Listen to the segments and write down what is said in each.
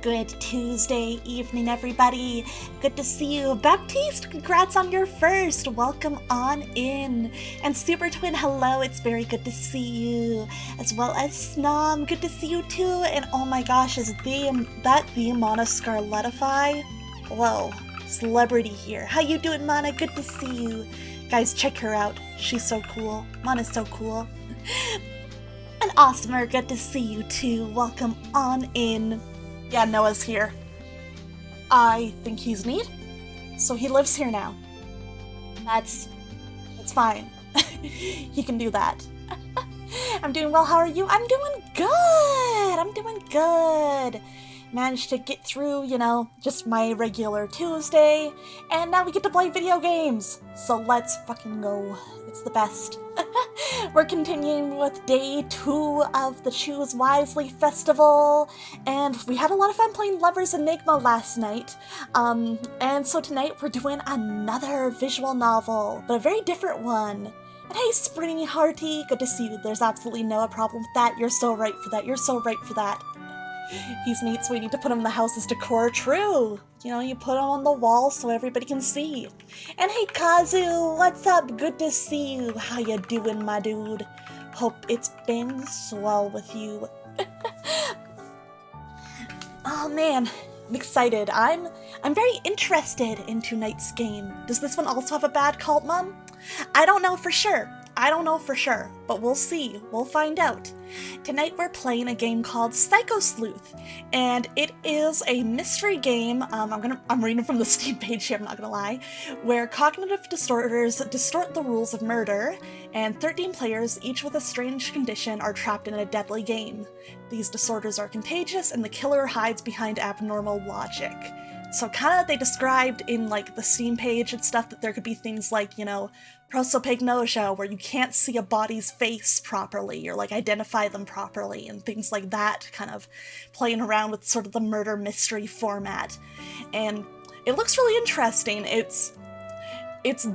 Good Tuesday evening, everybody. Good to see you. Baptiste, congrats on your first. Welcome on in. And Super Twin, hello. It's very good to see you. As well as Snom, good to see you too. And oh my gosh, is that the Mana Scarletify? Whoa, celebrity here. How you doing, Mana? Good to see you. Guys, check her out. She's so cool. Mana's so cool. And Awesomer, good to see you too. Welcome on in. Yeah, Noah's here. I think he's neat, so he lives here now. That's fine. He can do that. I'm doing well, how are you? I'm doing good. Managed to get through, just my regular Tuesday, and now we get to play video games. So let's fucking go. It's the best. We're continuing with day 2 of the Choose Wisely Festival, and we had a lot of fun playing Lover's Enigma last night. And so tonight we're doing another visual novel, but a very different one. And hey, Springy Hearty, good to see you. There's absolutely no problem with that. You're so right for that. He's neat, so we need to put him in the house as decor. True! You put him on the wall so everybody can see. And hey, Kazu, what's up? Good to see you. How you doing, my dude? Hope it's been swell with you. Oh man, I'm excited. I'm very interested in tonight's game. Does this one also have a bad cult, Mom? I don't know for sure, but we'll see. We'll find out. Tonight we're playing a game called PSYCHO-SLEUTH, and it is a mystery game, I'm reading from the Steam page here, I'm not gonna lie, where cognitive disorders distort the rules of murder, and 13 players, each with a strange condition, are trapped in a deadly game. These disorders are contagious, and the killer hides behind abnormal logic. So they described in the Steam page and stuff that there could be things like, prosopagnosia, where you can't see a body's face properly or identify them properly, and things like that, kind of playing around with sort of the murder mystery format. And it looks really interesting. It's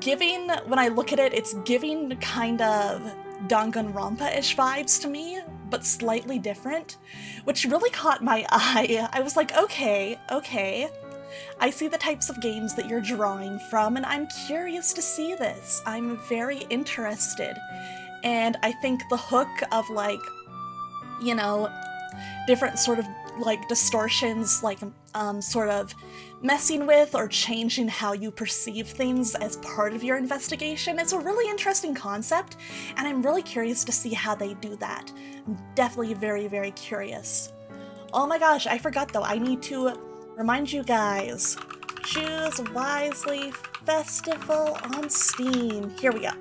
giving, when I look at it, it's giving kind of Danganronpa-ish vibes to me, but slightly different, which really caught my eye. I was like, okay. I see the types of games that you're drawing from, and I'm curious to see this. I'm very interested. And I think the hook of, different sort of, distortions, sort of messing with or changing how you perceive things as part of your investigation is a really interesting concept, and I'm really curious to see how they do that. I'm definitely very, very curious. Oh my gosh, I forgot though, I need to remind you guys, Choose Wisely Festival on Steam. Here we go.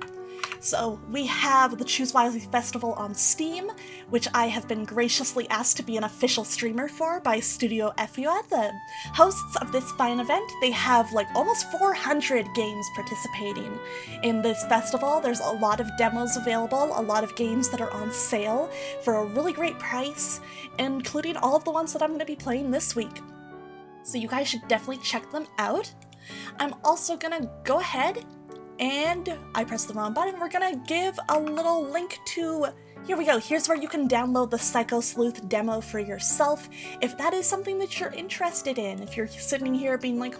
So we have the Choose Wisely Festival on Steam, which I have been graciously asked to be an official streamer for by Studio FUA, the hosts of this fine event. They have almost 400 games participating in this festival. There's a lot of demos available, a lot of games that are on sale for a really great price, including all of the ones that I'm going to be playing this week. So you guys should definitely check them out. I'm also gonna go ahead and I pressed the wrong button. We're gonna give a little link to, here we go. Here's where you can download the PSYCHO-SLEUTH demo for yourself if that is something that you're interested in. If you're sitting here being like,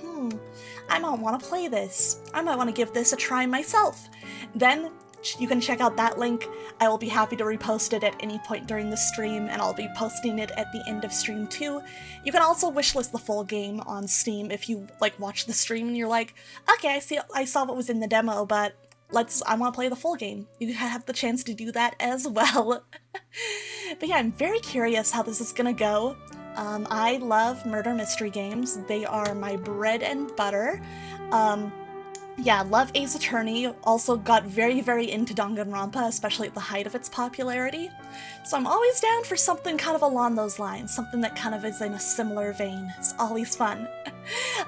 I might want to play this. I might want to give this a try myself. Then you can check out that link. I will be happy to repost it at any point during the stream, and I'll be posting it at the end of stream too. You can also wishlist the full game on Steam if you watch the stream and you're like, okay, I saw what was in the demo, but I want to play the full game. You have the chance to do that as well. But yeah, I'm very curious how this is gonna go. I love murder mystery games. They are my bread and butter. Yeah, love Ace Attorney, also got very, very into Danganronpa, especially at the height of its popularity. So I'm always down for something kind of along those lines, something that kind of is in a similar vein. It's always fun.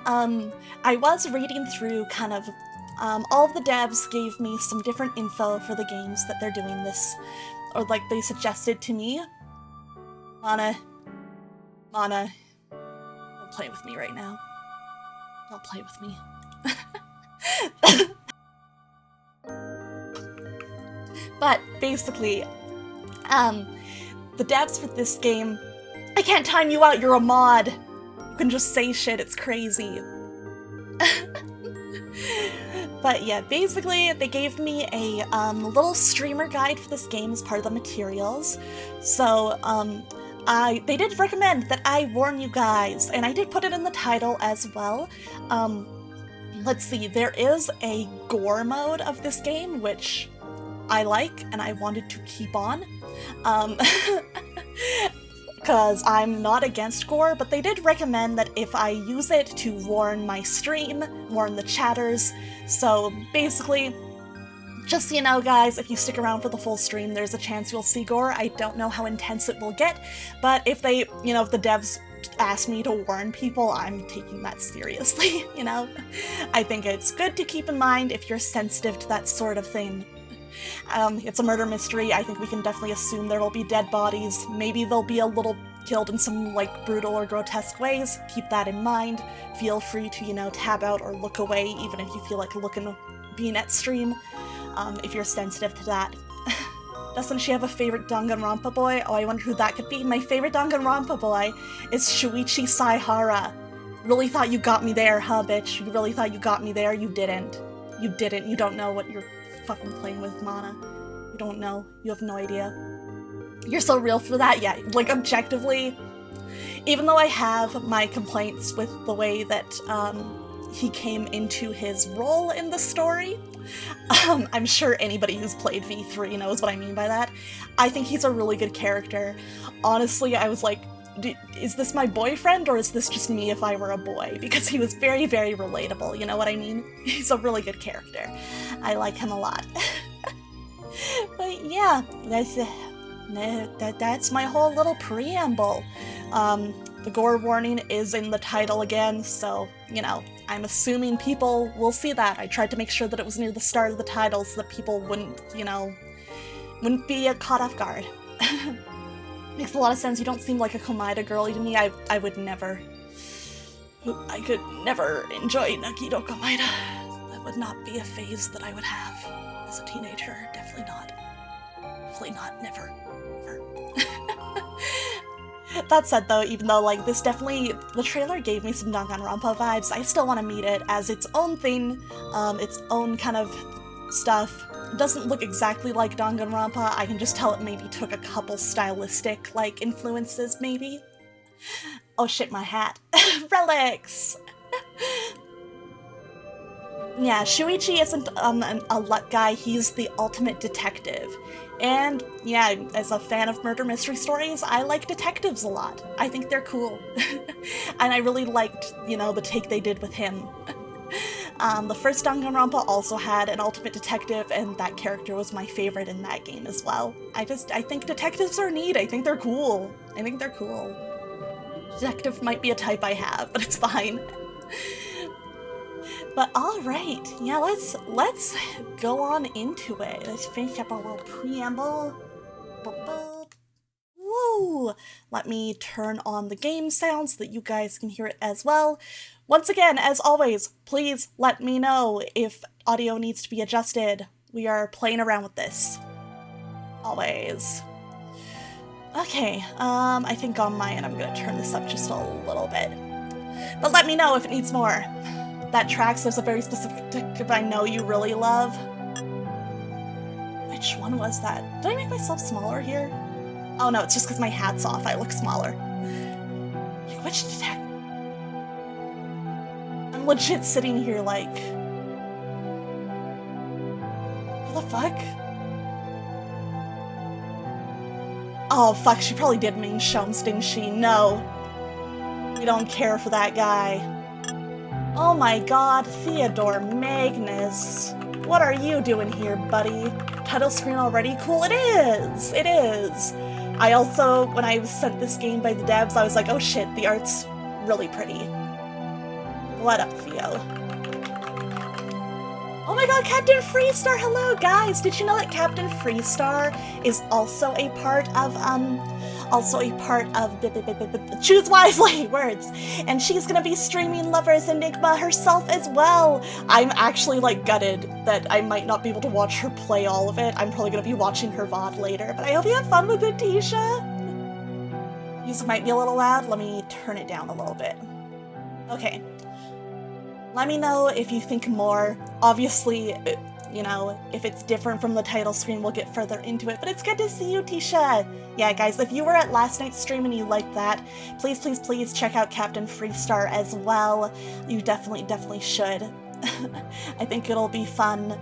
I was reading through all of the devs gave me some different info for the games that they're doing this, or they suggested to me. Mana, don't play with me right now. Don't play with me. But basically, the devs for this game, I can't time you out, you're a mod. and just say shit, it's crazy. But yeah, basically, they gave me a little streamer guide for this game as part of the materials. So, they did recommend that I warn you guys, and I did put it in the title as well. Let's see, there is a gore mode of this game, which I like, and I wanted to keep on. Because I'm not against gore, but they did recommend that if I use it to warn my stream, warn the chatters. So basically, just so you know, guys, if you stick around for the full stream, there's a chance you'll see gore. I don't know how intense it will get, but if they, you know, if the devs ask me to warn people, I'm taking that seriously, you know? I think it's good to keep in mind if you're sensitive to that sort of thing. It's a murder mystery. I think we can definitely assume there will be dead bodies. Maybe they'll be a little killed in some, like, brutal or grotesque ways. Keep that in mind. Feel free to, you know, tab out or look away, even if you feel like being at stream, if you're sensitive to that. Doesn't she have a favorite Danganronpa boy? Oh, I wonder who that could be. My favorite Danganronpa boy is Shuichi Saihara. Really thought you got me there, huh, bitch? You really thought you got me there? You didn't. You didn't. You don't know what you're fucking playing with, Mana. You don't know. You have no idea. You're so real for that? Yeah, like, objectively, even though I have my complaints with the way that, he came into his role in the story, I'm sure anybody who's played V3 knows what I mean by that. I think he's a really good character. Honestly, I was like, is this my boyfriend, or is this just me if I were a boy? Because he was very, very relatable, you know what I mean? He's a really good character. I like him a lot. But yeah, that's my whole little preamble. The gore warning is in the title again, so, you know, I'm assuming people will see that. I tried to make sure that it was near the start of the title so that people wouldn't, you know, wouldn't be caught off guard. Makes a lot of sense. You don't seem like a Komaeda girly to me. I would never. I could never enjoy Nagido Komaeda. That would not be a phase that I would have as a teenager. Definitely not. Definitely not. Never. Never. That said, though, even though, like, this definitely, the trailer gave me some Danganronpa vibes, I still want to meet it as its own thing, its own kind of stuff. It doesn't look exactly like Danganronpa. I can just tell it maybe took a couple stylistic, like, influences, maybe. Oh shit, my hat. Relics! Yeah, Shuichi isn't a luck guy, he's the ultimate detective. And yeah, as a fan of murder mystery stories, I like detectives a lot. I think they're cool. And I really liked, you know, the take they did with him. The first Danganronpa also had an ultimate detective, and that character was my favorite in that game as well. I think detectives are neat. I think they're cool. I think they're cool. Detective might be a type I have, but it's fine. But alright, yeah, let's go on into it. Let's finish up our little preamble. Woo! Let me turn on the game sound so that you guys can hear it as well. Once again, as always, please let me know if audio needs to be adjusted. We are playing around with this. Always. Okay, I think on my end I'm gonna turn this up just a little bit. But let me know if it needs more. That tracks, there's a very specific detective I know you really love. Which one was that? Did I make myself smaller here? Oh no, it's just because my hat's off, I look smaller. Like, which detective? I'm legit sitting here like... What the fuck? Oh fuck, she probably did mean Sholmes, didn't she? No. We don't care for that guy. Oh my god, Theodore Magnus. What are you doing here, buddy? Title screen already? Cool, it is! It is! I also, when I was sent this game by the devs, I was like, oh shit, the art's really pretty. What up, Theo? Oh my god, Captain Freestar! Hello, guys! Did you know that Captain Freestar is also a part of, Choose Wisely! Words! And she's gonna be streaming Lover's Enigma herself as well! I'm actually, like, gutted that I might not be able to watch her play all of it. I'm probably gonna be watching her VOD later, but I hope you have fun with it, Tisha! Music might be a little loud. Let me turn it down a little bit. Okay. Let me know if you think more. Obviously, you know, if it's different from the title screen, we'll get further into it, but it's good to see you, Tisha! Yeah, guys, if you were at last night's stream and you liked that, please, please, please check out Captain Freestar as well. You definitely should. I think it'll be fun.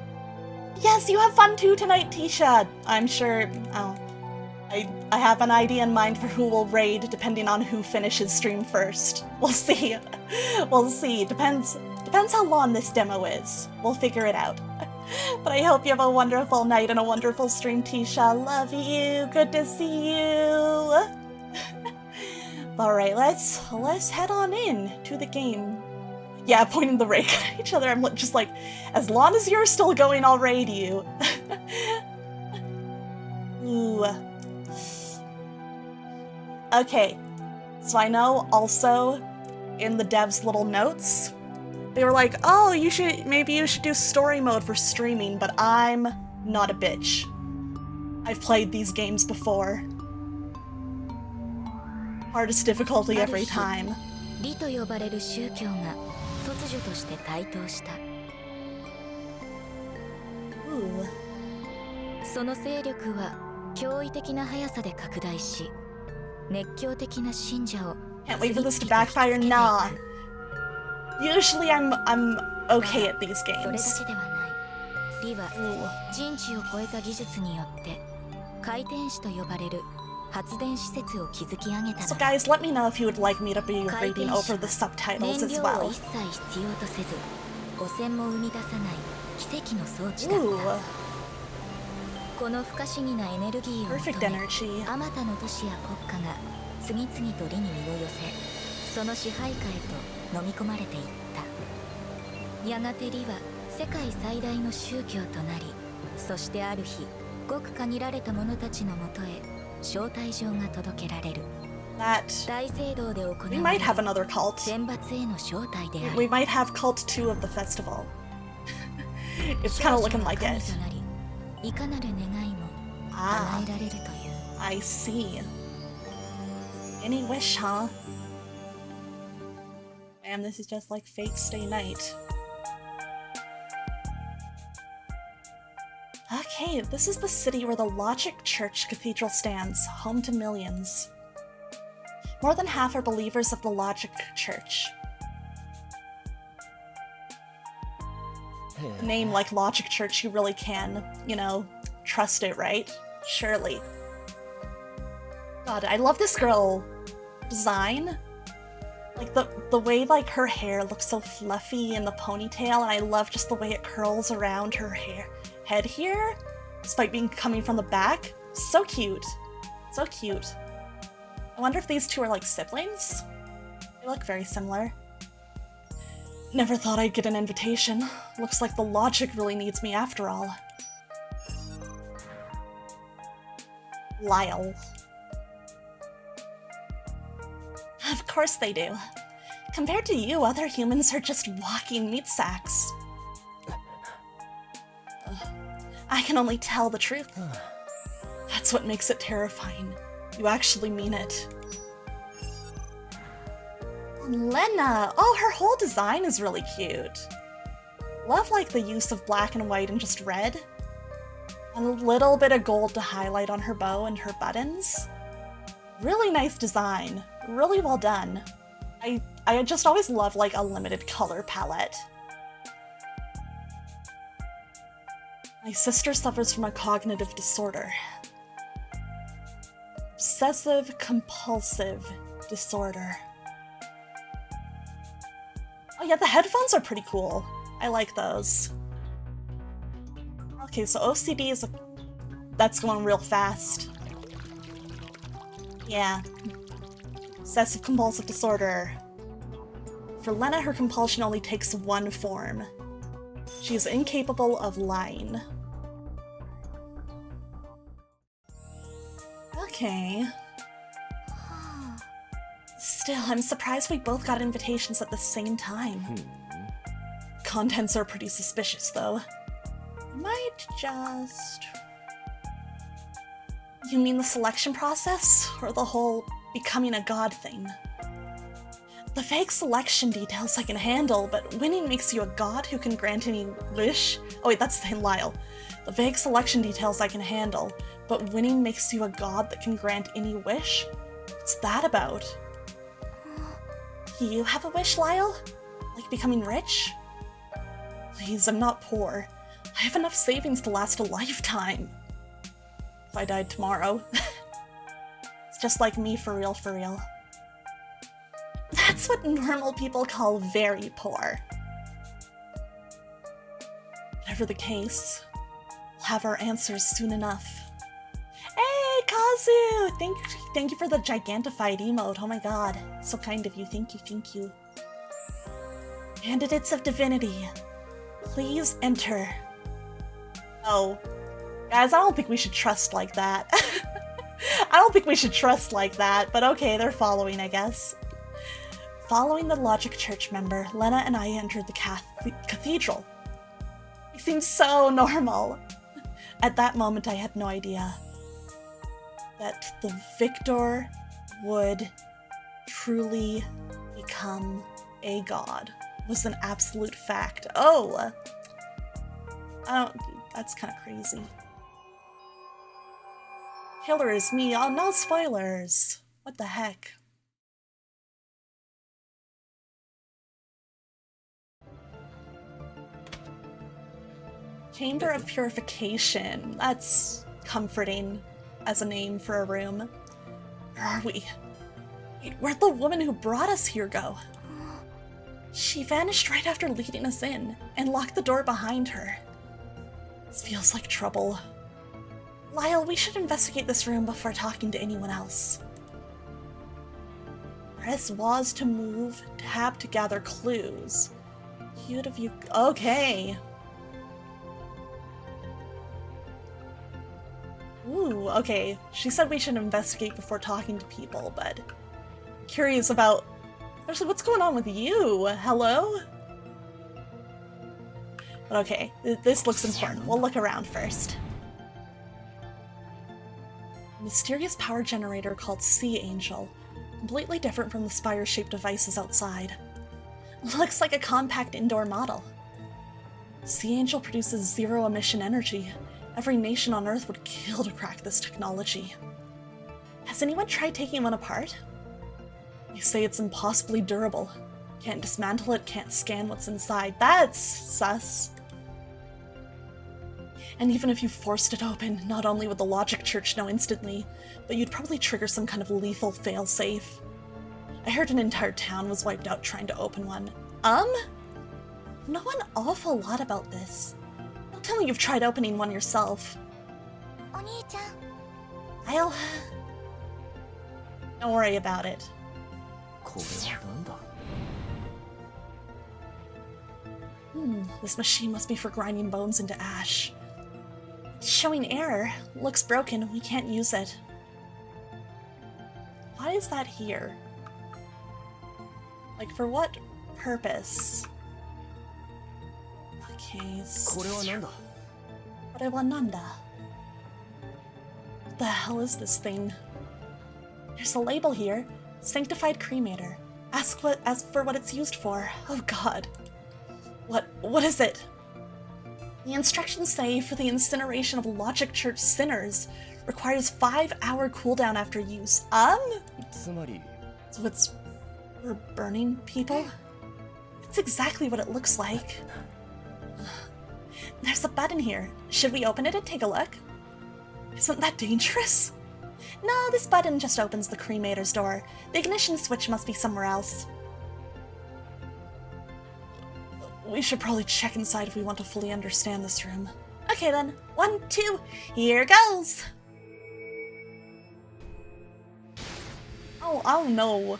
Yes, you have fun too tonight, Tisha! I'm sure, I have an idea in mind for who will raid, depending on who finishes stream first. We'll see. We'll see. Depends how long this demo is. We'll figure it out. But I hope you have a wonderful night and a wonderful stream, Tisha. Love you. Good to see you. Alright, let's head on in to the game. Yeah, pointing the rake at each other. I'm just like, as long as you're still going, I'll raid you. Ooh. Okay, so I know also in the devs' little notes, they were like, oh, maybe you should do story mode for streaming, but I'm not a bitch. I've played these games before. Hardest difficulty every time. Ooh. その勢力は驚異的な速さで拡大し、熱狂的な信者を Can't wait for this to backfire. Nah. Usually I'm okay at these games. それだけではない。リは人知を超えた技術によって回転子と呼ばれる発電施設を築き上げたのだ。 So guys, let me know if you would like me to be reading over the subtitles as 燃料 well. を一切必要とせず、汚染も生み出さない奇跡の装置だっ Ooh. た。この不可思議なエネルギーを求 Perfect め、 energy. あまたの都市や国家が次々と理に身を寄せ、その支配下へと飲み込まれていった。やがて理は世界最大の宗教となり、そしてある日、ごく限られた者たちのもとへ招待状が届けられる。 That 大聖堂で行 we われ might る have another cult. 選抜への招待である。 We might have cult 2 of the festival. It's kind of looking like it. いかなる願いも叶えられるという。 I see. Any wish, huh? Damn, this is just like Fate Stay Night. Okay, this is the city where the Logic Church Cathedral stands, home to millions. More than half are believers of the Logic Church. A name like Logic Church, you really can, you know, trust it, right? Surely. God, I love this girl design. Like the way like her hair looks so fluffy in the ponytail, and I love just the way it curls around her head here, despite coming from the back. So cute. So cute. I wonder if these two are like siblings? They look very similar. Never thought I'd get an invitation. Looks like the Logic really needs me after all. Lyle. Of course they do. Compared to you, other humans are just walking meat sacks. I can only tell the truth. That's what makes it terrifying. You actually mean it. Lena! Oh, her whole design is really cute. Love like the use of black and white and just red. And a little bit of gold to highlight on her bow and her buttons. Really nice design. Really well done. I just always love like a limited color palette. My sister suffers from a cognitive disorder. Obsessive compulsive disorder. Oh yeah, the headphones are pretty cool. I like those. Okay, so OCD is that's going real fast. Yeah. Obsessive compulsive disorder. For Lena, her compulsion only takes one form. She is incapable of lying. Okay. Still, I'm surprised we both got invitations at the same time. Contents are pretty suspicious, though. Might just... You mean the selection process? Or the whole becoming a god thing? The vague selection details I can handle, but winning makes you a god who can grant any wish? Oh wait, that's Lyle. The vague selection details I can handle, but winning makes you a god that can grant any wish? What's that about? You have a wish, Lyle? Like becoming rich? Please, I'm not poor. I have enough savings to last a lifetime. If I died tomorrow. It's just like me, for real, for real. That's what normal people call very poor. Whatever the case, we'll have our answers soon enough. Hey, Kazu! Thank you for the gigantified emote. Oh my god. So kind of you. Thank you, thank you. Candidates of divinity, please enter. Oh. Guys, I don't think we should trust like that. I don't think we should trust like that, but okay, they're following, I guess. Following the Logic Church member, Lena and I entered the cathedral. It seemed so normal. At that moment, I had no idea that the victor would truly become a god was an absolute fact. Oh! That's kind of crazy. Killer is me. Oh, no spoilers. What the heck? Chamber of Purification. That's comforting as a name for a room. Where are we? Wait, where'd the woman who brought us here go? She vanished right after leading us in and locked the door behind her. This feels like trouble. Lyle, we should investigate this room before talking to anyone else. Press WAS to move, tab to gather clues. Q to view. Okay. Ooh, okay. She said we should investigate before talking to people, but curious about actually what's going on with you? Hello? But okay, this looks important. We'll look around first. A mysterious power generator called Sea Angel, completely different from the spire-shaped devices outside. Looks like a compact indoor model. Sea Angel produces zero-emission energy. Every nation on Earth would kill to crack this technology. Has anyone tried taking one apart? They say it's impossibly durable. Can't dismantle it, can't scan what's inside. That's sus. And even if you forced it open, not only would the Logic Church know instantly, but you'd probably trigger some kind of lethal failsafe. I heard an entire town was wiped out trying to open one. Know an awful lot about this. Don't tell me you've tried opening one yourself. I'll... Don't worry about it. This machine must be for grinding bones into ash. It's showing error. Looks broken. We can't use it. Why is that here? Like, for what purpose? Okay. What the hell is this thing? There's a label here. Sanctified cremator. Ask for what it's used for. Oh god. What is it? The instructions say for the incineration of Logic Church sinners requires 5-hour cooldown after use. So it's for burning people? That's exactly what it looks like. There's a button here. Should we open it and take a look? Isn't that dangerous? No, this button just opens the cremator's door. The ignition switch must be somewhere else. We should probably check inside if we want to fully understand this room. Okay then, 1, 2, here goes! Oh, I don't know.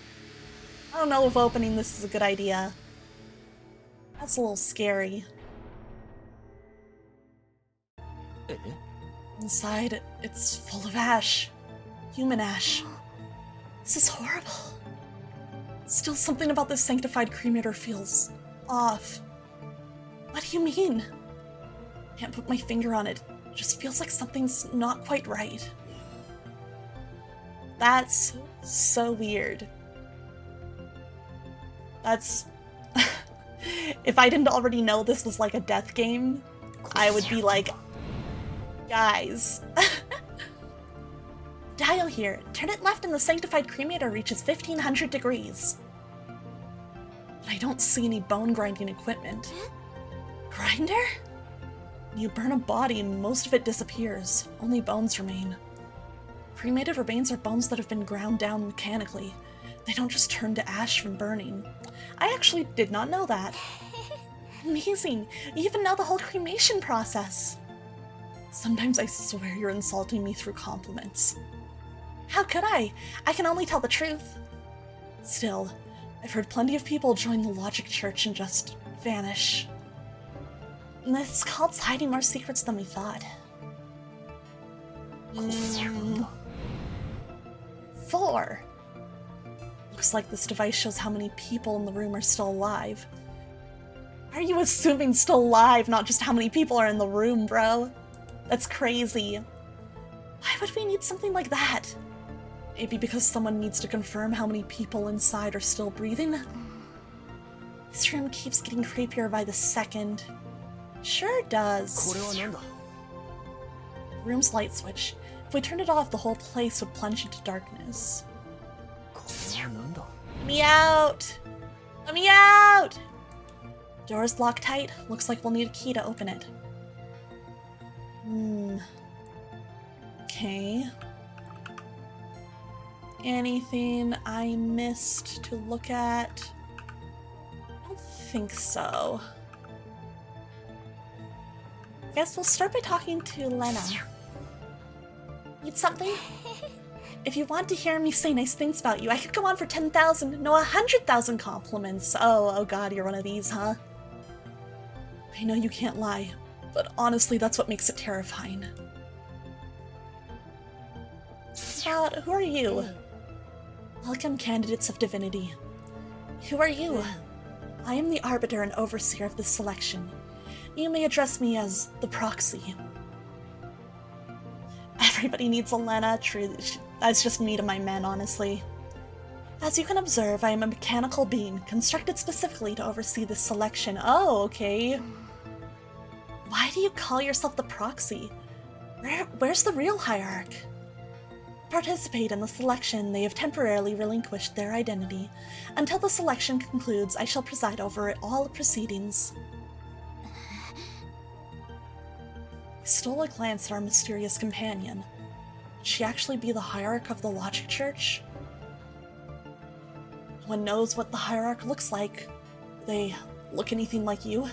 I don't know if opening this is a good idea. That's a little scary. Inside, it's full of ash. Human ash. This is horrible. Still, something about this sanctified cremator feels off. What do you mean? Can't put my finger on it. Just feels like something's not quite right. That's so weird. That's... If I didn't already know this was like a death game, I would be like, guys. Dial here. Turn it left and the sanctified cremator reaches 1500 degrees. But I don't see any bone grinding equipment. Grinder? You burn a body and most of it disappears. Only bones remain. Cremated remains are bones that have been ground down mechanically. They don't just turn to ash from burning. I actually did not know that. Amazing! You even know the whole cremation process. Sometimes I swear you're insulting me through compliments. How could I? I can only tell the truth. Still, I've heard plenty of people join the Logic Church and just vanish. This cult's hiding more secrets than we thought. 4. Looks like this device shows how many people in the room are still alive. Are you assuming still alive, not just how many people are in the room, bro? That's crazy. Why would we need something like that? Maybe because someone needs to confirm how many people inside are still breathing? This room keeps getting creepier by the second. Sure does. Room's light switch. If we turned it off, the whole place would plunge into darkness. Let me out! Let me out! Door's locked tight. Looks like we'll need a key to open it. Okay. Anything I missed to look at? I don't think so. Guess we'll start by talking to Lena. Need something? If you want to hear me say nice things about you, I could go on for 10,000, no 100,000 compliments. Oh god, you're one of these, huh? I know you can't lie, but honestly, that's what makes it terrifying. But who are you? Welcome, candidates of divinity. Who are you? I am the arbiter and overseer of this selection. You may address me as the proxy. Everybody needs a Lena. True, that's just me to my men, honestly. As you can observe, I am a mechanical being, constructed specifically to oversee this selection. Oh, okay. Why do you call yourself the proxy? Where's the real hierarch? Participate in the selection, they have temporarily relinquished their identity. Until the selection concludes, I shall preside over all proceedings. I stole a glance at our mysterious companion. Would she actually be the hierarch of the Logic Church? No one knows what the hierarch looks like. Do they look anything like you?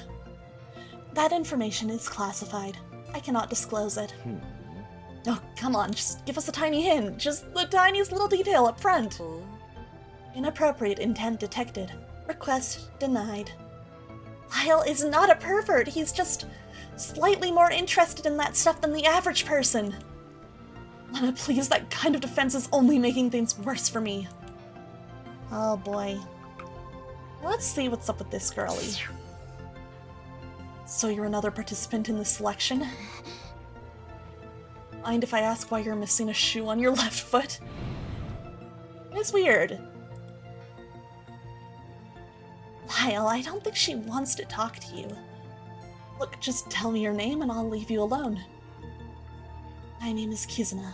That information is classified. I cannot disclose it. Oh, come on, just give us a tiny hint. Just the tiniest little detail up front. Inappropriate intent detected. Request denied. Lyle is not a pervert. He's just slightly more interested in that stuff than the average person. Lena, please, that kind of defense is only making things worse for me. Oh boy. Let's see what's up with this girlie. So you're another participant in the selection? Mind if I ask why you're missing a shoe on your left foot? It's weird. Lyle, I don't think she wants to talk to you. Look, just tell me your name and I'll leave you alone. My name is Kizuna.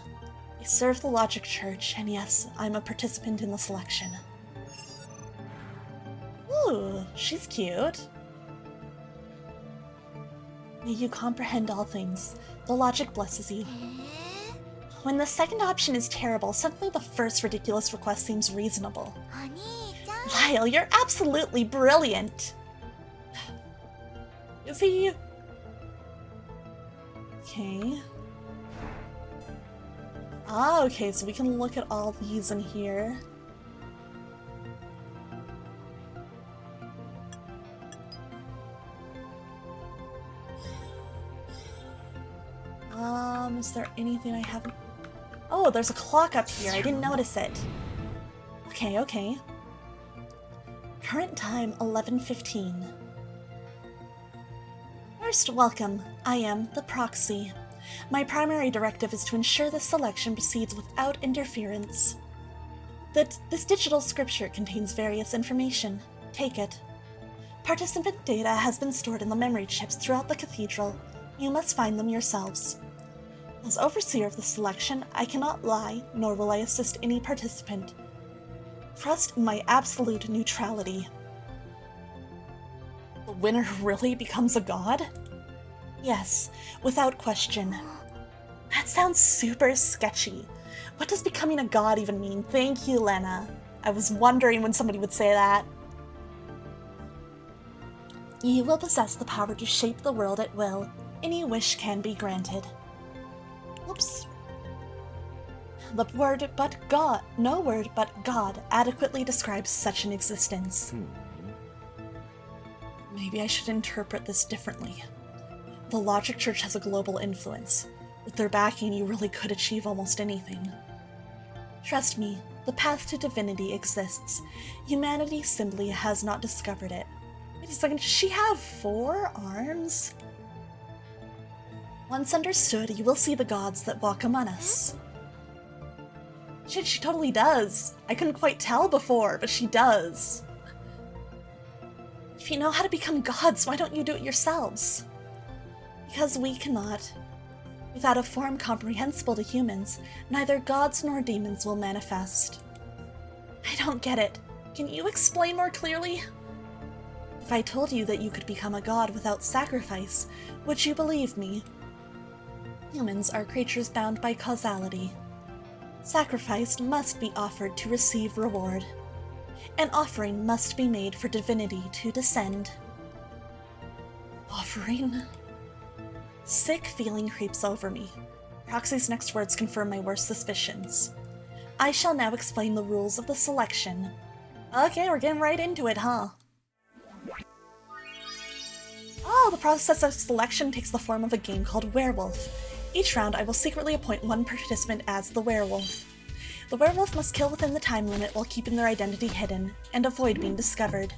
I serve the Logic Church, and yes, I'm a participant in the selection. Ooh, she's cute. May you comprehend all things. The logic blesses you. When the second option is terrible, suddenly the first ridiculous request seems reasonable. Lyle, you're absolutely brilliant! Is he... Okay. Ah, okay, so we can look at all these in here. Is there anything I haven't... Oh, there's a clock up here. I didn't notice it. Okay, okay. Current time, 11:15. First, welcome. I am the proxy. My primary directive is to ensure this selection proceeds without interference. This digital scripture contains various information. Take it. Participant data has been stored in the memory chips throughout the cathedral. You must find them yourselves. As overseer of the selection, I cannot lie, nor will I assist any participant. Trust in my absolute neutrality. The winner really becomes a god? Yes, without question. That sounds super sketchy. What does becoming a god even mean? Thank you, Lena. I was wondering when somebody would say that. You will possess the power to shape the world at will. Any wish can be granted. Oops. The word but God, no word but God adequately describes such an existence. Maybe I should interpret this differently. The Logic Church has a global influence. With their backing, you really could achieve almost anything. Trust me, the path to divinity exists. Humanity simply has not discovered it. Wait a second, does she have 4 arms? Once understood, you will see the gods that walk among us. Shit, she totally does. I couldn't quite tell before, but she does. If you know how to become gods, why don't you do it yourselves? Because we cannot. Without a form comprehensible to humans, neither gods nor demons will manifest. I don't get it. Can you explain more clearly? If I told you that you could become a god without sacrifice, would you believe me? Humans are creatures bound by causality. Sacrifice must be offered to receive reward. An offering must be made for divinity to descend. Offering? Sick feeling creeps over me. Proxy's next words confirm my worst suspicions. I shall now explain the rules of the selection. Okay, we're getting right into it, huh? Oh, the process of selection takes the form of a game called Werewolf. Each round, I will secretly appoint one participant as the werewolf. The werewolf must kill within the time limit while keeping their identity hidden, and avoid being discovered.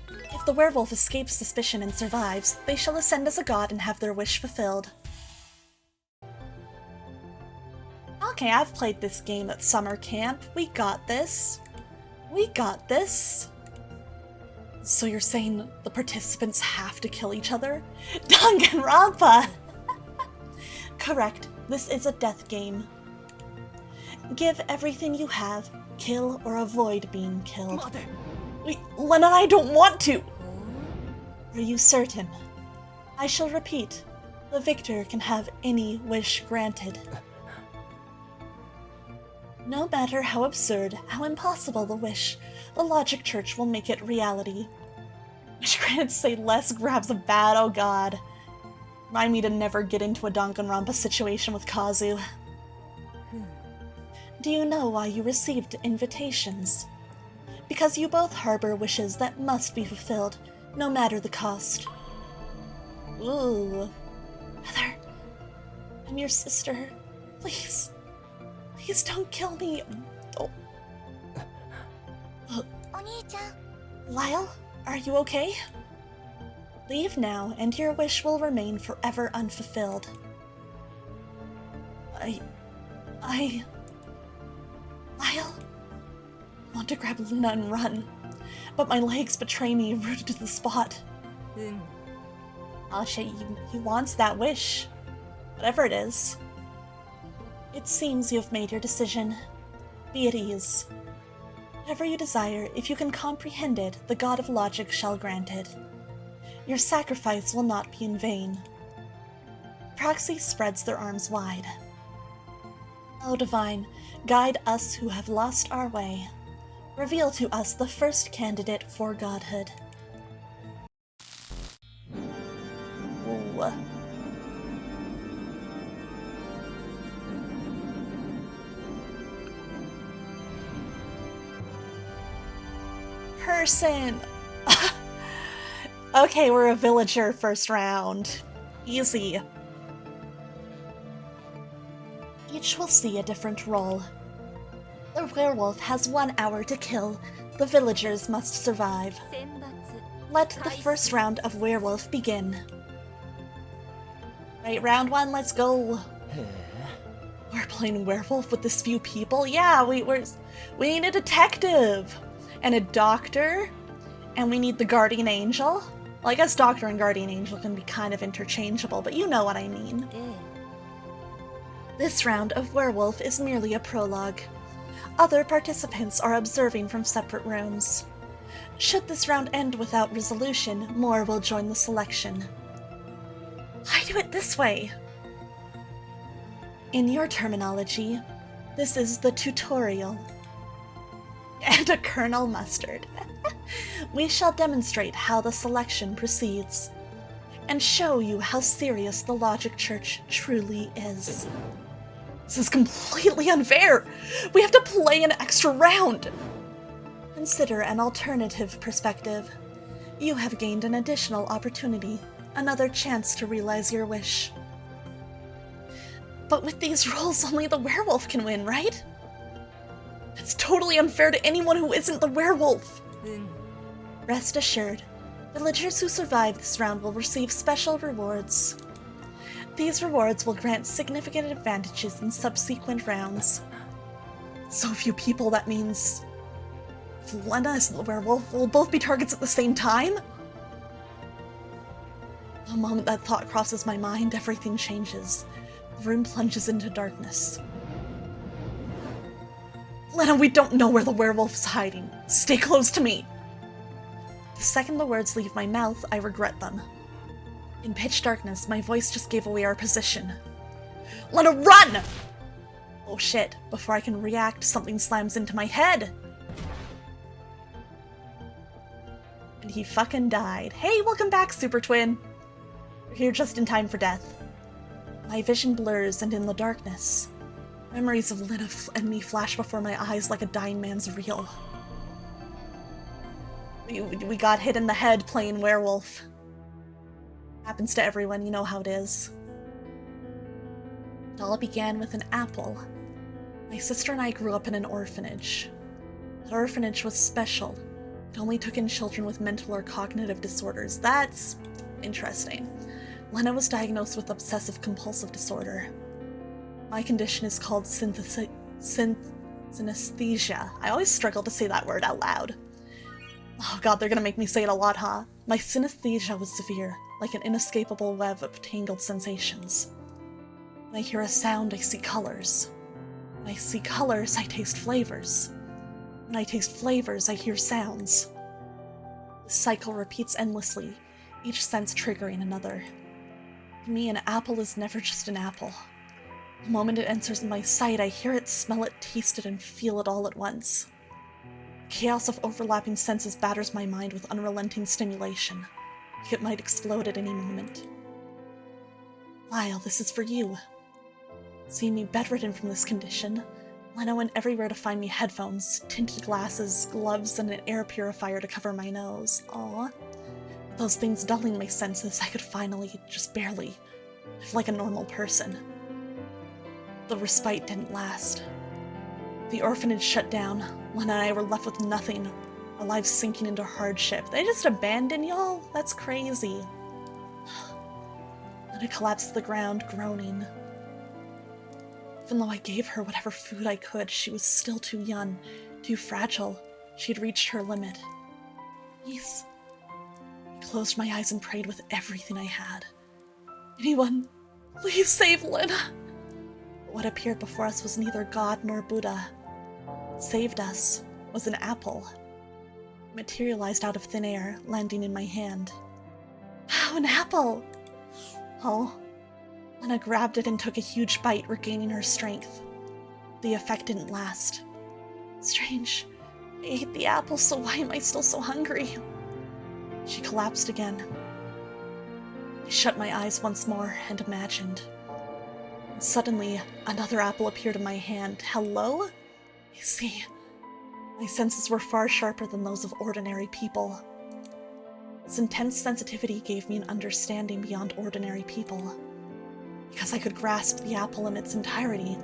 If the werewolf escapes suspicion and survives, they shall ascend as a god and have their wish fulfilled. Okay, I've played this game at summer camp. We got this. We got this. So you're saying the participants have to kill each other? Danganronpa! Correct. This is a death game. Give everything you have. Kill or avoid being killed. Wait, Lena, I don't want to! Are you certain? I shall repeat. The victor can have any wish granted. No matter how absurd, how impossible the wish, the Logic Church will make it reality. Wish granted say less grabs a bat, oh god. Remind me to never get into a Danganronpa situation with Kazu. Do you know why you received invitations? Because you both harbor wishes that must be fulfilled, no matter the cost. Ooh. Heather, I'm your sister. Please. Please don't kill me. Oh. Lyle, are you okay? Leave now, and your wish will remain forever unfulfilled. Lyle? I want to grab Luna and run, but my legs betray me, rooted to the spot. Oh shit, he wants that wish. Whatever it is. It seems you have made your decision. Be at ease. Whatever you desire, if you can comprehend it, the God of Logic shall grant it. Your sacrifice will not be in vain. Proxy spreads their arms wide. O Divine, guide us who have lost our way. Reveal to us the first candidate for godhood. Ooh. Person! Okay, we're a villager first round. Easy. Each will see a different role. The werewolf has 1 hour to kill. The villagers must survive. Let the first round of werewolf begin. Right, round 1, let's go. We're playing werewolf with this few people? Yeah, we need a detective. and a doctor, and we need the guardian angel. Well, I guess doctor and guardian angel can be kind of interchangeable, but you know what I mean. This round of werewolf is merely a prologue. Other participants are observing from separate rooms. Should this round end without resolution, more will join the selection. Why do it this way? In your terminology, this is the tutorial. And a Colonel Mustard. We shall demonstrate how the selection proceeds, and show you how serious the Logic Church truly is. This is completely unfair! We have to play an extra round! Consider an alternative perspective. You have gained an additional opportunity, another chance to realize your wish. But with these rules, only the werewolf can win, right? It's totally unfair to anyone who isn't the werewolf! Rest assured, villagers who survive this round will receive special rewards. These rewards will grant significant advantages in subsequent rounds. So few people, that means if Lena is the werewolf, we'll both be targets at the same time? The moment that thought crosses my mind, everything changes. The room plunges into darkness. Lena, we don't know where the werewolf is hiding. Stay close to me. The second the words leave my mouth, I regret them. In pitch darkness, my voice just gave away our position. Lena, run! Oh shit, before I can react, something slams into my head. And he fucking died. Hey, welcome back, Super Twin. You're here just in time for death. My vision blurs, and in the darkness, memories of Lena and me flash before my eyes like a dying man's reel. We got hit in the head playing werewolf. Happens to everyone, you know how it is. It all began with an apple. My sister and I grew up in an orphanage. That orphanage was special. It only took in children with mental or cognitive disorders. That's interesting. Lena was diagnosed with obsessive-compulsive disorder. My condition is called synesthesia. I always struggle to say that word out loud. Oh god, they're gonna make me say it a lot, huh? My synesthesia was severe, like an inescapable web of tangled sensations. When I hear a sound, I see colors. When I see colors, I taste flavors. When I taste flavors, I hear sounds. The cycle repeats endlessly, each sense triggering another. To me, an apple is never just an apple. The moment it enters my sight, I hear it, smell it, taste it, and feel it all at once. The chaos of overlapping senses batters my mind with unrelenting stimulation, like it might explode at any moment. Lyle, this is for you. Seeing me bedridden from this condition, Lena went everywhere to find me headphones, tinted glasses, gloves, and an air purifier to cover my nose. Aw. With those things dulling my senses, I could finally, just barely, live like a normal person. The respite didn't last. The orphanage shut down. Lena and I were left with nothing, our lives sinking into hardship. They just abandoned y'all? That's crazy. Lena collapsed to the ground, groaning. Even though I gave her whatever food I could, she was still too young, too fragile. She had reached her limit. Please. I closed my eyes and prayed with everything I had. Anyone, please save Lena. But what appeared before us was neither God nor Buddha. What saved us was an apple. It materialized out of thin air, landing in my hand. Oh, an apple! Oh. Lena grabbed it and took a huge bite, regaining her strength. The effect didn't last. Strange. I ate the apple, so why am I still so hungry? She collapsed again. I shut my eyes once more and imagined. And suddenly, another apple appeared in my hand. Hello? I see. My senses were far sharper than those of ordinary people. This intense sensitivity gave me an understanding beyond ordinary people. Because I could grasp the apple in its entirety,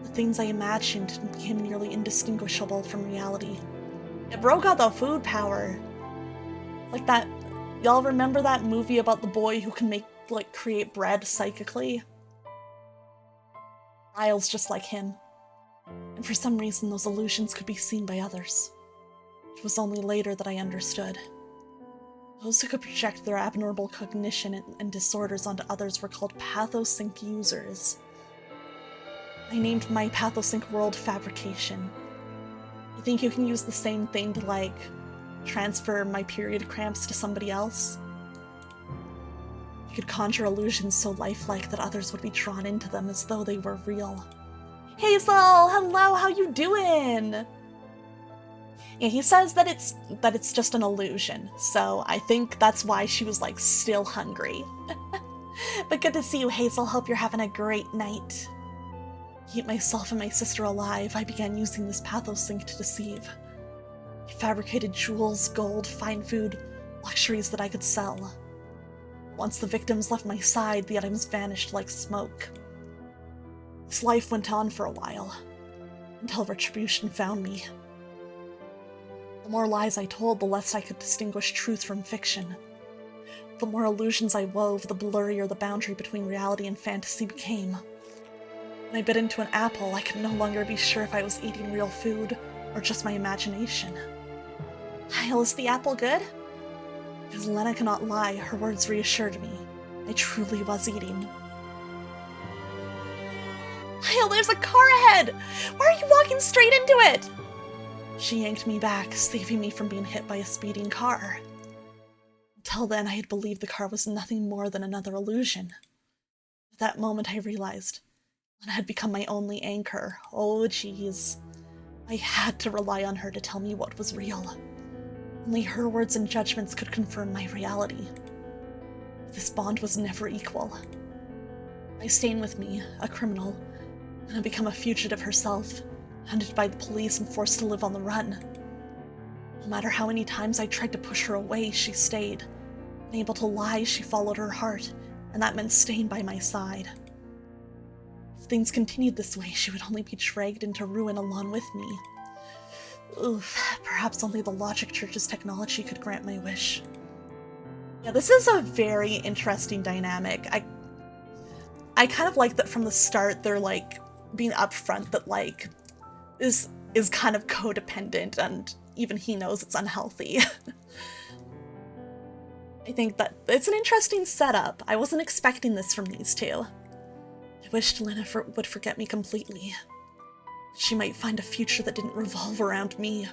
the things I imagined became nearly indistinguishable from reality. Yeah, bro got the food power. Like that, y'all remember that movie about the boy who can create bread psychically? Ryle's just like him. And for some reason, those illusions could be seen by others. It was only later that I understood. Those who could project their abnormal cognition and disorders onto others were called PSYCHO-SLEUTH users. I named my PSYCHO-SLEUTH world fabrication. You think you can use the same thing to, like, transfer my period cramps to somebody else? You could conjure illusions so lifelike that others would be drawn into them as though they were real. Hazel! Hello, how you doing? Yeah, he says that it's just an illusion, so I think that's why she was, like, still hungry. But good to see you, Hazel. Hope you're having a great night. To keep myself and my sister alive, I began using this PSYCHO-SLEUTH to deceive. I fabricated jewels, gold, fine food, luxuries that I could sell. Once the victims left my side, the items vanished like smoke. This life went on for a while, until retribution found me. The more lies I told, the less I could distinguish truth from fiction. The more illusions I wove, the blurrier the boundary between reality and fantasy became. When I bit into an apple, I could no longer be sure if I was eating real food, or just my imagination. Kyle, is the apple good? Because Lena cannot lie, her words reassured me. I truly was eating. Kyle, there's a car ahead! Why are you walking straight into it? She yanked me back, saving me from being hit by a speeding car. Until then, I had believed the car was nothing more than another illusion. At that moment, I realized Lena had become my only anchor. Oh, jeez. I had to rely on her to tell me what was real. Only her words and judgments could confirm my reality. But this bond was never equal. By staying with me, a criminal, Lena had become a fugitive herself, hunted by the police and forced to live on the run. No matter how many times I tried to push her away, she stayed. Unable to lie, she followed her heart, and that meant staying by my side. If things continued this way, she would only be dragged into ruin along with me. Oof, perhaps only the Logic Church's technology could grant my wish. Yeah, this is a very interesting dynamic. I kind of like that from the start they're, like, being upfront that, like, this is kind of codependent, and even he knows it's unhealthy. I think that it's an interesting setup. I wasn't expecting this from these two. I wished Lena would forget me completely. She might find a future that didn't revolve around me.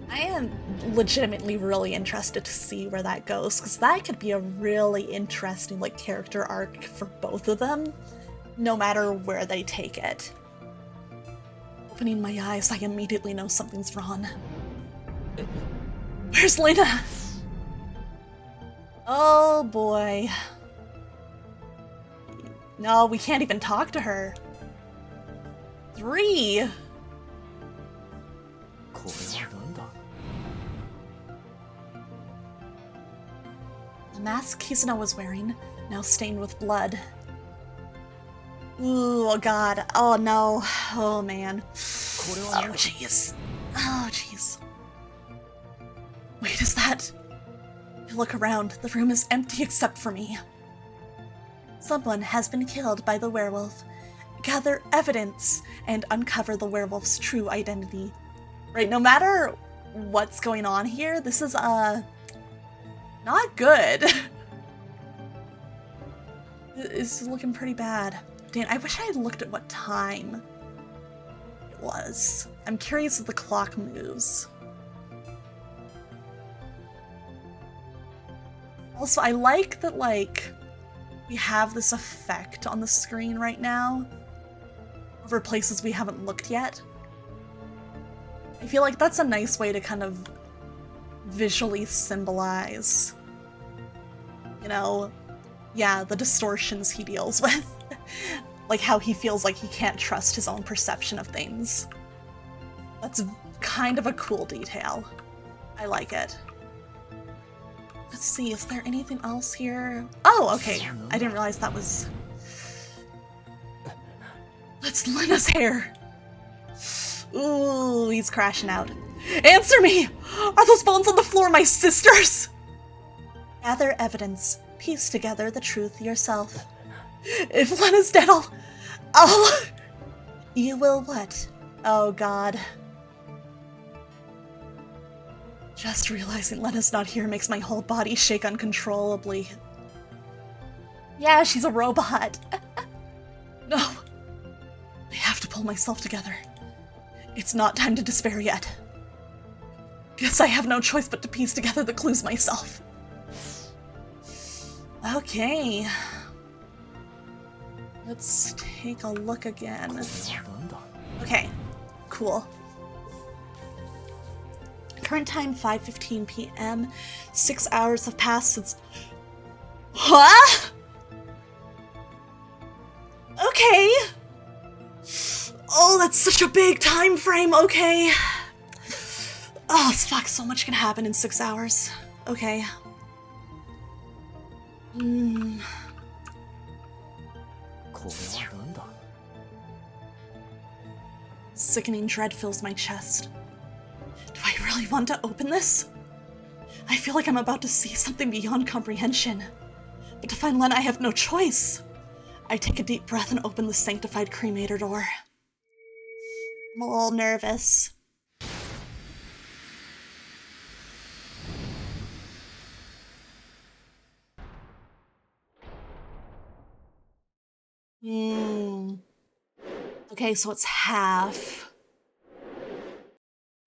I am legitimately really interested to see where that goes, because that could be a really interesting, like, character arc for both of them, no matter where they take it. Opening my eyes, I immediately know something's wrong. Where's Lena? Oh boy. No, we can't even talk to her. 3? The mask Kisuna was wearing, now stained with blood. Ooh, oh god. Oh no. Oh man. Oh jeez. Oh jeez. Wait, is that? I look around. The room is empty except for me. Someone has been killed by the werewolf. Gather evidence and uncover the werewolf's true identity. Right, no matter what's going on here, this is, not good. This is looking pretty bad. Dan, I wish I had looked at what time it was. I'm curious if the clock moves. Also, I like that, like, we have this effect on the screen right now over places we haven't looked yet. I feel like that's a nice way to kind of visually symbolize, you know, yeah, the distortions he deals with. Like how he feels like he can't trust his own perception of things. That's kind of a cool detail. I like it. Let's see, is there anything else here? Oh, okay. I didn't realize that was... That's Lena's hair. Ooh, he's crashing out. Answer me! Are those bones on the floor my sister's? Gather evidence. Piece together the truth yourself. If Lena's dead, I'll... You will what? Oh god. Just realizing Lena's not here makes my whole body shake uncontrollably. Yeah, she's a robot. No. I have to pull myself together. It's not time to despair yet. Guess I have no choice but to piece together the clues myself. Okay. Let's take a look again. Okay, cool. Current time 5:15 p.m. 6 hours have passed since... Huh? Okay. Oh, that's such a big time frame, okay. Oh, fuck, so much can happen in 6 hours. Okay. Sickening dread fills my chest. Do I really want to open this? I feel like I'm about to see something beyond comprehension. But to find Lena, I have no choice. I take a deep breath and open the sanctified cremator door. I'm a little nervous. Okay, so it's half.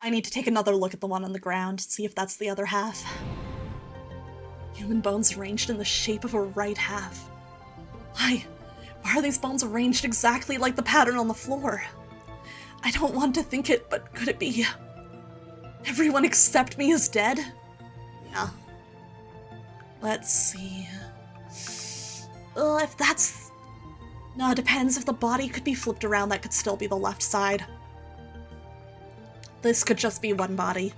I need to take another look at the one on the ground, see if that's the other half. Human bones arranged in the shape of a right half. Why are these bones arranged exactly like the pattern on the floor? I don't want to think it, but could it be everyone except me is dead? Yeah. Let's see. If that's... No, it depends. If the body could be flipped around, that could still be the left side. This could just be one body.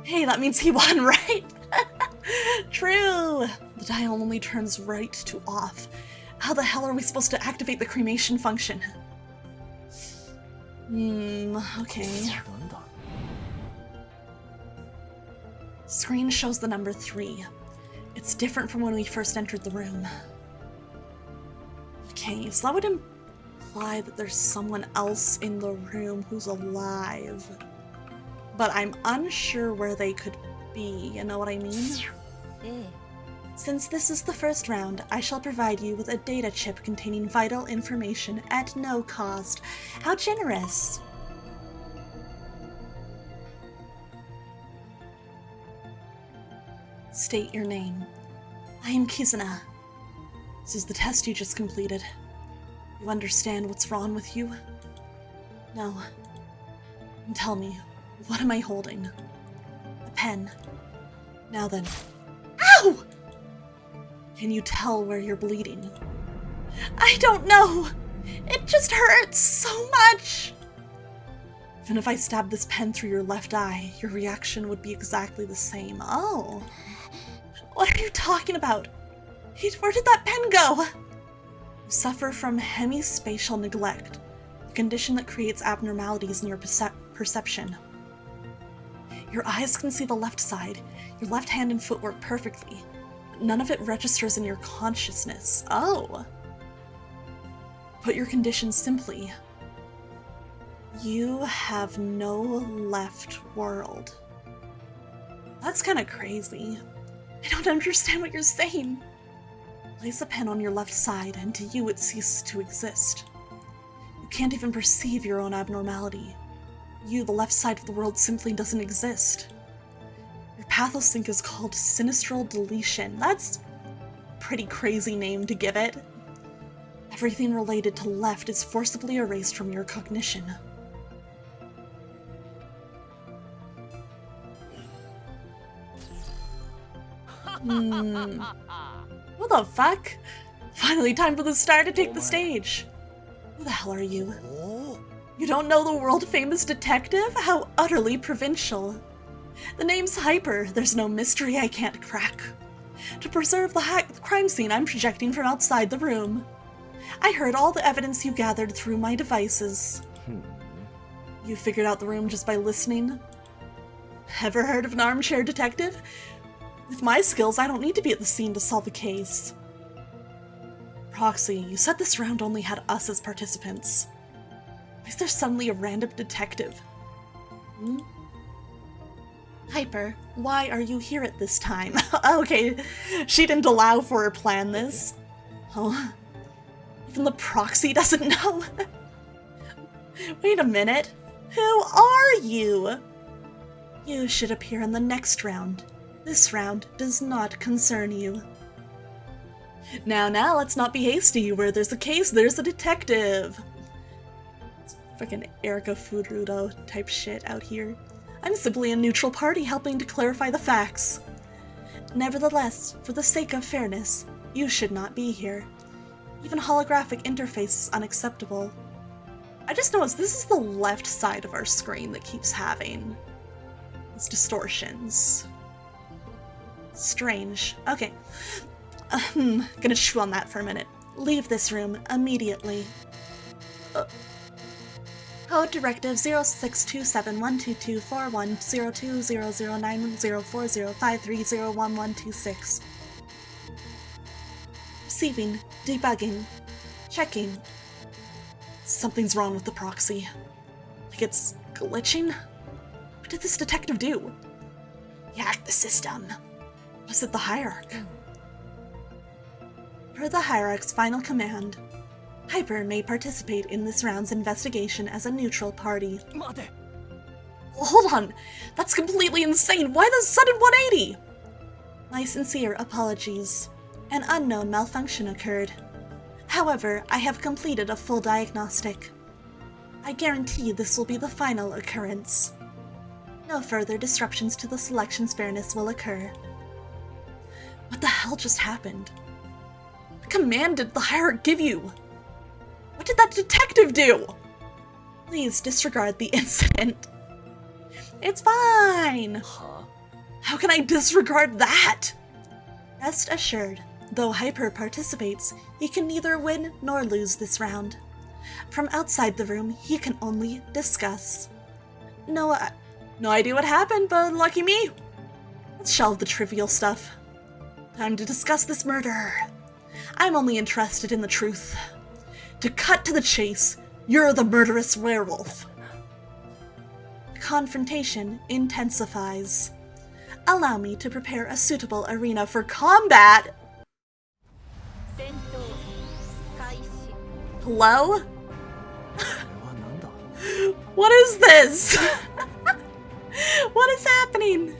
Hey, that means he won, right? True! The dial only turns right to off. How the hell are we supposed to activate the cremation function? Okay. Screen shows the number 3. It's different from when we first entered the room. Okay, so that would imply that there's someone else in the room who's alive. But I'm unsure where they could be, you know what I mean? Since this is the first round, I shall provide you with a data chip containing vital information at no cost. How generous! State your name. I am Kizuna. This is the test you just completed. You understand what's wrong with you? No. And tell me, what am I holding? A pen. Now then. Ow! Can you tell where you're bleeding? I don't know! It just hurts so much! Even if I stabbed this pen through your left eye, your reaction would be exactly the same. Oh. What are you talking about? Where did that pen go? You suffer from hemispatial neglect, a condition that creates abnormalities in your perception. Your eyes can see the left side, your left hand and foot work perfectly, but none of it registers in your consciousness. Oh. Put your condition simply, you have no left world. That's kind of crazy. I don't understand what you're saying. Place a pen on your left side, and to you it ceases to exist. You can't even perceive your own abnormality. You, the left side of the world, simply doesn't exist. Your pathosync is called sinistral deletion. That's a pretty crazy name to give it. Everything related to left is forcibly erased from your cognition. What the fuck? Finally, time for the star to take the stage. Who the hell are you? You don't know the world-famous detective? How utterly provincial. The name's Hyper. There's no mystery I can't crack. To preserve the crime scene, I'm projecting from outside the room. I heard all the evidence you gathered through my devices. You figured out the room just by listening? Ever heard of an armchair detective? With my skills, I don't need to be at the scene to solve a case. Proxy, you said this round only had us as participants. Why is there suddenly a random detective? Hmm? Hyper, why are you here at this time? Okay, she didn't allow for or plan this. Oh, even the proxy doesn't know? Wait a minute. Who are you? You should appear in the next round. This round does not concern you. Now, let's not be hasty. Where there's a case, there's a detective. It's fucking Erica Furuto type shit out here. I'm simply a neutral party helping to clarify the facts. Nevertheless, for the sake of fairness, you should not be here. Even holographic interface is unacceptable. I just noticed this is the left side of our screen that keeps having its distortions. Strange. Okay. Gonna chew on that for a minute. Leave this room immediately. Code Directive 062712410200904053011126. Receiving. Debugging. Checking. Something's wrong with the proxy. Like it's glitching? What did this detective do? He hacked the system. Was it the Hierarch? Per the Hierarch's final command, Hyper may participate in this round's investigation as a neutral party. Hold on! That's completely insane! Why the sudden 180? My sincere apologies. An unknown malfunction occurred. However, I have completed a full diagnostic. I guarantee this will be the final occurrence. No further disruptions to the selection's fairness will occur. What the hell just happened? What command did the Hierarch give you? What did that detective do? Please disregard the incident. It's fine. How can I disregard that? Rest assured, though Hyper participates, he can neither win nor lose this round. From outside the room, he can only discuss. No idea what happened, but lucky me. Let's shelve the trivial stuff. Time to discuss this murder. I'm only interested in the truth. To cut to the chase, you're the murderous werewolf. The confrontation intensifies. Allow me to prepare a suitable arena for combat. Hello? What is this? What is happening?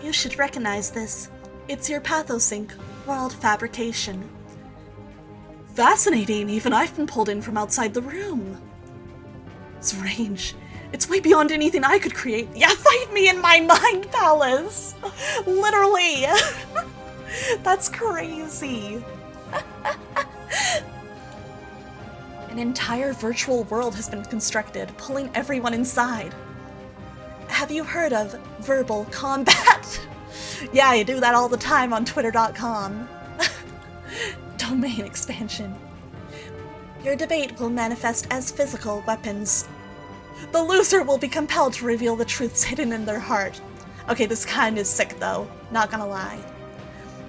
You should recognize this. It's your Pathosync world fabrication. Fascinating, even I've been pulled in from outside the room. Its range, it's way beyond anything I could create. Yeah, fight me in my mind palace! Literally! That's crazy. An entire virtual world has been constructed, pulling everyone inside. Have you heard of verbal combat? Yeah, I do that all the time on twitter.com. Domain expansion. Your debate will manifest as physical weapons. The loser will be compelled to reveal the truths hidden in their heart. Okay, this kind is sick though, not gonna lie.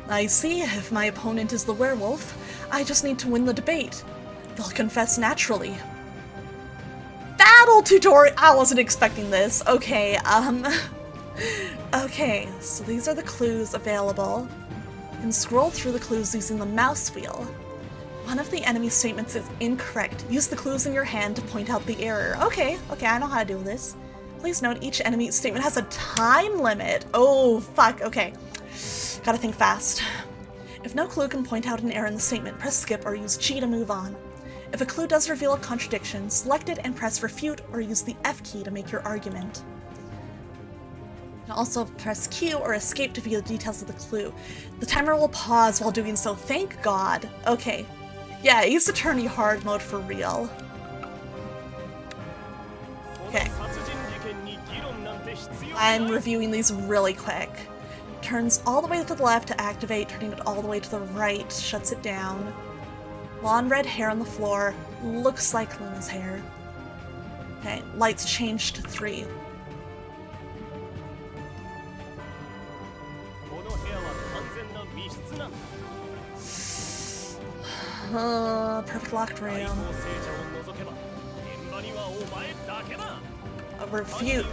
I see, if my opponent is the werewolf, I just need to win the debate. They'll confess naturally. Battle tutorial! I wasn't expecting this. Okay, okay, so these are the clues available. You can scroll through the clues using the mouse wheel. One of the enemy statements is incorrect. Use the clues in your hand to point out the error. Okay, I know how to do this. Please note each enemy statement has a time limit. Oh, fuck, okay. Gotta think fast. If no clue can point out an error in the statement, press skip or use G to move on. If a clue does reveal a contradiction, select it and press refute or use the F key to make your argument. You can also press Q or escape to view the details of the clue. The timer will pause while doing so, thank God. Okay. Yeah, Ace Attorney hard mode for real. Okay. I'm reviewing these really quick. Turns all the way to the left to activate, turning it all the way to the right shuts it down. Blonde red hair on the floor, looks like Luna's hair. Okay, lights changed to 3. Perfect locked room. A refute.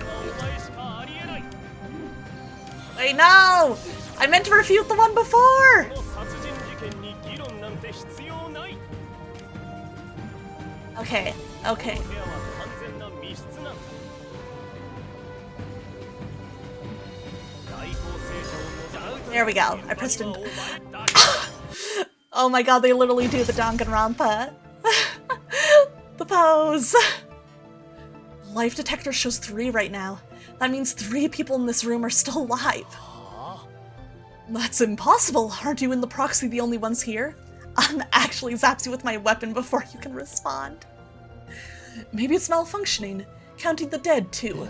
Wait, no! I meant to refute the one before! Okay, okay. There we go. I pressed in. Oh my god, they literally do the Danganronpa. The pose. Life detector shows 3 right now. That means 3 people in this room are still alive. That's impossible. Aren't you and the proxy the only ones here? Actually zaps you with my weapon before you can respond. Maybe it's malfunctioning. Counting the dead, too.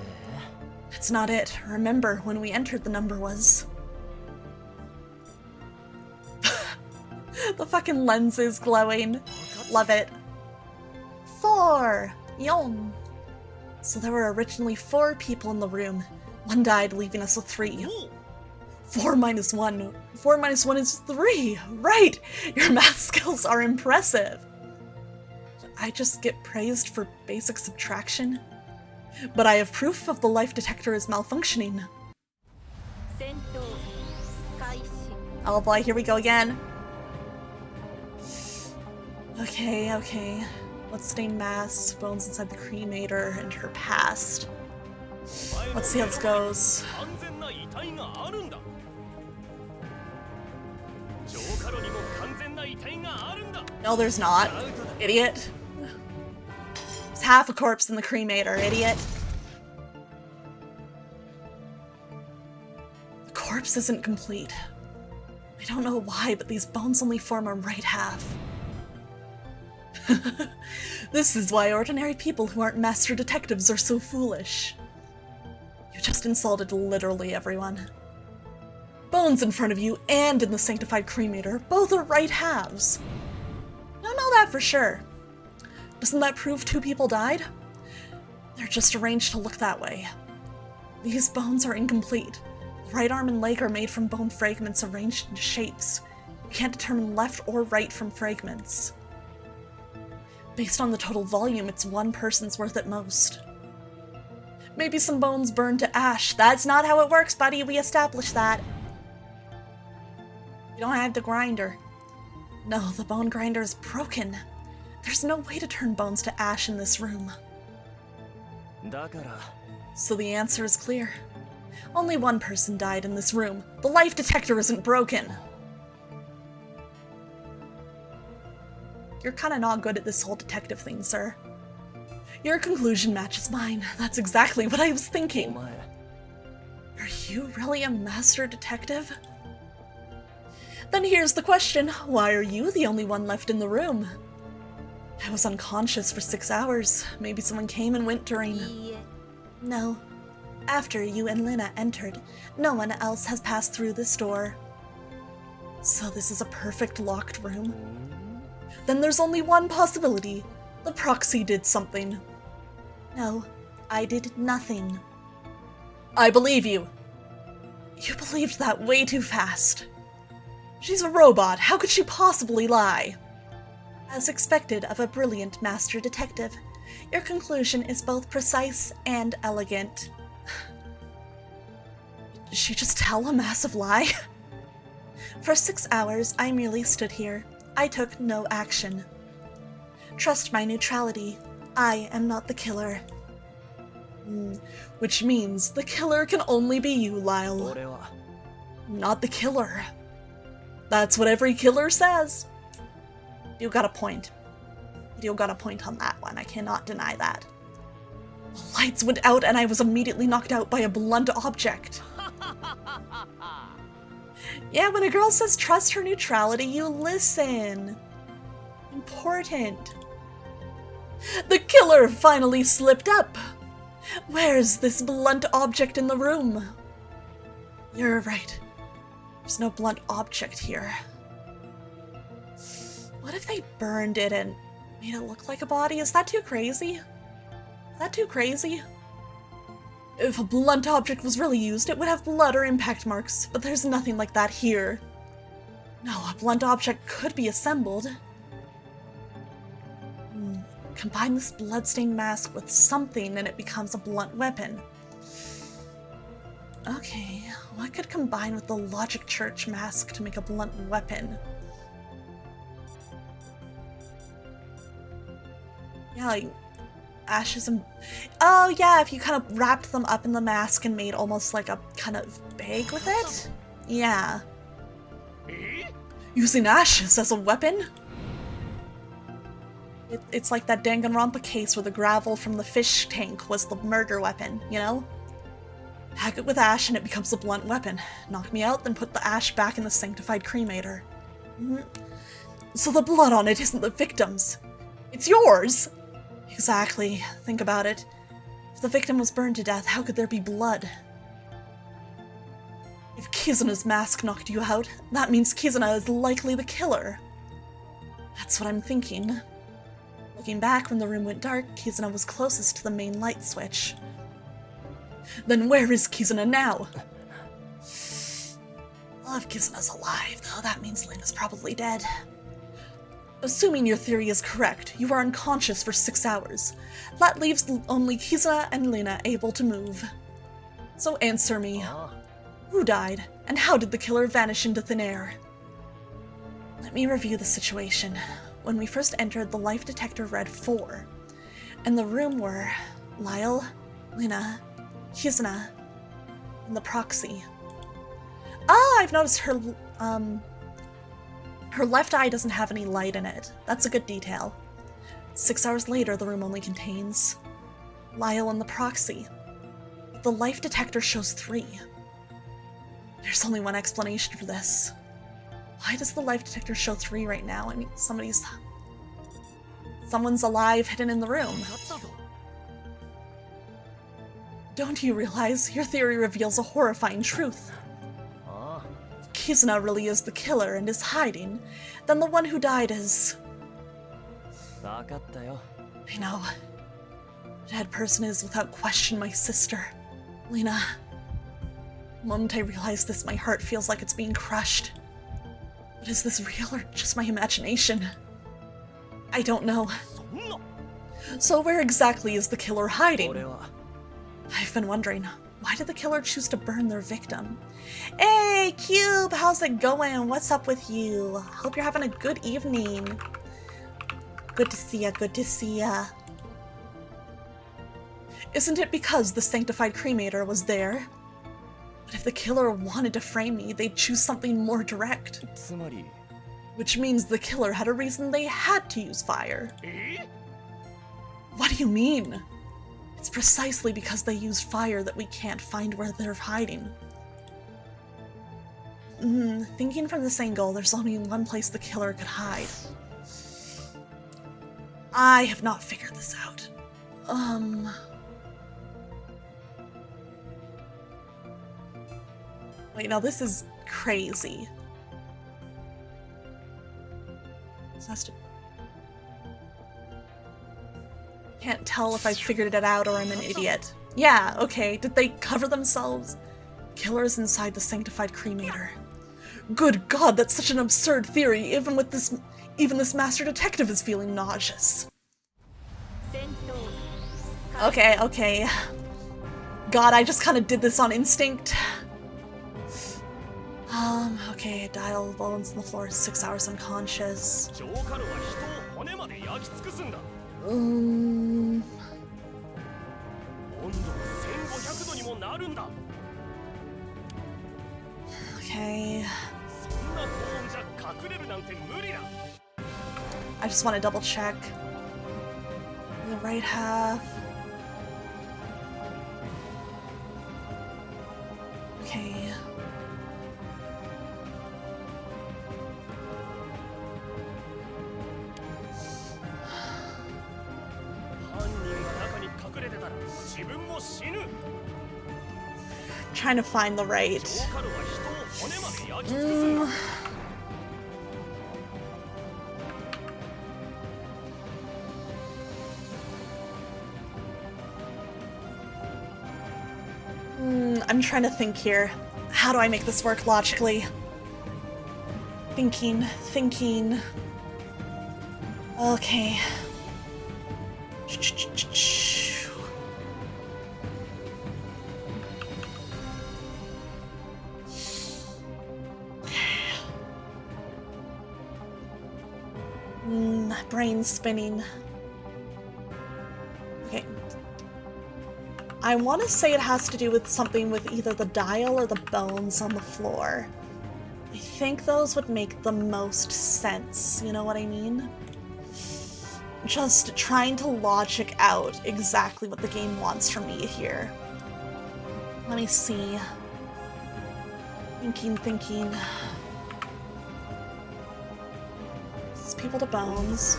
That's not it. Remember, when we entered, the number was... The fucking lens is glowing. Love it. 4. Yon. So there were originally 4 people in the room. 1 died, leaving us with 3. 4 minus 1. 4 minus 1 is 3. Right! Your math skills are impressive. I just get praised for basic subtraction? But I have proof of the life detector is malfunctioning. Oh boy, here we go again. Okay, okay. Bloodstained mass, bones inside the cremator, and her past. Let's see how this goes. No, there's not. Idiot. There's half a corpse in the cremator, idiot. The corpse isn't complete. I don't know why, but these bones only form a right half. This is why ordinary people who aren't master detectives are so foolish. You just insulted literally everyone. Bones in front of you and in the sanctified cremator, both are right halves. I don't know that for sure. Doesn't that prove 2 people died? They're just arranged to look that way. These bones are incomplete. The right arm and leg are made from bone fragments arranged into shapes. You can't determine left or right from fragments. Based on the total volume, it's 1 person's worth at most. Maybe some bones burned to ash. That's not how it works, buddy. We established that. You don't have the grinder. No, the bone grinder is broken. There's no way to turn bones to ash in this room. So the answer is clear. Only 1 person died in this room. The life detector isn't broken. You're kinda not good at this whole detective thing, sir. Your conclusion matches mine. That's exactly what I was thinking. Are you really a master detective? Then here's the question. Why are you the only one left in the room? I was unconscious for 6 hours. Maybe someone came and went during... No. After you and Lina entered, no one else has passed through this door. So this is a perfect locked room? Then there's only one possibility. The proxy did something. No, I did nothing. I believe you. You believed that way too fast. She's a robot. How could she possibly lie? As expected of a brilliant master detective, your conclusion is both precise and elegant. Did she just tell a massive lie? For 6 hours, I merely stood here. I took no action. Trust my neutrality. I am not the killer. Which means the killer can only be you, Lyle. Not the killer. That's what every killer says. You got a point. You got a point on that one. I cannot deny that. The lights went out and I was immediately knocked out by a blunt object. Yeah, when a girl says trust her neutrality, you listen. Important. The killer finally slipped up. Where's this blunt object in the room? You're right. There's no blunt object here. What if they burned it and made it look like a body? Is that too crazy? Is that too crazy? If a blunt object was really used, it would have blood or impact marks, but there's nothing like that here. No, a blunt object could be assembled. Combine this bloodstained mask with something and it becomes a blunt weapon. Okay, what could combine with the Logic Church mask to make a blunt weapon? Yeah, like ashes and... Oh yeah, if you kind of wrapped them up in the mask and made almost like a kind of bag with it? Yeah. Using ashes as a weapon? It's like that Danganronpa case where the gravel from the fish tank was the murder weapon, you know? Pack it with ash and it becomes a blunt weapon. Knock me out, then put the ash back in the sanctified cremator. So the blood on it isn't the victim's. It's yours! Exactly. Think about it. If the victim was burned to death, how could there be blood? If Kizuna's mask knocked you out, that means Kizuna is likely the killer. That's what I'm thinking. Looking back, when the room went dark, Kizuna was closest to the main light switch. Then where is Kizuna now? Well, if Kizuna's alive, though, that means Lena's probably dead. Assuming your theory is correct, you are unconscious for 6 hours. That leaves only Kizuna and Lena able to move. So answer me. Who died, and how did the killer vanish into thin air? Let me review the situation. When we first entered, the life detector read 4. And the room were Lyle, Lena, Kizuna, and the proxy. Ah, I've noticed her left eye doesn't have any light in it. That's a good detail. 6 hours later, the room only contains Lyle and the proxy. The life detector shows 3. There's only one explanation for this. Why does the life detector show 3 right now? I mean, someone's alive hidden in the room. Don't you realize your theory reveals a horrifying truth? If Kizuna really is the killer and is hiding, then the one who died is... I know. The dead person is without question my sister, Lena. The moment I realize this, my heart feels like it's being crushed. But is this real or just my imagination? I don't know. So where exactly is the killer hiding? I've been wondering, why did the killer choose to burn their victim? Hey, Cube, how's it going? What's up with you? Hope you're having a good evening. Good to see ya, good to see ya. Isn't it because the sanctified cremator was there? But if the killer wanted to frame me, they'd choose something more direct. Which means the killer had a reason they had to use fire. What do you mean? It's precisely because they use fire that we can't find where they're hiding. Thinking from this angle, there's only one place the killer could hide. I have not figured this out. Wait, now this is crazy. This has to... Can't tell if I figured it out or I'm an idiot. Yeah, okay. Did they cover themselves? Killers inside the sanctified cremator. Good God, that's such an absurd theory. Even this master detective is feeling nauseous. Okay. God, I just kind of did this on instinct. Okay, dial bones on the floor, 6 hours unconscious. Okay. I just want to double check. The right half. Okay. Trying to find the right. I'm trying to think here. How do I make this work logically? Thinking. Okay. Brain spinning. Okay. I want to say it has to do with something with either the dial or the bones on the floor. I think those would make the most sense, you know what I mean? Just trying to logic out exactly what the game wants from me here. Let me see. Thinking. People to bones.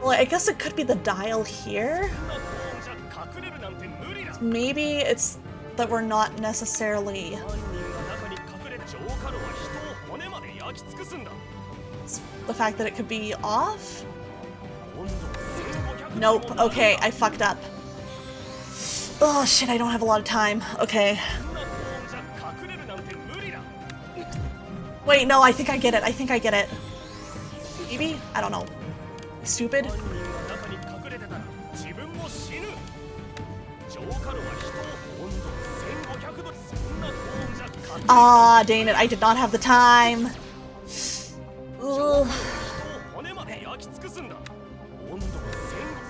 Well, I guess it could be the dial here. Maybe it's that we're not necessarily... the fact that it could be off? Nope. Okay, I fucked up. Oh shit, I don't have a lot of time. Okay. Wait, no, I think I get it. Maybe? I don't know. Stupid? Ah, dang it, I did not have the time. Ugh.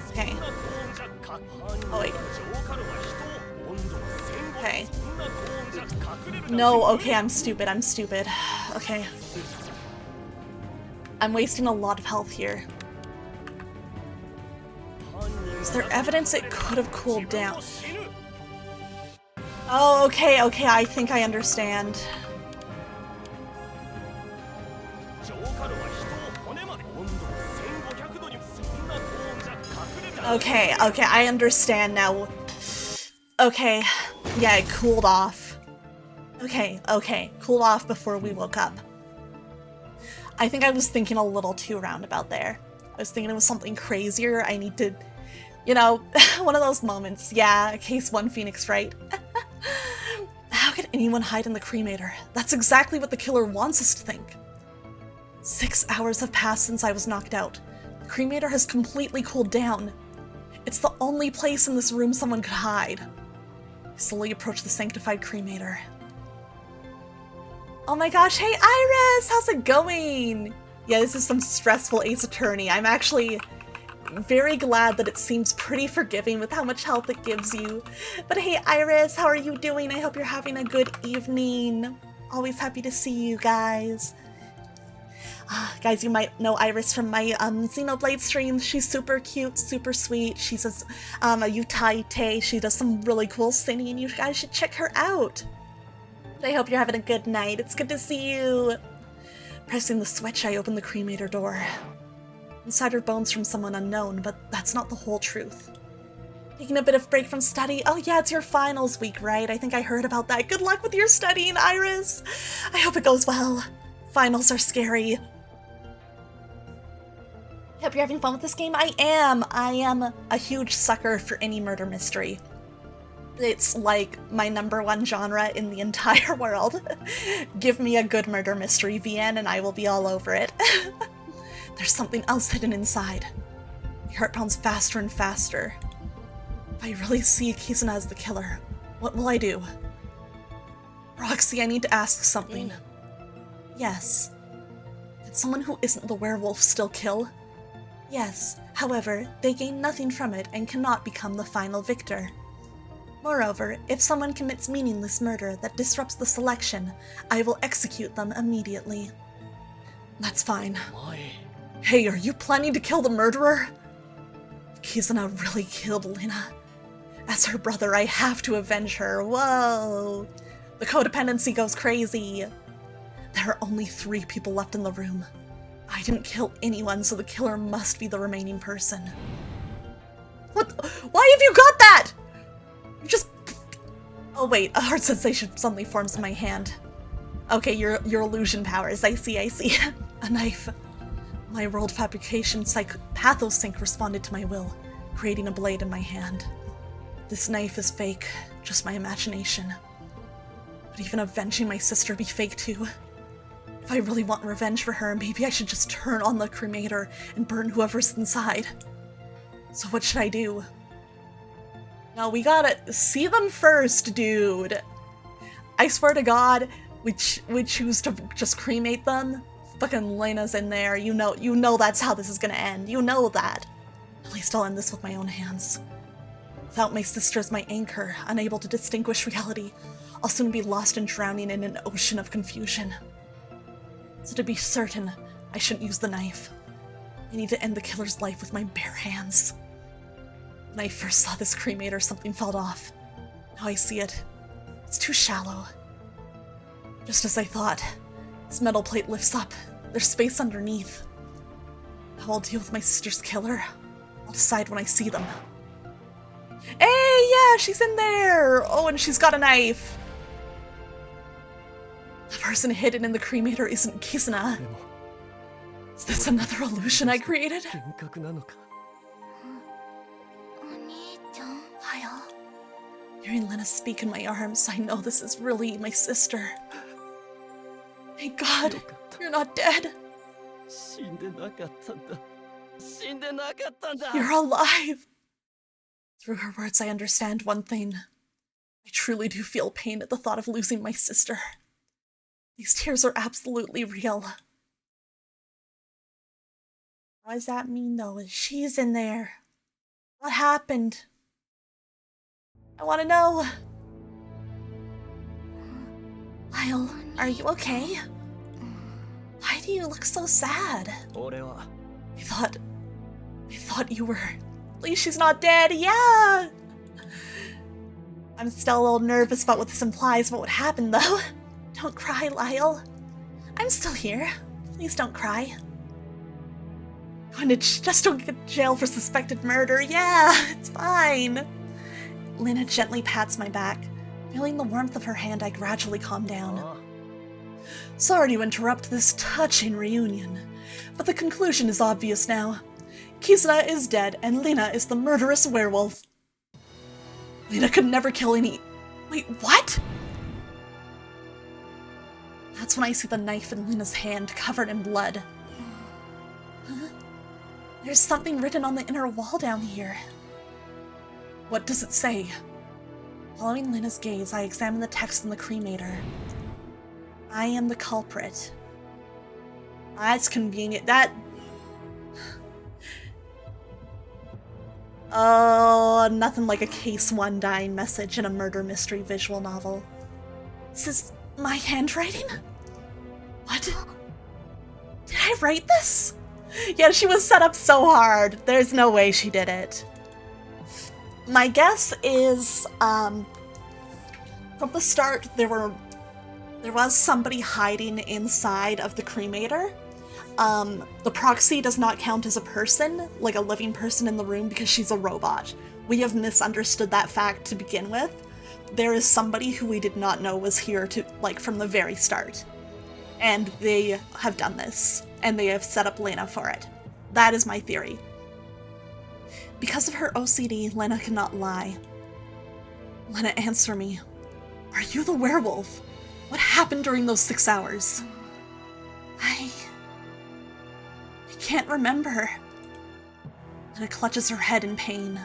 Okay. Oh, wait. Okay. No, okay, I'm stupid. Okay. I'm wasting a lot of health here. Is there evidence it could have cooled down? Oh, okay, I think I understand. Okay, I understand now. Okay, yeah, it cooled off. Okay, cooled off before we woke up. I think I was thinking a little too roundabout there. I was thinking it was something crazier. I need to, you know, one of those moments. Yeah, case one Phoenix, right? How could anyone hide in the cremator? That's exactly what the killer wants us to think. 6 hours have passed since I was knocked out. The cremator has completely cooled down. It's the only place in this room someone could hide. I slowly approach the sanctified cremator. Oh my gosh, hey Iris! How's it going? Yeah, this is some stressful Ace Attorney. I'm actually very glad that it seems pretty forgiving with how much health it gives you. But hey Iris, how are you doing? I hope you're having a good evening. Always happy to see you guys. Guys, you might know Iris from my Xenoblade streams. She's super cute, super sweet. She's a Utaite. She does some really cool singing. You guys should check her out. I hope you're having a good night. It's good to see you. Pressing the switch, I open the cremator door. Inside are bones from someone unknown, but that's not the whole truth. Taking a bit of break from study. Oh yeah, it's your finals week, right? I think I heard about that. Good luck with your studying, Iris. I hope it goes well. Finals are scary. Hope you're having fun with this game. I am a huge sucker for any murder mystery. It's like my #1 genre in the entire world. Give me a good murder mystery, VN, and I will be all over it. There's something else hidden inside. My heart pounds faster and faster. If I really see Kizuna as the killer, what will I do? Roxy, I need to ask something. Yes. Did someone who isn't the werewolf still kill? Yes. However, they gain nothing from it and cannot become the final victor. Moreover, if someone commits meaningless murder that disrupts the selection, I will execute them immediately. That's fine. Why? Hey, are you planning to kill the murderer? Kizuna really killed Lina. As her brother, I have to avenge her. Whoa! The codependency goes crazy. There are only 3 people left in the room. I didn't kill anyone, so the killer must be the remaining person. What? Why have you got that? You just... Oh wait, a heart sensation suddenly forms in my hand. Okay, your illusion powers. I see. A knife. My world fabrication pathosync responded to my will, creating a blade in my hand. This knife is fake, just my imagination. But even avenging my sister be fake too. If I really want revenge for her, maybe I should just turn on the cremator and burn whoever's inside. So what should I do? No, we gotta see them first, dude. I swear to God, we choose to just cremate them. Fucking Lena's in there. You know that's how this is gonna end. You know that. At least I'll end this with my own hands. Without my sister as my anchor, unable to distinguish reality, I'll soon be lost and drowning in an ocean of confusion. So to be certain, I shouldn't use the knife. I need to end the killer's life with my bare hands. When I first saw this cremator, something fell off. Now I see it. It's too shallow. Just as I thought, this metal plate lifts up. There's space underneath. How I'll deal with my sister's killer, I'll decide when I see them. Hey, yeah, she's in there! Oh, and she's got a knife. The person hidden in the cremator isn't Kizuna. Is this another illusion I created? Lyle. Hearing Lena speak in my arms, I know this is really my sister. Thank God, you're not dead. You're alive. Through her words, I understand one thing. I truly do feel pain at the thought of losing my sister. These tears are absolutely real. What does that mean, though? She's in there. What happened? I want to know. Lyle, are you okay? Why do you look so sad? I thought you were... At least she's not dead, yeah! I'm still a little nervous about what this implies, what would happen, though. Don't cry, Lyle. I'm still here. Please don't cry. Going to just don't get jail for suspected murder. Yeah, it's fine. Lena gently pats my back. Feeling the warmth of her hand, I gradually calm down. Sorry to interrupt this touching reunion, but the conclusion is obvious now. Kizuna is dead, and Lena is the murderous werewolf. Lena could never kill any... Wait, what? That's when I see the knife in Lena's hand, covered in blood. Huh? There's something written on the inner wall down here. What does it say? Following Lena's gaze, I examine the text in the cremator. I am the culprit. That's convenient. Oh, nothing like a Case 1 dying message in a murder mystery visual novel. This is my handwriting? What? Did I write this? Yeah, she was set up so hard. There's no way she did it. My guess is, from the start, there was somebody hiding inside of the cremator. The proxy does not count as a person, like a living person in the room, because she's a robot. We have misunderstood that fact to begin with. There is somebody who we did not know was here from the very start. And they have done this, and they have set up Lena for it. That is my theory. Because of her OCD, Lena cannot lie. Lena, answer me. Are you the werewolf? What happened during those 6 hours? I can't remember. Lena clutches her head in pain.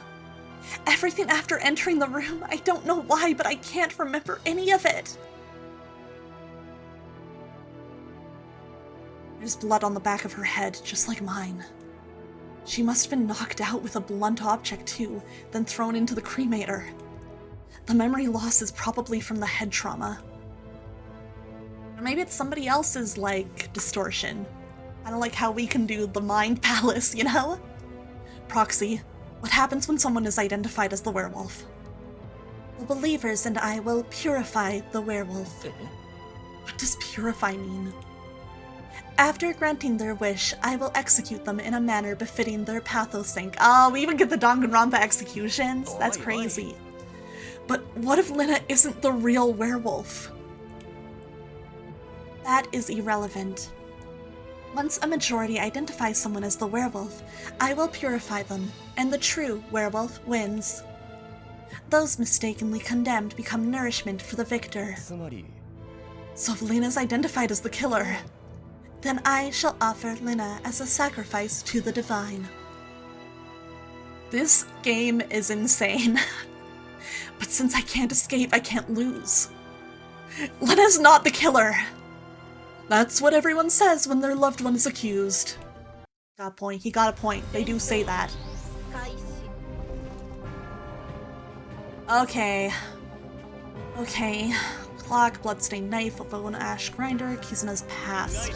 Everything after entering the room, I don't know why, but I can't remember any of it. There's blood on the back of her head, just like mine. She must have been knocked out with a blunt object too, then thrown into the cremator. The memory loss is probably from the head trauma. Or maybe it's somebody else's, distortion. I don't like how we can do the mind palace, you know? Proxy, what happens when someone is identified as the werewolf? The believers and I will purify the werewolf. What does purify mean? After granting their wish, I will execute them in a manner befitting their pathosync. Oh, we even get the Danganronpa executions? That's crazy. But what if Lena isn't the real werewolf? That is irrelevant. Once a majority identifies someone as the werewolf, I will purify them, and the true werewolf wins. Those mistakenly condemned become nourishment for the victor. So if Lena's identified as the killer, then I shall offer Lena as a sacrifice to the divine. This game is insane. But since I can't escape, I can't lose. Lena's not the killer! That's what everyone says when their loved one is accused. Got a point. He got a point. They do say that. Okay. Okay. Clock, bloodstained knife, a bone ash grinder, Kizuna's past.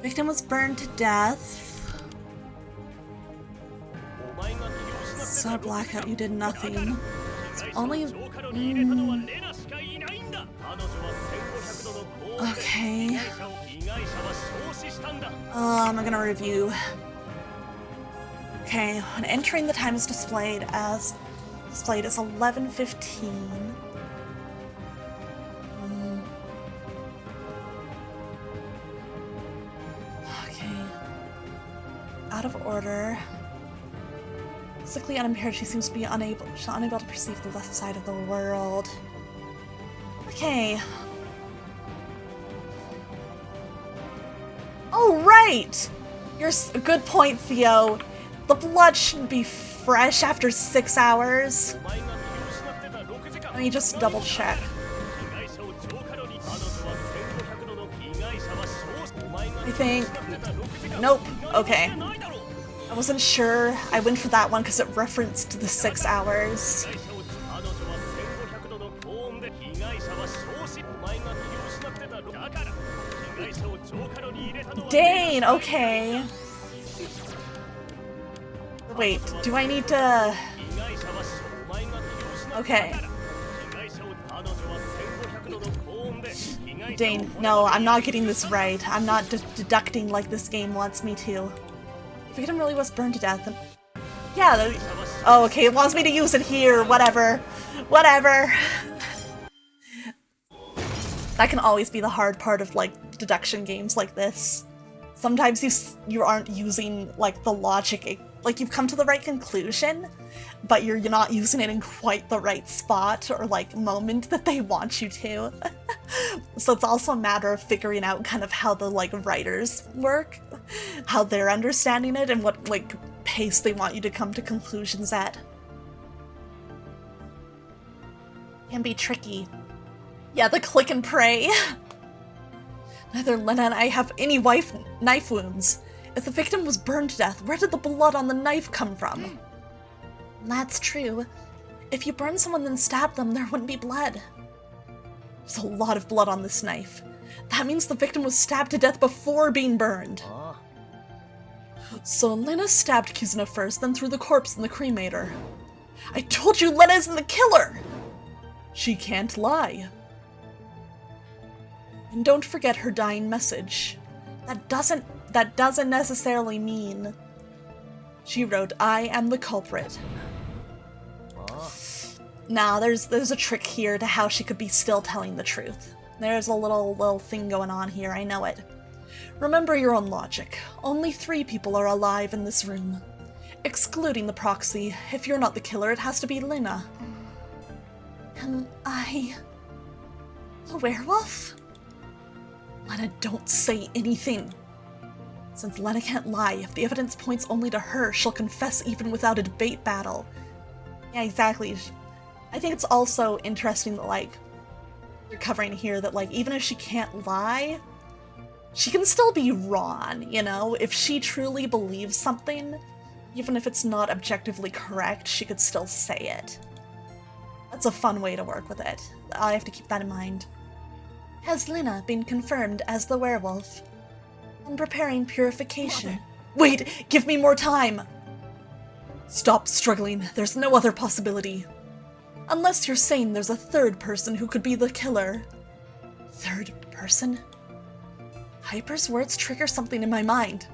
Victim was burned to death. Saw blackout, you did nothing. It's only... Okay. I'm gonna review. Okay, when entering the time is displayed as 11:15. Okay. Out of order. Physically unimpaired, she seems to be unable to perceive the left side of the world. Okay. Oh, right! A good point, Theo. The blood shouldn't be fresh after 6 hours. Let me just double check. I think... Nope. Okay. I wasn't sure. I went for that one because it referenced the 6 hours. Dane, okay. Wait, do I need to... Okay. Dane, no, I'm not getting this right. I'm not deducting like this game wants me to. Victim really was burned to death. And... Yeah, oh, okay, it wants me to use it here. Whatever. Whatever. That can always be the hard part of, like, deduction games like this. Sometimes you aren't using, like, the logic. Like, you've come to the right conclusion, but you're not using it in quite the right spot or, like, moment that they want you to. So it's also a matter of figuring out kind of how the, like, writers work, how they're understanding it, and what, like, pace they want you to come to conclusions at. Can be tricky. Yeah, the click and pray. Neither Lena and I have any knife wounds. If the victim was burned to death, where did the blood on the knife come from? That's true. If you burn someone then stab them, there wouldn't be blood. There's a lot of blood on this knife. That means the victim was stabbed to death before being burned. So Lena stabbed Kizuna first, then threw the corpse in the cremator. I told you Lena isn't the killer! She can't lie. And don't forget her dying message. That doesn't necessarily mean... She wrote, I am the culprit. Nah, there's a trick here to how she could be still telling the truth. There's a little thing going on here, I know it. Remember your own logic. Only 3 people are alive in this room. Excluding the proxy. If you're not the killer, it has to be Lena. Am I... a werewolf? Lena, don't say anything. Since Lena can't lie, if the evidence points only to her, she'll confess even without a debate battle. Yeah, exactly. I think it's also interesting that, like, you're covering here that, like, even if she can't lie, she can still be wrong, you know? If she truly believes something, even if it's not objectively correct, she could still say it. That's a fun way to work with it. I have to keep that in mind. Has Lena been confirmed as the werewolf? I'm preparing purification. Wait, give me more time! Stop struggling, there's no other possibility. Unless you're saying there's a 3rd person who could be the killer. 3rd person? Hyper's words trigger something in my mind.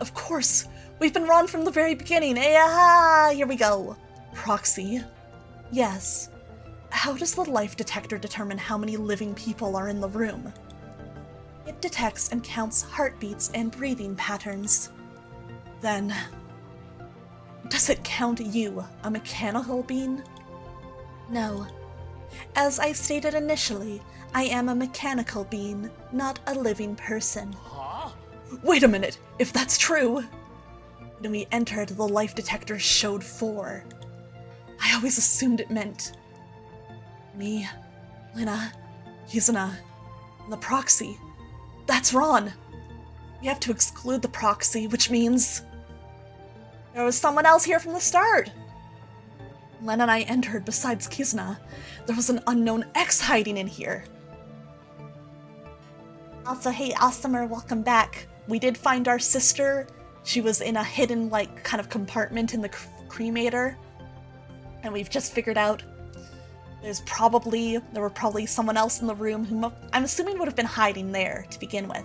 Of course, we've been wrong from the very beginning. Aha! Here we go. Proxy. Yes. How does the life detector determine how many living people are in the room? It detects and counts heartbeats and breathing patterns. Then, does it count you, a mechanical being? No. As I stated initially, I am a mechanical being, not a living person. Huh? Wait a minute! If that's true! When we entered, the life detector showed 4. I always assumed it meant me, Lena, Kizuna, and the proxy. That's wrong! We have to exclude the proxy, which means there was someone else here from the start! Len and I entered, besides Kizuna, there was an unknown X hiding in here. Also, hey, Awesomer, welcome back. We did find our sister. She was in a hidden, like, kind of compartment in the cremator. And we've just figured out there were probably someone else in the room who I'm assuming would have been hiding there to begin with.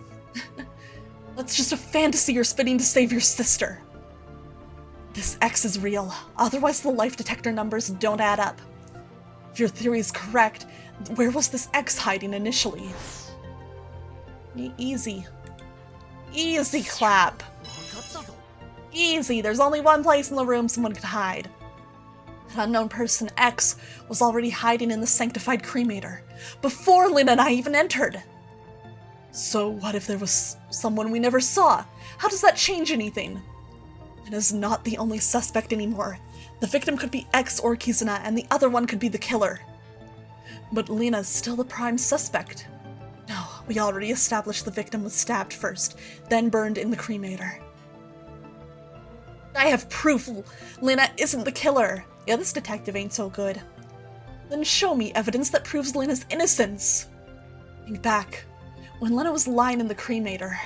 That's just a fantasy you're spinning to save your sister. This X is real, otherwise the life detector numbers don't add up. If your theory is correct, where was this X hiding initially? Easy. Easy clap. Easy, there's only one place in the room someone could hide. An unknown person, X, was already hiding in the sanctified cremator, before Lynn and I even entered. So what if there was someone we never saw? How does that change anything? Lynn is not the only suspect anymore. The victim could be X or Kizuna, and the other one could be the killer. But Lena's still the prime suspect. No, we already established the victim was stabbed first, then burned in the cremator. I have proof Lena isn't the killer. Yeah, this detective ain't so good. Then show me evidence that proves Lena's innocence. Think back, when Lena was lying in the cremator.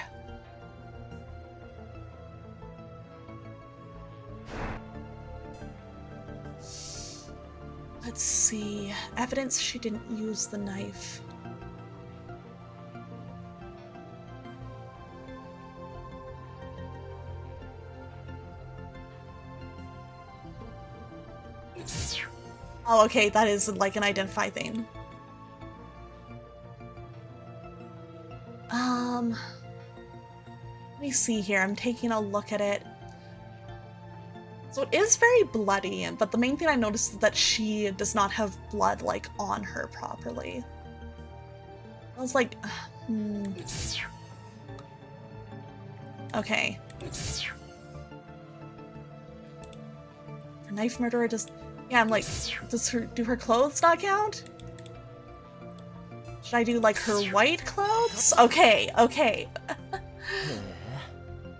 Let's see, evidence she didn't use the knife. Oh, okay, that is like an identify thing. Let me see here, I'm taking a look at it. So it is very bloody, but the main thing I noticed is that she does not have blood, like, on her properly. I was like, Okay. For knife murderer, yeah, I'm like, do her clothes not count? Should I do, like, her white clothes? Okay.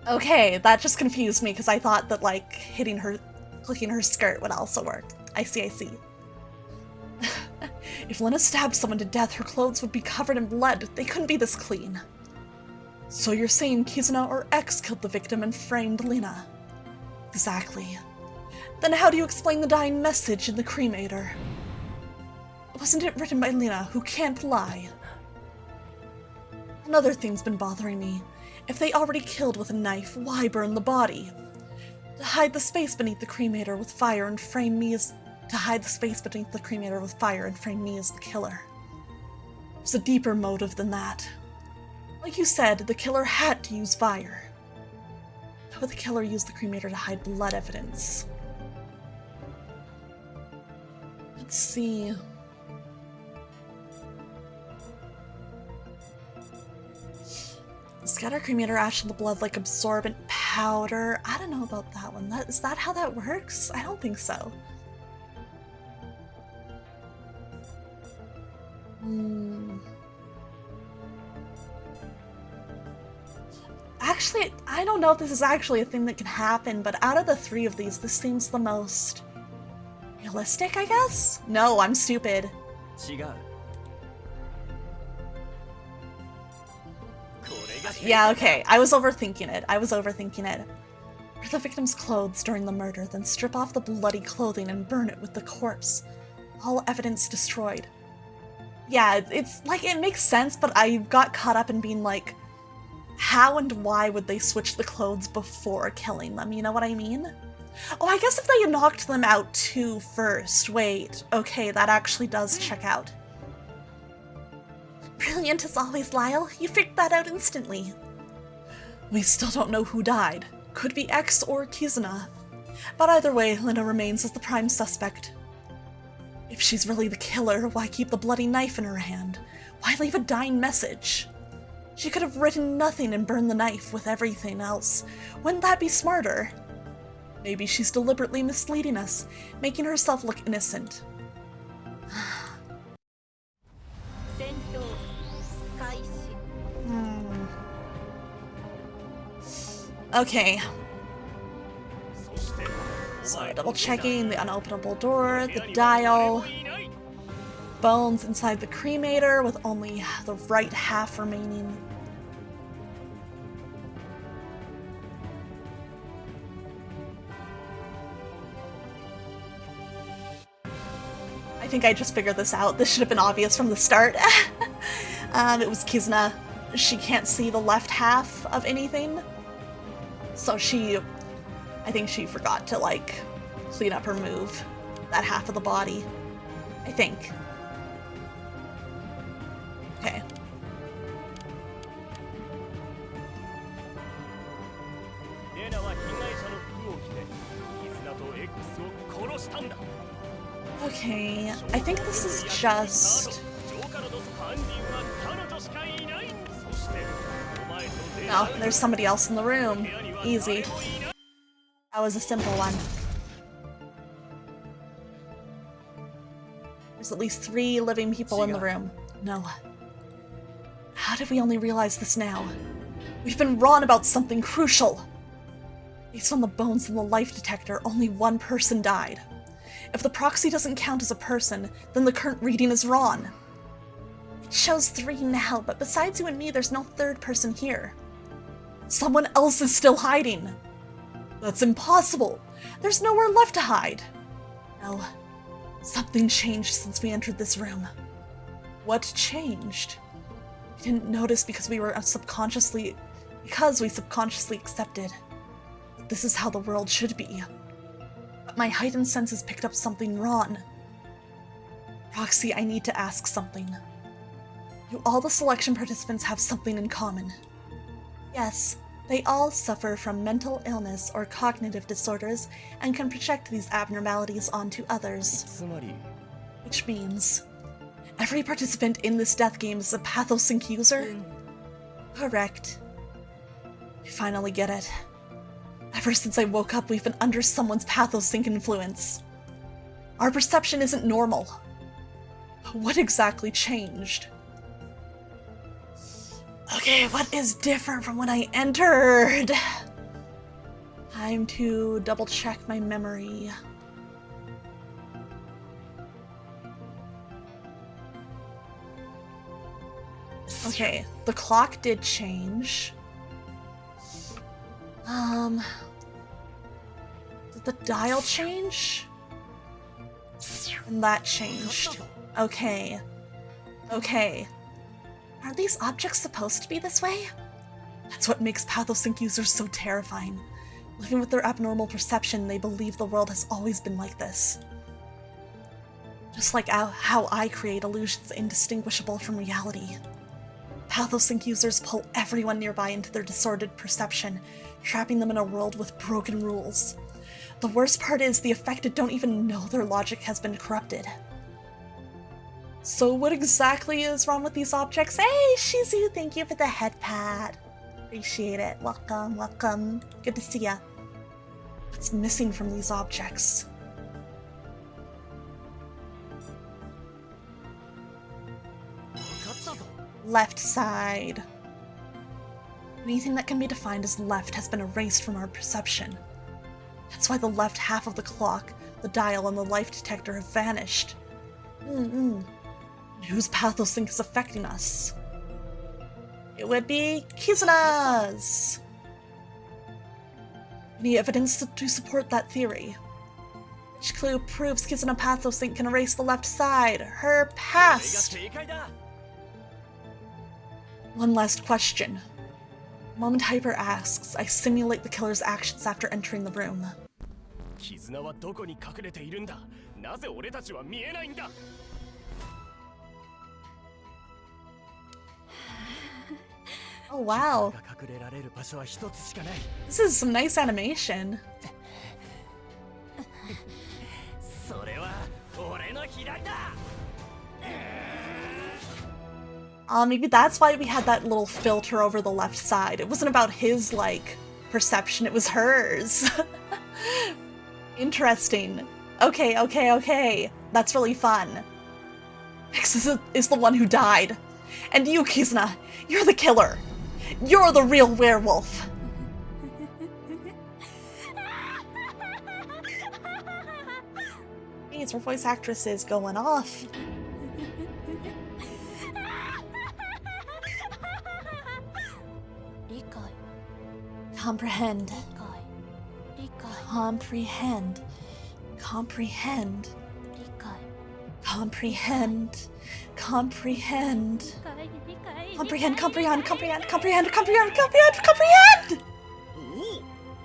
Okay, that just confused me, because I thought that, like, clicking her skirt would also work. I see. If Lena stabbed someone to death, her clothes would be covered in blood. They couldn't be this clean. So you're saying Kizuna or X killed the victim and framed Lena? Exactly. Then how do you explain the dying message in the cremator? Wasn't it written by Lena, who can't lie? Another thing's been bothering me. If they already killed with a knife, why burn the body? To hide the space beneath the cremator with fire and frame me as the killer. There's a deeper motive than that. Like you said, the killer had to use fire. How would the killer use the cremator to hide blood evidence? Let's see. Scatter cremator ash in the blood like absorbent powder. I don't know about that one. Is that how that works? I don't think so. Actually, I don't know if this is actually a thing that can happen, but out of the 3 of these, this seems the most realistic, I guess? No, I'm stupid. Yeah, okay. I was overthinking it. Wear the victim's clothes during the murder, then strip off the bloody clothing and burn it with the corpse. All evidence destroyed. Yeah, it's like, it makes sense, but I got caught up in being like, how and why would they switch the clothes before killing them? You know what I mean? Oh, I guess if they knocked them out too first. Wait, okay, that actually does check out. Brilliant as always, Lyle. You figured that out instantly. We still don't know who died. Could be X or Kizuna. But either way, Lena remains as the prime suspect. If she's really the killer, why keep the bloody knife in her hand? Why leave a dying message? She could have written nothing and burned the knife with everything else. Wouldn't that be smarter? Maybe she's deliberately misleading us, making herself look innocent. Okay. So, double checking the unopenable door, the dial, bones inside the cremator with only the right half remaining. I think I just figured this out. This should have been obvious from the start. It was Kizuna. She can't see the left half of anything. So I think she forgot to, like, clean up her move. That half of the body. I think. Okay. Okay, I think this is just... Oh, there's somebody else in the room. Easy. That was a simple one. There's at least 3 living people in the room. No. How did we only realize this now? We've been wrong about something crucial. Based on the bones in the life detector, only 1 person died. If the proxy doesn't count as a person, then the current reading is wrong. It shows 3 now, but besides you and me, there's no 3rd person here. Someone else is still hiding. That's impossible. There's nowhere left to hide. No. Something changed since we entered this room. What changed? We didn't notice because we subconsciously accepted that this is how the world should be. But my heightened senses picked up something wrong. Proxy, I need to ask something. Do all the selection participants have something in common? Yes, they all suffer from mental illness or cognitive disorders and can project these abnormalities onto others. Which means every participant in this death game is a PSYCHO-SLEUTH user? Correct. I finally get it. Ever since I woke up, we've been under someone's PSYCHO-SLEUTH influence. Our perception isn't normal. What exactly changed? Okay, what is different from when I entered? Time to double check my memory. Okay, the clock did change. Did the dial change? And that changed. Okay. Okay. Are these objects supposed to be this way? That's what makes PSYCHO-SLEUTH users so terrifying. Living with their abnormal perception, they believe the world has always been like this. Just like how I create illusions indistinguishable from reality. PSYCHO-SLEUTH users pull everyone nearby into their distorted perception, trapping them in a world with broken rules. The worst part is the affected don't even know their logic has been corrupted. So what exactly is wrong with these objects? Hey, Shizu, thank you for the head pat. Appreciate it. Welcome, welcome. Good to see ya. What's missing from these objects? Left side. Anything that can be defined as left has been erased from our perception. That's why the left half of the clock, the dial, and the life detector have vanished. Whose PSYCHO-SLEUTH is affecting us? It would be Kizuna's! Any evidence to support that theory? Which clue proves Kizuna PSYCHO-SLEUTH can erase the left side? Her past! One last question. The moment Hyper asks, I simulate the killer's actions after entering the room. Oh wow. This is some nice animation. Maybe that's why we had that little filter over the left side. It wasn't about his, like, perception, it was hers. Interesting. Okay. That's really fun. X is the one who died. And you, Kizuna, you're the killer. You're the real werewolf. Hey, it's our voice actress is going off. Comprehend. Comprehend. Comprehend. Comprehend. Comprehend. Comprehend!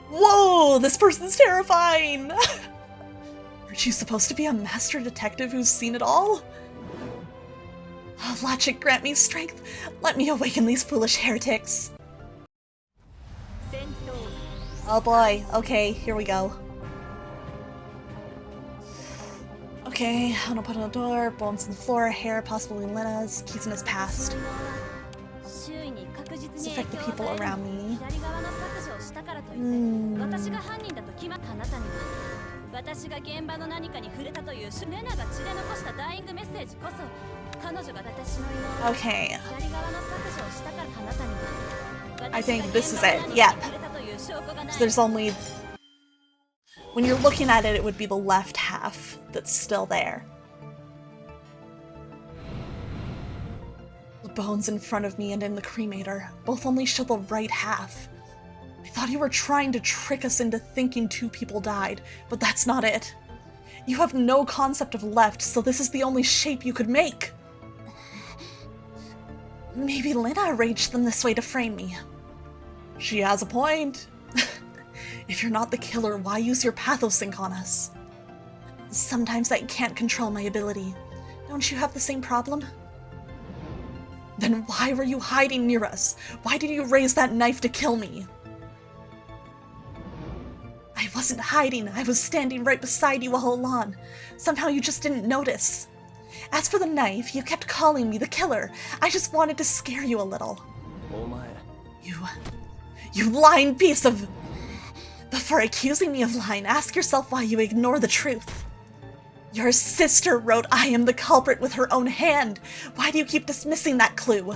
Whoa, this person's terrifying! Aren't you supposed to be a master detective who's seen it all? Oh, logic, grant me strength. Let me awaken these foolish heretics. Oh boy, okay, here we go. Okay, I'm gonna put on the door, bones on the floor, hair, possibly Lena's, Kizuna's past. This affect the people around me. Okay. I think this is it, yep. So there's only... When you're looking at it, it would be the left half that's still there. The bones in front of me and in the cremator both only show the right half. I thought you were trying to trick us into thinking 2 people died, but that's not it. You have no concept of left, so this is the only shape you could make. Maybe Lena arranged them this way to frame me. She has a point. If you're not the killer, why use your pathosync on us? Sometimes I can't control my ability. Don't you have the same problem? Then why were you hiding near us? Why did you raise that knife to kill me? I wasn't hiding. I was standing right beside you all along. Somehow you just didn't notice. As for the knife, you kept calling me the killer. I just wanted to scare you a little. You lying piece of... Before accusing me of lying, ask yourself why you ignore the truth. Your sister wrote I am the culprit with her own hand. Why do you keep dismissing that clue?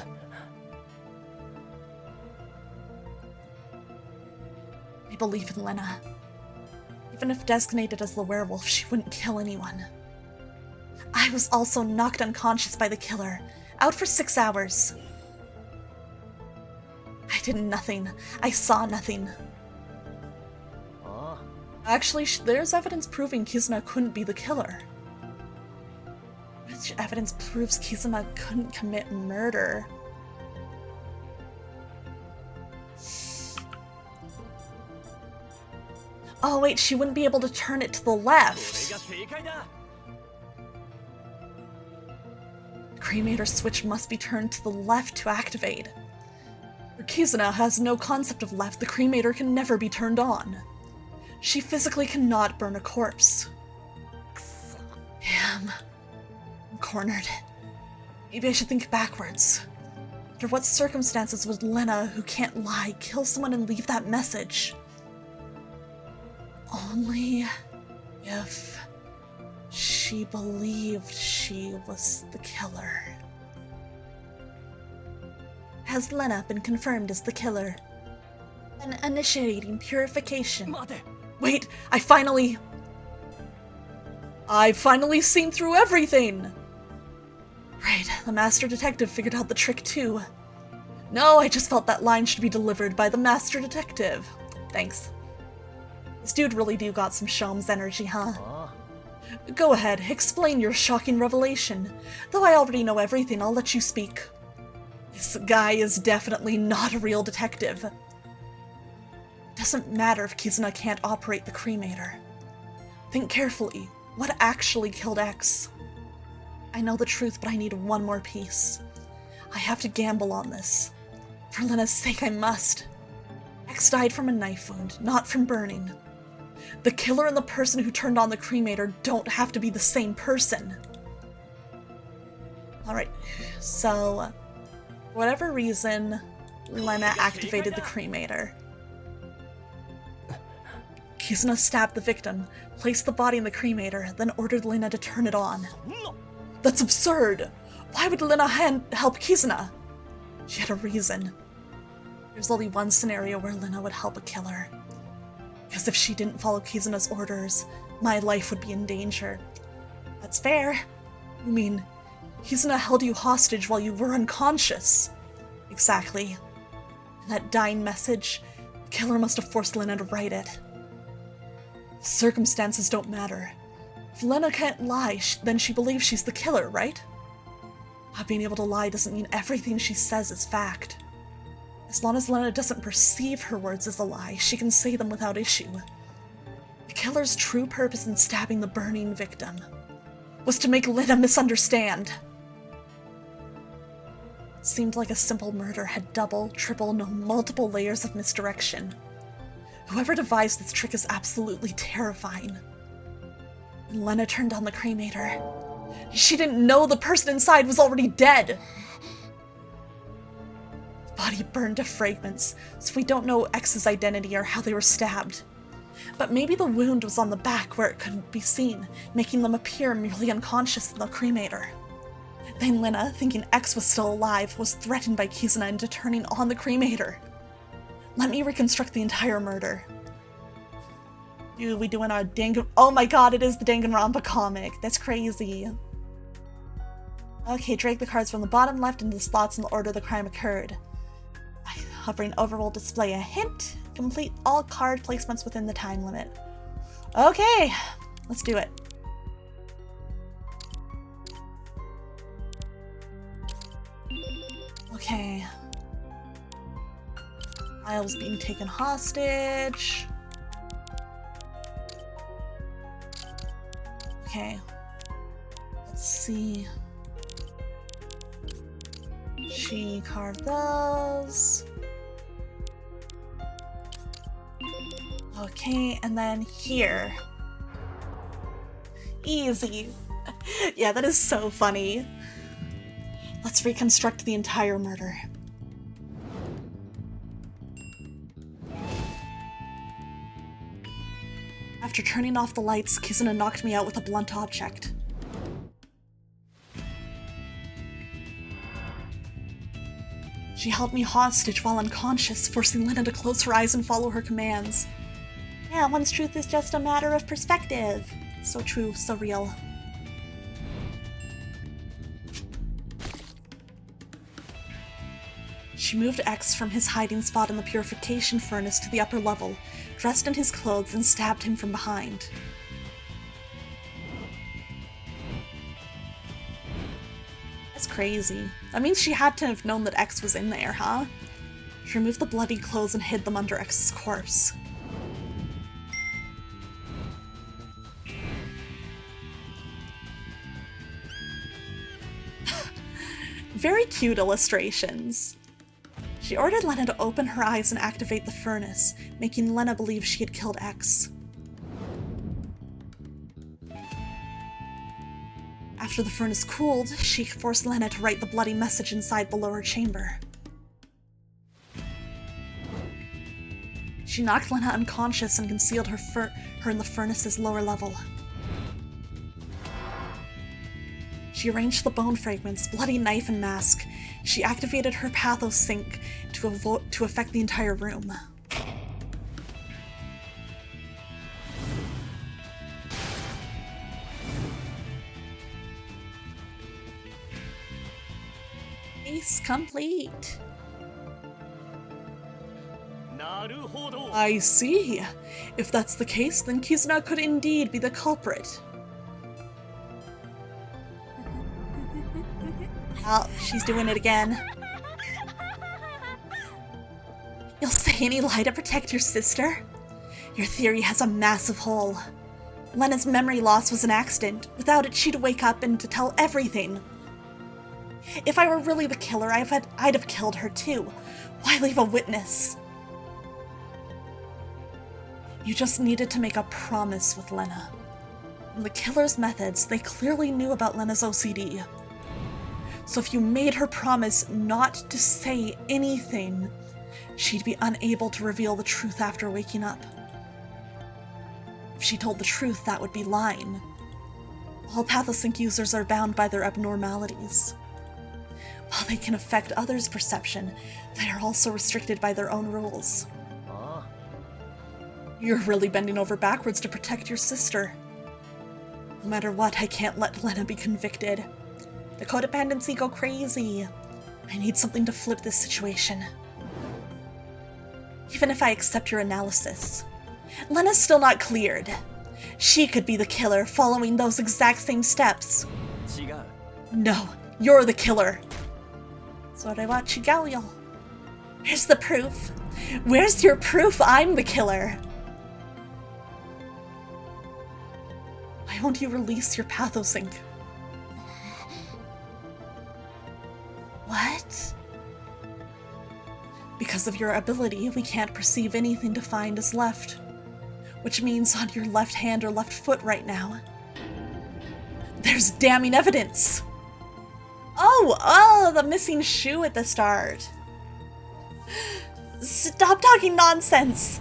I believe in Lena. Even if designated as the werewolf, she wouldn't kill anyone. I was also knocked unconscious by the killer, out for 6 hours. I did nothing. I saw nothing. Actually, there's evidence proving Kizuna couldn't be the killer. Which evidence proves Kizuna couldn't commit murder? Oh wait, she wouldn't be able to turn it to the left. The cremator switch must be turned to the left to activate. Where Kizuna has no concept of left, the cremator can never be turned on. She physically cannot burn a corpse. Damn. I'm cornered. Maybe I should think backwards. Under what circumstances would Lena, who can't lie, kill someone and leave that message? Only if she believed she was the killer. Has Lena been confirmed as the killer? And initiating purification. Wait, I've finally seen through everything! Right, the master detective figured out the trick too. No, I just felt that line should be delivered by the master detective. Thanks. This dude really do got some Sholmes energy, huh? Go ahead, explain your shocking revelation. Though I already know everything, I'll let you speak. This guy is definitely not a real detective. It doesn't matter if Kizuna can't operate the cremator. Think carefully. What actually killed X? I know the truth, but I need one more piece. I have to gamble on this. For Lena's sake, I must. X died from a knife wound, not from burning. The killer and the person who turned on the cremator don't have to be the same person. Alright, so... For whatever reason, Lena activated the cremator. Kizuna stabbed the victim, placed the body in the cremator, then ordered Lena to turn it on. That's absurd! Why would Lena help Kizuna? She had a reason. There's only one scenario where Lena would help a killer. Because if she didn't follow Kizuna's orders, my life would be in danger. That's fair. You mean, Kizuna held you hostage while you were unconscious? Exactly. And that dying message, the killer must have forced Lena to write it. Circumstances don't matter. If Lena can't lie, then she believes she's the killer, right? Not being able to lie doesn't mean everything she says is fact. As long as Lena doesn't perceive her words as a lie, she can say them without issue. The killer's true purpose in stabbing the burning victim was to make Lena misunderstand. It seemed like a simple murder had double, triple, no, multiple layers of misdirection. Whoever devised this trick is absolutely terrifying. When Lena turned on the cremator, she didn't know the person inside was already dead. The body burned to fragments, so we don't know X's identity or how they were stabbed. But maybe the wound was on the back where it couldn't be seen, making them appear merely unconscious in the cremator. Then Lena, thinking X was still alive, was threatened by Kizuna into turning on the cremator. Let me reconstruct the entire murder. Dude, we doing our oh my god, it is the Danganronpa comic. That's crazy. Okay, drag the cards from the bottom left into the slots in the order the crime occurred. Hovering over will display a hint. Complete all card placements within the time limit. Okay, let's do it. Okay. Isle's being taken hostage. Okay. Let's see. She carved those. Okay, and then here. Easy. Yeah, that is so funny. Let's reconstruct the entire murder. After turning off the lights, Kizuna knocked me out with a blunt object. She held me hostage while unconscious, forcing Lena to close her eyes and follow her commands. Yeah, one's truth is just a matter of perspective. So true, so real. She moved X from his hiding spot in the purification furnace to the upper level, dressed in his clothes, and stabbed him from behind. That's crazy. That means she had to have known that X was in there, huh? She removed the bloody clothes and hid them under X's corpse. Very cute illustrations. She ordered Lena to open her eyes and activate the furnace, making Lena believe she had killed X. After the furnace cooled, she forced Lena to write the bloody message inside the lower chamber. She knocked Lena unconscious and concealed her in the furnace's lower level. She arranged the bone fragments, bloody knife, and mask. She activated her pathos sync to affect the entire room. Case complete. I see. If that's the case, then Kizuna could indeed be the culprit. Oh, she's doing it again. You'll say any lie to protect your sister? Your theory has a massive hole. Lena's memory loss was an accident. Without it, she'd wake up and to tell everything. If I were really the killer, I'd have killed her too. Why leave a witness? You just needed to make a promise with Lena. From the killer's methods, they clearly knew about Lena's OCD. So if you made her promise not to say anything, she'd be unable to reveal the truth after waking up. If she told the truth, that would be lying. All PSYCHO-SLEUTH users are bound by their abnormalities. While they can affect others' perception, they are also restricted by their own rules. You're really bending over backwards to protect your sister. No matter what, I can't let Lena be convicted. The codependency go crazy. I need something to flip this situation. Even if I accept your analysis, Lena's still not cleared. She could be the killer following those exact same steps. No, you're the killer. Here's the proof. Where's your proof I'm the killer? Why won't you release your PSYCHO-SLEUTH? What? Because of your ability, we can't perceive anything defined as left. Which means on your left hand or left foot right now, there's damning evidence! Oh, the missing shoe at the start. Stop talking nonsense!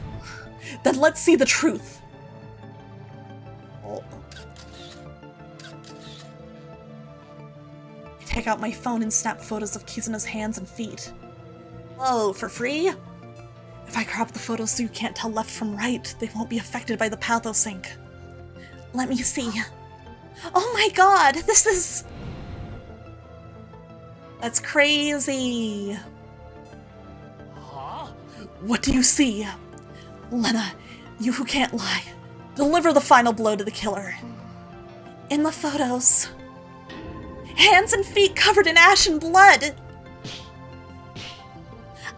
Then let's see the truth. Oh. I take out my phone and snap photos of Kizuna's hands and feet. Oh, for free? If I crop the photos so you can't tell left from right, they won't be affected by the PSYCHO-SLEUTH. Let me see. Oh my god, this is... That's crazy. What do you see? Lena, you who can't lie, deliver the final blow to the killer. In the photos, hands and feet covered in ash and blood.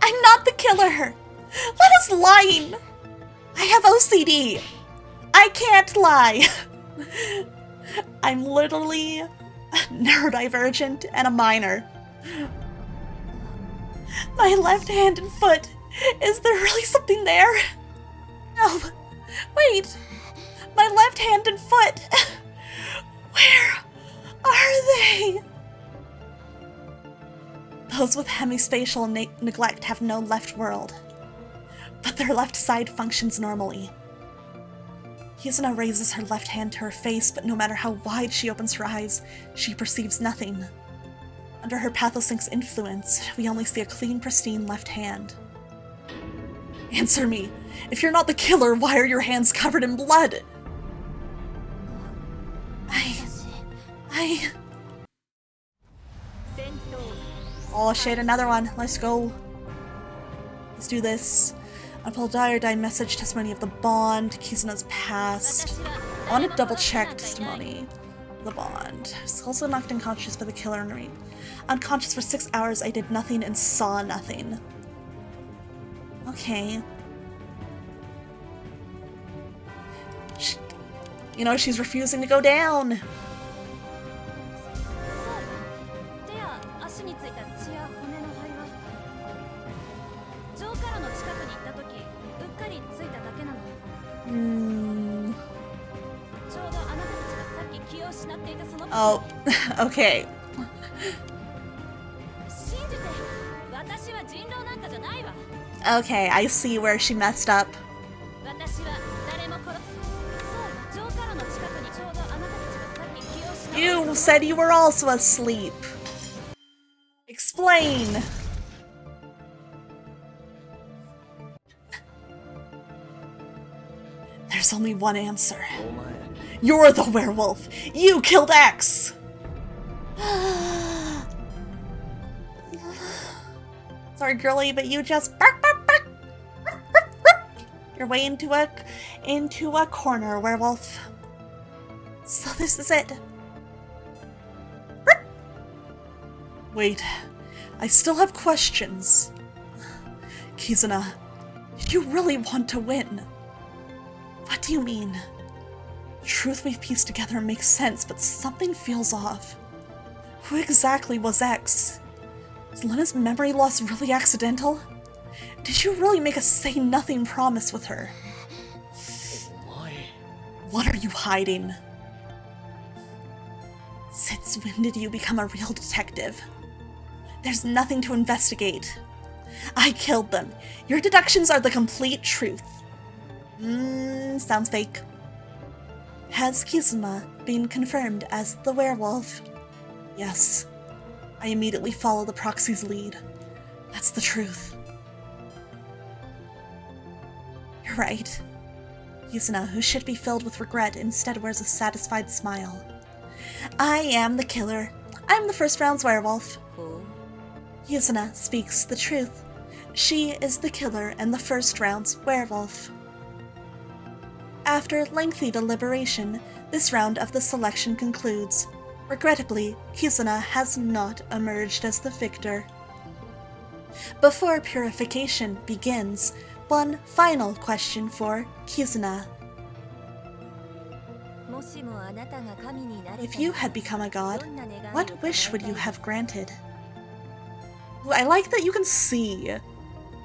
I'm not the killer. Lena's lying. I have OCD. I can't lie. I'm literally neurodivergent and a minor. My left hand and foot. Is there really something there? No. Wait. My left hand and foot. Where are they? Those with hemispatial neglect have no left world, but their left side functions normally. Kizuna raises her left hand to her face, but no matter how wide she opens her eyes, she perceives nothing. Under her PSYCHO-SLEUTH's influence, we only see a clean, pristine left hand. Answer me. If you're not the killer, why are your hands covered in blood? Oh shit, another one. Let's go. Let's do this. Unpull Diary message testimony of the bond. Kizuna's past. I want to double check testimony. The bond. I was also knocked unconscious by the killer and me. Unconscious for 6 hours, I did nothing and saw nothing. Okay. You know, she's refusing to go down. Oh, okay. Okay, I see where she messed up. You said you were also asleep. Explain. There's only one answer. You're the werewolf. You killed X. Sorry, girlie, but you just bark, bark, bark. Your way into a corner, werewolf. So this is it. Wait, I still have questions. Kizuna, you really want to win? What do you mean? The truth we've pieced together makes sense, but something feels off. Who exactly was X? Was Lena's memory loss really accidental? Did you really make a say-nothing promise with her? Why? What are you hiding? Since when did you become a real detective? There's nothing to investigate. I killed them. Your deductions are the complete truth. Sounds fake. Has Kizuna been confirmed as the werewolf? Yes. I immediately follow the proxy's lead. That's the truth. You're right. Kizuna, who should be filled with regret, instead wears a satisfied smile. I am the killer. I'm the first round's werewolf. Kizuna speaks the truth. She is the killer and the first round's werewolf. After lengthy deliberation, this round of the selection concludes. Regrettably, Kizuna has not emerged as the victor. Before purification begins, one final question for Kizuna. If you had become a god, what wish would you have granted? Ooh, I like that you can see,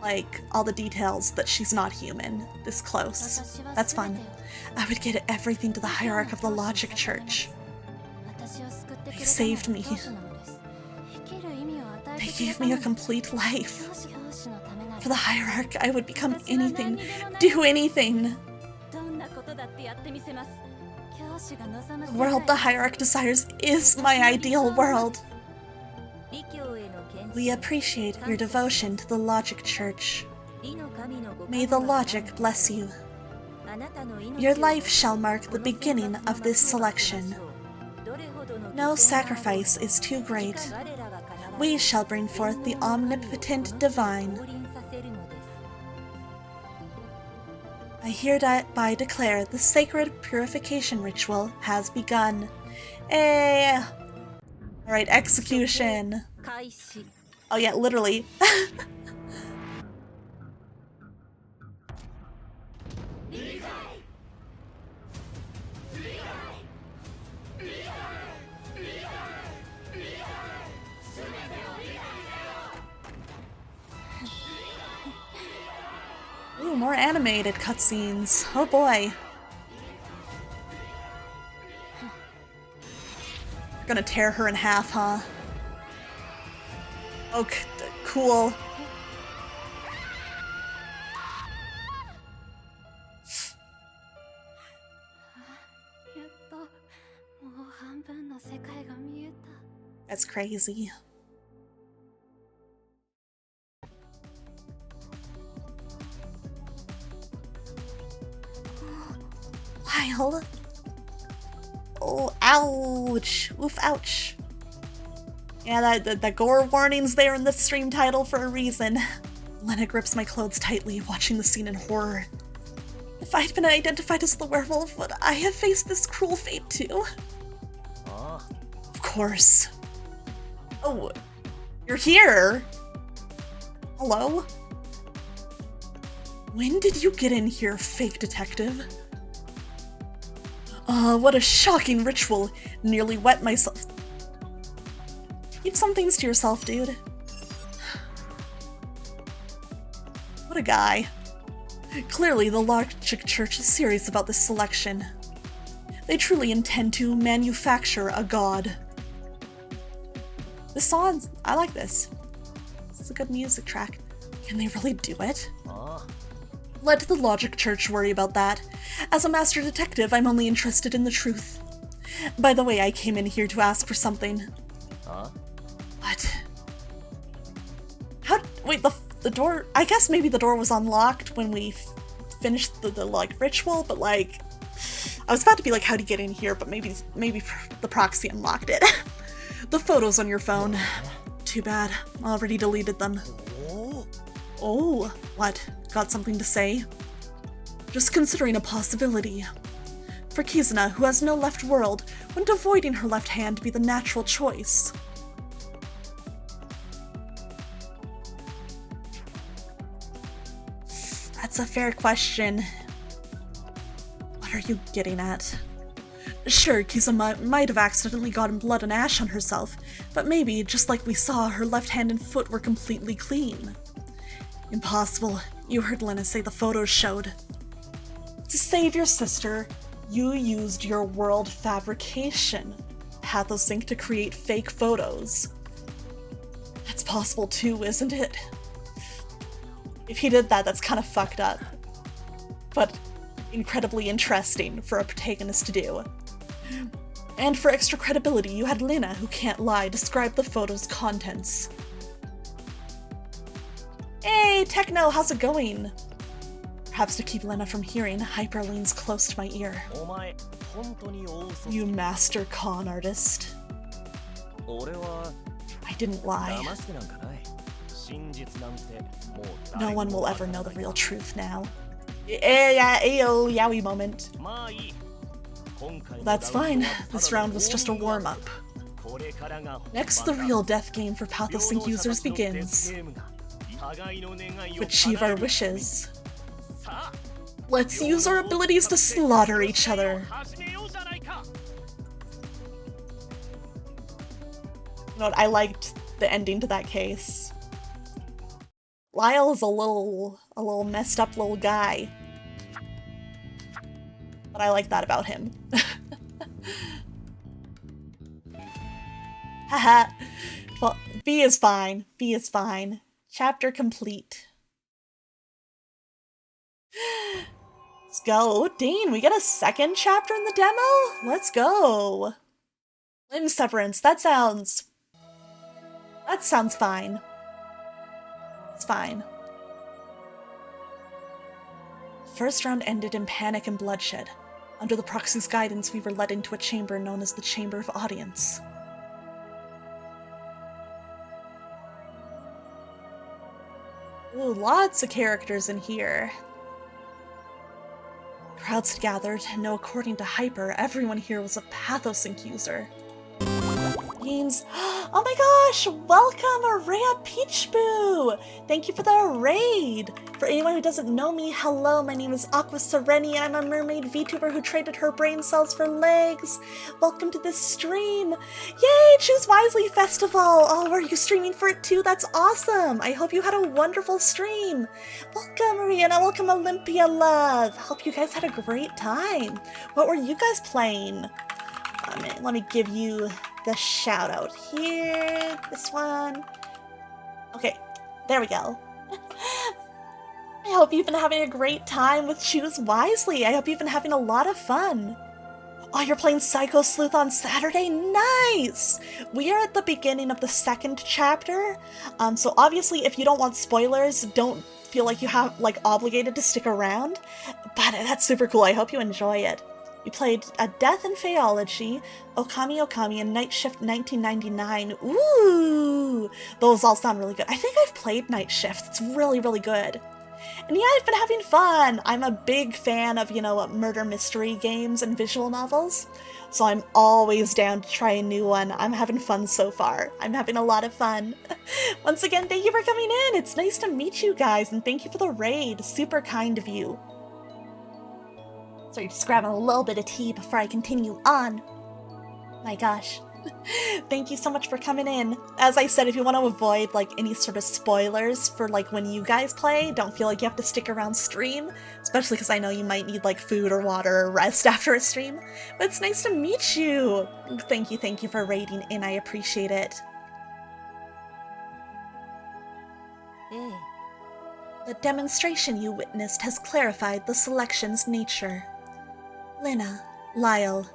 like, all the details that she's not human this close. That's fun. I would get everything to the hierarch of the Logic Church. They saved me. They gave me a complete life. For the hierarch, I would become anything, do anything. The world the hierarch desires is my ideal world. We appreciate your devotion to the Logic Church. May the Logic bless you. Your life shall mark the beginning of this selection. No sacrifice is too great. We shall bring forth the omnipotent divine. I hereby declare the sacred purification ritual has begun. Alright, execution. Oh yeah, literally. Ooh, more animated cutscenes. Oh boy. You're gonna tear her in half, huh? Oh, cool. That's crazy. Lyle. Oh, ouch. Oof, ouch. Yeah, that gore warning's there in the stream title for a reason. Lena grips my clothes tightly, watching the scene in horror. If I'd been identified as the werewolf, would I have faced this cruel fate too? Of course. Oh, you're here? Hello? When did you get in here, fake detective? What a shocking ritual. Nearly wet myself. Keep some things to yourself, dude. What a guy. Clearly, the Logic Church is serious about this selection. They truly intend to manufacture a god. This song, I like this. This is a good music track. Can they really do it? Let the Logic Church worry about that. As a master detective, I'm only interested in the truth. By the way, I came in here to ask for something. What? How? Wait, the door? I guess maybe the door was unlocked when we finished the like ritual, but like, I was about to be like, how'd you get in here? But maybe the proxy unlocked it. The photos on your phone. Too bad. Already deleted them. Oh, what? Got something to say? Just considering a possibility. For Kizuna, who has no left world, wouldn't avoiding her left hand be the natural choice? That's a fair question. What are you getting at? Sure, Kizuna might have accidentally gotten blood and ash on herself, but maybe, just like we saw, her left hand and foot were completely clean. Impossible. You heard Lena say the photos showed. To save your sister, you used your world fabrication, Pathosync, to create fake photos. That's possible too, isn't it? If he did that, that's kind of fucked up. But incredibly interesting for a protagonist to do. And for extra credibility, you had Lina, who can't lie, describe the photo's contents. Hey, Techno, how's it going? Perhaps to keep Lena from hearing, Hyper leans close to my ear. You master con artist. I didn't lie. No one will ever know the real truth now. Ayo, yowie moment. That's fine. This round was just a warm-up. Next, the real death game for PathosSync users begins. To achieve our wishes, let's use our abilities to slaughter each other. You know what, I liked the ending to that case. Lyle is a little messed up little guy. But I like that about him. Haha. Well, B is fine. B is fine. Chapter complete. Let's go. Dang, we get a second chapter in the demo? Let's go. Limb severance. That sounds fine. It's fine. First round ended in panic and bloodshed. Under the proxy's guidance, we were led into a chamber known as the Chamber of Audience. Ooh, lots of characters in here. Crowds had gathered, and no, according to Hyper, everyone here was a PathosSync user. Means, oh my gosh, welcome Araya Peachboo! Thank you for the raid! For anyone who doesn't know me, hello, my name is Aqua Sereni, and I'm a mermaid VTuber who traded her brain cells for legs. Welcome to this stream! Yay, Choose Wisely Festival! Oh, are you streaming for it too? That's awesome! I hope you had a wonderful stream! Welcome, Mariana, welcome Olympia Love! Hope you guys had a great time! What were you guys playing? Let me give you the shout out here. This one. Okay, there we go. I hope you've been having a great time with Choose Wisely. I hope you've been having a lot of fun. Oh, you're playing PSYCHO-SLEUTH on Saturday? Nice! We are at the beginning of the second chapter. So obviously if you don't want spoilers, don't feel like you have obligated to stick around. But that's super cool. I hope you enjoy it. You played A Death in Phaeology, Okami Okami, and Night Shift 1999. Ooh! Those all sound really good. I think I've played Night Shift. It's really, really good. And yeah, I've been having fun! I'm a big fan of, murder mystery games and visual novels. So I'm always down to try a new one. I'm having fun so far. I'm having a lot of fun. Once again, thank you for coming in! It's nice to meet you guys, and thank you for the raid. Super kind of you. Sorry, just grabbing a little bit of tea before I continue on. My gosh. Thank you so much for coming in. As I said, if you want to avoid any sort of spoilers for when you guys play, don't feel like you have to stick around stream, especially because I know you might need food or water or rest after a stream. But it's nice to meet you. Thank you for raiding in. I appreciate it. The demonstration you witnessed has clarified the selection's nature. Lina, Lyle.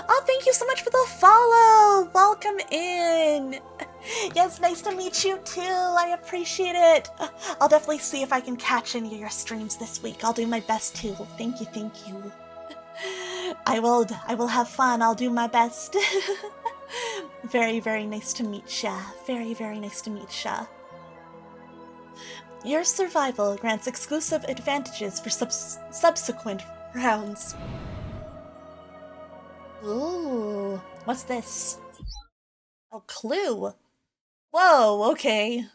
Oh, thank you so much for the follow! Welcome in! Yes, nice to meet you too, I appreciate it. I'll definitely see if I can catch any of your streams this week. I'll do my best too. Thank you. I will have fun, I'll do my best. Very, very nice to meet ya. Very, very nice to meet ya. Your survival grants exclusive advantages for subsequent rounds. Ooh, what's this? Oh, clue. Whoa, okay.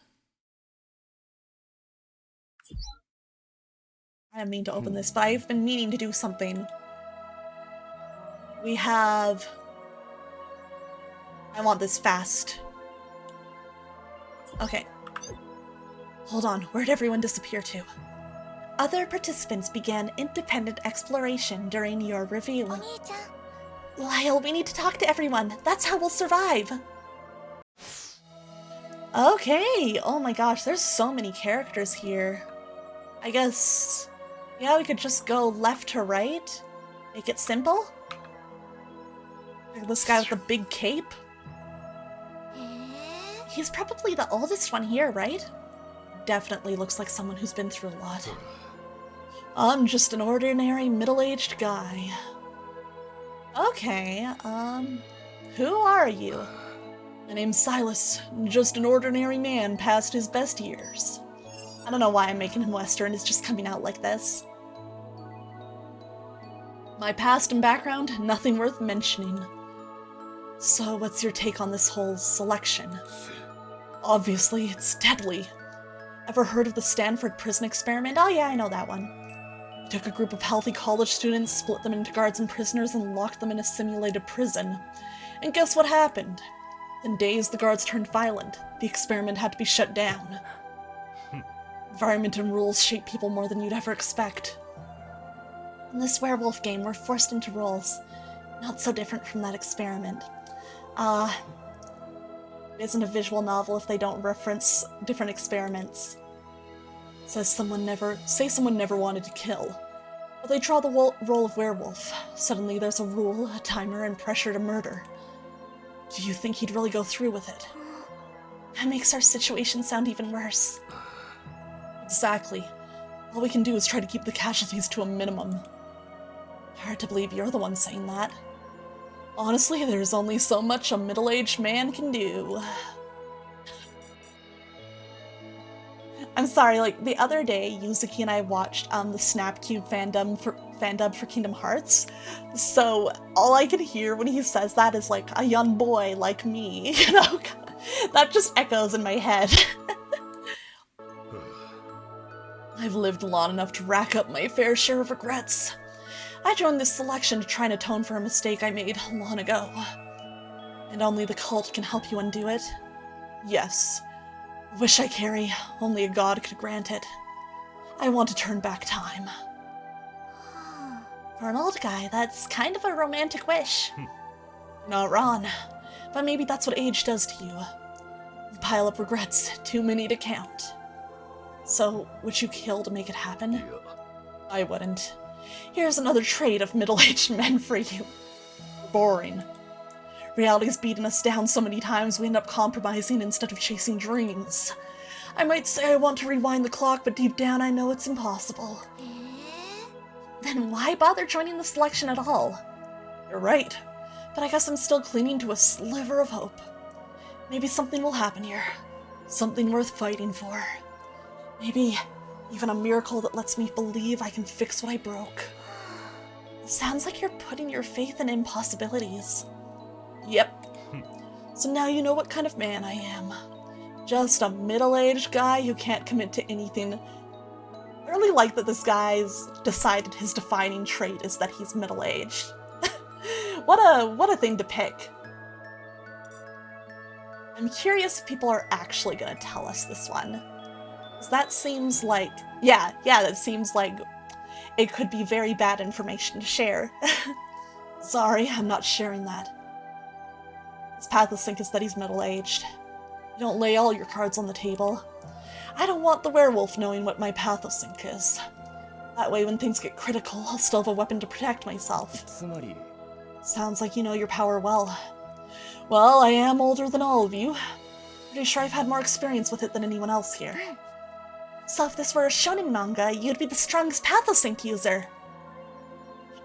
I didn't mean to open this, but I've been meaning to do something. We have... I want this fast. Okay. Hold on, where'd everyone disappear to? Other participants began independent exploration during your review. Lyle, we need to talk to everyone. That's how we'll survive. Okay, oh my gosh, there's so many characters here. I guess, yeah, we could just go left to right. Make it simple. Like this guy with the big cape. He's probably the oldest one here, right? Definitely looks like someone who's been through a lot. I'm just an ordinary middle-aged guy. Okay, who are you? My name's Silas, just an ordinary man past his best years. I don't know why I'm making him Western, it's just coming out like this. My past and background, nothing worth mentioning. So what's your take on this whole selection? Obviously, it's deadly. Ever heard of the Stanford prison experiment? Oh yeah, I know that one. We took a group of healthy college students, split them into guards and prisoners, and locked them in a simulated prison. And guess what happened? In days, the guards turned violent. The experiment had to be shut down. Environment and rules shape people more than you'd ever expect. In this werewolf game, we're forced into roles. Not so different from that experiment. It isn't a visual novel if they don't reference different experiments. Say someone never wanted to kill. But they draw the role of werewolf. Suddenly there's a rule, a timer, and pressure to murder. Do you think he'd really go through with it? That makes our situation sound even worse. Exactly. All we can do is try to keep the casualties to a minimum. Hard to believe you're the one saying that. Honestly, there's only so much a middle-aged man can do. I'm sorry, like, the other day, Yuzuki and I watched the Snapcube fandub for Kingdom Hearts. So, all I can hear when he says that is, like, a young boy like me, you know? That just echoes in my head. I've lived long enough to rack up my fair share of regrets. I joined this selection to try and atone for a mistake I made long ago. And only the cult can help you undo it. Yes. Wish I carry, only a god could grant it. I want to turn back time. For an old guy, that's kind of a romantic wish. Not wrong, but maybe that's what age does to you. You pile up regrets, too many to count. So, would you kill to make it happen? I wouldn't. Here's another trait of middle-aged men for you. Boring. Reality's beaten us down so many times we end up compromising instead of chasing dreams. I might say I want to rewind the clock, but deep down I know it's impossible. Then why bother joining the selection at all? You're right, but I guess I'm still clinging to a sliver of hope. Maybe something will happen here. Something worth fighting for. Maybe even a miracle that lets me believe I can fix what I broke. It sounds like you're putting your faith in impossibilities. Yep. So now you know what kind of man I am. Just a middle-aged guy who can't commit to anything. I really like that this guy's decided his defining trait is that he's middle-aged. What a thing to pick. I'm curious if people are actually gonna tell us this one. 'Cause that seems like, yeah, that seems like it could be very bad information to share. Sorry, I'm not sharing that. His pathosync is that he's middle-aged. You don't lay all your cards on the table. I don't want the werewolf knowing what my pathosync is. That way when things get critical, I'll still have a weapon to protect myself. Sounds like you know your power well. Well, I am older than all of you. Pretty sure I've had more experience with it than anyone else here. So if this were a shonen manga, you'd be the strongest pathosync user.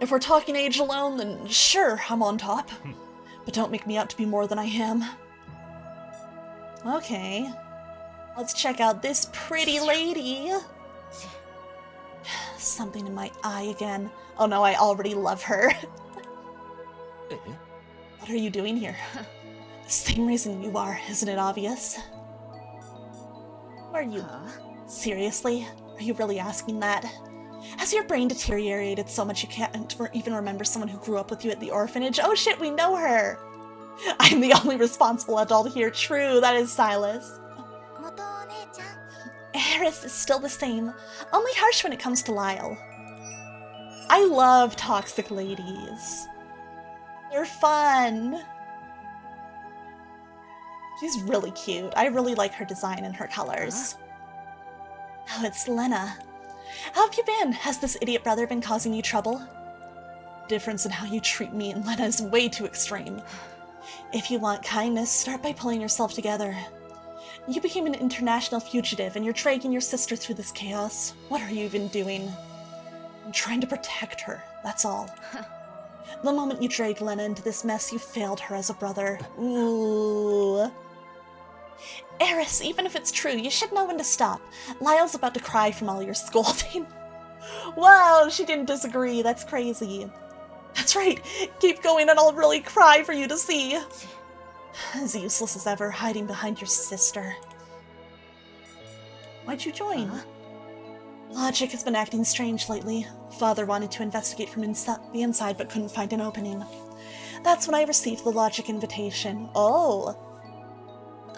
If we're talking age alone, then sure, I'm on top. But don't make me out to be more than I am. Okay. Let's check out this pretty lady. Something in my eye again. Oh no, I already love her. What are you doing here? Same reason you are, isn't it obvious? Are you... Seriously? Are you really asking that? Has your brain deteriorated so much you can't even remember someone who grew up with you at the orphanage? Oh shit, we know her! I'm the only responsible adult here. True, that is Silas. Eris is still the same, only harsh when it comes to Lyle. I love toxic ladies. They're fun. She's really cute. I really like her design and her colors. Oh, it's Lena. How have you been? Has this idiot brother been causing you trouble? Difference in how you treat me and Lena is way too extreme. If you want kindness, start by pulling yourself together. You became an international fugitive and you're dragging your sister through this chaos. What are you even doing? I'm trying to protect her, that's all. The moment you dragged Lena into this mess, you failed her as a brother. Ooh. Eris, even if it's true, you should know when to stop. Lyle's about to cry from all your scolding. Wow, she didn't disagree. That's crazy. That's right. Keep going and I'll really cry for you to see. As useless as ever, hiding behind your sister. Why'd you join? Logic has been acting strange lately. Father wanted to investigate from the inside but couldn't find an opening. That's when I received the Logic invitation. Oh.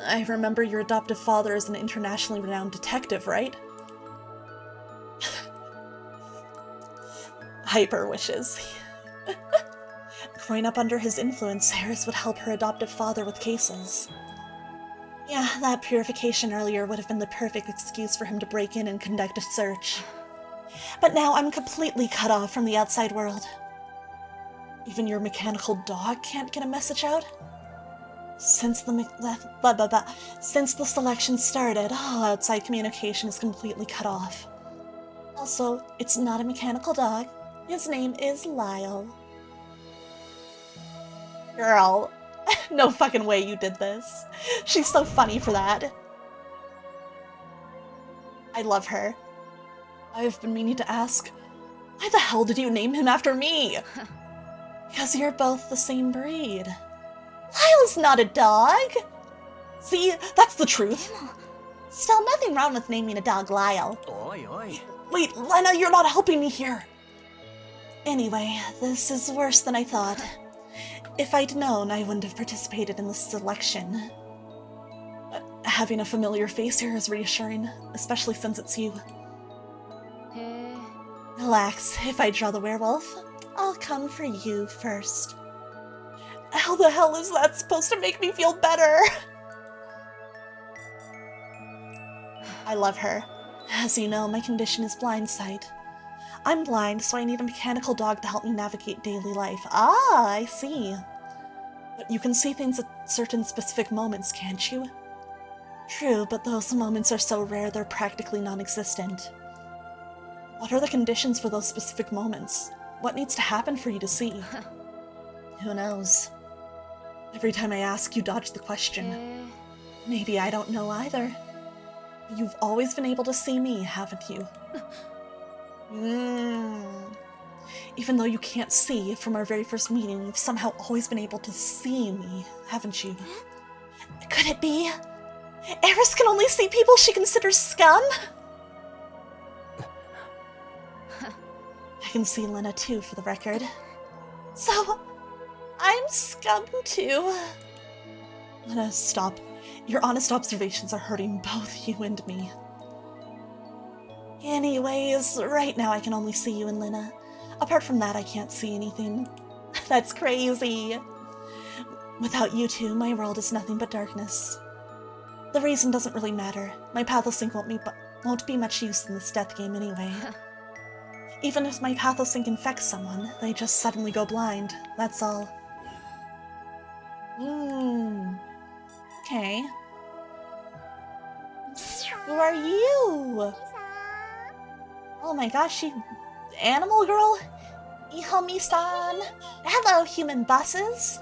I remember your adoptive father is an internationally renowned detective, right? Hyper wishes. Growing up under his influence, Harris would help her adoptive father with cases. Yeah, that purification earlier would have been the perfect excuse for him to break in and conduct a search. But now I'm completely cut off from the outside world. Even your mechanical dog can't get a message out? Since the selection started, outside communication is completely cut off. Also, it's not a mechanical dog. His name is Lyle. Girl, no fucking way you did this. She's so funny for that. I love her. I've been meaning to ask, why the hell did you name him after me? Because you're both the same breed. Lyle's not a dog! See, that's the truth. Still, nothing wrong with naming a dog Lyle. Oi, oi. Wait, Lena, you're not helping me here. Anyway, this is worse than I thought. If I'd known, I wouldn't have participated in the selection. Having a familiar face here is reassuring, especially since it's you. Relax, if I draw the werewolf, I'll come for you first. How the hell is that supposed to make me feel better? I love her. As you know, my condition is blind sight. I'm blind, so I need a mechanical dog to help me navigate daily life. Ah, I see. But you can see things at certain specific moments, can't you? True, but those moments are so rare they're practically non-existent. What are the conditions for those specific moments? What needs to happen for you to see? Who knows? Every time I ask, you dodge the question. Maybe I don't know either. You've always been able to see me, haven't you? Even though you can't see from our very first meeting, you've somehow always been able to see me, haven't you? Could it be? Eris can only see people she considers scum? I can see Lena too, for the record. So, I'm scum too. Lena, stop. Your honest observations are hurting both you and me. Anyways, right now I can only see you and Lena. Apart from that, I can't see anything. That's crazy. Without you two, my world is nothing but darkness. The reason doesn't really matter. My pathosync won't be much use in this death game anyway. Even if my pathosync infects someone, they just suddenly go blind. That's all. Okay. Who are you? Oh my gosh, she... Animal girl? Ihami-san. Hello, human bosses.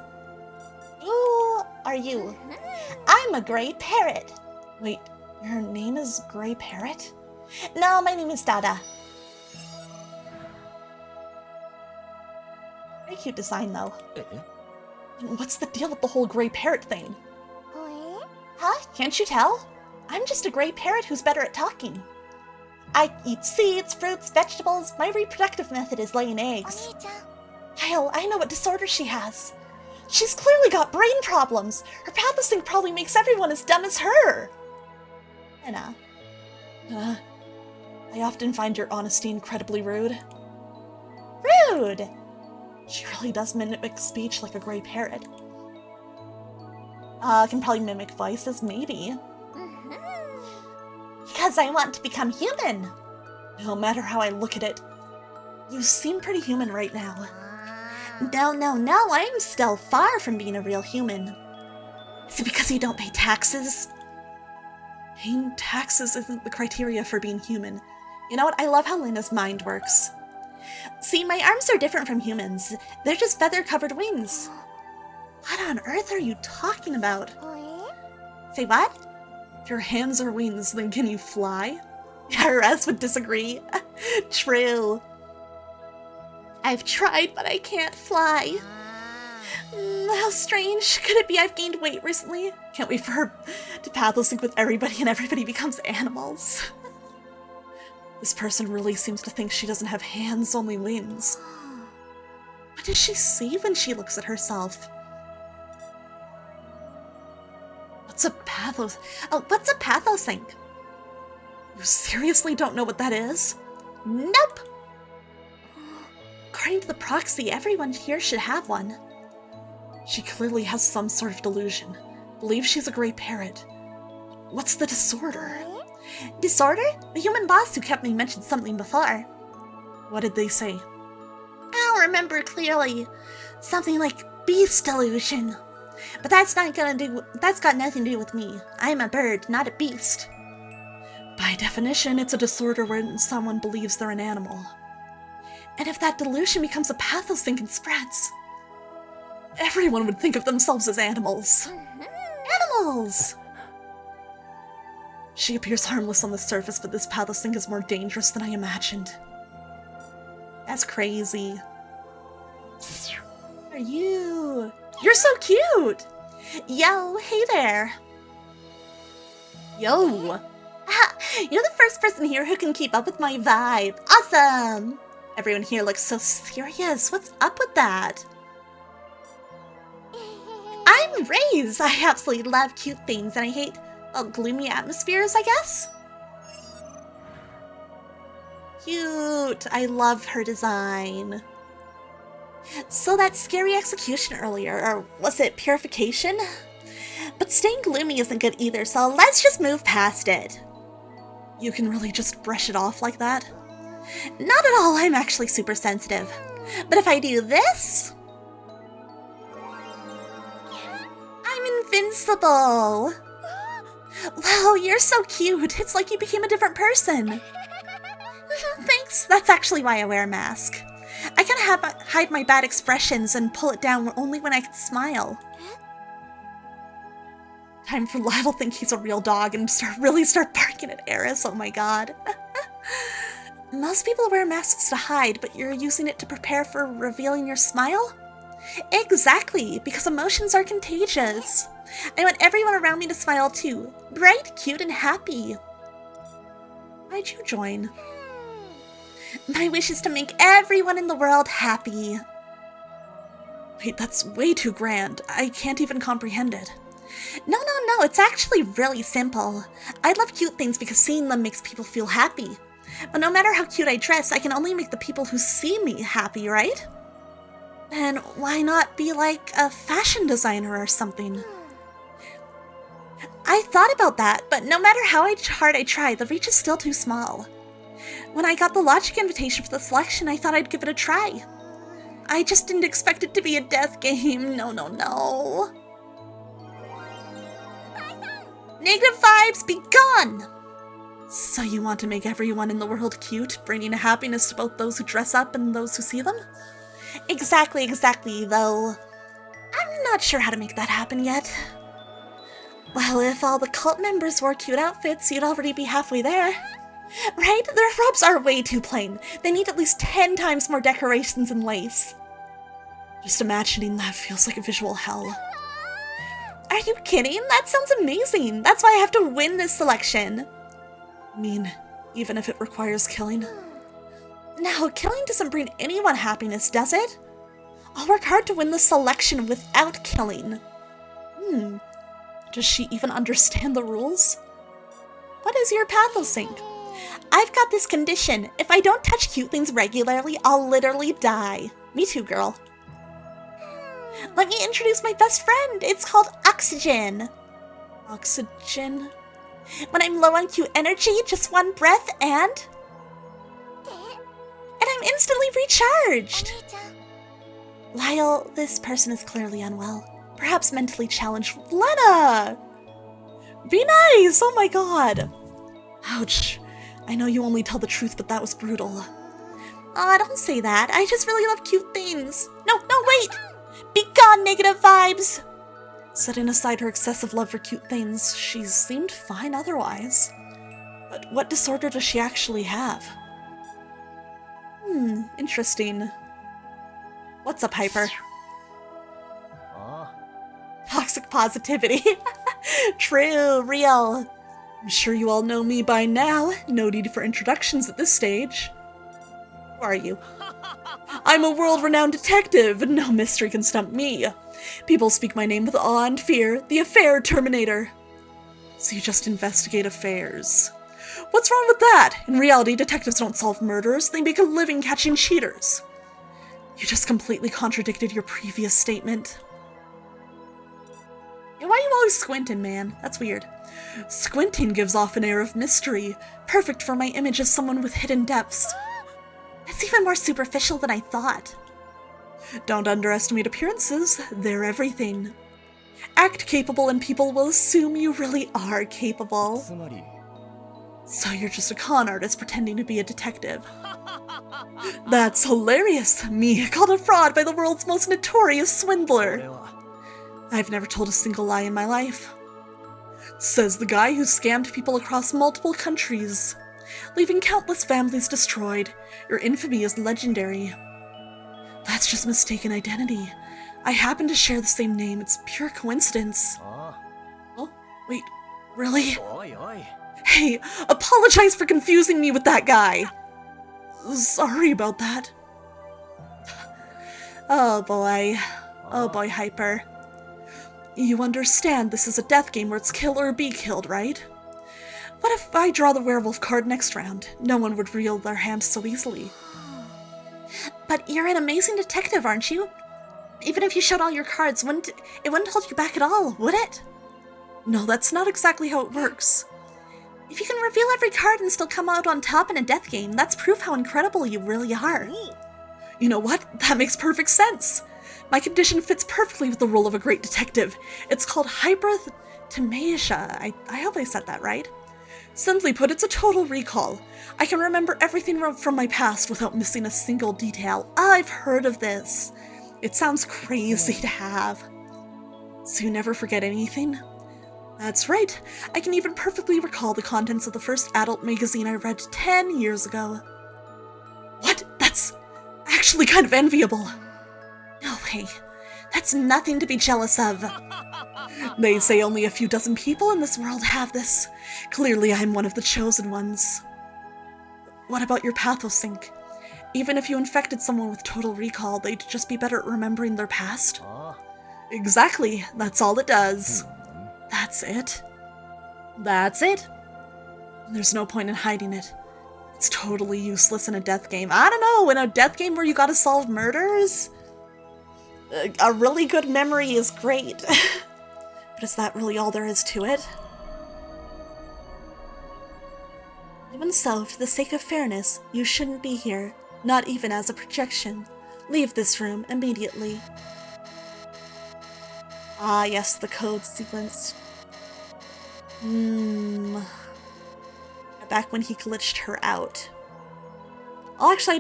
Who are you? I'm a gray parrot. Wait, your name is Gray Parrot? No, my name is Dada. Very cute design, though. What's the deal with the whole gray parrot thing? Huh? Can't you tell? I'm just a gray parrot who's better at talking. I eat seeds, fruits, vegetables. My reproductive method is laying eggs. Hell, I know what disorder she has. She's clearly got brain problems. Her pathosync probably makes everyone as dumb as her. Anna. I often find your honesty incredibly rude. Rude! She really does mimic speech like a gray parrot. Can probably mimic voices, maybe. Because I want to become human. No matter how I look at it, you seem pretty human right now. No, I'm still far from being a real human. Is it because you don't pay taxes? Paying taxes isn't the criteria for being human. You know what? I love how Lena's mind works. See, my arms are different from humans. They're just feather-covered wings. What on earth are you talking about? Say what? If your hands are wings, then can you fly? IRS would disagree. True. I've tried, but I can't fly. How strange. Could it be I've gained weight recently? Can't wait for her to pathosync with everybody and everybody becomes animals. This person really seems to think she doesn't have hands, only wings. What does she see when she looks at herself? What's a pathosync? You seriously don't know what that is? Nope! According to the proxy, everyone here should have one. She clearly has some sort of delusion. Believes she's a gray parrot. What's the disorder? Disorder? The human boss who kept me mentioned something before. What did they say? I don't remember clearly. Something like beast delusion. But that's got nothing to do with me. I'm a bird, not a beast. By definition, it's a disorder when someone believes they're an animal. And if that delusion becomes a pathosync and spreads, everyone would think of themselves as animals. Animals! She appears harmless on the surface, but this pathosync is more dangerous than I imagined. That's crazy. Who are you? You're so cute! Yo, hey there. Yo. You're the first person here who can keep up with my vibe. Awesome! Everyone here looks so serious. What's up with that? I'm Ray's. I absolutely love cute things and I hate gloomy atmospheres, I guess? Cute. I love her design. So that scary execution earlier, or was it purification? But staying gloomy isn't good either, so let's just move past it. You can really just brush it off like that? Not at all, I'm actually super sensitive. But if I do this... I'm invincible! Wow, you're so cute. It's like you became a different person. Thanks, that's actually why I wear a mask. I can hide my bad expressions and pull it down only when I can smile. Time for Lyle to think he's a real dog and really start barking at Eris, oh my god. Most people wear masks to hide, but you're using it to prepare for revealing your smile? Exactly, because emotions are contagious. I want everyone around me to smile too. Bright, cute, and happy. Why'd you join? My wish is to make everyone in the world happy. Wait, that's way too grand. I can't even comprehend it. No, it's actually really simple. I love cute things because seeing them makes people feel happy. But no matter how cute I dress, I can only make the people who see me happy, right? Then why not be like a fashion designer or something? I thought about that, but no matter how hard I try, the reach is still too small. When I got the logic invitation for the selection, I thought I'd give it a try. I just didn't expect it to be a death game. No. Negative vibes, be gone! So you want to make everyone in the world cute, bringing happiness to both those who dress up and those who see them? Exactly, though I'm not sure how to make that happen yet. Well, if all the cult members wore cute outfits, you'd already be halfway there. Right? Their robes are way too plain. They need at least 10 times more decorations and lace. Just imagining that feels like a visual hell. Are you kidding? That sounds amazing. That's why I have to win this selection. I mean, even if it requires killing. No, killing doesn't bring anyone happiness, does it? I'll work hard to win this selection without killing. Does she even understand the rules? What is your pathosync? I've got this condition. If I don't touch cute things regularly, I'll literally die. Me too, girl. Let me introduce my best friend. It's called Oxygen. Oxygen? When I'm low on cute energy, just one breath and I'm instantly recharged. Lyle, this person is clearly unwell. Perhaps mentally challenged. Lena! Be nice! Oh my god. Ouch. I know you only tell the truth, but that was brutal. Aw, don't say that. I just really love cute things. No, wait! Be gone, negative vibes! Setting aside her excessive love for cute things, she seemed fine otherwise. But what disorder does she actually have? Interesting. What's up, Hyper? Toxic positivity. True, real. I'm sure you all know me by now. No need for introductions at this stage. Who are you? I'm a world-renowned detective, and no mystery can stump me. People speak my name with awe and fear, the Affair Terminator. So you just investigate affairs. What's wrong with that? In reality, detectives don't solve murders, they make a living catching cheaters. You just completely contradicted your previous statement. Why are you always squinting, man? That's weird. Squinting gives off an air of mystery, perfect for my image as someone with hidden depths. That's even more superficial than I thought. Don't underestimate appearances, they're everything. Act capable and people will assume you really are capable. So you're just a con artist pretending to be a detective. That's hilarious! Me, called a fraud by the world's most notorious swindler. I've never told a single lie in my life. Says the guy who scammed people across multiple countries, leaving countless families destroyed. Your infamy is legendary. That's just mistaken identity. I happen to share the same name. It's pure coincidence. Oh, wait, really? Hey, apologize for confusing me with that guy. Sorry about that. Oh boy, Hyper. You understand this is a death game where it's kill or be killed, right? What if I draw the werewolf card next round? No one would reel their hand so easily. But you're an amazing detective, aren't you? Even if you showed all your cards, it wouldn't hold you back at all, would it? No, that's not exactly how it works. If you can reveal every card and still come out on top in a death game, that's proof how incredible you really are. You know what? That makes perfect sense. My condition fits perfectly with the role of a great detective. It's called hyperthemasia. I hope I said that right. Simply put, it's a total recall. I can remember everything from my past without missing a single detail. I've heard of this. It sounds crazy to have. So you never forget anything? That's right. I can even perfectly recall the contents of the first adult magazine I read 10 years ago. What? That's actually kind of enviable. No way. That's nothing to be jealous of. They say only a few dozen people in this world have this. Clearly, I'm one of the chosen ones. What about your pathosync? Even if you infected someone with total recall, they'd just be better at remembering their past? Exactly. That's all it does. That's it. That's it. There's no point in hiding it. It's totally useless in a death game. I don't know, in a death game where you gotta solve murders? A really good memory is great. But is that really all there is to it? Even so, for the sake of fairness, you shouldn't be here. Not even as a projection. Leave this room immediately. Ah, yes, the code sequence. Back when he glitched her out. Oh, actually,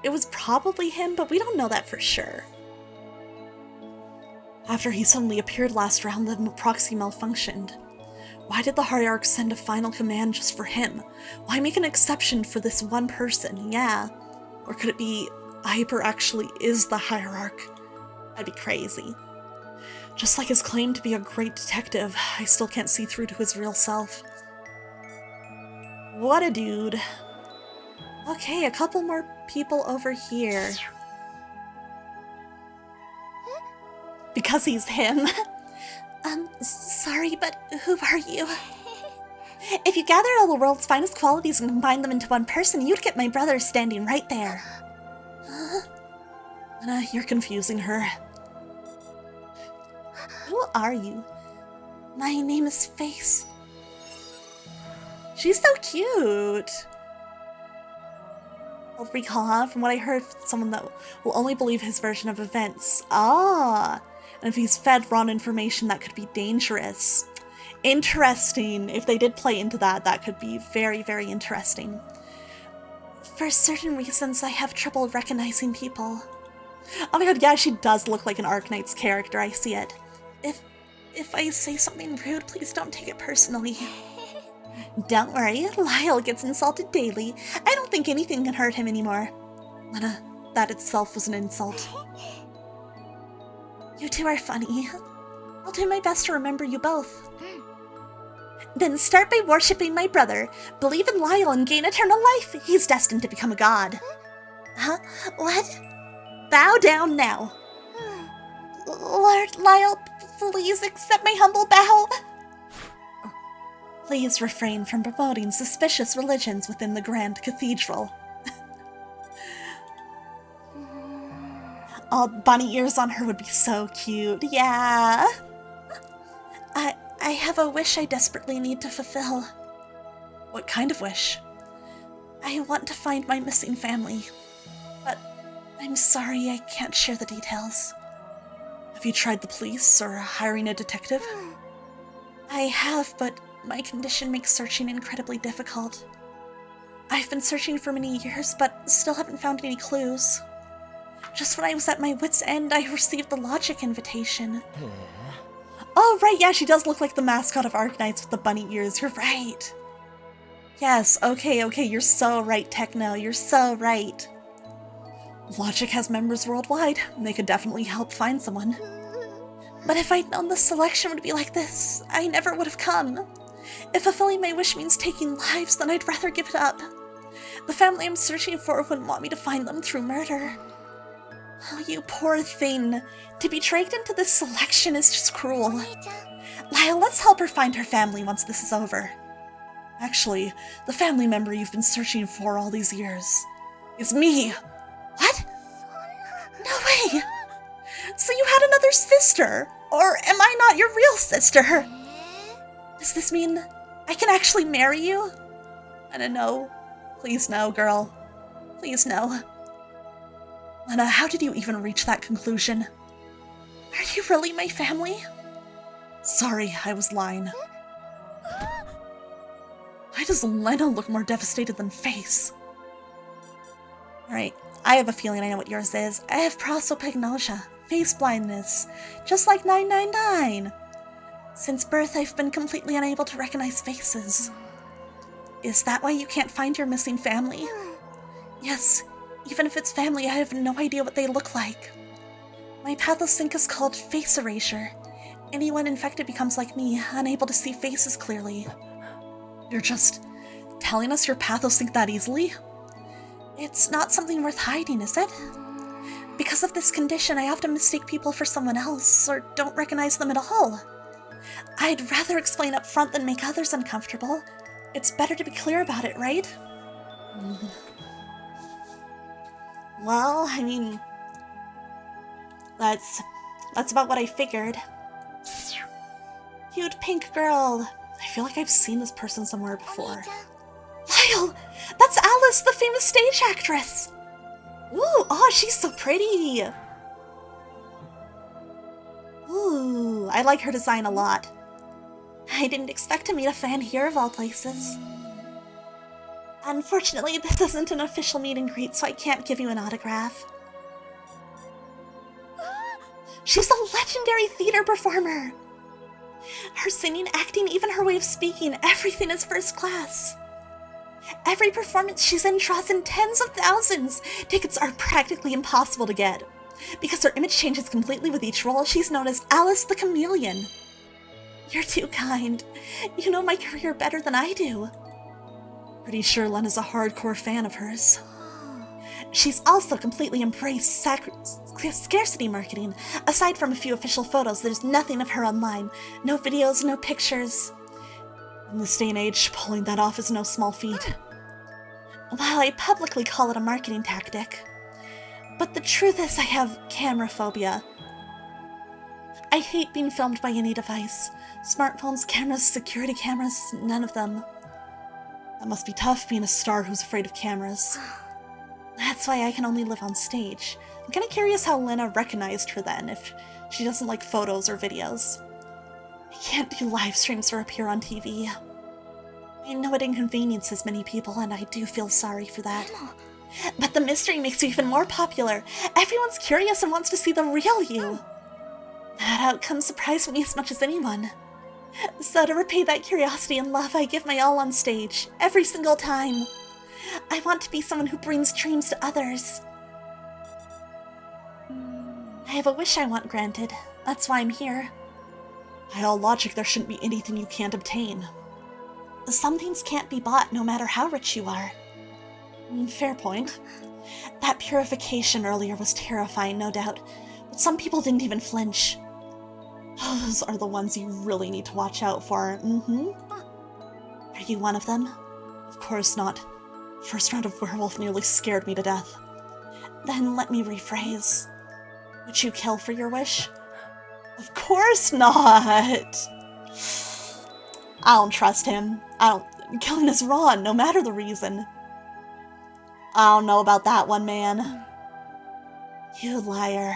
it was probably him, but we don't know that for sure. After he suddenly appeared last round, the proxy malfunctioned. Why did the Hierarch send a final command just for him? Why make an exception for this one person? Yeah. Or could it be Hyper actually is the Hierarch? That'd be crazy. Just like his claim to be a great detective, I still can't see through to his real self. What a dude. Okay, a couple more people over here. Because he's him. Sorry, but who are you? If you gathered all the world's finest qualities and combined them into one person, you'd get my brother standing right there. You're confusing her. Who are you? My name is Face. She's so cute. I'll recall, huh? From what I heard, someone that will only believe his version of events. Ah, and if he's fed wrong information, that could be dangerous. Interesting. If they did play into that, that could be very, very interesting. For certain reasons, I have trouble recognizing people. Oh my god, yeah, she does look like an Arknight's character. I see it. If I say something rude, please don't take it personally. Don't worry, Lyle gets insulted daily. I don't think anything can hurt him anymore. Lena, that itself was an insult. You two are funny. I'll do my best to remember you both. Then start by worshipping my brother. Believe in Lyle and gain eternal life. He's destined to become a god. Huh? What? Bow down now. Lord Lyle, please accept my humble bow. Please refrain from promoting suspicious religions within the Grand Cathedral. All bunny ears on her would be so cute. Yeah. I have a wish I desperately need to fulfill. What kind of wish? I want to find my missing family. But I'm sorry I can't share the details. Have you tried the police or hiring a detective? I have, but my condition makes searching incredibly difficult. I've been searching for many years, but still haven't found any clues. Just when I was at my wit's end, I received the Logic invitation. Oh, right, yeah, she does look like the mascot of Arknights with the bunny ears. You're right. Yes, okay, you're so right, Techno. You're so right. Logic has members worldwide, and they could definitely help find someone. But if I'd known the selection would be like this, I never would have come. If fulfilling my wish means taking lives, then I'd rather give it up. The family I'm searching for wouldn't want me to find them through murder. Oh, you poor thing. To be dragged into this selection is just cruel. Lyle, let's help her find her family once this is over. Actually, the family member you've been searching for all these years is me. What? No way! So you had another sister? Or am I not your real sister? Does this mean I can actually marry you? I don't know. Please no, girl. Please no. Lena, how did you even reach that conclusion? Are you really my family? Sorry, I was lying. Why does Lena look more devastated than Face? Alright, I have a feeling I know what yours is. I have prosopagnosia, face blindness, just like 999. Since birth, I've been completely unable to recognize faces. Is that why you can't find your missing family? Yes, even if it's family, I have no idea what they look like. My pathosync is called face erasure. Anyone infected becomes like me, unable to see faces clearly. You're just telling us you're pathosync that easily? It's not something worth hiding, is it? Because of this condition, I often mistake people for someone else, or don't recognize them at all. I'd rather explain up front than make others uncomfortable. It's better to be clear about it, right? Well, I mean, that's about what I figured. Cute pink girl. I feel like I've seen this person somewhere before. Lyle! That's Alice, the famous stage actress! Ooh, oh, she's so pretty! Ooh, I like her design a lot. I didn't expect to meet a fan here of all places. Unfortunately, this isn't an official meet and greet, so I can't give you an autograph. She's a legendary theater performer! Her singing, acting, even her way of speaking, everything is first class. Every performance she's in draws in tens of thousands. Tickets are practically impossible to get. Because her image changes completely with each role, she's known as Alice the Chameleon. You're too kind. You know my career better than I do. Pretty sure Lena's a hardcore fan of hers. She's also completely embraced scarcity marketing. Aside from a few official photos, there's nothing of her online. No videos, no pictures. In this day and age, pulling that off is no small feat. While I publicly call it a marketing tactic. But the truth is I have camera phobia. I hate being filmed by any device. Smartphones, cameras, security cameras, none of them. That must be tough being a star who's afraid of cameras. That's why I can only live on stage. I'm kinda curious how Lena recognized her then, if she doesn't like photos or videos. I can't do live streams or appear on TV. I know it inconveniences many people, and I do feel sorry for that. But the mystery makes you even more popular. Everyone's curious and wants to see the real you. That outcome surprised me as much as anyone. So to repay that curiosity and love, I give my all on stage, every single time. I want to be someone who brings dreams to others. I have a wish I want granted. That's why I'm here. By all logic, there shouldn't be anything you can't obtain. Some things can't be bought no matter how rich you are. Fair point. That purification earlier was terrifying, no doubt, but some people didn't even flinch. Those are the ones you really need to watch out for. Are you one of them? Of course not. First round of werewolf nearly scared me to death. Then let me rephrase. Would you kill for your wish? Of course not! I don't trust him. Killing is wrong, no matter the reason. I don't know about that one, man. You liar.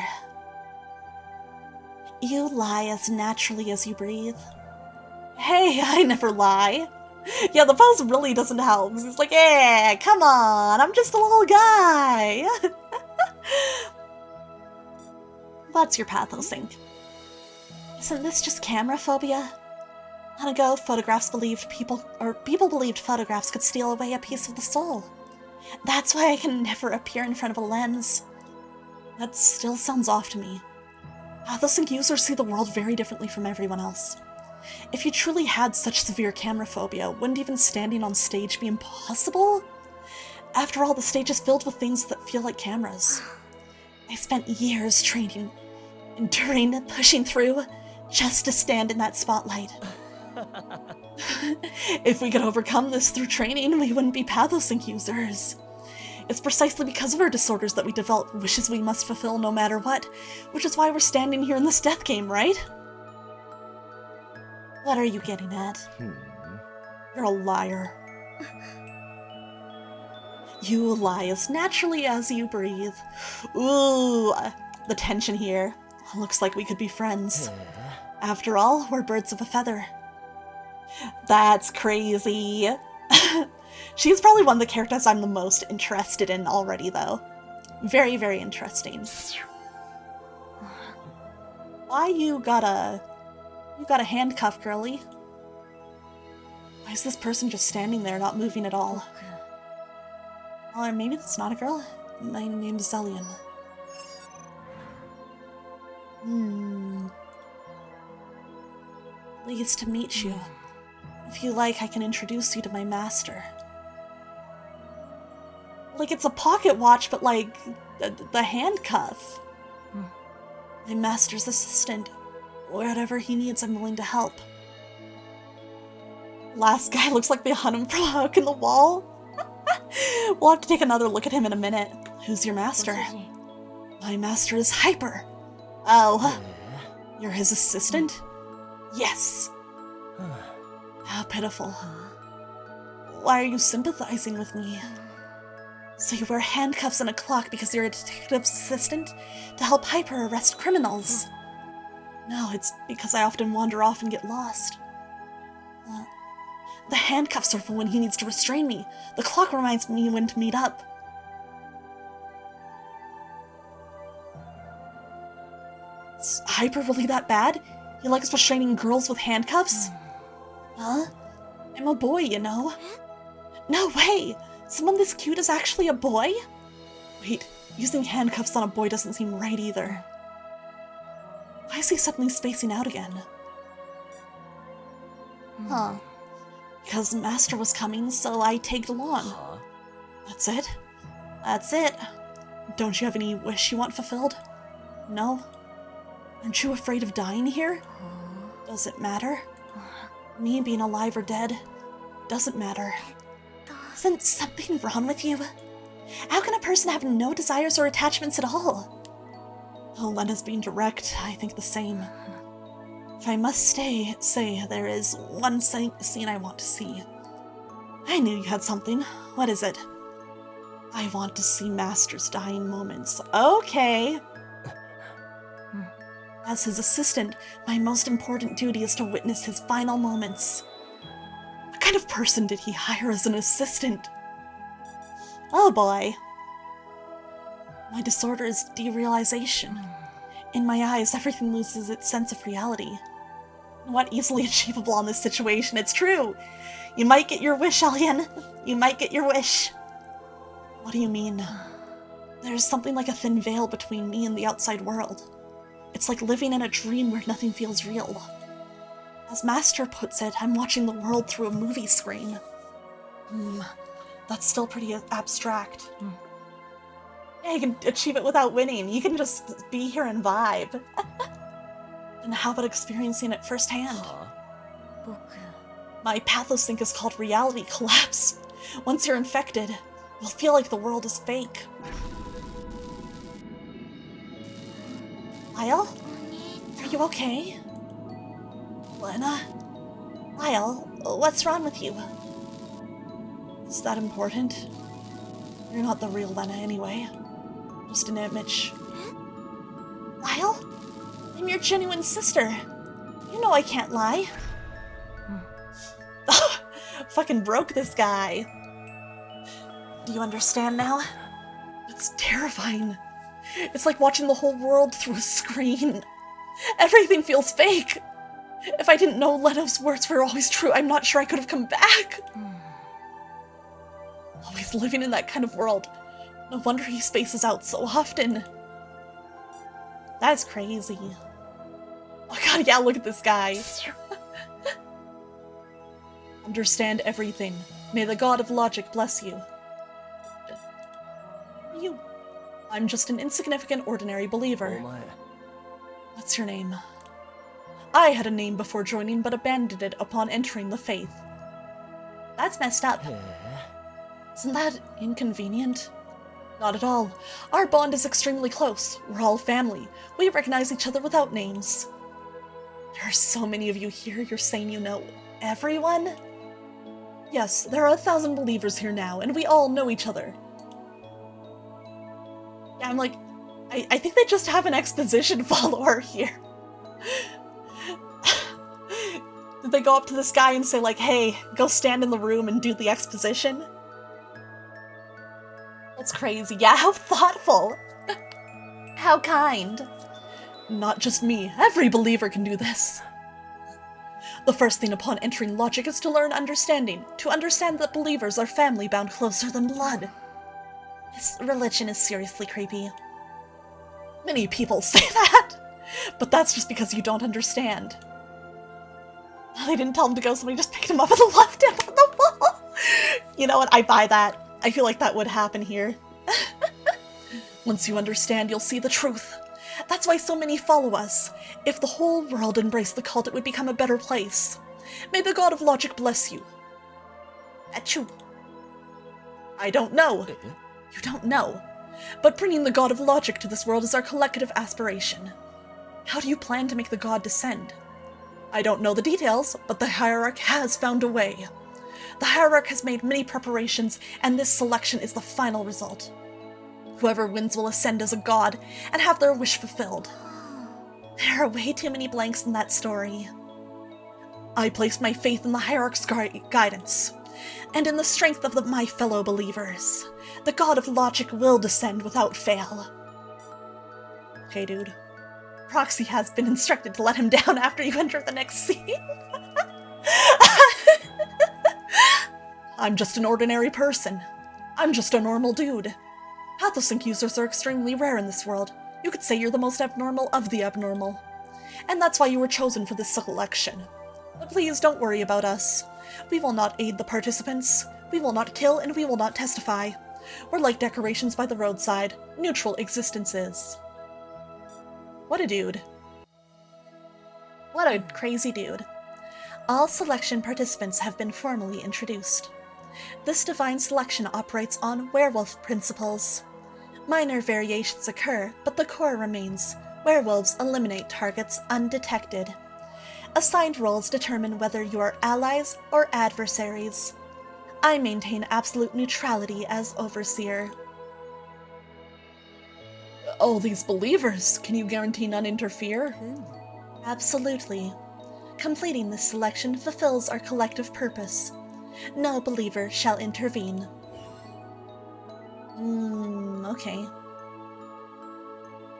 You lie as naturally as you breathe. Hey, I never lie. Yeah, the pose really doesn't help. He's like, yeah, come on, I'm just a little guy. What's your pathosync? Isn't this just camera phobia? Long ago, people believed photographs could steal away a piece of the soul. That's why I can never appear in front of a lens. That still sounds off to me. Pathosync users see the world very differently from everyone else. If you truly had such severe camera phobia, wouldn't even standing on stage be impossible? After all, the stage is filled with things that feel like cameras. I spent years training, enduring, pushing through, just to stand in that spotlight. If we could overcome this through training, we wouldn't be pathosync users. It's precisely because of our disorders that we develop wishes we must fulfill no matter what, which is why we're standing here in this death game, right? What are you getting at? You're a liar. You lie as naturally as you breathe. Ooh, the tension here. Looks like we could be friends. After all, we're birds of a feather. That's crazy. She's probably one of the characters I'm the most interested in already, though. Very, very interesting. Why you got a handcuff, girly? Why is this person just standing there, not moving at all? Or maybe that's not a girl. My name's Zellion. Pleased to meet you. If you like, I can introduce you to my master. Like, it's a pocket watch, but like, the handcuff. My master's assistant. Whatever he needs, I'm willing to help. Last guy looks like they hung him from a hook in the wall. We'll have to take another look at him in a minute. Who's your master? My master is Hyper. Oh, you're his assistant? Yes. How pitiful. Why are you sympathizing with me? So you wear handcuffs and a clock because you're a detective's assistant to help Hyper arrest criminals? No, it's because I often wander off and get lost. The handcuffs are for when he needs to restrain me. The clock reminds me when to meet up. Is Hyper really that bad? He likes restraining girls with handcuffs? Huh? I'm a boy, you know. No way! Someone this cute is actually a boy? Wait, using handcuffs on a boy doesn't seem right either. Why is he suddenly spacing out again? Huh. Because Master was coming, so I tagged along. That's it? That's it. Don't you have any wish you want fulfilled? No? Aren't you afraid of dying here? Does it matter? Me being alive or dead? Doesn't matter. Isn't something wrong with you? How can a person have no desires or attachments at all? Oh, Lena's being direct. I think the same. If I must say there is one scene I want to see. I knew you had something. What is it? I want to see Master's dying moments. Okay. As his assistant, my most important duty is to witness his final moments. What kind of person did he hire as an assistant? Oh boy. My disorder is derealization. In my eyes, everything loses its sense of reality. Not easily achievable in this situation, it's true. You might get your wish, Alien. You might get your wish. What do you mean? There's something like a thin veil between me and the outside world. It's like living in a dream where nothing feels real. As Master puts it, I'm watching the world through a movie screen. That's still pretty abstract. Yeah, you can achieve it without winning. You can just be here and vibe. And how about experiencing it firsthand? My pathosync is called reality collapse. Once you're infected, you'll feel like the world is fake. Lyle? Are you okay? Lena? Lyle, what's wrong with you? Is that important? You're not the real Lena anyway. Just an image. Lyle? I'm your genuine sister. You know I can't lie. Fucking broke this guy. Do you understand now? It's terrifying. It's like watching the whole world through a screen. Everything feels fake. If I didn't know Leno's words were always true, I'm not sure I could have come back. Always living in that kind of world. No wonder he spaces out so often. That's crazy. Oh god, yeah, look at this guy. Understand everything. May the god of logic bless you. You. I'm just an insignificant, ordinary believer. What's your name? I had a name before joining, but abandoned it upon entering the faith. That's messed up. Isn't that inconvenient? Not at all. Our bond is extremely close. We're all family. We recognize each other without names. There are so many of you here, you're saying you know everyone? Yes, there are 1,000 believers here now, and we all know each other. Yeah, I'm like, I think they just have an exposition follower here. Did they go up to this guy and say like, hey, go stand in the room and do the exposition? That's crazy. Yeah, how thoughtful. How kind. Not just me. Every believer can do this. The first thing upon entering logic is to learn understanding. To understand that believers are family bound closer than blood. This religion is seriously creepy. Many people say that, but that's just because you don't understand. They didn't tell him to go, somebody just picked him up and left him on the wall. You know what? I buy that. I feel like that would happen here. Once you understand, you'll see the truth. That's why so many follow us. If the whole world embraced the cult, it would become a better place. May the god of logic bless you. Achoo. I don't know. You don't know. But bringing the god of logic to this world is our collective aspiration. How do you plan to make the god descend? I don't know the details, but the hierarch has found a way. The hierarch has made many preparations, and this selection is the final result. Whoever wins will ascend as a god and have their wish fulfilled. There are way too many blanks in that story. I place my faith in the hierarch's guidance, and in the strength of my fellow believers. The god of logic will descend without fail. Okay, dude. Proxy has been instructed to let him down after you enter the next scene. I'm just an ordinary person. I'm just a normal dude. Pathosync users are extremely rare in this world. You could say you're the most abnormal of the abnormal. And that's why you were chosen for this selection. But please don't worry about us. We will not aid the participants. We will not kill, and we will not testify. We're like decorations by the roadside, neutral existences. What a dude. What a crazy dude. All selection participants have been formally introduced. This divine selection operates on werewolf principles. Minor variations occur, but the core remains. Werewolves eliminate targets undetected. Assigned roles determine whether you are allies or adversaries. I maintain absolute neutrality as Overseer. All these believers, can you guarantee none interfere? Absolutely. Completing this selection fulfills our collective purpose. No believer shall intervene. Okay.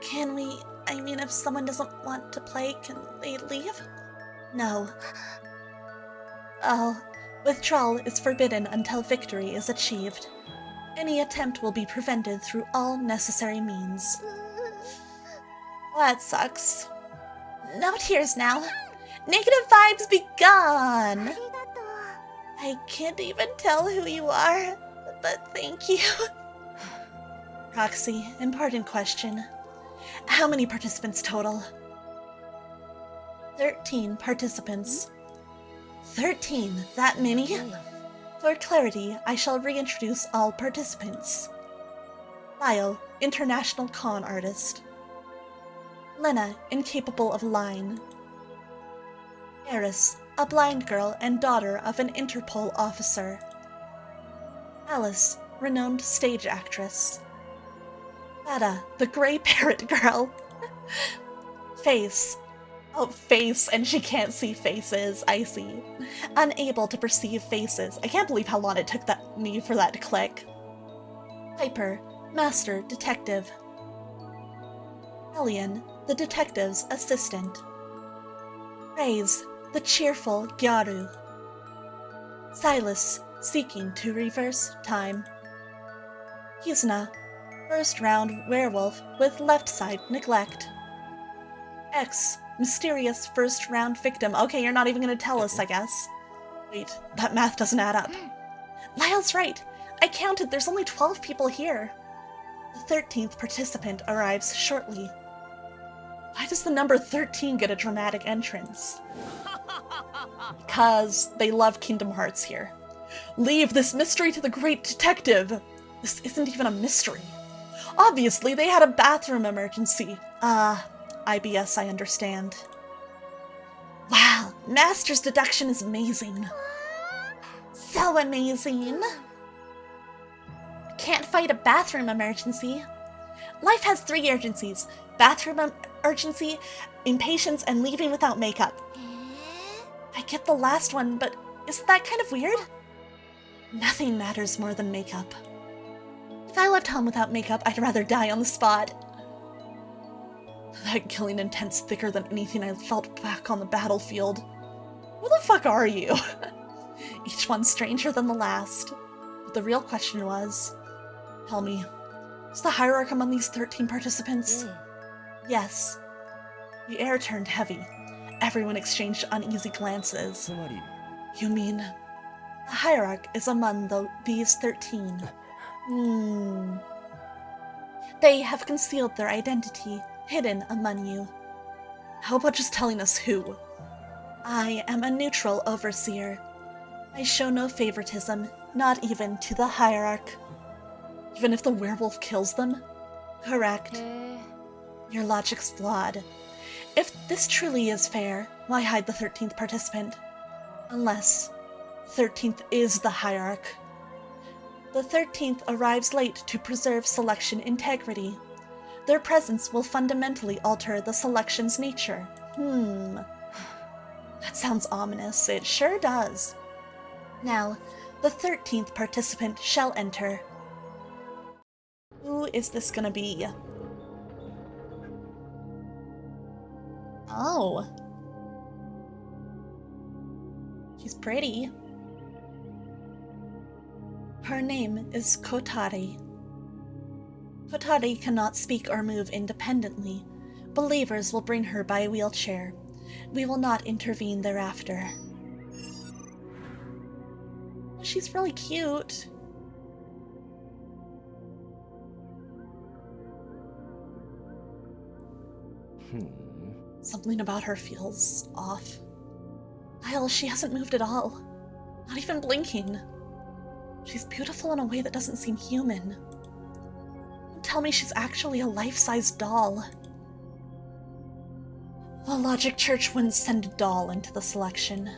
Can we, if someone doesn't want to play, can they leave? No. Withdrawal is forbidden until victory is achieved. Any attempt will be prevented through all necessary means. That sucks. No tears now. Negative vibes be gone. I can't even tell who you are, but thank you. Roxy, important question. How many participants total? 13 participants. 13? That many? For clarity, I shall reintroduce all participants. Lyle, international con artist. Lena, incapable of lying. Eris, a blind girl and daughter of an Interpol officer. Alice, renowned stage actress. Ada, the gray parrot girl. Face. Oh, face, and she can't see faces, I see. Unable to perceive faces. I can't believe how long it took me for that to click. Piper, master detective. Elian, the detective's assistant. Reyes, the cheerful Gyaru. Silas, seeking to reverse time. Kizna, first round werewolf with left side neglect. X, mysterious first round victim. Okay, you're not even gonna tell us, I guess. Wait, that math doesn't add up. Lyle's right. I counted, there's only 12 people here. The 13th participant arrives shortly. Why does the number 13 get a dramatic entrance? Because they love Kingdom Hearts here. Leave this mystery to the great detective. This isn't even a mystery. Obviously, they had a bathroom emergency. IBS, I understand. Wow, Master's deduction is amazing. So amazing. Can't fight a bathroom emergency. Life has 3 urgencies. Bathroom urgency, impatience, and leaving without makeup. I get the last one, but isn't that kind of weird? Nothing matters more than makeup. If I left home without makeup, I'd rather die on the spot. That killing intent's thicker than anything I felt back on the battlefield. Who the fuck are you? Each one stranger than the last. But the real question was, tell me, is the hierarchy among these 13 participants? Yes. The air turned heavy. Everyone exchanged uneasy glances. You mean? The hierarch is among these 13. They have concealed their identity, hidden among you. How about just telling us who? I am a neutral overseer. I show no favoritism, not even to the hierarch. Even if the werewolf kills them? Correct. Your logic's flawed. If this truly is fair, why hide the 13th participant? Unless 13th is the hierarch. The 13th arrives late to preserve selection integrity. Their presence will fundamentally alter the selection's nature. That sounds ominous. It sure does. Now, the 13th participant shall enter. Who is this gonna be? Oh. She's pretty. Her name is Kotari. Kotari cannot speak or move independently. Believers will bring her by wheelchair. We will not intervene thereafter. She's really cute. Something about her feels off. Lyle, she hasn't moved at all. Not even blinking. She's beautiful in a way that doesn't seem human. Don't tell me she's actually a life-size doll. The Logic Church wouldn't send a doll into the selection.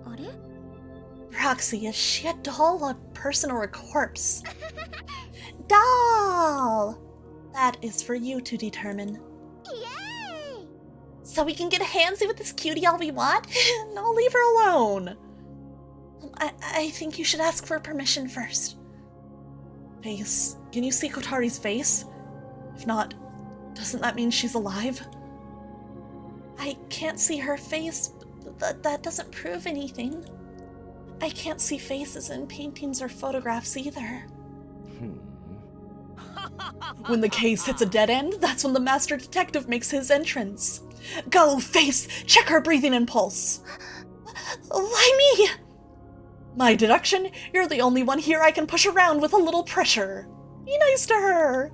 あれ Proxy, is she a doll, a person, or a corpse? Doll! That is for you to determine. Yay! So we can get handsy with this cutie all we want? No, leave her alone. I think you should ask for permission first. Face. Can you see Kotari's face? If not, doesn't that mean she's alive? I can't see her face, but that doesn't prove anything. I can't see faces in paintings or photographs either. When the case hits a dead end, that's when the master detective makes his entrance. Go, Face! Check her breathing and pulse! Why me? My deduction, you're the only one here I can push around with a little pressure. Be nice to her.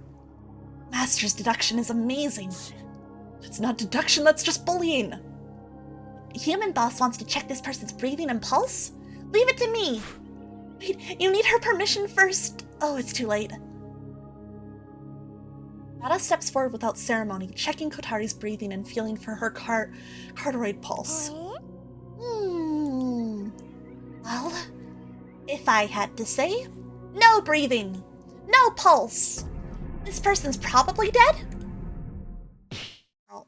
Master's deduction is amazing. That's not deduction, that's just bullying. Human boss wants to check this person's breathing and pulse? Leave it to me. Wait, you need her permission first. Oh, it's too late. Nada steps forward without ceremony, checking Kotari's breathing and feeling for her carotid pulse. Well, if I had to say, no breathing, no pulse. This person's probably dead? Oh.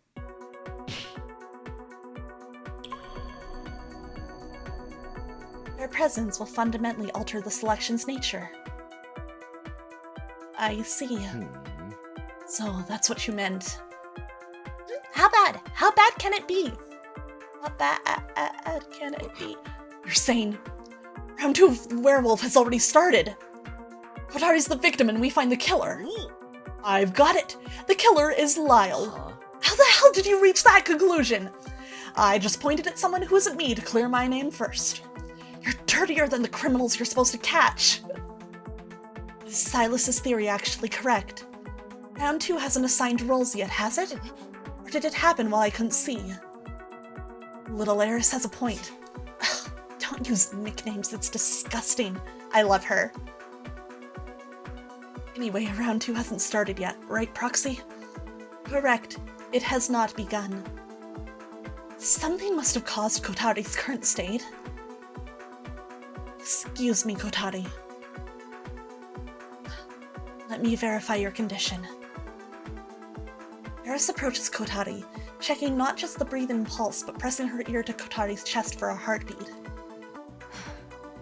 Their presence will fundamentally alter the selection's nature. I see. So that's what you meant. How bad? How bad can it be? How bad can it be? You're saying round 2 of Werewolf has already started. Kotari's the victim and we find the killer. I've got it. The killer is Lyle. How the hell did you reach that conclusion? I just pointed at someone who isn't me to clear my name first. You're dirtier than the criminals you're supposed to catch. Is Silas's theory actually correct? Round 2 hasn't assigned roles yet, has it? Or did it happen while I couldn't see? Little Eris has a point. Ugh, don't use nicknames, it's disgusting. I love her. Anyway, round 2 hasn't started yet, right, Proxy? Correct. It has not begun. Something must have caused Kotari's current state. Excuse me, Kotari. Let me verify your condition. Eris approaches Kotari, checking not just the breathing and pulse, but pressing her ear to Kotari's chest for a heartbeat.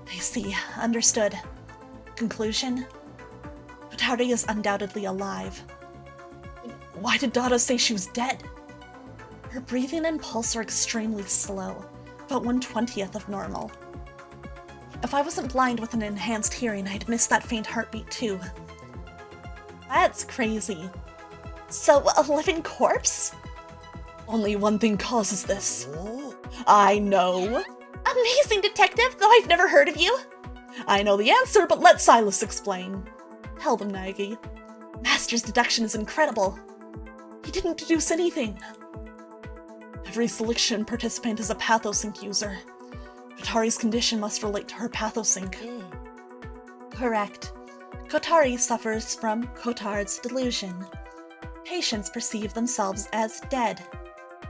I see. Understood. Conclusion? Kotari is undoubtedly alive. Why did Dada say she was dead? Her breathing and pulse are extremely slow, about 1/20th of normal. If I wasn't blind with an enhanced hearing, I'd miss that faint heartbeat too. That's crazy. So, a living corpse? Only one thing causes this. I know. Amazing, detective, though I've never heard of you. I know the answer, but let Silas explain. Tell them, Nagi. Master's deduction is incredible. He didn't deduce anything. Every selection participant is a pathosync user. Kotari's condition must relate to her pathosync. Correct. Kotari suffers from Cotard's delusion. Patients perceive themselves as dead.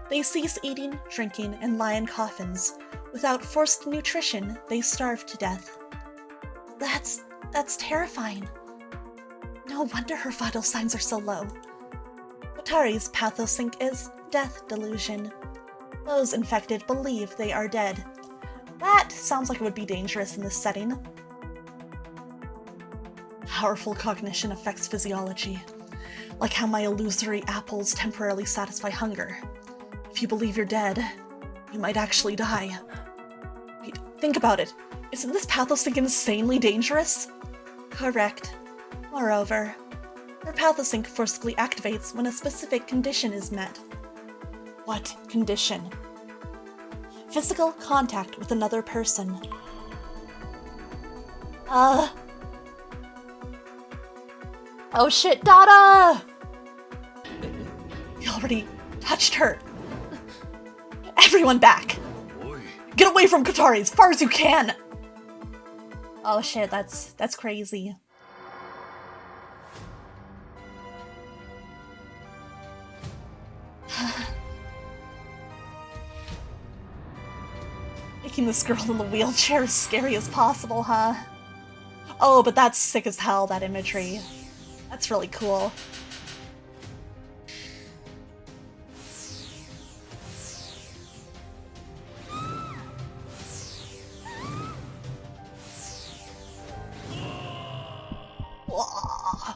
They cease eating, drinking, and lie in coffins. Without forced nutrition, they starve to death. That's terrifying. No wonder her vital signs are so low. Kotari's pathosync is death delusion. Those infected believe they are dead. That sounds like it would be dangerous in this setting. Powerful cognition affects physiology, like how my illusory apples temporarily satisfy hunger. If you believe you're dead, you might actually die. Wait, think about it. Isn't this pathosync insanely dangerous? Correct. Moreover, her pathosync forcibly activates when a specific condition is met. What condition? Physical contact with another person. Oh shit, Dada! You already touched her. Everyone back! Get away from Kotari as far as you can! Oh shit, that's crazy. Making this girl in the wheelchair as scary as possible, huh? Oh, but that's sick as hell, that imagery. That's really cool. Whoa.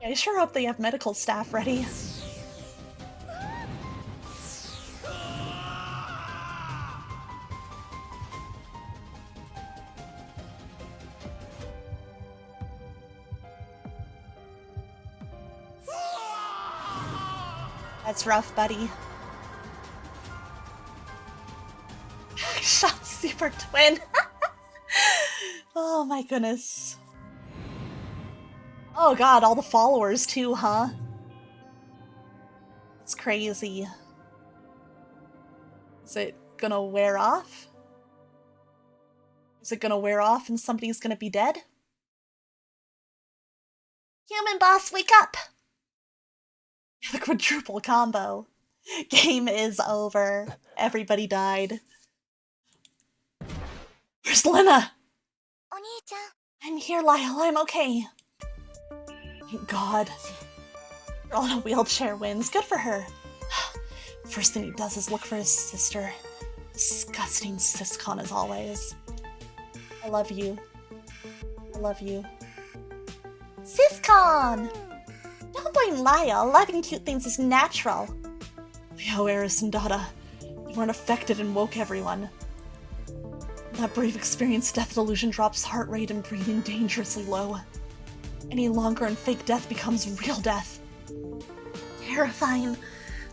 I sure hope they have medical staff ready. That's rough, buddy. Shot super twin. Oh my goodness. Oh god, all the followers too, huh? It's crazy. Is it gonna wear off? Is it gonna wear off and somebody's gonna be dead? Human boss, wake up! The quadruple combo. Game is over. Everybody died. Where's Lena? I'm here, Lyle. I'm okay. Thank God. Girl in a wheelchair wins. Good for her. First thing he does is look for his sister. Disgusting siscon as always. I love you. I love you. Siscon! Don't blame Lyle. Loving cute things is natural. Leo, Eris, and Dada. You weren't affected and woke everyone. That brief experience, death delusion drops heart rate and breathing dangerously low. Any longer and fake death becomes real death. Terrifying.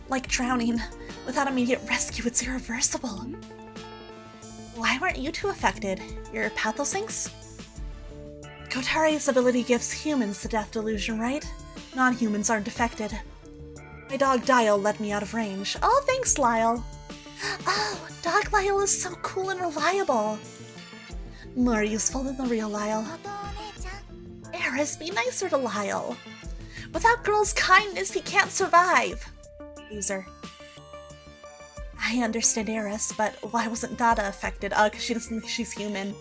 Like drowning. Without immediate rescue, it's irreversible. Why weren't you two affected? You're pathosyncs? Kotare's ability gives humans the death delusion, right? Non-humans aren't affected. My dog Dial led me out of range. Oh, thanks, Lyle. Oh, Dog Lyle is so cool and reliable. More useful than the real Lyle. Eris, be nicer to Lyle. Without girls' kindness, he can't survive. Loser. I understand Eris, but why wasn't Dada affected? Because she doesn't think she's human.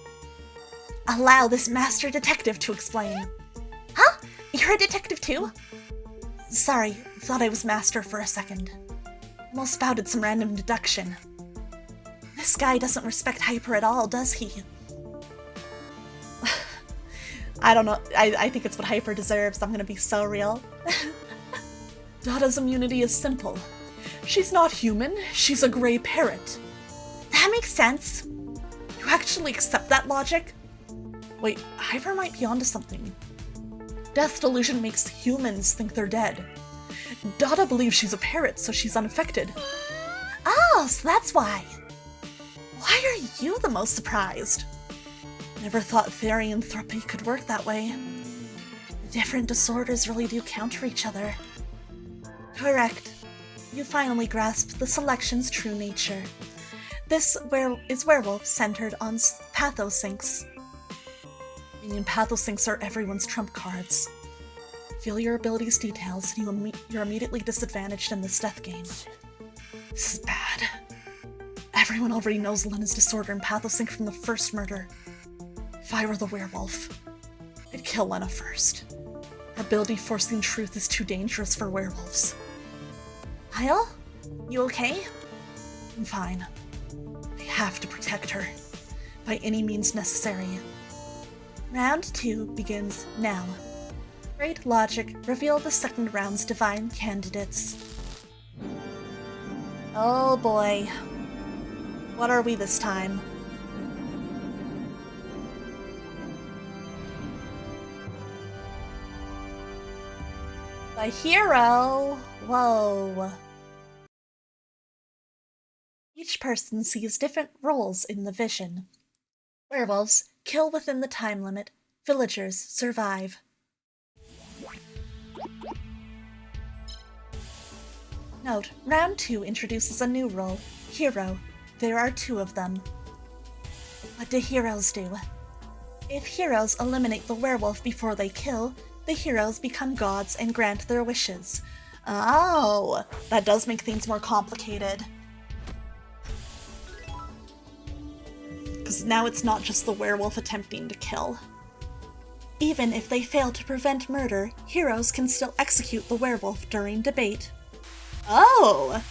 Allow this master detective to explain. Huh? You're a detective too? Sorry, thought I was master for a second. Almost spouted some random deduction. This guy doesn't respect Hyper at all, does he? I don't know. I think it's what Hyper deserves. I'm gonna be so real. Dada's immunity is simple. She's not human. She's a gray parrot. That makes sense. You actually accept that logic? Wait, Hyper might be onto something. Death delusion makes humans think they're dead. Dada believes she's a parrot, so she's unaffected. Oh, so that's why. Why are you the most surprised? Never thought therianthropy could work that way. Different disorders really do counter each other. Correct. You finally grasped the selection's true nature. This is werewolf centered on pathosyncs. Meaning pathosyncs are everyone's trump cards. Feel your abilities' details, and you're immediately disadvantaged in this death game. This is bad. Everyone already knows Lena's disorder and pathosync from the first murder. If I were the werewolf, I'd kill Lena first. Her ability forcing truth is too dangerous for werewolves. Lyle? You okay? I'm fine. I have to protect her, by any means necessary. Round 2 begins now. Great logic, reveal the second round's divine candidates. Oh boy. What are we this time? The hero! Whoa. Each person sees different roles in the vision. Werewolves kill within the time limit. Villagers survive. Note, round 2 introduces a new role, hero. There are 2 of them. What do heroes do? If heroes eliminate the werewolf before they kill, the heroes become gods and grant their wishes. Oh, that does make things more complicated. because now it's not just the werewolf attempting to kill. Even if they fail to prevent murder, heroes can still execute the werewolf during debate. Oh!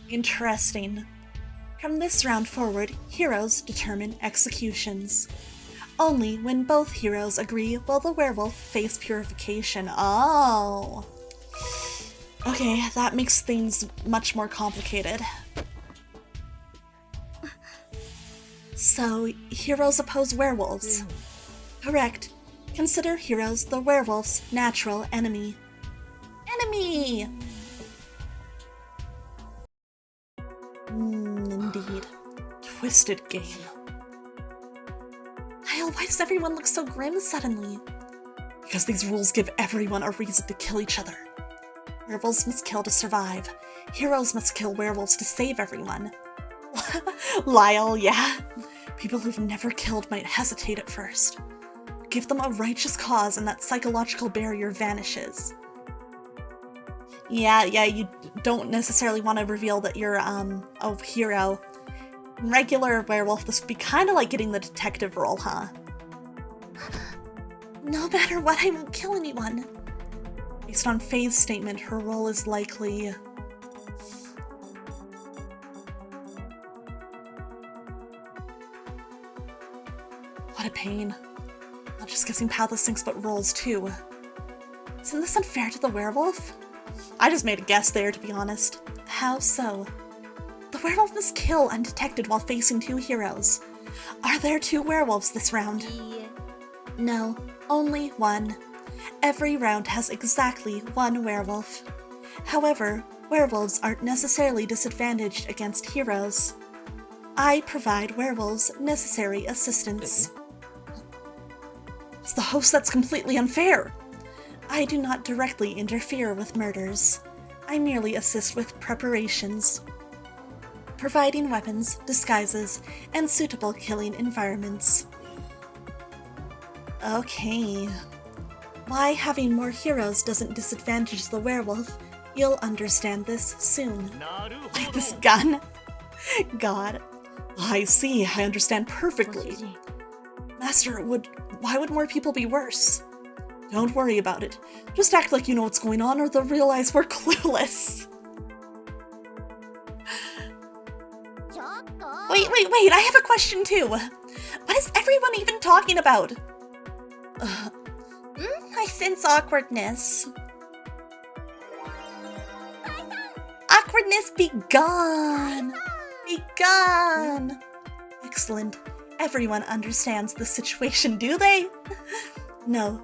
Interesting. From this round forward, heroes determine executions. Only when both heroes agree will the werewolf face purification. Oh. Okay, that makes things much more complicated. So, heroes oppose werewolves. Correct. Consider heroes the werewolf's natural enemy. Enemy! Indeed. Twisted game. Kyle, why does everyone look so grim suddenly? Because these rules give everyone a reason to kill each other. Werewolves must kill to survive. Heroes must kill werewolves to save everyone. Lyle, yeah. People who've never killed might hesitate at first. Give them a righteous cause and that psychological barrier vanishes. Yeah, you don't necessarily want to reveal that you're, a hero. In regular werewolf, this would be kind of like getting the detective role, huh? No matter what, I won't kill anyone. Based on Faye's statement, her role is likely... What a pain. Not just guessing pathos sinks, but rolls too. Isn't this unfair to the werewolf? I just made a guess there, to be honest. How so? The werewolf must kill undetected while facing two heroes. Are there two werewolves this round? No, only one. Every round has exactly one werewolf. However, werewolves aren't necessarily disadvantaged against heroes. I provide werewolves necessary assistance. It's the host that's completely unfair. I do not directly interfere with murders. I merely assist with preparations, providing weapons, disguises, and suitable killing environments. Okay. Why having more heroes doesn't disadvantage the werewolf, you'll understand this soon. Like this gun? God. I see, I understand perfectly. Master, why would more people be worse? Don't worry about it. Just act like you know what's going on or they'll realize we're clueless. Wait, I have a question too. What is everyone even talking about? I sense awkwardness. Awkwardness be gone! Be gone! Excellent. Everyone understands the situation, do they? No,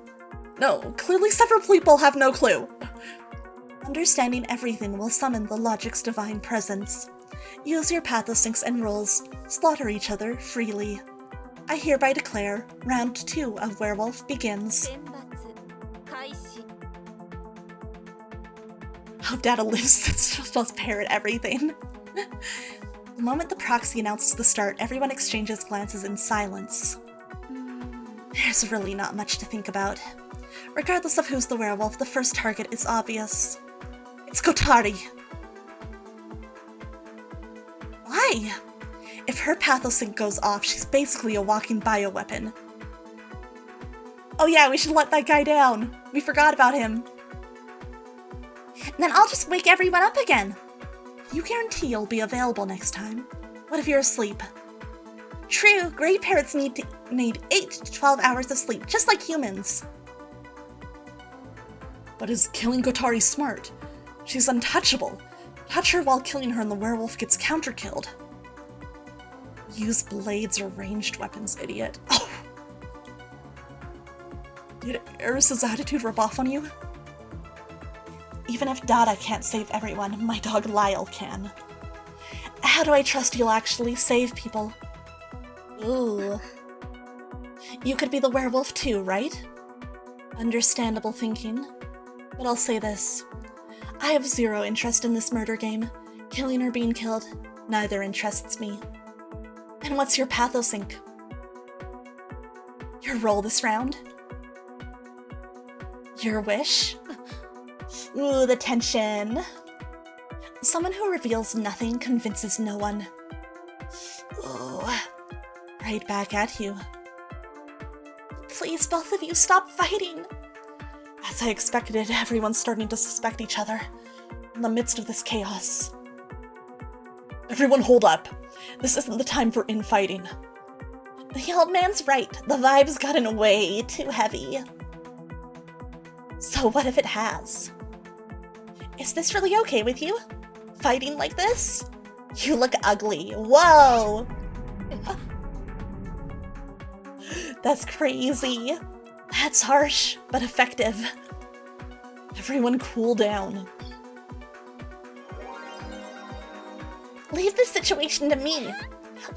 clearly several people have no clue. Understanding everything will summon the logic's divine presence. Use your pathosyncs and rolls. Slaughter each other freely. I hereby declare round 2 of Werewolf begins. How data lives, it's just parrot everything. The moment the proxy announces the start, everyone exchanges glances in silence. There's really not much to think about. Regardless of who's the werewolf, the first target is obvious. It's Kotari. Why? If her pathosync goes off, she's basically a walking bioweapon. Oh yeah, we should let that guy down. We forgot about him. And then I'll just wake everyone up again. You guarantee you'll be available next time. What if you're asleep? True, gray parrots need 8 to 12 hours of sleep, just like humans. But is killing Kotari smart? She's untouchable. Touch her while killing her and the werewolf gets counter-killed. Use blades or ranged weapons, idiot. Oh. Did Eris's attitude rub off on you? Even if Dada can't save everyone, my dog Lyle can. How do I trust you'll actually save people? Ooh. You could be the werewolf too, right? Understandable thinking. But I'll say this. I have zero interest in this murder game. Killing or being killed, neither interests me. And what's your pathosync? Your roll this round? Your wish? Ooh, the tension. Someone who reveals nothing convinces no one. Ooh, right back at you. Please, both of you, stop fighting. As I expected, everyone's starting to suspect each other in the midst of this chaos. Everyone hold up. This isn't the time for infighting. The old man's right. The vibe's gotten way too heavy. So what if it has? Is this really okay with you? Fighting like this? You look ugly. Whoa! That's crazy. That's harsh, but effective. Everyone cool down. Leave this situation to me.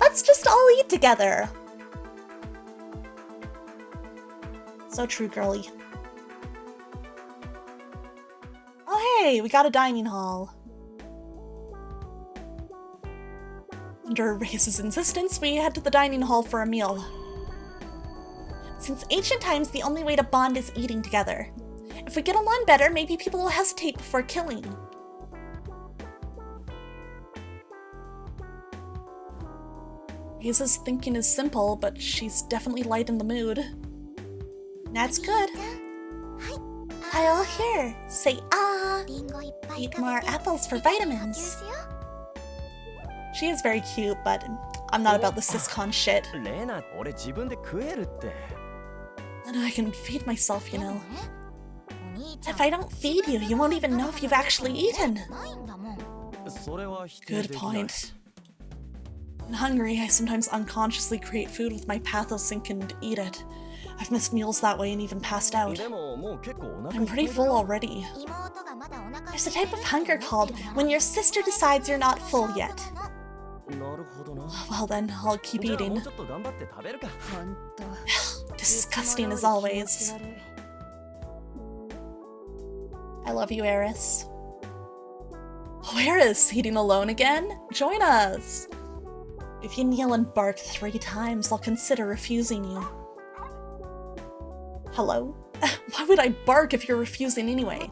Let's just all eat together. So true, girly. Oh hey, we got a dining hall. Under Race's insistence, we head to the dining hall for a meal. Since ancient times, the only way to bond is eating together. If we get along better, maybe people will hesitate before killing. Race's thinking is simple, but she's definitely light in the mood. That's good. I'll hear. Say ah. Eat more apples for vitamins. She is very cute, but I'm not about the siscon shit. And I can feed myself, you know. If I don't feed you, you won't even know if you've actually eaten. Good point. When hungry, I sometimes unconsciously create food with my pathosync and eat it. I've missed meals that way and even passed out. I'm pretty full already. There's a type of hunger called when your sister decides you're not full yet. Well then, I'll keep eating. Disgusting as always. I love you, Eris. Oh, Eris, eating alone again? Join us! If you kneel and bark 3 times, I'll consider refusing you. Hello? Why would I bark if you're refusing anyway?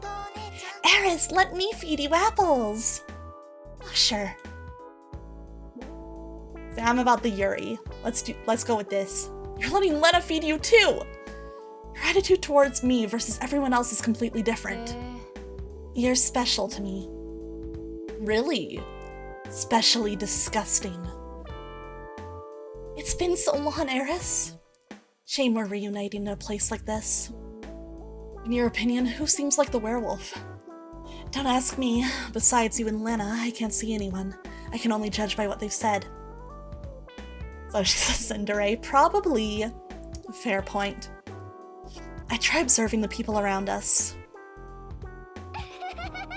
Eris, let me feed you apples! Oh, sure. I'm about the Yuri. Let's go with this. You're letting Lena feed you too! Your attitude towards me versus everyone else is completely different. You're special to me. Really? Specially disgusting. It's been so long, Eris. Shame we're reuniting in a place like this. In your opinion, who seems like the werewolf? Don't ask me. Besides you and Lena, I can't see anyone. I can only judge by what they've said. So she's a tsundere, probably. Fair point. I try observing the people around us.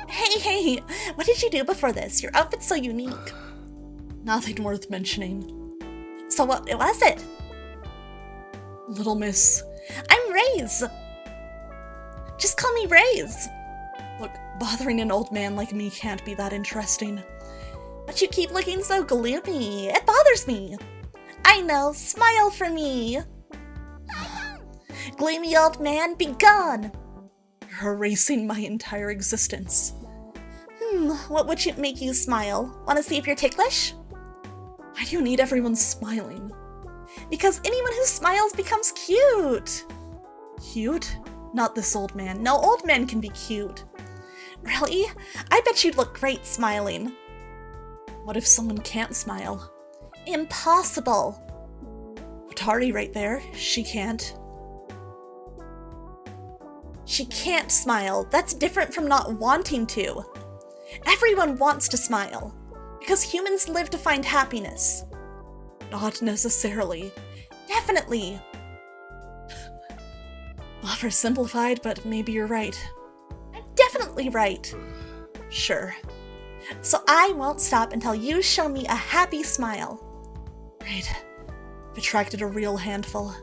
Hey, what did you do before this? Your outfit's so unique. Nothing worth mentioning. So what was it? Little miss. I'm Raze! Just call me Raze! Look, bothering an old man like me can't be that interesting. But you keep looking so gloomy. It bothers me. I know, smile for me. Gloomy old man, be gone! You're erasing my entire existence. What would make you smile? Want to see if you're ticklish? Why do you need everyone smiling? Because anyone who smiles becomes cute! Cute? Not this old man. No, old men can be cute. Really? I bet you'd look great smiling. What if someone can't smile? Impossible! Otari right there. She can't. She can't smile. That's different from not wanting to. Everyone wants to smile. Because humans live to find happiness. Not necessarily. Definitely. Oversimplified, but maybe you're right. I'm definitely right. Sure. So I won't stop until you show me a happy smile. Right. I've attracted a real handful.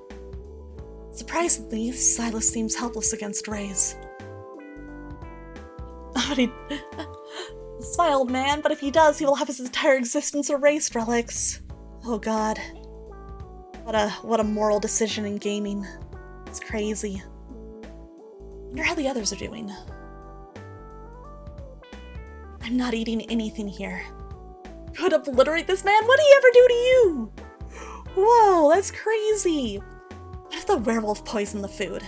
Surprisingly, Silas seems helpless against Raze. But he... Smile, man, but if he does, he will have his entire existence erased, Relics. Oh god. What a moral decision in gaming. It's crazy. Wonder how the others are doing. I'm not eating anything here. Could obliterate this man? What did he ever do to you? Whoa, that's crazy. What if the werewolf poisoned the food?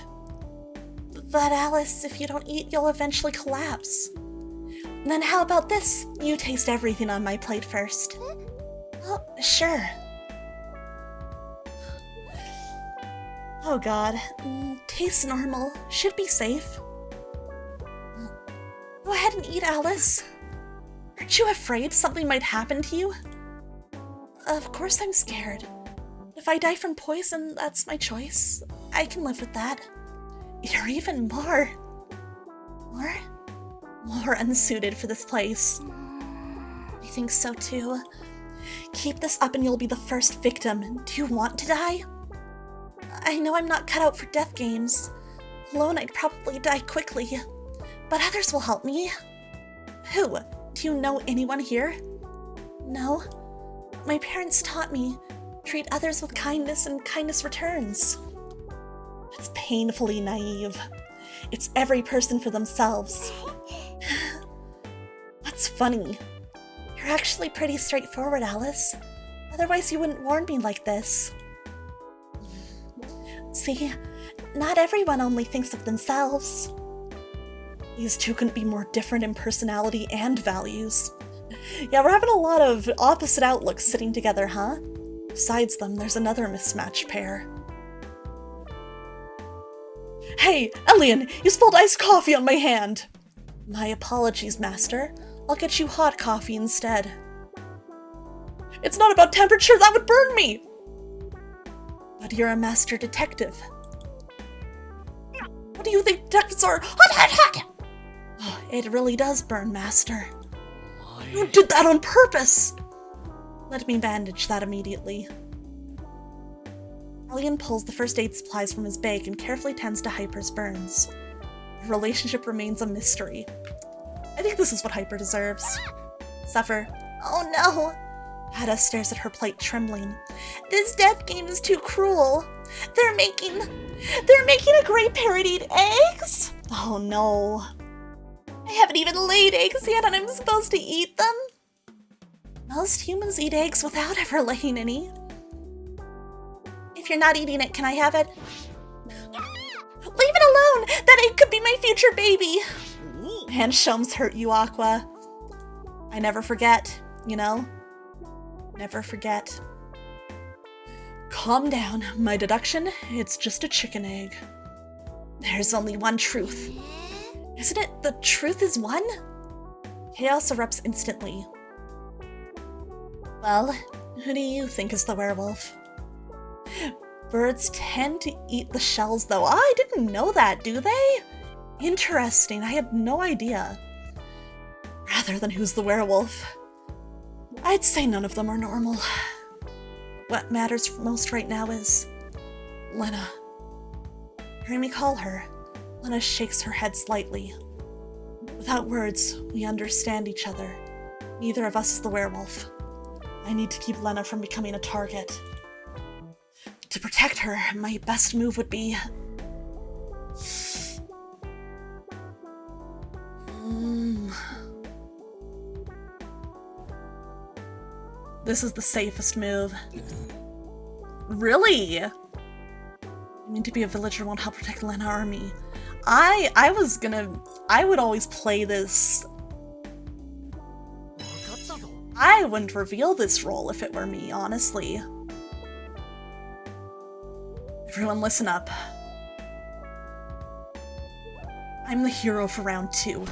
But Alice, if you don't eat, you'll eventually collapse. Then how about this? You taste everything on my plate first. Oh, sure. Oh god. Tastes normal. Should be safe. Go ahead and eat, Alice. Aren't you afraid something might happen to you? Of course I'm scared. If I die from poison, that's my choice. I can live with that. You're even more unsuited for this place. I think so too. Keep this up and you'll be the first victim. Do you want to die? I know I'm not cut out for death games. Alone I'd probably die quickly. But others will help me. Who? Do you know anyone here? No. My parents taught me, treat others with kindness and kindness returns. It's painfully naive. It's every person for themselves. What's funny? You're actually pretty straightforward, Alice. Otherwise you wouldn't warn me like this. See, not everyone only thinks of themselves. These two couldn't be more different in personality and values. Yeah, we're having a lot of opposite outlooks sitting together, huh? Besides them, there's another mismatched pair. Hey, Elian, you spilled iced coffee on my hand! My apologies, Master. I'll get you hot coffee instead. It's not about temperature, that would burn me! But you're a master detective. What do you think detectives are? Oh, it really does burn, Master. You did that on purpose! Let me bandage that immediately. Elian pulls the first aid supplies from his bag and carefully tends to Hyper's burns. The relationship remains a mystery. I think this is what Hyper deserves. Suffer. Oh no! Ada stares at her plate, trembling. This death game is too cruel. They're making a great pair to eat eggs? Oh no. I haven't even laid eggs yet and I'm supposed to eat them? Most humans eat eggs without ever laying any. If you're not eating it, can I have it? Leave it alone! That egg could be my future baby! And Shum's hurt you, Aqua. I never forget, you know? Never forget. Calm down. My deduction, it's just a chicken egg. There's only one truth. Isn't it the truth is one? Chaos erupts instantly. Well, who do you think is the werewolf? Birds tend to eat the shells, though. I didn't know that, do they? Interesting, I had no idea. Rather than who's the werewolf, I'd say none of them are normal. What matters most right now is Lena. Hearing me call her, Lena shakes her head slightly. Without words, we understand each other. Neither of us is the werewolf. I need to keep Lena from becoming a target. To protect her, my best move would be... This is the safest move. Really? I mean, to be a villager won't help protect the Lena army. I would always play this. I wouldn't reveal this role if it were me, honestly. Everyone listen up. I'm the hero for round 2.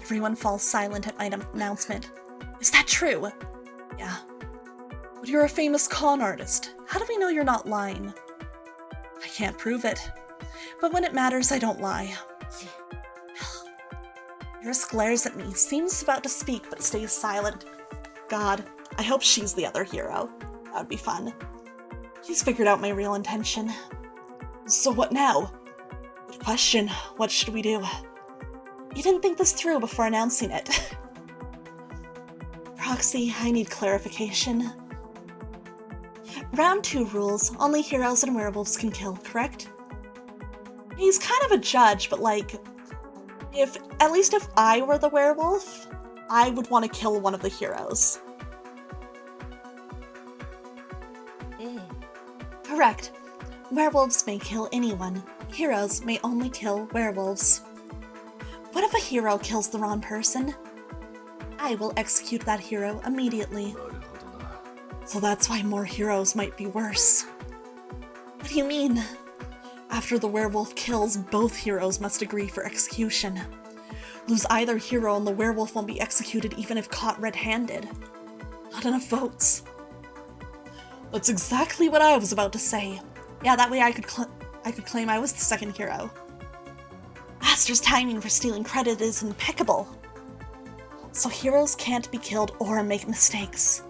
Everyone falls silent at my announcement. Is that true? Yeah. But you're a famous con artist. How do we know you're not lying? I can't prove it. But when it matters, I don't lie. Iris glares at me, seems about to speak, but stays silent. God, I hope she's the other hero. That would be fun. She's figured out my real intention. So what now? Good question. What should we do? You didn't think this through before announcing it. Proxy, I need clarification. Round 2 rules. Only heroes and werewolves can kill, correct? He's kind of a judge, but like... At least if I were the werewolf, I would want to kill one of the heroes. Correct. Werewolves may kill anyone. Heroes may only kill werewolves. What if a hero kills the wrong person? I will execute that hero immediately. So that's why more heroes might be worse. What do you mean? After the werewolf kills, both heroes must agree for execution. Lose either hero and the werewolf won't be executed even if caught red-handed. Not enough votes. That's exactly what I was about to say. Yeah, that way I could claim I was the second hero. Master's timing for stealing credit is impeccable. So heroes can't be killed or make mistakes.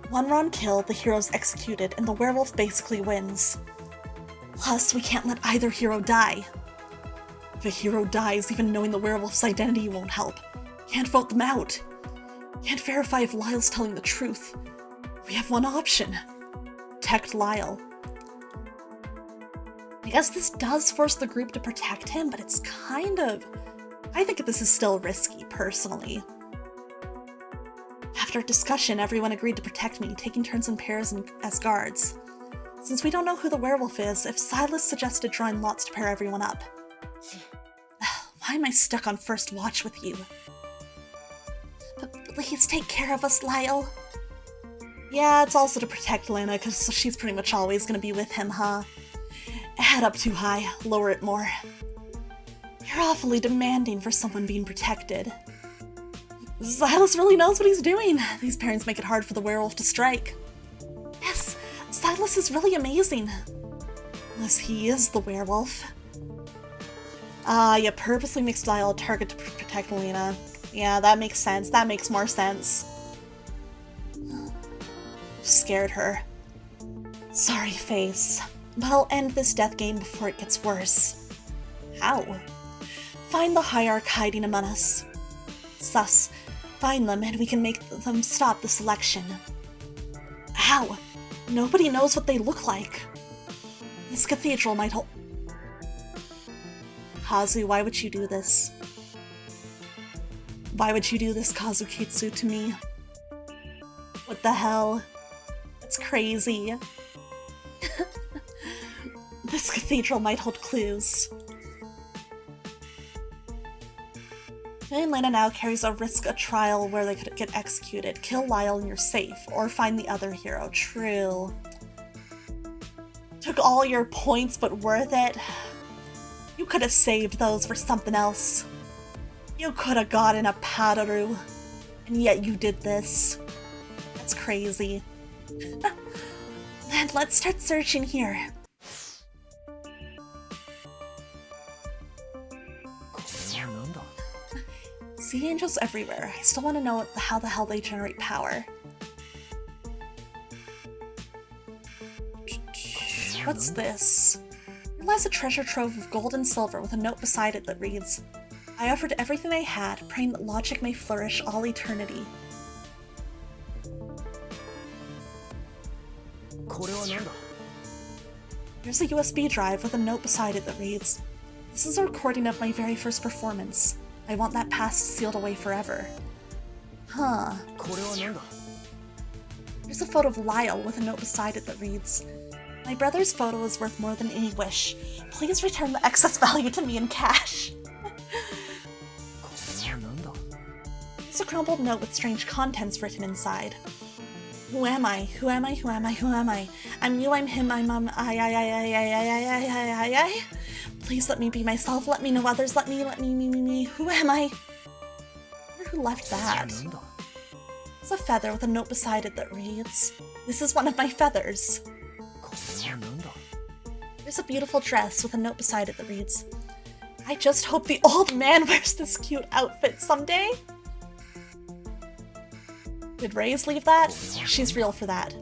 One wrong kill, the hero's executed, and the werewolf basically wins. Plus, we can't let either hero die. If a hero dies, even knowing the werewolf's identity won't help. Can't vote them out. Can't verify if Lyle's telling the truth. We have one option. Protect Lyle. I guess this does force the group to protect him, but it's kind of... I think this is still risky, personally. After discussion, everyone agreed to protect me, taking turns in pairs as guards. Since we don't know who the werewolf is, if Silas suggested drawing lots to pair everyone up. Why am I stuck on first watch with you? But please take care of us, Lyle. Yeah, it's also to protect Lana, because she's pretty much always gonna be with him, huh? Head up too high, lower it more. You're awfully demanding for someone being protected. Silas really knows what he's doing. These pairings make it hard for the werewolf to strike. Yes, Silas is really amazing. Unless he is the werewolf. You purposely mixed Lyle a target to protect Lena. Yeah, that makes sense. That makes more sense. Scared her. Sorry, face. But I'll end this death game before it gets worse. How? Find the Hierarch hiding among us. Sus. Find them and we can make them stop the selection. How? Nobody knows what they look like. This cathedral might hold... Kazu, why would you do this? Why would you do this, Kazukitsu, to me? What the hell? That's crazy. This cathedral might hold clues. Jay and Lena now carries a risk a trial where they could get executed. Kill Lyle and you're safe, or find the other hero. True. Took all your points, but worth it. You could have saved those for something else. You could have gotten a Padaru, and yet you did this. That's crazy. Then let's start searching here. Sea angels everywhere. I still want to know how the hell they generate power. What's this? It lies a treasure trove of gold and silver with a note beside it that reads, I offered everything I had, praying that logic may flourish all eternity. Here's a USB drive with a note beside it that reads, This is a recording of my very first performance. I want that past sealed away forever. Huh. Here's a photo of Lyle with a note beside it that reads, My brother's photo is worth more than any wish. Please return the excess value to me in cash. It's a crumpled note with strange contents written inside. Who am I? Who am I? Who am I? Who am I? I'm you, I'm him, I'm I. Please let me be myself, let me know others, let me. Who am I? I wonder who left that. It's a feather with a note beside it that reads, This is one of my feathers. There's a beautiful dress with a note beside it that reads, I just hope the old man wears this cute outfit someday. Did Reyes leave that? She's real for that.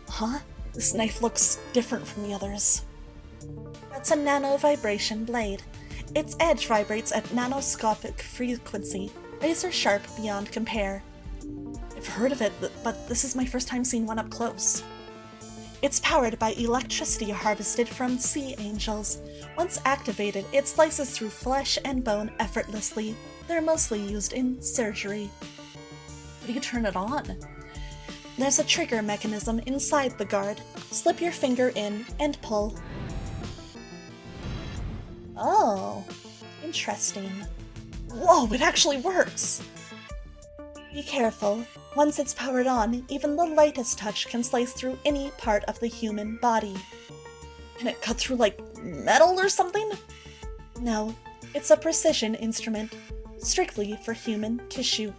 Huh? This knife looks different from the others. That's a nano-vibration blade. Its edge vibrates at nanoscopic frequency, razor sharp beyond compare. I've heard of it, but this is my first time seeing one up close. It's powered by electricity harvested from sea angels. Once activated, it slices through flesh and bone effortlessly. They're mostly used in surgery. How do you turn it on? There's a trigger mechanism inside the guard. Slip your finger in and pull. Oh, interesting. Whoa, it actually works! Be careful. Once it's powered on, even the lightest touch can slice through any part of the human body. Can it cut through, like, metal or something? No, it's a precision instrument, strictly for human tissue.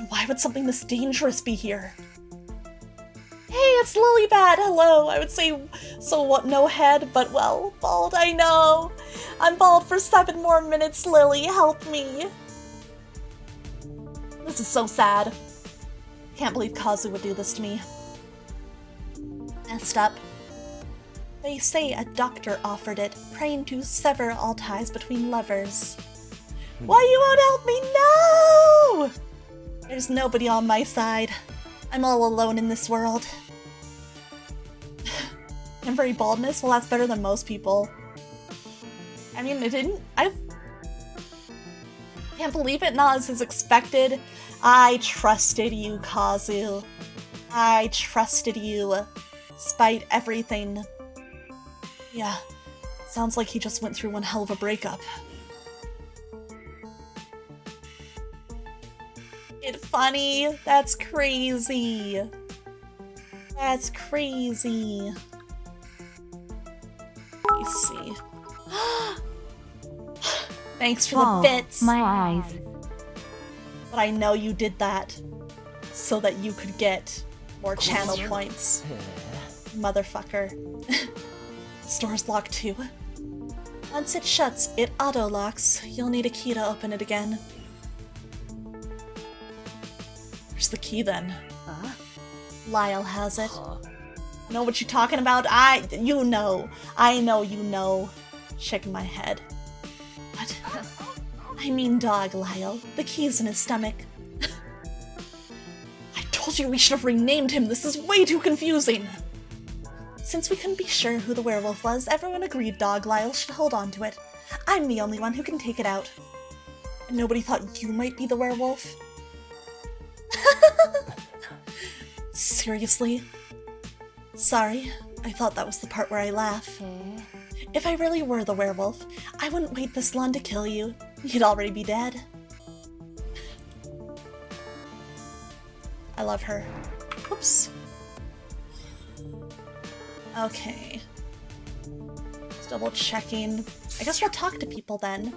Why would something this dangerous be here? Hey, it's Lilybad! Hello! I would say, so what, no head, but well, bald, I know! I'm bald for 7 more minutes, Lily, help me! This is so sad. Can't believe Kazu would do this to me. Messed up. They say a doctor offered it, praying to sever all ties between lovers. Why you won't help me? No! There's nobody on my side. I'm all alone in this world. Temporary baldness? Well, that's better than most people. I mean, I can't believe it, not as expected. I trusted you, Kazu. I trusted you, despite everything. Yeah, sounds like he just went through one hell of a breakup. It's funny. That's crazy. That's crazy. Let me see. Thanks for the bits. My eyes. But I know you did that so that you could get more channel points. Motherfucker. Store's locked too. Once it shuts, it auto-locks. You'll need a key to open it again. Where's the key then? Lyle has it. Know what you're talking about? You know. I know you know. Shaking my head. What? I mean dog, Lyle. The key's in his stomach. I told you we should have renamed him. This is way too confusing. Since we couldn't be sure who the werewolf was, everyone agreed Dog Lyle should hold on to it. I'm the only one who can take it out. And nobody thought you might be the werewolf? Seriously? Sorry, I thought that was the part where I laugh. If I really were the werewolf, I wouldn't wait this long to kill you. You'd already be dead. I love her. Oops. Okay. Just double checking. I guess we'll talk to people then.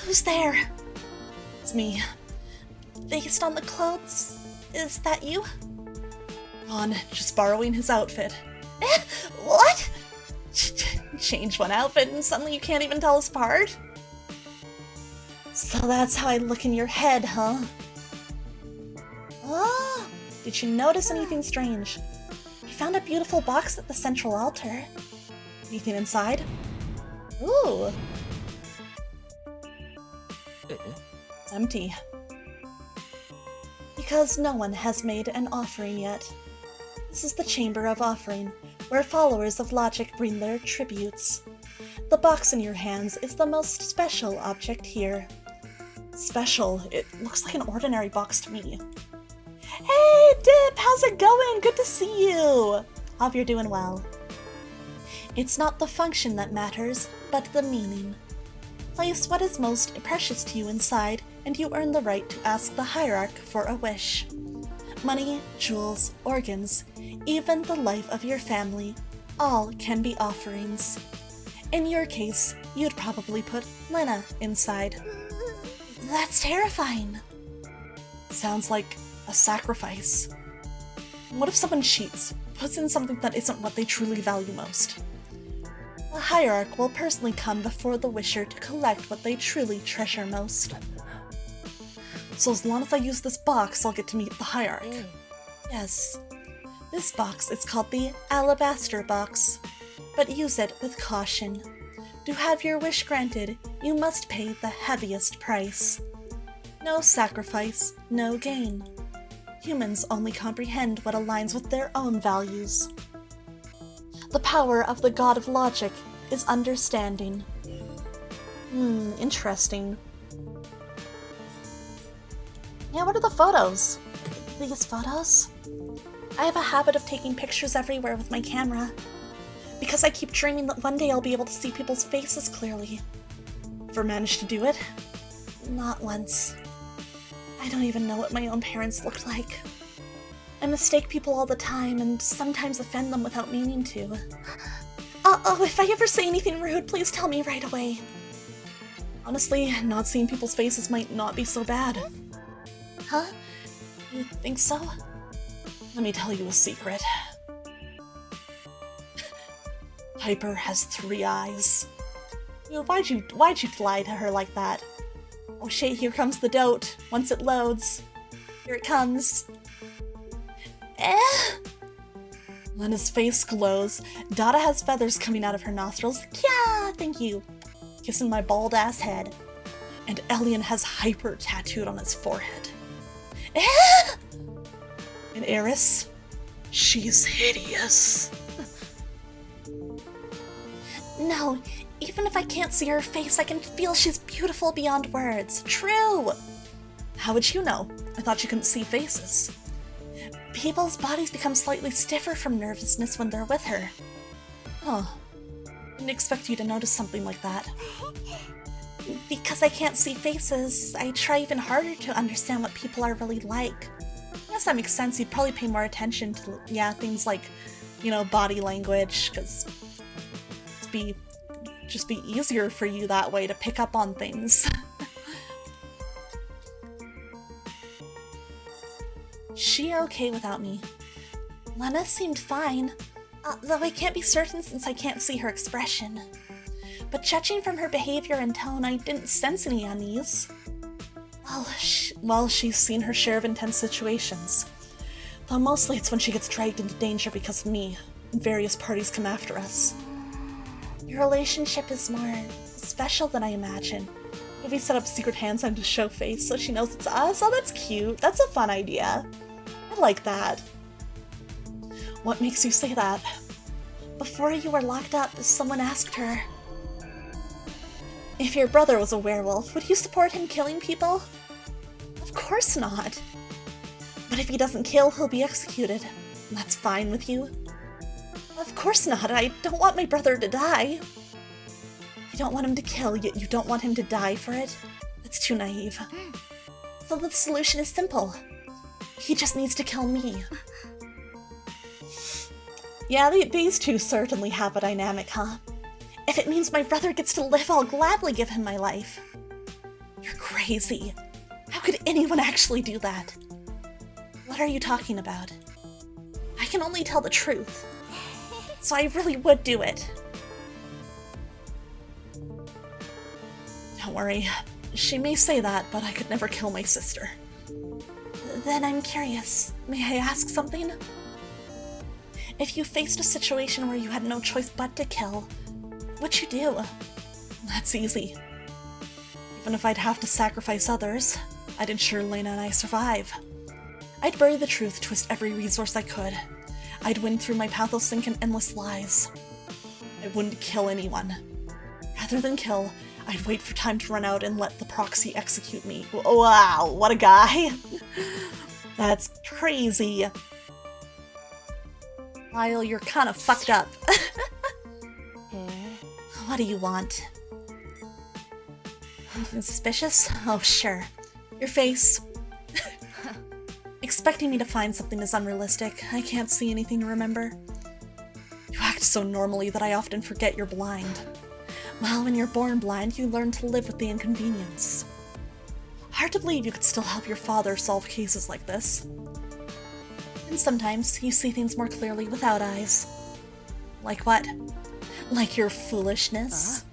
Who's there? It's me. Based on the clothes, is that you? On, just borrowing his outfit. What? Change one outfit and suddenly you can't even tell us apart? So that's how I look in your head, huh? Oh, did you notice anything strange? I found a beautiful box at the central altar. Anything inside? Ooh. It's empty. Because no one has made an offering yet. This is the Chamber of Offering, where followers of logic bring their tributes. The box in your hands is the most special object here. Special? It looks like an ordinary box to me. Hey, Dip! How's it going? Good to see you! Hope you're doing well. It's not the function that matters, but the meaning. Place what is most precious to you inside, and you earn the right to ask the hierarch for a wish. Money, jewels, organs, even the life of your family, all can be offerings. In your case, you'd probably put Lena inside. That's terrifying. Sounds like a sacrifice. What if someone cheats, puts in something that isn't what they truly value most? The hierarch will personally come before the wisher to collect what they truly treasure most. So as long as I use this box, I'll get to meet the hierarch. Yes. This box is called the Alabaster Box, but use it with caution. To have your wish granted, you must pay the heaviest price. No sacrifice, no gain. Humans only comprehend what aligns with their own values. The power of the god of logic is understanding. Interesting. Yeah, what are the photos? These photos? I have a habit of taking pictures everywhere with my camera, because I keep dreaming that one day I'll be able to see people's faces clearly. Ever managed to do it? Not once. I don't even know what my own parents looked like. I mistake people all the time and sometimes offend them without meaning to. If I ever say anything rude, please tell me right away. Honestly, not seeing people's faces might not be so bad. Huh? You think so? Let me tell you a secret. Piper has 3 eyes. Why'd you lie to her like that? Oh shit, here comes the dote. Once it loads. Here it comes. Lena's face glows. Dada has feathers coming out of her nostrils. Yeah, thank you. Kissing my bald ass head. And Elian has Hyper tattooed on his forehead. And Eris? She's hideous. No, even if I can't see her face, I can feel she's beautiful beyond words. True! How would you know? I thought you couldn't see faces. People's bodies become slightly stiffer from nervousness when they're with her. Huh. Didn't expect you to notice something like that. Because I can't see faces, I try even harder to understand what people are really like. I guess that makes sense. You'd probably pay more attention to, things like, body language, because just be easier for you that way to pick up on things. She okay without me? Lena seemed fine, though I can't be certain since I can't see her expression. But judging from her behavior and tone, I didn't sense any unease. Well, she's seen her share of intense situations. Though mostly it's when she gets dragged into danger because of me, and various parties come after us. Your relationship is more special than I imagine. If we set up secret hand sign to show face so she knows it's us? Oh, that's cute. That's a fun idea. I like that. What makes you say that? Before you were locked up, someone asked her, if your brother was a werewolf, would you support him killing people? Of course not. But if he doesn't kill, he'll be executed. That's fine with you? Of course not. I don't want my brother to die. You don't want him to kill, yet you don't want him to die for it? That's too naive. So the solution is simple. He just needs to kill me. Yeah, these two certainly have a dynamic, huh? If it means my brother gets to live, I'll gladly give him my life. You're crazy. How could anyone actually do that? What are you talking about? I can only tell the truth. So I really would do it. Don't worry. She may say that, but I could never kill my sister. Then I'm curious. May I ask something? If you faced a situation where you had no choice but to kill, what'd you do? That's easy. Even if I'd have to sacrifice others, I'd ensure Lena and I survive. I'd bury the truth, twist every resource I could. I'd win through my pathos sink in endless lies. I wouldn't kill anyone. Rather than kill, I'd wait for time to run out and let the proxy execute me. Wow, what a guy! That's crazy. Lyle, you're kind of fucked up. What do you want? Anything suspicious? Oh, sure. Your face. Expecting me to find something is unrealistic. I can't see anything to remember. You act so normally that I often forget you're blind. Well, when you're born blind, you learn to live with the inconvenience. Hard to believe you could still help your father solve cases like this. And sometimes you see things more clearly without eyes. Like what? Like your foolishness?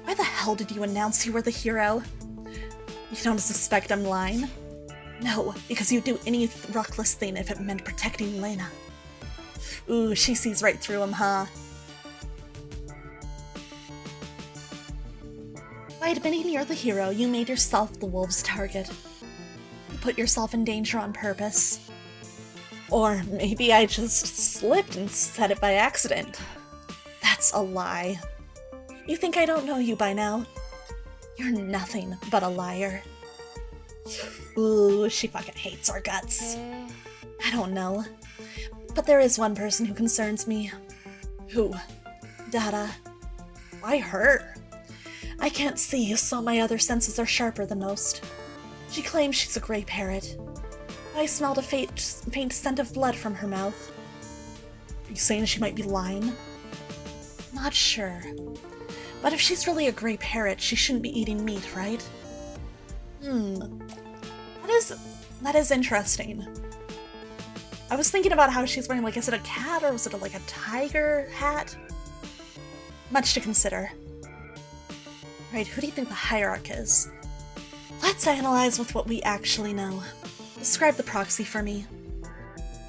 Why the hell did you announce you were the hero? You don't suspect I'm lying? No, because you'd do any reckless thing if it meant protecting Lena. Ooh, she sees right through him, huh? By admitting you're the hero, you made yourself the wolves' target. You put yourself in danger on purpose. Or maybe I just slipped and said it by accident. That's a lie. You think I don't know you by now? You're nothing but a liar. Ooh, she fucking hates our guts. I don't know. But there is one person who concerns me. Who? Dada. Why her? I can't see, so my other senses are sharper than most. She claims she's a gray parrot. I smelled a faint scent of blood from her mouth. Are you saying she might be lying? Not sure. But if she's really a gray parrot, she shouldn't be eating meat, right? That is interesting. I was thinking about how she's wearing, like, is it a cat or was it like a tiger hat? Much to consider. Right, who do you think the hierarch is? Let's analyze with what we actually know. Describe the proxy for me.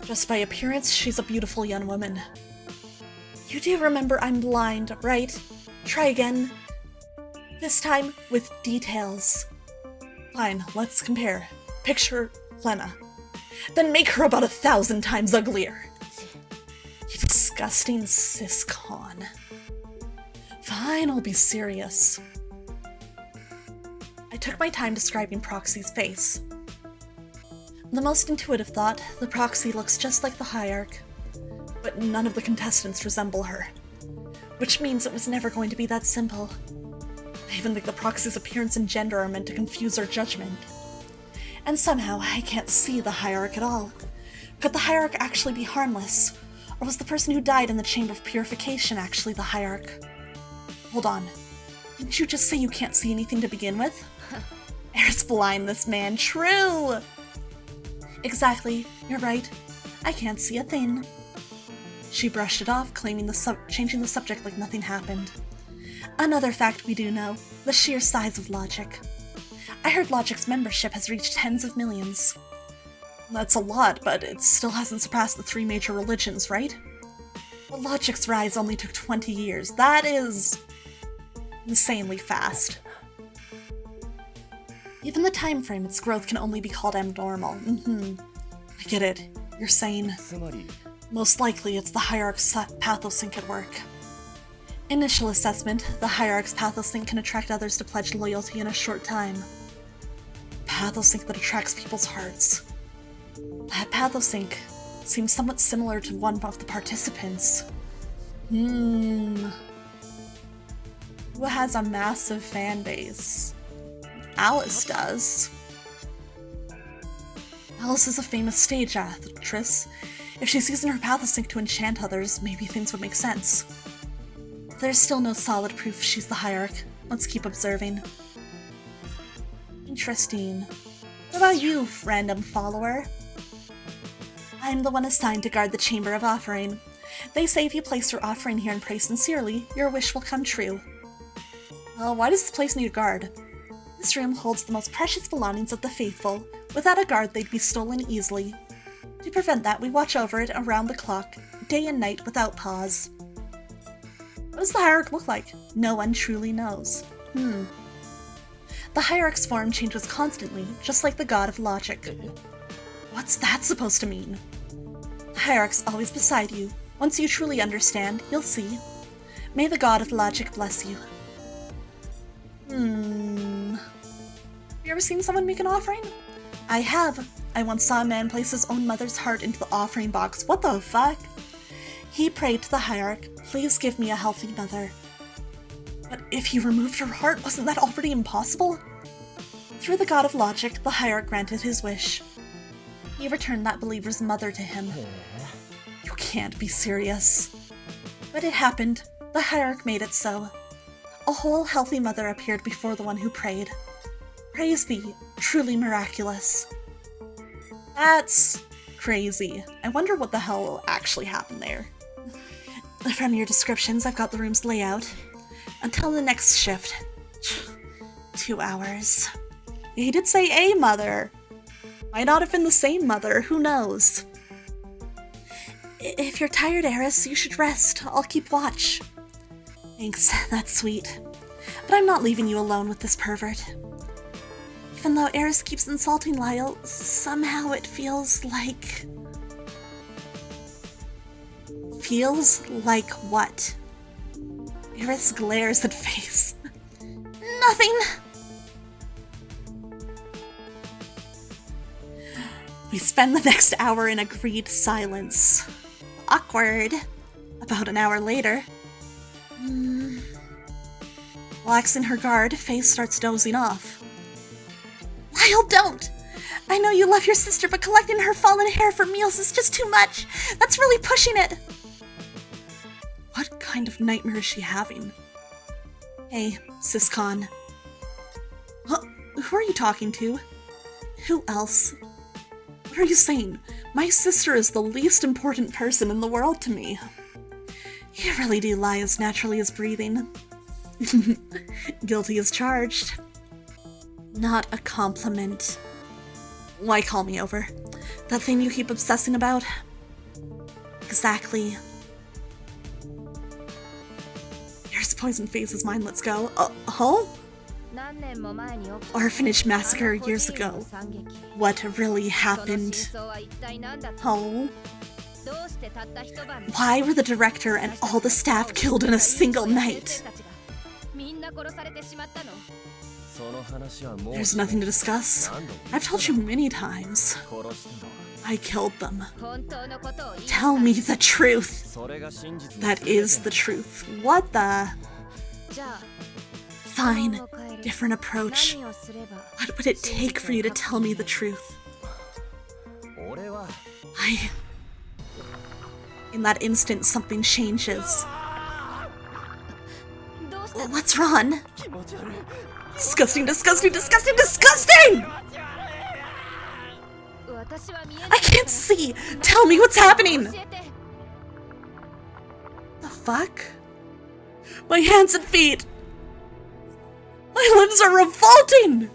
Just by appearance, she's a beautiful young woman. You do remember I'm blind, right? Try again. This time with details. Fine, let's compare. Picture Lena. Then make her about 1,000 times uglier. You disgusting cis-con. Fine, I'll be serious. I took my time describing Proxy's face. The most intuitive thought, the Proxy looks just like the hierarch, but none of the contestants resemble her. Which means it was never going to be that simple. I even think the Proxy's appearance and gender are meant to confuse our judgment. And somehow, I can't see the hierarch at all. Could the hierarch actually be harmless? Or was the person who died in the Chamber of Purification actually the hierarch? Hold on. Didn't you just say you can't see anything to begin with? Eris blind, this man. True! Exactly. You're right. I can't see a thing. She brushed it off, changing the subject like nothing happened. Another fact we do know, the sheer size of Logic. I heard Logic's membership has reached tens of millions. That's a lot, but it still hasn't surpassed the 3 major religions, right? But Logic's rise only took 20 years. That is insanely fast. Even the time frame its growth can only be called abnormal. I get it. You're saying most likely it's the hierarch's pathosync at work. Initial assessment, the hierarch's pathosync can attract others to pledge loyalty in a short time. Pathosync that attracts people's hearts. That pathosync seems somewhat similar to one of the participants. Who has a massive fan base? Alice does. Alice is a famous stage actress. If she's using her pathosync to enchant others, maybe things would make sense. There's still no solid proof she's the hierarch. Let's keep observing. Interesting. What about you, random follower? I'm the one assigned to guard the Chamber of Offering. They say if you place your offering here and pray sincerely, your wish will come true. Well, why does this place need a guard? This room holds the most precious belongings of the faithful. Without a guard, they'd be stolen easily. To prevent that, we watch over it around the clock, day and night without pause. What does the hierarch look like? No one truly knows. The hierarch's form changes constantly, just like the god of logic. What's that supposed to mean? The hierarch's always beside you. Once you truly understand, you'll see. May the god of logic bless you. Have you ever seen someone make an offering? I have. I once saw a man place his own mother's heart into the offering box. What the fuck? He prayed to the hierarch, please give me a healthy mother. But if he removed her heart, wasn't that already impossible? Through the god of logic, the hierarch granted his wish. He returned that believer's mother to him. You can't be serious. But it happened. The hierarch made it so. A whole healthy mother appeared before the one who prayed. Praise be, truly miraculous. That's crazy. I wonder what the hell actually happened there. From your descriptions, I've got the room's layout. Until the next shift. 2 hours. He did say a mother. Might not have been the same mother, who knows? If you're tired, Eris, you should rest. I'll keep watch. Thanks, that's sweet. But I'm not leaving you alone with this pervert. Even though Eris keeps insulting Lyle, somehow it feels like Feels like what? Iris glares at Face. Nothing. We spend the next hour in agreed silence. Awkward. About an hour later. Relaxing her guard, Face starts dozing off. Lyle, don't! I know you love your sister, but collecting her fallen hair for meals is just too much. That's really pushing it. What kind of nightmare is she having? Hey, Siscon. Who are you talking to? Who else? What are you saying? My sister is the least important person in the world to me. You really do lie as naturally as breathing. Guilty as charged. Not a compliment. Why call me over? That thing you keep obsessing about? Exactly. Here's Poison Face's mind, let's go. Huh? Orphanage massacre years ago. What really happened? Oh? Why were the director and all the staff killed in a single night? There's nothing to discuss. I've told you many times. I killed them. Tell me the truth. That is the truth. What the? Fine. Different approach. What would it take for you to tell me the truth? In that instant, something changes. What's wrong? Disgusting, disgusting, disgusting, disgusting! I can't see! Tell me what's happening! The fuck? My hands and feet! My limbs are revolting!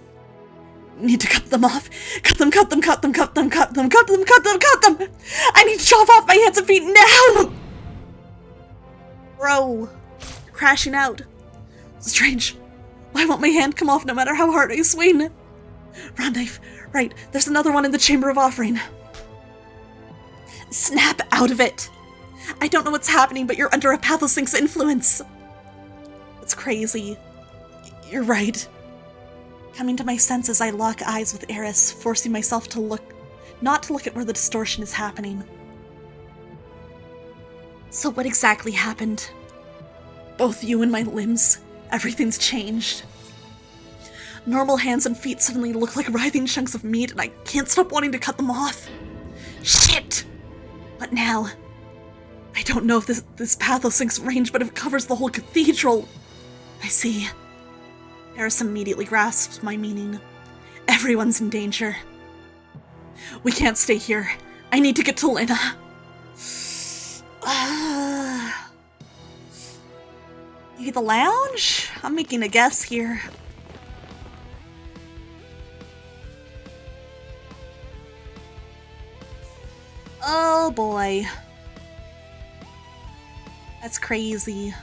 Need to cut them off. Cut them, cut them, cut them, cut them, cut them, cut them, cut them, cut them! I need to chop off my hands and feet now! Bro, you're crashing out. Strange. Why won't my hand come off no matter how hard I swing? Round knife. Right, there's another one in the Chamber of Offering. Snap out of it! I don't know what's happening, but you're under a Pathosynch's influence. It's crazy. You're right. Coming to my senses, I lock eyes with Eris, forcing myself to not to look at where the distortion is happening. So what exactly happened? Both you and my limbs, everything's changed. Normal hands and feet suddenly look like writhing chunks of meat, and I can't stop wanting to cut them off. Shit! What now? I don't know if this Pathosynch's range, but if it covers the whole cathedral. I see. Eris immediately grasps my meaning. Everyone's in danger. We can't stay here. I need to get to Lena. Maybe the lounge? I'm making a guess here. Oh boy. That's crazy.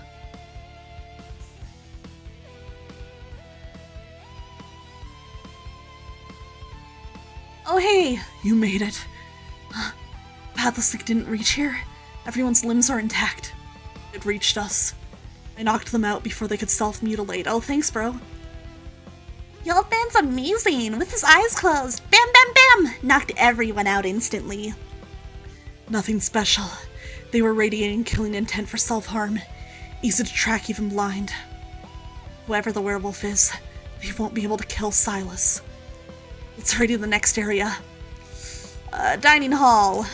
Oh hey, you made it. Pathosynch didn't reach here. Everyone's limbs are intact. It reached us. I knocked them out before they could self-mutilate. Oh, thanks, bro. Your man's amazing, with his eyes closed. Bam, bam, bam! Knocked everyone out instantly. Nothing special. They were radiating killing intent for self-harm. Easy to track even blind. Whoever the werewolf is, they won't be able to kill Silas. Let's hurry to the next area. Dining hall.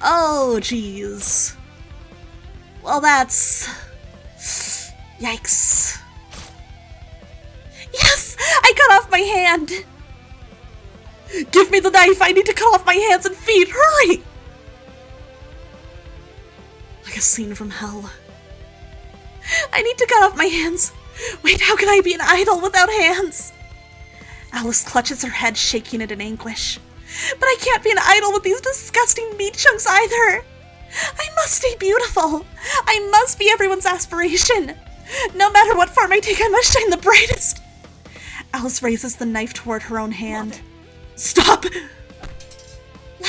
Oh, jeez. Well, that's... Yikes. Yes! I cut off my hand! Give me the knife! I need to cut off my hands and feet! Hurry! Like a scene from hell. I need to cut off my hands! Wait, how can I be an idol without hands? Alice clutches her head, shaking it in anguish. But I can't be an idol with these disgusting meat chunks either! I must stay beautiful! I must be everyone's aspiration! No matter what form I take, I must shine the brightest! Alice raises the knife toward her own hand. Stop!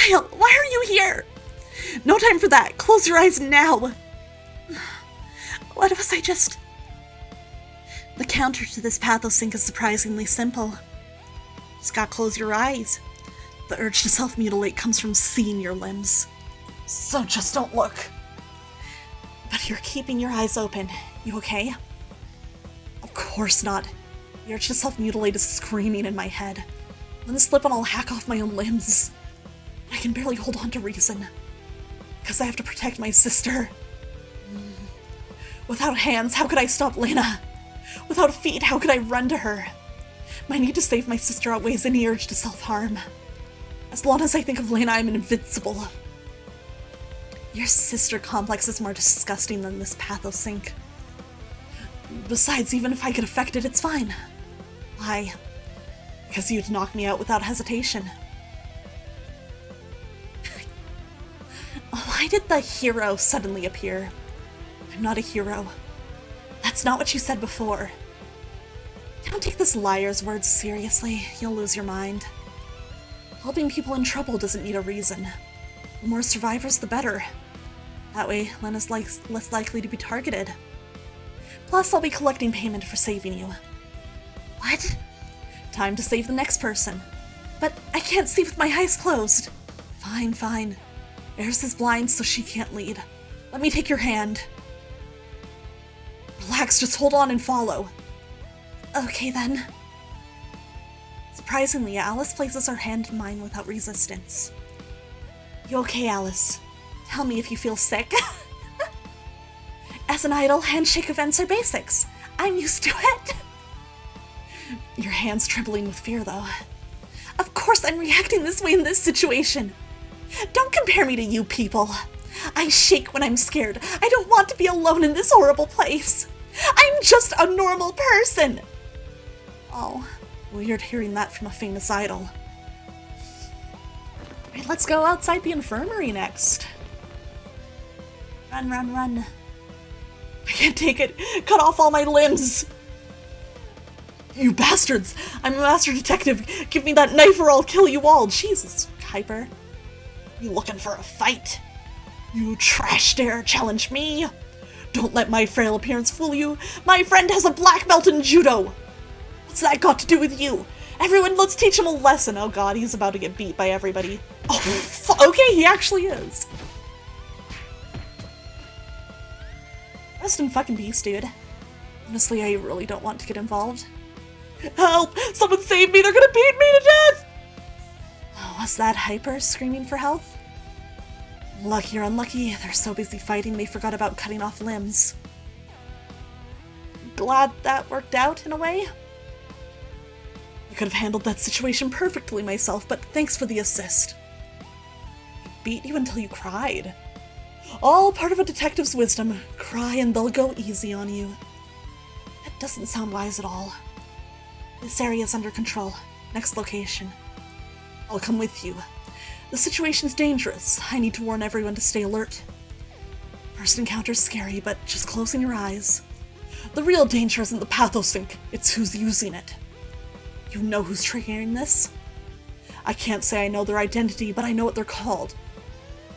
Lyle, why are you here? No time for that. Close your eyes now. What was I just... The counter to this pathosync is surprisingly simple. Just gotta close your eyes. The urge to self-mutilate comes from seeing your limbs. So just don't look. But you're keeping your eyes open. You okay? Of course not. The urge to self-mutilate is screaming in my head. When I slip and I'll hack off my own limbs. I can barely hold on to reason. Because I have to protect my sister. Without hands, how could I stop Lena? Without feet, how could I run to her? My need to save my sister outweighs any urge to self-harm. As long as I think of Lena, I'm invincible. Your sister complex is more disgusting than this pathosync. Besides, even if I get affected, it's fine. Why? Because you'd knock me out without hesitation. Why did the hero suddenly appear? I'm not a hero. That's not what you said before. Don't take this liar's words seriously. You'll lose your mind. Helping people in trouble doesn't need a reason. The more survivors, the better. That way, Lena's less likely to be targeted. Plus, I'll be collecting payment for saving you. What? Time to save the next person. But I can't see with my eyes closed. Fine, fine. Eris is blind, so she can't lead. Let me take your hand. Relax, just hold on and follow. Okay, then. Surprisingly, Alice places her hand in mine without resistance. You okay, Alice? Tell me if you feel sick. As an idol, handshake events are basics. I'm used to it. Your hand's trembling with fear, though. Of course I'm reacting this way in this situation. Don't compare me to you people. I shake when I'm scared. I don't want to be alone in this horrible place. I'm just a normal person. Oh, weird hearing that from a famous idol. Alright, let's go outside the infirmary next. Run, run, run. I can't take it. Cut off all my limbs. You bastards! I'm a master detective. Give me that knife or I'll kill you all. Jesus, Hyper. You looking for a fight? You trash dare challenge me? Don't let my frail appearance fool you. My friend has a black belt in judo. What's that got to do with you? Everyone, let's teach him a lesson. Oh god, he's about to get beat by everybody. Oh, okay, he actually is. Rest in fucking peace, dude. Honestly, I really don't want to get involved. Help! Someone save me! They're gonna beat me to death! Oh, was that Hyper screaming for help? Lucky or unlucky, they're so busy fighting they forgot about cutting off limbs. Glad that worked out in a way. I could have handled that situation perfectly myself, but thanks for the assist. I beat you until you cried. All part of a detective's wisdom. Cry and they'll go easy on you. That doesn't sound wise at all. This area's under control. Next location. I'll come with you. The situation's dangerous. I need to warn everyone to stay alert. First encounter's scary, but just closing your eyes. The real danger isn't the pathosync, it's who's using it. You know who's triggering this? I can't say I know their identity, but I know what they're called.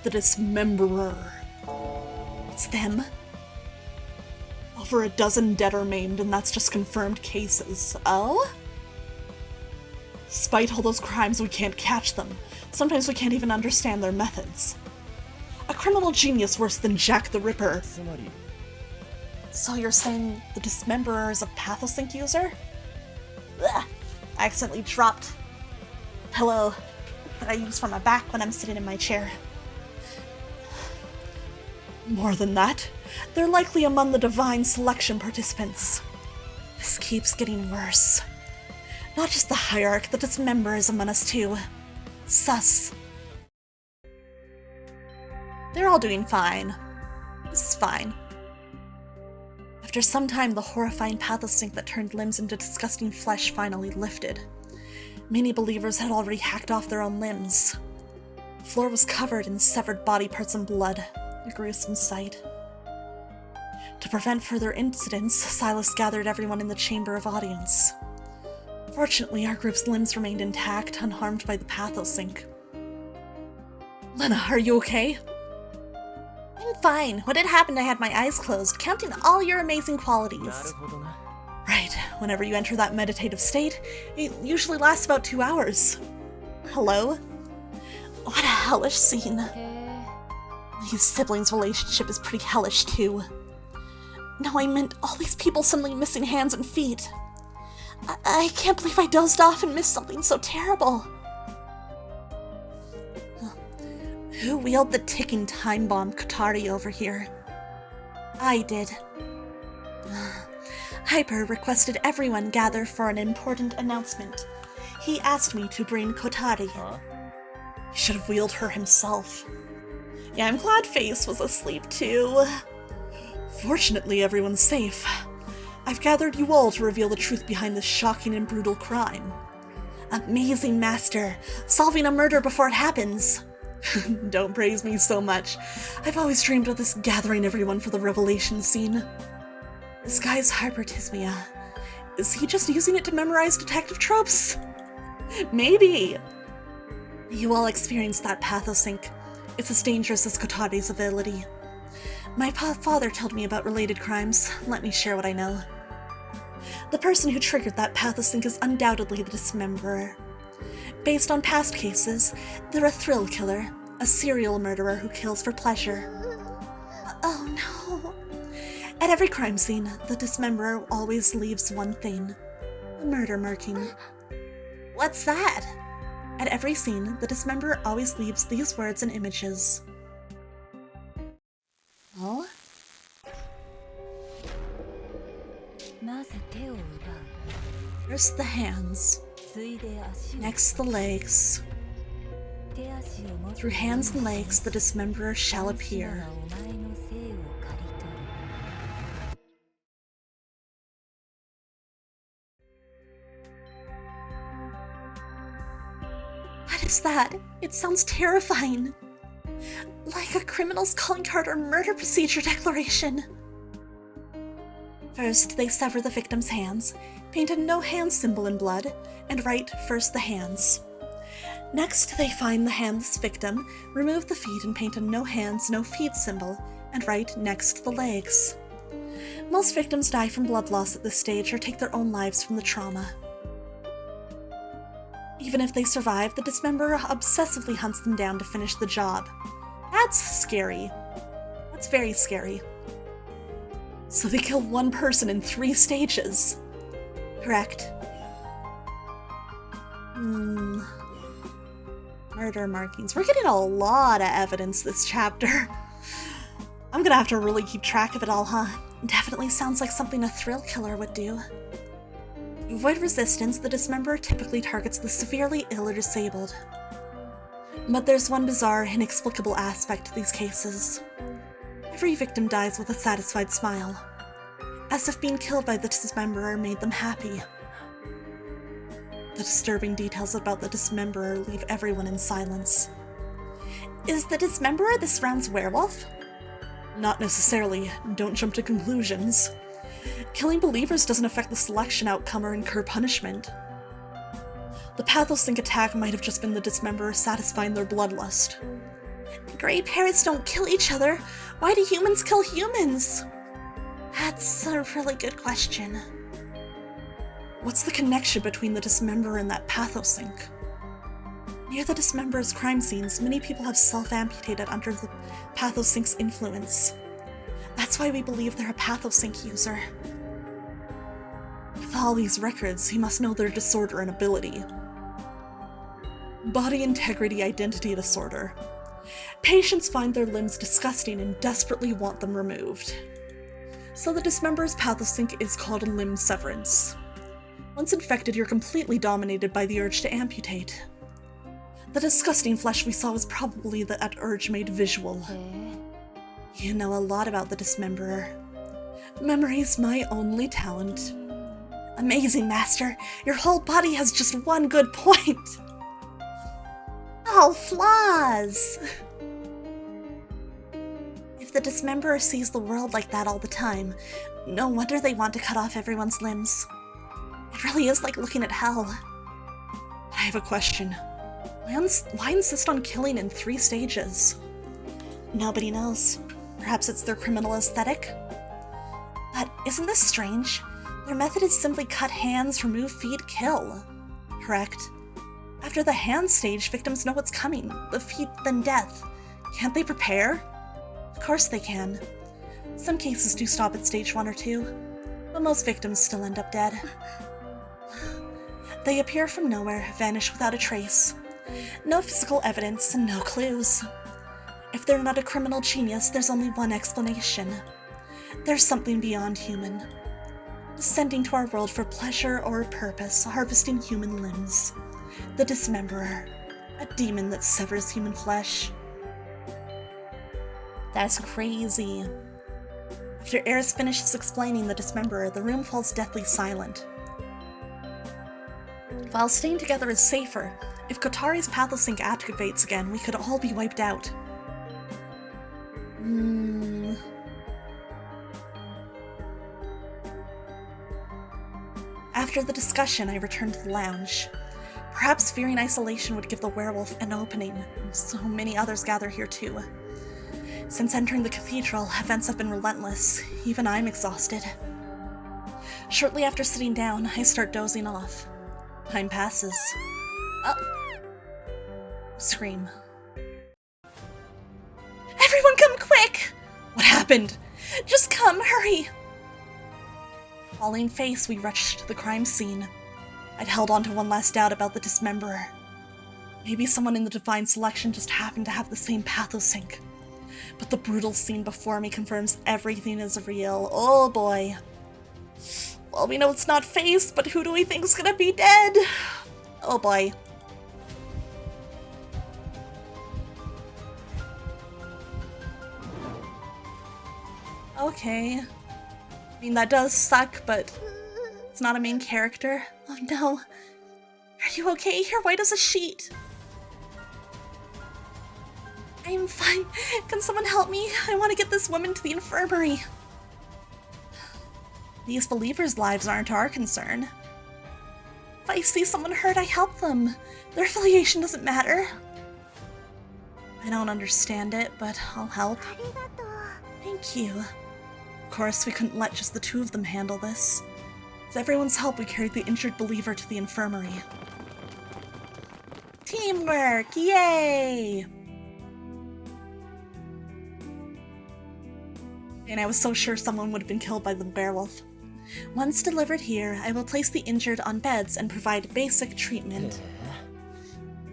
The Dismemberer. It's them. Over a dozen dead or maimed, and that's just confirmed cases. Oh? Despite all those crimes, we can't catch them. Sometimes we can't even understand their methods. A criminal genius worse than Jack the Ripper. So you're saying the Dismemberer is a pathosync user? Ugh. I accidentally dropped the pillow that I use for my back when I'm sitting in my chair. More than that, they're likely among the Divine Selection participants. This keeps getting worse. Not just the Hierarch, the Dismemberer is among us too. Sus. They're all doing fine. This is fine. After some time, the horrifying pathosync that turned limbs into disgusting flesh finally lifted. Many believers had already hacked off their own limbs. The floor was covered in severed body parts and blood. A gruesome sight. To prevent further incidents, Silas gathered everyone in the chamber of audience. Fortunately, our group's limbs remained intact, unharmed by the pathosync. Lena, are you okay? I'm fine. When it happened, I had my eyes closed, counting all your amazing qualities. Right, whenever you enter that meditative state, it usually lasts about 2 hours. Hello? What a hellish scene. His siblings' relationship is pretty hellish, too. No, I meant all these people suddenly missing hands and feet. I can't believe I dozed off and missed something so terrible. Who wheeled the ticking time bomb Kotari over here? I did. Hyper requested everyone gather for an important announcement. He asked me to bring Kotari. He should have wheeled her himself. Yeah, I'm glad Face was asleep too. Fortunately, everyone's safe. I've gathered you all to reveal the truth behind this shocking and brutal crime. Amazing, Master! Solving a murder before it happens! Don't praise me so much. I've always dreamed of this gathering everyone for the revelation scene. This guy's hypertismia. Is he just using it to memorize detective tropes? Maybe! You all experienced that pathosync. It's as dangerous as Kotari's ability. My father told me about related crimes. Let me share what I know. The person who triggered that pathosync is undoubtedly the dismemberer. Based on past cases, they're a thrill killer, a serial murderer who kills for pleasure. Oh no. At every crime scene, the dismemberer always leaves one thing. A murder marking. What's that? At every scene, the dismemberer always leaves these words and images. Oh? First the hands, next the legs. Through hands and legs, the dismemberer shall appear. What is that? It sounds terrifying. Like a criminal's calling card or murder procedure declaration. First, they sever the victim's hands, paint a no hands symbol in blood, and write first the hands. Next, they find the handless victim, remove the feet and paint a no hands, no feet symbol, and write next the legs. Most victims die from blood loss at this stage or take their own lives from the trauma. Even if they survive, the dismemberer obsessively hunts them down to finish the job. That's scary. That's very scary. So they kill one person in 3 stages. Correct. Murder markings. We're getting a lot of evidence this chapter. I'm gonna have to really keep track of it all, huh? Definitely sounds like something a thrill killer would do. To avoid resistance, the dismemberer typically targets the severely ill or disabled. But there's one bizarre, inexplicable aspect to these cases. Every victim dies with a satisfied smile, as if being killed by the dismemberer made them happy. The disturbing details about the dismemberer leave everyone in silence. Is the dismemberer this round's werewolf? Not necessarily. Don't jump to conclusions. Killing believers doesn't affect the selection outcome or incur punishment. The pathosync attack might have just been the dismemberer satisfying their bloodlust. Grey parrots don't kill each other. Why do humans kill humans? That's a really good question. What's the connection between the dismemberer and that pathosync? Near the dismemberer's crime scenes, many people have self-amputated under the pathosync's influence. That's why we believe they're a pathosync user. With all these records, he must know their disorder and ability. Body integrity identity disorder. Patients find their limbs disgusting and desperately want them removed. So the dismemberer's pathosync is called limb severance. Once infected, you're completely dominated by the urge to amputate. The disgusting flesh we saw was probably that urge made visual. You know a lot about the dismemberer. Memory's my only talent. Amazing, Master. Your whole body has just one good point. All flaws! If the dismemberer sees the world like that all the time, no wonder they want to cut off everyone's limbs. It really is like looking at hell. I have a question. Why insist on killing in 3 stages? Nobody knows. Perhaps it's their criminal aesthetic? But isn't this strange? Their method is simply cut hands, remove feet, kill. Correct. After the hand stage, victims know what's coming. The feet, then death. Can't they prepare? Of course they can. Some cases do stop at stage 1 or 2, but most victims still end up dead. They appear from nowhere, vanish without a trace. No physical evidence and no clues. If they're not a criminal genius, there's only one explanation. There's something beyond human. Descending to our world for pleasure or a purpose, harvesting human limbs. The Dismemberer. A demon that severs human flesh. That's crazy. After Eris finishes explaining the Dismemberer, the room falls deathly silent. While staying together is safer, if Kotari's pathosync activates again, we could all be wiped out. After the discussion, I returned to the lounge. Perhaps fearing isolation would give the werewolf an opening. So many others gather here too. Since entering the cathedral, events have been relentless. Even I'm exhausted. Shortly after sitting down, I start dozing off. Time passes. Oh. Scream. Everyone come quick! What happened? Just come, hurry! Falling face, we rushed to the crime scene. I'd held on to one last doubt about the Dismemberer. Maybe someone in the Divine Selection just happened to have the same pathosync. But the brutal scene before me confirms everything is real. Oh boy. Well, we know it's not Face, but who do we think's gonna be dead? Oh boy. Okay. I mean, that does suck, but it's not a main character. Oh no. Are you okay? You're white as a sheet. I'm fine. Can someone help me? I want to get this woman to the infirmary. These believers' lives aren't our concern. If I see someone hurt, I help them. Their affiliation doesn't matter. I don't understand it, but I'll help. Thank you. Of course, we couldn't let just the 2 of them handle this. With everyone's help, we carried the injured believer to the infirmary. Teamwork! Yay! And I was so sure someone would have been killed by the werewolf. Once delivered here, I will place the injured on beds and provide basic treatment.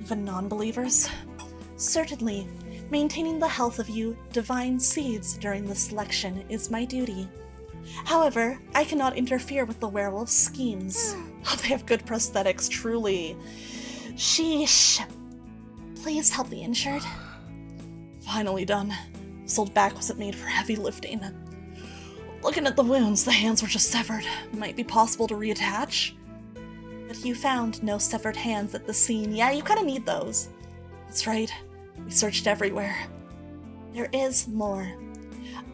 Even non-believers? Certainly. Maintaining the health of you divine seeds during the selection is my duty. However, I cannot interfere with the werewolf's schemes. Oh, they have good prosthetics, truly. Sheesh. Please help the injured. Finally done. This old back wasn't made for heavy lifting. Looking at the wounds, the hands were just severed. Might be possible to reattach. But you found no severed hands at the scene. Yeah, you kinda need those. That's right. We searched everywhere. There is more.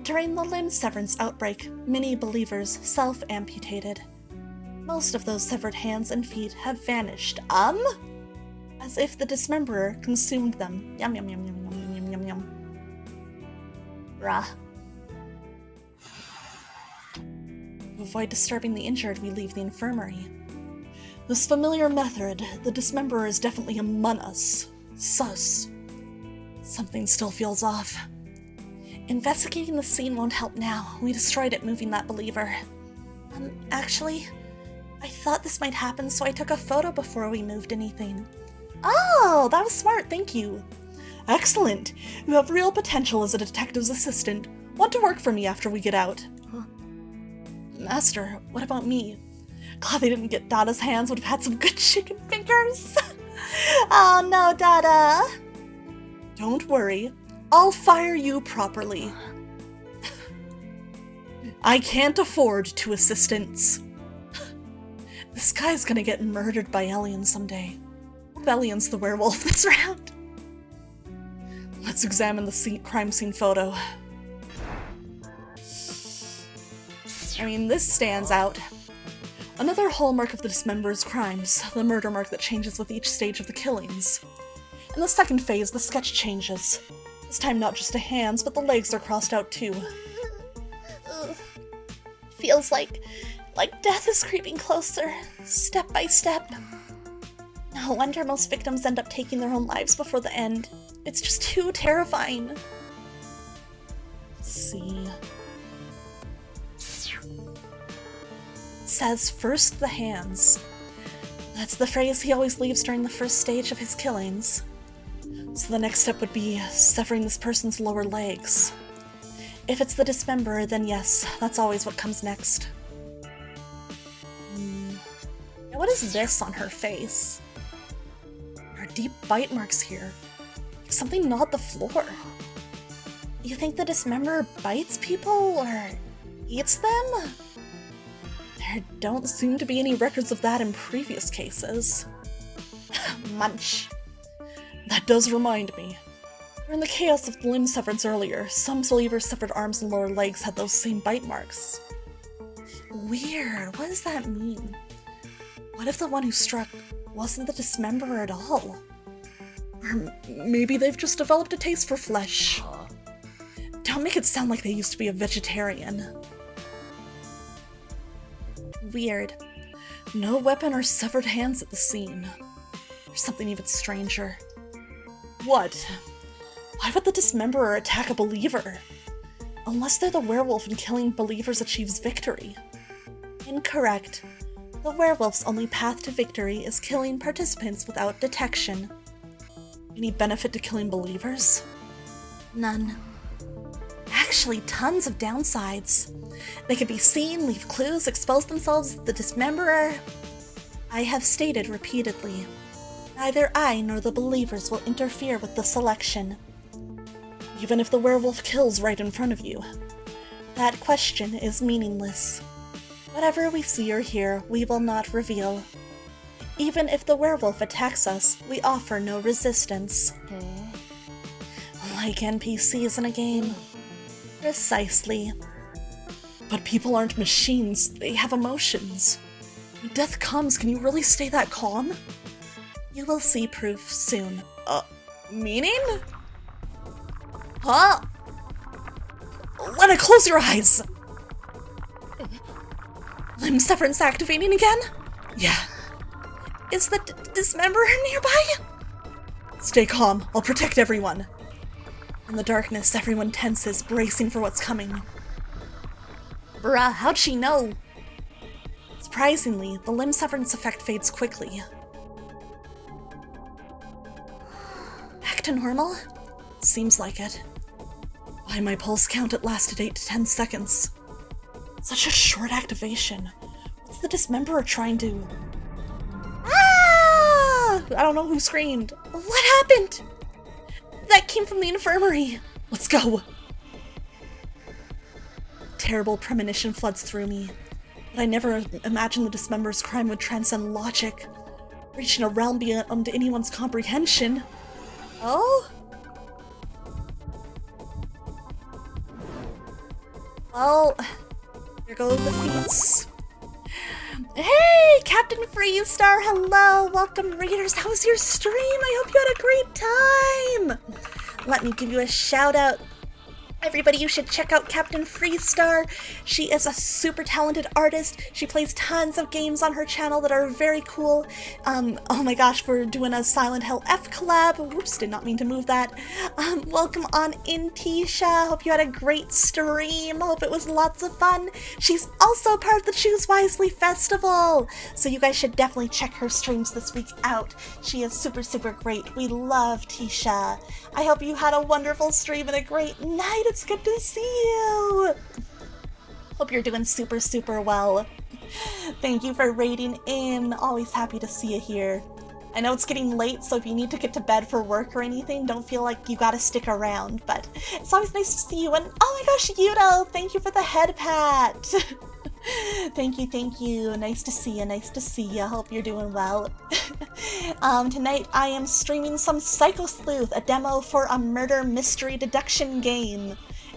During the limb severance outbreak, many believers self-amputated. Most of those severed hands and feet have vanished. As if the Dismemberer consumed them. Yum yum yum yum yum yum yum yum. Bruh. To avoid disturbing the injured, we leave the infirmary. This familiar method, the Dismemberer is definitely among us. Sus. Something still feels off. Investigating the scene won't help now. We destroyed it moving that believer. Actually, I thought this might happen, so I took a photo before we moved anything. Oh, that was smart, thank you. Excellent. You have real potential as a detective's assistant. Want to work for me after we get out. Master, what about me? Glad they didn't get Dada's hands, would have had some good chicken fingers. Oh no, Dada. Don't worry, I'll fire you properly. I can't afford 2 assistants. This guy's gonna get murdered by aliens someday. Hope Alien's the werewolf that's around. Let's examine the crime scene photo. I mean, this stands out. Another hallmark of the Dismemberer's crimes, the murder mark that changes with each stage of the killings. In the second phase, the sketch changes. This time not just the hands, but the legs are crossed out too. Feels like death is creeping closer, step by step. No wonder most victims end up taking their own lives before the end. It's just too terrifying. Let's see. It says, first the hands. That's the phrase he always leaves during the first stage of his killings. So the next step would be severing this person's lower legs. If it's the dismemberer, then yes, that's always what comes next. Now what is this on her face? There are deep bite marks here. Like something gnawed the floor. You think the dismemberer bites people or eats them? There don't seem to be any records of that in previous cases. Munch. That does remind me. During the chaos of the limb severance earlier, some believers' severed arms and lower legs had those same bite marks. Weird, what does that mean? What if the one who struck wasn't the dismemberer at all? Or maybe they've just developed a taste for flesh. Don't make it sound like they used to be a vegetarian. Weird. No weapon or severed hands at the scene. There's something even stranger. What? Why would the dismemberer attack a believer? Unless they're the werewolf and killing believers achieves victory. Incorrect. The werewolf's only path to victory is killing participants without detection. Any benefit to killing believers? None. Actually, tons of downsides. They could be seen, leave clues, expose themselves as the dismemberer. I have stated repeatedly, neither I nor the believers will interfere with the selection. Even if the werewolf kills right in front of you. That question is meaningless. Whatever we see or hear, we will not reveal. Even if the werewolf attacks us, we offer no resistance. Like NPCs in a game. Precisely. But people aren't machines, they have emotions. When death comes, can you really stay that calm? You will see proof soon. Meaning? Huh? Lena, close your eyes! Limb severance activating again? Yeah. Is the dismemberer nearby? Stay calm, I'll protect everyone. In the darkness, everyone tenses, bracing for what's coming. Bruh, how'd she know? Surprisingly, the limb severance effect fades quickly. Back to normal? Seems like it. By my pulse count, it lasted 8 to 10 seconds. Such a short activation. What's the dismemberer trying to... Ah! I don't know who screamed. What happened? That came from the infirmary. Let's go. Terrible premonition floods through me. But I never imagined the dismemberer's crime would transcend logic, reaching a realm beyond anyone's comprehension. Oh? Well, there go the feats. Hey, Captain Freestar, hello, welcome readers. How was your stream? I hope you had a great time. Let me give you a shout out. Everybody, you should check out Captain Freestar. She is a super talented artist. She plays tons of games on her channel that are very cool. Oh my gosh, we're doing a Silent Hill F collab. Whoops, did not mean to move that. Welcome on in, Tisha. Hope you had a great stream. Hope it was lots of fun. She's also part of the Choose Wisely Festival. So you guys should definitely check her streams this week out. She is super, super great. We love Tisha. I hope you had a wonderful stream and a great night. It's good to see you. Hope you're doing super, super well. Thank you for raiding in. Always happy to see you here. I know it's getting late, so if you need to get to bed for work or anything, don't feel like you gotta stick around, but it's always nice to see you. And oh my gosh, Yudo, thank you for the head pat. Thank you. Nice to see you. Hope you're doing well. Tonight I am streaming some PSYCHO-SLEUTH, a demo for a murder mystery deduction game.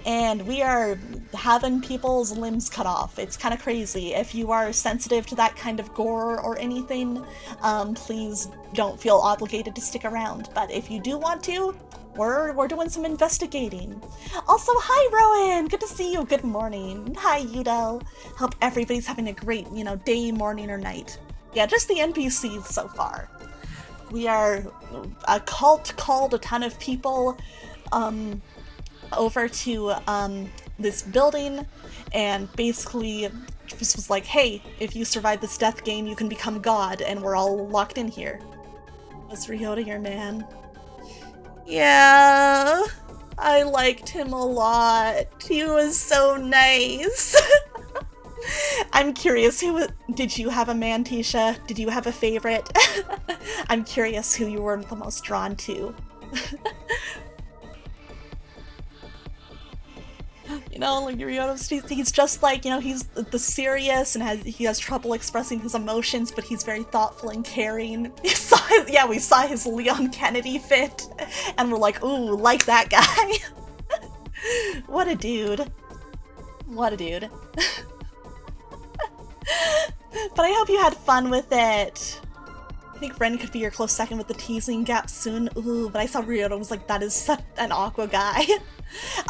and we are having people's limbs cut off. It's kind of crazy. If you are sensitive to that kind of gore or anything, please don't feel obligated to stick around. But if you do want to, we're doing some investigating. Also, hi Rowan! Good to see you. Good morning. Hi Yudo. Hope everybody's having a great, day, morning, or night. Yeah, just the NPCs so far. We are a cult called a ton of people over to this building, and basically just was like, hey, if you survive this death game, you can become God, and we're all locked in here. Was Ryota your man? Yeah, I liked him a lot. He was so nice. I'm curious, did you have a man, Tisha? Did you have a favorite? I'm curious who you were the most drawn to. Like Ryota, he's just like, he's the serious and he has trouble expressing his emotions, but he's very thoughtful and caring. We saw his Leon Kennedy fit, and we're like, ooh, like that guy. What a dude. What a dude. But I hope you had fun with it. I think Ren could be your close second with the teasing gap soon. Ooh, but I saw Ryota was like, that is such an Aqua guy.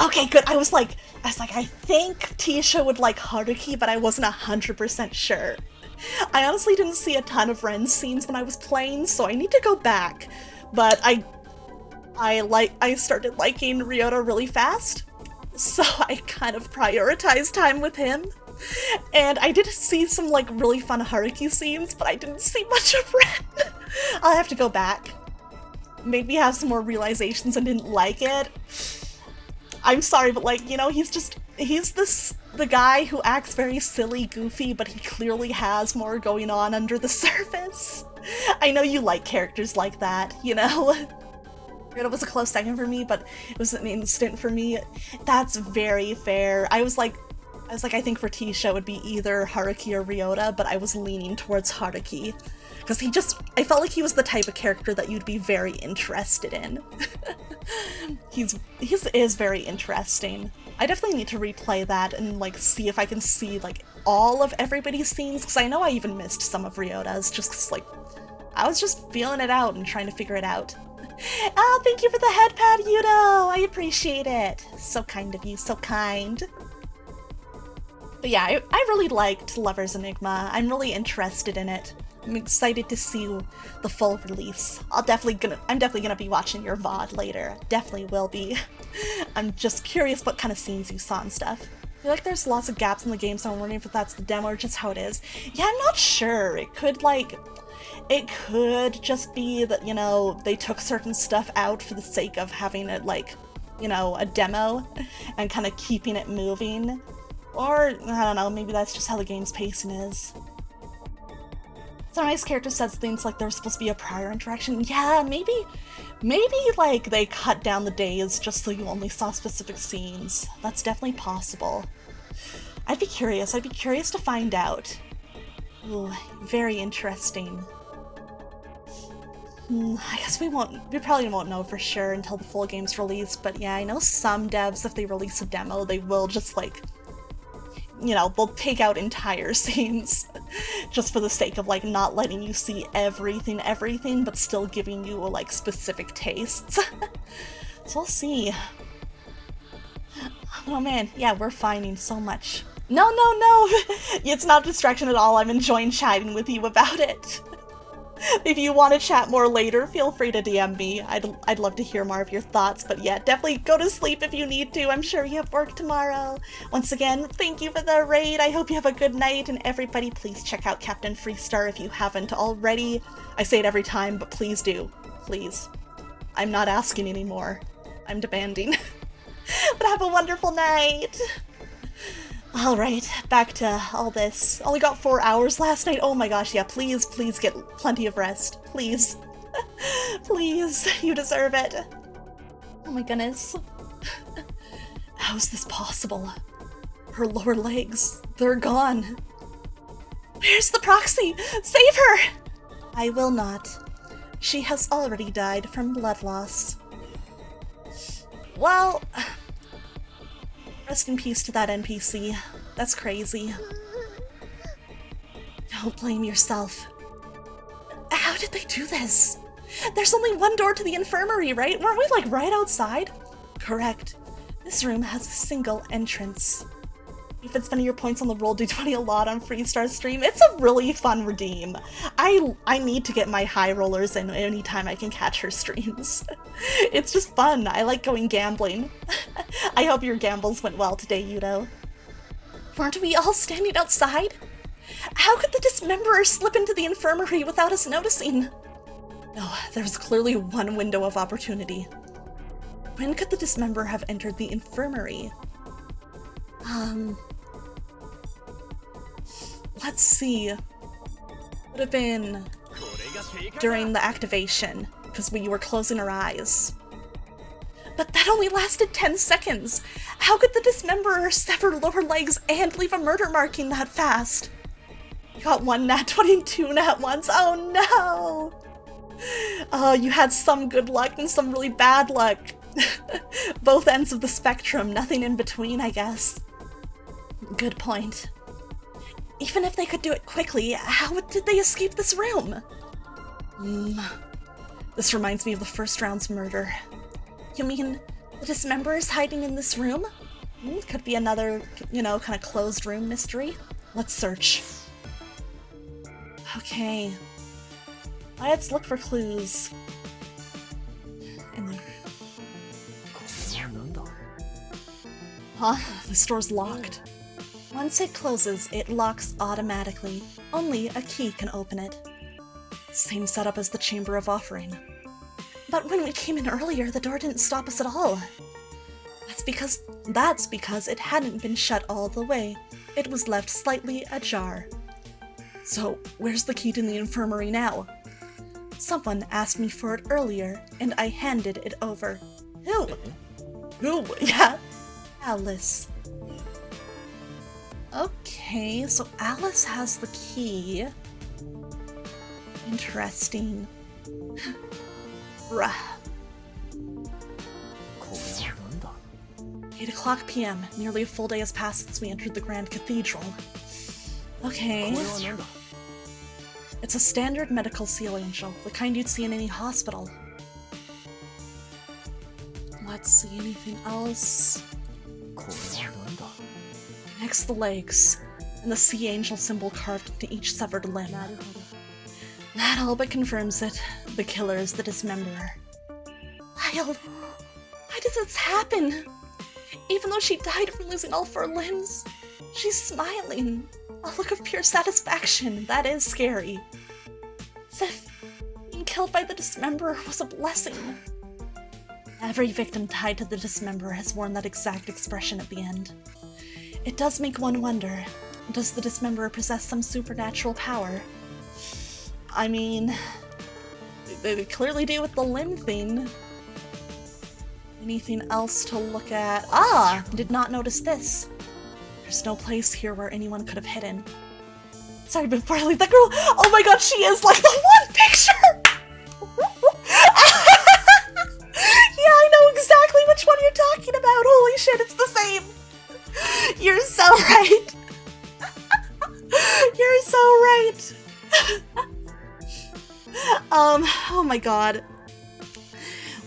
Okay, good. I was like, I think Tisha would like Haruki, but I wasn't 100% sure. I honestly didn't see a ton of Ren's scenes when I was playing, so I need to go back. But I started liking Ryota really fast, so I kind of prioritized time with him. And I did see some like really fun Haruki scenes, but I didn't see much of Ren. I'll have to go back. Maybe have some more realizations and didn't like it. I'm sorry, but like, he's the guy who acts very silly, goofy, but he clearly has more going on under the surface. I know you like characters like that, It was a close second for me, but it was an instant for me. That's very fair. I was like, I think for Tisha it would be either Haruki or Ryota, but I was leaning towards Haruki. Because I felt like he was the type of character that you'd be very interested in. He is very interesting. I definitely need to replay that and like see if I can see like all of everybody's scenes, because I know I even missed some of Ryota's, just 'cause, like, I was just feeling it out and trying to figure it out. Oh, thank you for the head pad, Yudo! I appreciate it. So kind of you, so kind. But yeah, I really liked Lover's Enigma. I'm really interested in it. I'm excited to see the full release. I'm definitely gonna be watching your VOD later. Definitely will be. I'm just curious what kind of scenes you saw and stuff. I feel like there's lots of gaps in the game, so I'm wondering if that's the demo or just how it is. Yeah, I'm not sure. It could just be that, they took certain stuff out for the sake of having it like, a demo and kind of keeping it moving. Or, I don't know, maybe that's just how the game's pacing is. So nice character says things like there's supposed to be a prior interaction. Yeah, maybe like they cut down the days just so you only saw specific scenes. That's definitely possible. I'd be curious to find out. Ooh, very interesting. I guess we probably won't know for sure until the full game's released, but yeah, I know some devs, if they release a demo, they will just like, they'll take out entire scenes just for the sake of like not letting you see everything, but still giving you like specific tastes. So we'll see. Oh man, yeah, we're finding so much. No, it's not distraction at all. I'm enjoying chatting with you about it. If you want to chat more later, feel free to DM me. I'd love to hear more of your thoughts, but yeah, definitely go to sleep if you need to. I'm sure you have work tomorrow. Once again, thank you for the raid. I hope you have a good night, and everybody, please check out Captain Freestar if you haven't already. I say it every time, but please do. Please. I'm not asking anymore. I'm demanding. But have a wonderful night. Alright, back to all this. Only got 4 hours last night. Oh my gosh, yeah, please get plenty of rest. Please. Please, you deserve it. Oh my goodness. How is this possible? Her lower legs, they're gone. Where's the proxy? Save her! I will not. She has already died from blood loss. Well, Rest in peace to that NPC. That's crazy. Don't blame yourself. How did they do this? There's only one door to the infirmary, right? Weren't we like right outside? Correct. This room has a single entrance. You've been spending your points on the Roll D20 a lot on Freestar stream. It's a really fun redeem. I need to get my high rollers in anytime I can catch her streams. It's just fun. I like going gambling. I hope your gambles went well today, Yudo. Weren't we all standing outside? How could the dismemberer slip into the infirmary without us noticing? No, there was clearly one window of opportunity. When could the dismemberer have entered the infirmary? Let's see. Would have been during the activation, because we were closing our eyes. But that only lasted 10 seconds! How could the dismemberer sever lower legs and leave a murder marking that fast? You got one nat 20 and two nat ones. Oh no! Oh, you had some good luck and some really bad luck. Both ends of the spectrum, nothing in between, I guess. Good point. Even if they could do it quickly, how did they escape this room? This reminds me of the first round's murder. You mean the dismemberer is hiding in this room? Could be another, you know, kind of closed room mystery. Let's search. Okay. Let's look for clues. Huh? This door's locked. Once it closes, it locks automatically. Only a key can open it. Same setup as the Chamber of Offering. But when we came in earlier, the door didn't stop us at all. That's because it hadn't been shut all the way. It was left slightly ajar. So, where's the key to the infirmary now? Someone asked me for it earlier, and I handed it over. Who? Yeah, Alice. Okay, so Alice has the key. Interesting. Bruh. 8 o'clock p.m. Nearly a full day has passed since we entered the Grand Cathedral. Okay. It's a standard medical seal angel, the kind you'd see in any hospital. Let's see, anything else? Next, the legs, and the sea angel symbol carved into each severed limb. That all but confirms it. The killer is the dismemberer. Lyle, why does this happen? Even though she died from losing all 4 limbs, she's smiling. A look of pure satisfaction. That is scary. As if being killed by the dismemberer was a blessing. Every victim tied to the dismemberer has worn that exact expression at the end. It does make one wonder, does the dismemberer possess some supernatural power? I mean, they clearly do with the limb thing. Anything else to look at? Ah! Did not notice this. There's no place here where anyone could have hidden. Sorry, before I leave, that girl— oh my god, she is like the one picture! Yeah, I know exactly which one you're talking about. Holy shit, it's the same. You're so right. You're so right. Oh my god.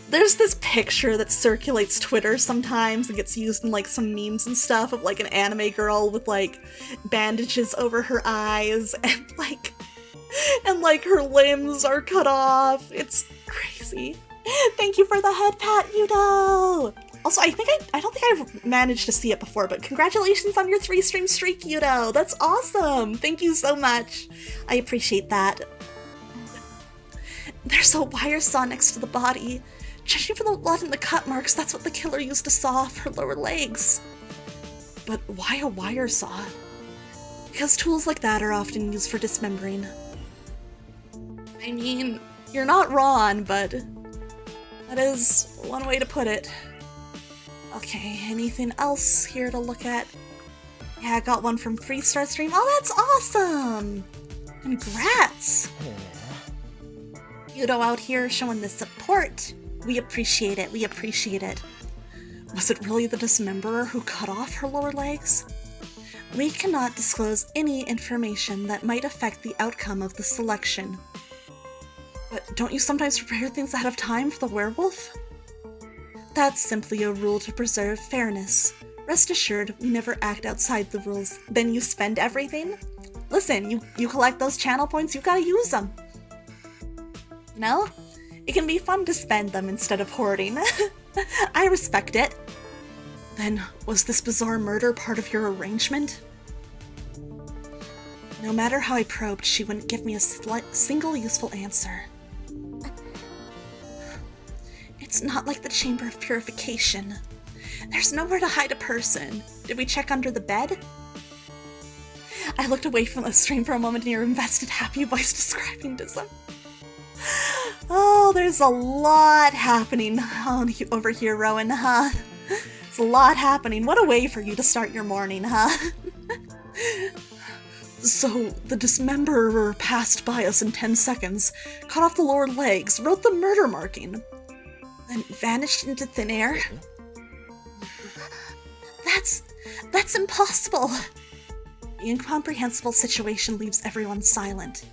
There's this picture that circulates Twitter sometimes and gets used in like some memes and stuff of like an anime girl with like bandages over her eyes and like her limbs are cut off. It's crazy. Thank you for the head pat, Yudo! Also, I don't think I've managed to see it before, but congratulations on your 3-stream streak, Yudo! That's awesome! Thank you so much. I appreciate that. There's a wire saw next to the body. Judging from the blood and the cut marks, that's what the killer used to saw off her lower legs. But why a wire saw? Because tools like that are often used for dismembering. I mean, you're not wrong, but that is one way to put it. Okay, anything else here to look at? Yeah, I got one from Freestar stream. Oh, that's awesome! Congrats! Yudo out here showing the support. We appreciate it, we appreciate it. Was it really the dismemberer who cut off her lower legs? We cannot disclose any information that might affect the outcome of the selection. But don't you sometimes prepare things ahead of time for the werewolf? That's simply a rule to preserve fairness. Rest assured, we never act outside the rules. Then you spend everything? Listen, you collect those channel points, you gotta use them. You know? It can be fun to spend them instead of hoarding. I respect it. Then, was this bizarre murder part of your arrangement? No matter how I probed, she wouldn't give me a single useful answer. It's not like the Chamber of Purification. There's nowhere to hide a person. Did we check under the bed? I looked away from the stream for a moment and your invested, happy voice describing Dism. Oh, there's a lot happening over here, Rowan, huh? There's a lot happening. What a way for you to start your morning, huh? So, the dismemberer passed by us in 10 seconds, cut off the lower legs, wrote the murder marking, then vanished into thin air? That's impossible! The incomprehensible situation leaves everyone silent.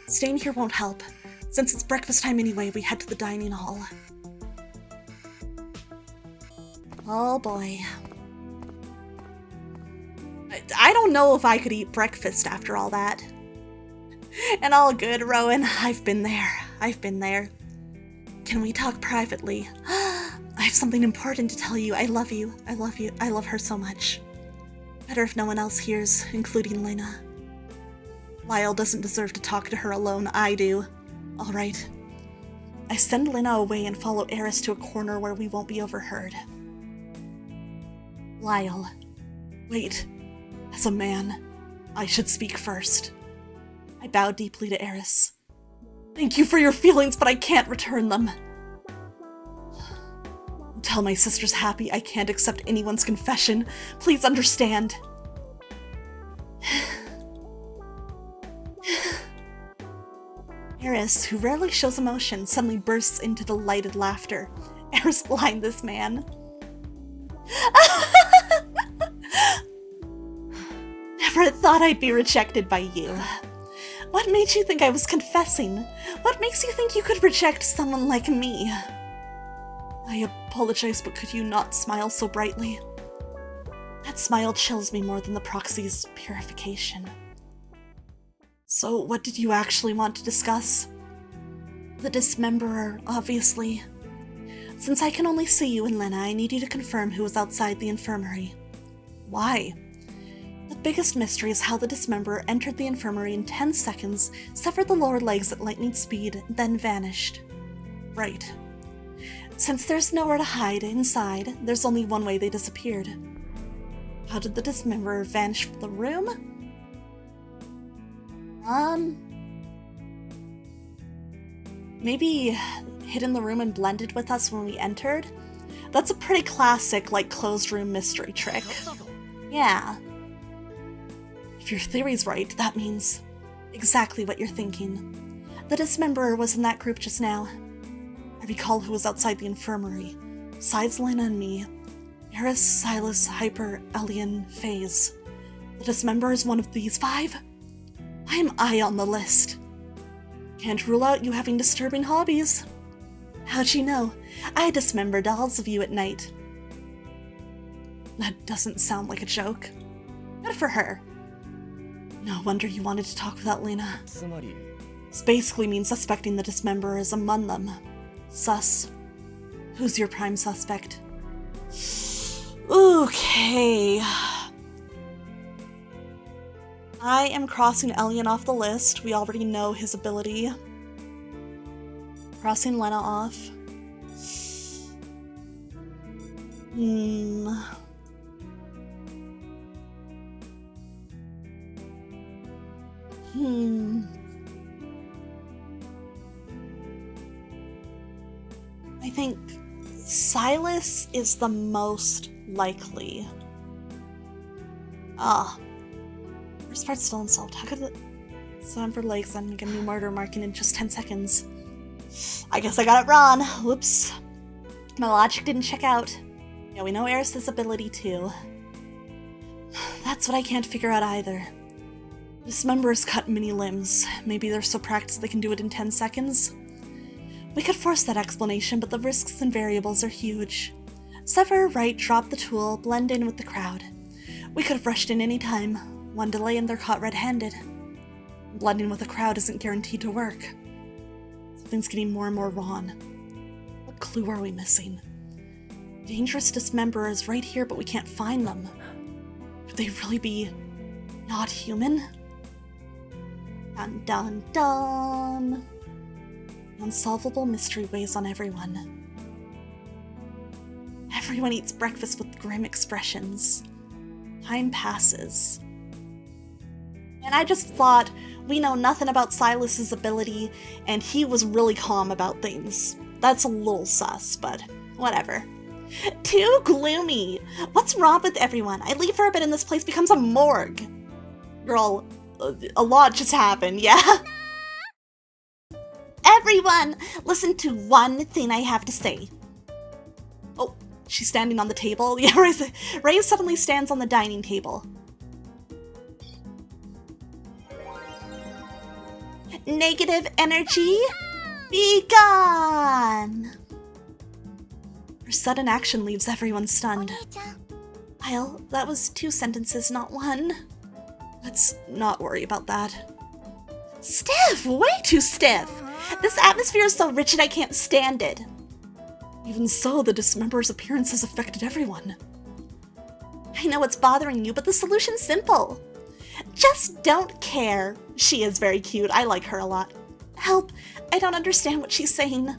Staying here won't help. Since it's breakfast time anyway, we head to the dining hall. Oh boy. I don't know if I could eat breakfast after all that. And all good, Rowan. I've been there. Can we talk privately? I have something important to tell you. I love you. I love her so much. Better if no one else hears, including Lena. Lyle doesn't deserve to talk to her alone. I do. Alright. I send Lena away and follow Eris to a corner where we won't be overheard. Lyle. Wait. As a man, I should speak first. I bow deeply to Eris. Thank you for your feelings, but I can't return them. Until my sister's happy, I can't accept anyone's confession. Please understand. Eris, who rarely shows emotion, suddenly bursts into delighted laughter. Eris blind this man. Never thought I'd be rejected by you. What made you think I was confessing? What makes you think you could reject someone like me? I apologize, but could you not smile so brightly? That smile chills me more than the proxy's purification. So, what did you actually want to discuss? The dismemberer, obviously. Since I can only see you and Lena, I need you to confirm who was outside the infirmary. Why? The biggest mystery is how the dismemberer entered the infirmary in 10 seconds, severed the lower legs at lightning speed, then vanished. Right. Since there's nowhere to hide inside, there's only one way they disappeared. How did the dismemberer vanish from the room? Maybe hid in the room and blended with us when we entered? That's a pretty classic, like, closed room mystery trick. Yeah. If your theory's right, that means exactly what you're thinking. The dismemberer was in that group just now. I recall who was outside the infirmary. Besides Lena and me, Eris, Silas, Hyper, Elian, FaZe. The dismemberer is one of these 5? Why am I on the list? Can't rule out you having disturbing hobbies. How'd you know? I dismember dolls of you at night. That doesn't sound like a joke. Good for her. No wonder you wanted to talk without Lena. This basically means suspecting the dismemberer is among them. Sus. Who's your prime suspect? Okay. I am crossing Elian off the list. We already know his ability. Crossing Lena off. I think Silas is the most likely. First part's still unsolved. How could it... Time for legs and make a new murder marking in just 10 seconds. I guess I got it wrong. Whoops. My logic didn't check out. Yeah, we know Eris's ability too. That's what I can't figure out either. Dismembers cut many limbs. Maybe they're so practiced they can do it in 10 seconds? We could force that explanation, but the risks and variables are huge. Sever, right, drop the tool, blend in with the crowd. We could have rushed in any time. One delay and they're caught red-handed. Blending with the crowd isn't guaranteed to work. Something's getting more and more wrong. What clue are we missing? Dangerous dismemberers right here, but we can't find them. Could they really be not human? Dun dun dun! The unsolvable mystery weighs on everyone. Everyone eats breakfast with grim expressions. Time passes. And I just thought, we know nothing about Silas's ability, and he was really calm about things. That's a little sus, but whatever. Too gloomy! What's wrong with everyone? I leave for a bit and this place becomes a morgue. Girl, a lot just happened, yeah? Everyone, listen to one thing I have to say. Oh, she's standing on the table. Yeah, Ray suddenly stands on the dining table. Negative energy, be gone! Her sudden action leaves everyone stunned. Kyle, that was 2 sentences, not 1. Let's not worry about that. Stiff! Way too stiff! This atmosphere is so rich and I can't stand it. Even so, the dismemberer's appearance has affected everyone. I know it's bothering you, but the solution's simple. Just don't care. She is very cute. I like her a lot. Help! I don't understand what she's saying.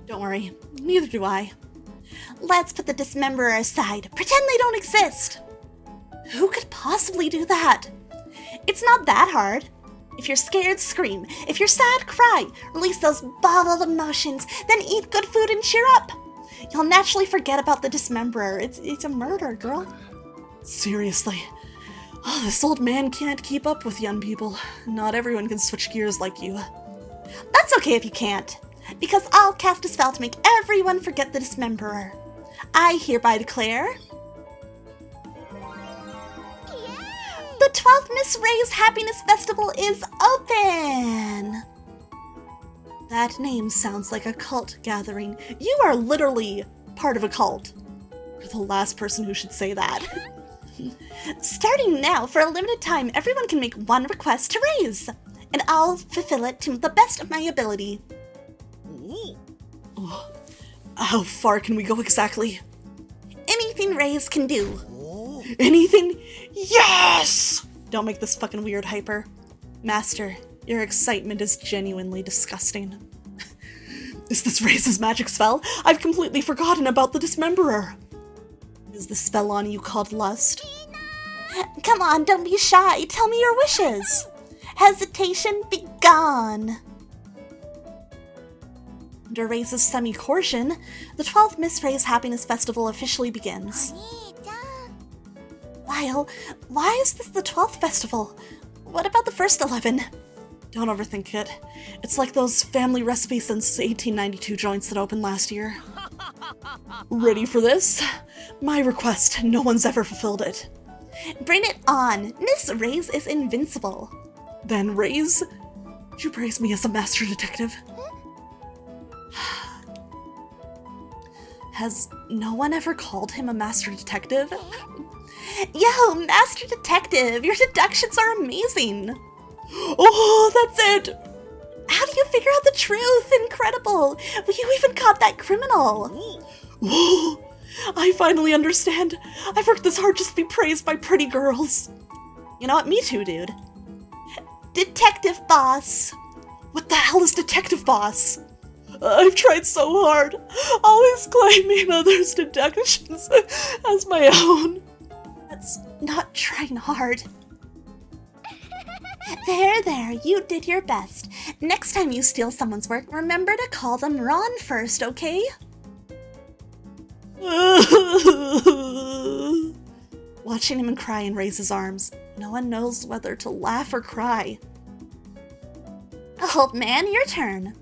Don't worry. Neither do I. Let's put the dismemberer aside. Pretend they don't exist. Who could possibly do that? It's not that hard. If you're scared, scream. If you're sad, cry. Release those bottled emotions. Then eat good food and cheer up. You'll naturally forget about the dismemberer. It's a murder, girl. Seriously. Oh, this old man can't keep up with young people. Not everyone can switch gears like you. That's okay if you can't, because I'll cast a spell to make everyone forget the dismemberer. I hereby declare... The 12th Miss Ray's Happiness Festival is open! That name sounds like a cult gathering. You are literally part of a cult. You're the last person who should say that. Starting now, for a limited time, everyone can make one request to Raise, and I'll fulfill it to the best of my ability. Oh, how far can we go exactly? Anything Raise can do. Anything? Yes! Don't make this fucking weird hyper. Master, your excitement is genuinely disgusting. Is this Raise's magic spell? I've completely forgotten about the dismemberer. Is the spell on you called lust? Come on, don't be shy. Tell me your wishes. Hesitation, be gone. Under Raise's semi-coercion, the 12th Miss Ray's Happiness Festival officially begins. Lyle, why is this the 12th festival? What about the first 11? Don't overthink it. It's like those family recipe since 1892 joints that opened last year. Ready for this? My request, no one's ever fulfilled it. Bring it on! Miss Raise is invincible. Then Raise? Would you praise me as a master detective? Has no one ever called him a master detective? Yo, master detective, your deductions are amazing. Oh, that's it. How do you figure out the truth? Incredible. You even caught that criminal. Whoa, I finally understand. I've worked this hard just to be praised by pretty girls. You know what? Me too, dude. Detective boss. What the hell is detective boss? I've tried so hard, always claiming others' deductions as my own. That's not trying hard. There, you did your best. Next time you steal someone's work, remember to call them Ron first, okay? Watching him cry and raise his arms, no one knows whether to laugh or cry. Old man, your turn.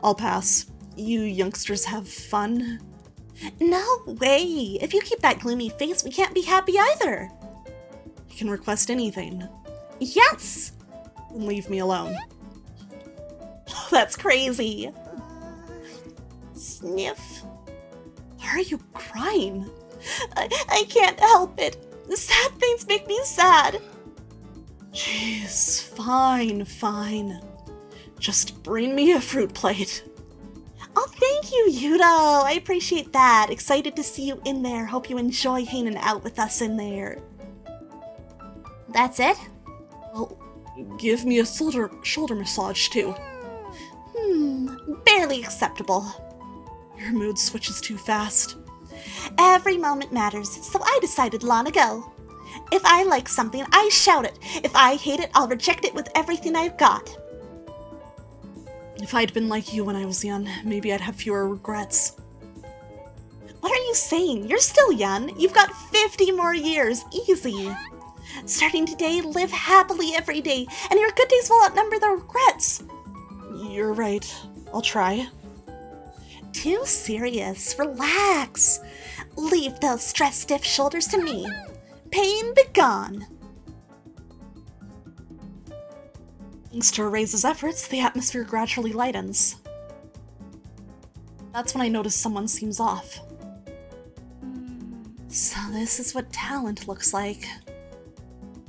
I'll pass. You youngsters have fun. No way! If you keep that gloomy face, we can't be happy either! You can request anything. Yes! Then leave me alone. That's crazy. Sniff. Why are you crying? I can't help it. Sad things make me sad. Jeez, fine. Just bring me a fruit plate. Oh, thank you, Yudo. I appreciate that. Excited to see you in there. Hope you enjoy hanging out with us in there. That's it? Well, give me a shoulder massage, too. Barely acceptable. Your mood switches too fast. Every moment matters, so I decided long ago. If I like something, I shout it. If I hate it, I'll reject it with everything I've got. If I'd been like you when I was young, maybe I'd have fewer regrets. What are you saying? You're still young. You've got 50 more years, easy. Starting today, live happily every day, and your good days will outnumber the regrets. You're right. I'll try. Too serious. Relax. Leave those stressed, stiff shoulders to me. Pain be gone. Thanks to Ray's efforts, the atmosphere gradually lightens. That's when I notice someone seems off. So this is what talent looks like.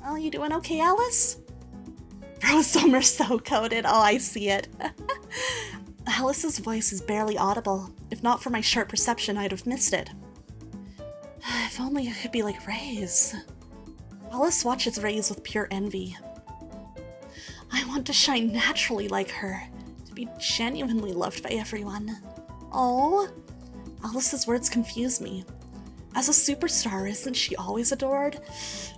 Well, you doing okay, Alice? Bro, Summer so coded. Oh, I see it. Alice's voice is barely audible. If not for my sharp perception, I'd have missed it. If only I could be like Ray's. Alice watches Ray's with pure envy. I want to shine naturally like her, to be genuinely loved by everyone. Oh, Alice's words confuse me. As a superstar, isn't she always adored?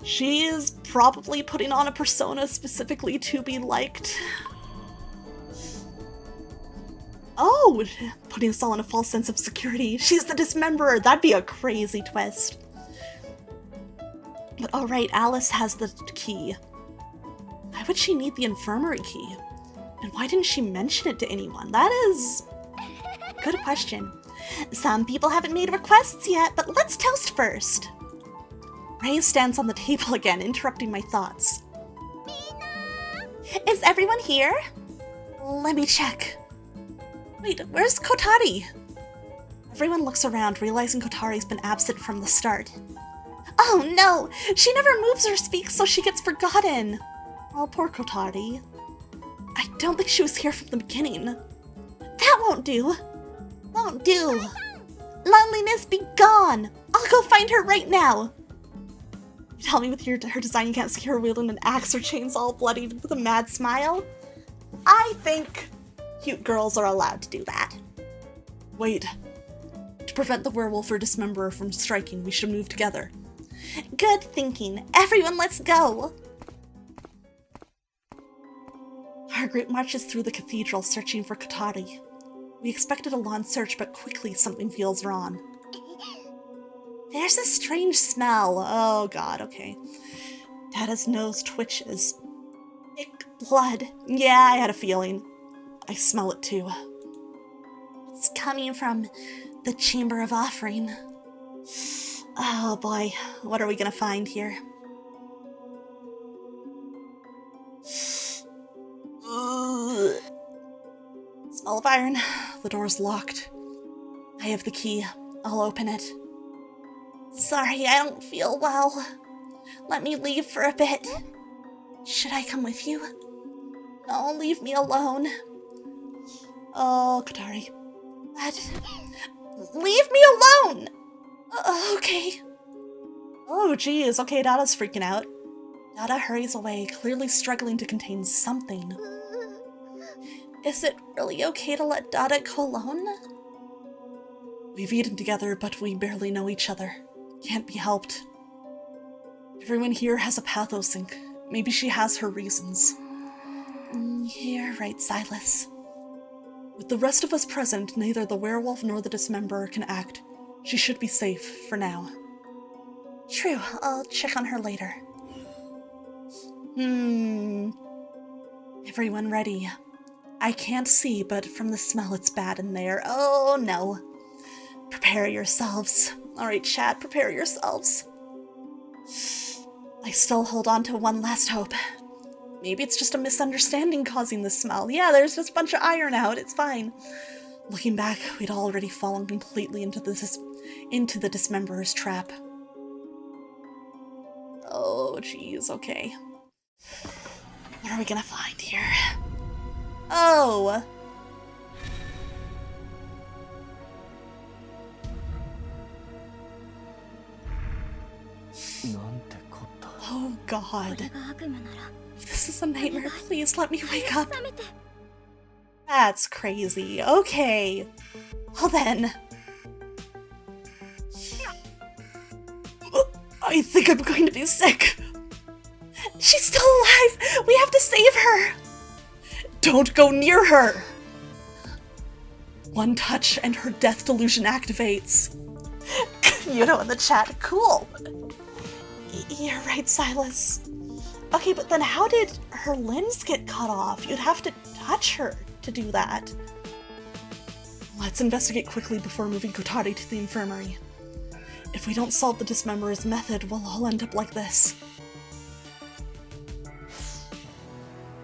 She is probably putting on a persona specifically to be liked. Oh, putting us all in a false sense of security. She's the dismemberer. That'd be a crazy twist. But alright, Alice has the key. Why would she need the infirmary key? And why didn't she mention it to anyone? That is a good question. Some people haven't made requests yet, but let's toast first. Ray stands on the table again, interrupting my thoughts. Is everyone here? Let me check. Wait, where's Kotari? Everyone looks around, realizing Kotari's been absent from the start. Oh no! She never moves or speaks, so she gets forgotten. Oh, poor Kotari. I don't think she was here from the beginning. That won't do. Won't do. Loneliness be gone. I'll go find her right now. You tell me with her design you can't see her wielding an axe or chainsaw all bloodied with a mad smile? I think cute girls are allowed to do that. Wait. To prevent the werewolf or dismemberer from striking, we should move together. Good thinking. Everyone, let's go. Our group marches through the cathedral, searching for Kotari. We expected a long search, but quickly something feels wrong. There's a strange smell. Oh god, okay. Dada's nose twitches. Thick blood. Yeah, I had a feeling. I smell it too. It's coming from the Chamber of Offering. Oh boy, what are we gonna find here? Smell of iron. The door's locked. I have the key. I'll open it. Sorry, I don't feel well. Let me leave for a bit. Should I come with you? No, leave me alone. Oh, Kotari. Leave me alone! Okay. Oh, geez. Okay, Dada's freaking out. Dada hurries away, clearly struggling to contain something. Is it really okay to let Dada go alone? We've eaten together, but we barely know each other. Can't be helped. Everyone here has a pathosync. Maybe she has her reasons. You're right, Silas. With the rest of us present, neither the werewolf nor the dismemberer can act. She should be safe, for now. True, I'll check on her later. Everyone ready? I can't see, but from the smell it's bad in there. Oh no. Prepare yourselves. Alright, chat, prepare yourselves. I still hold on to one last hope. Maybe it's just a misunderstanding causing this smell. Yeah, there's just a bunch of iron out, it's fine. Looking back, we'd already fallen completely into the dismemberer's trap. Oh, jeez, okay. What are we gonna find here? Oh! Oh god. If this is a nightmare, please let me wake up. That's crazy. Okay. Well then. I think I'm going to be sick. She's still alive! We have to save her! Don't go near her! One touch and her death delusion activates. You know, in the chat, cool. You're right, Silas. Okay, but then how did her limbs get cut off? You'd have to touch her to do that. Let's investigate quickly before moving Kotari to the infirmary. If we don't solve the dismemberer's method, we'll all end up like this.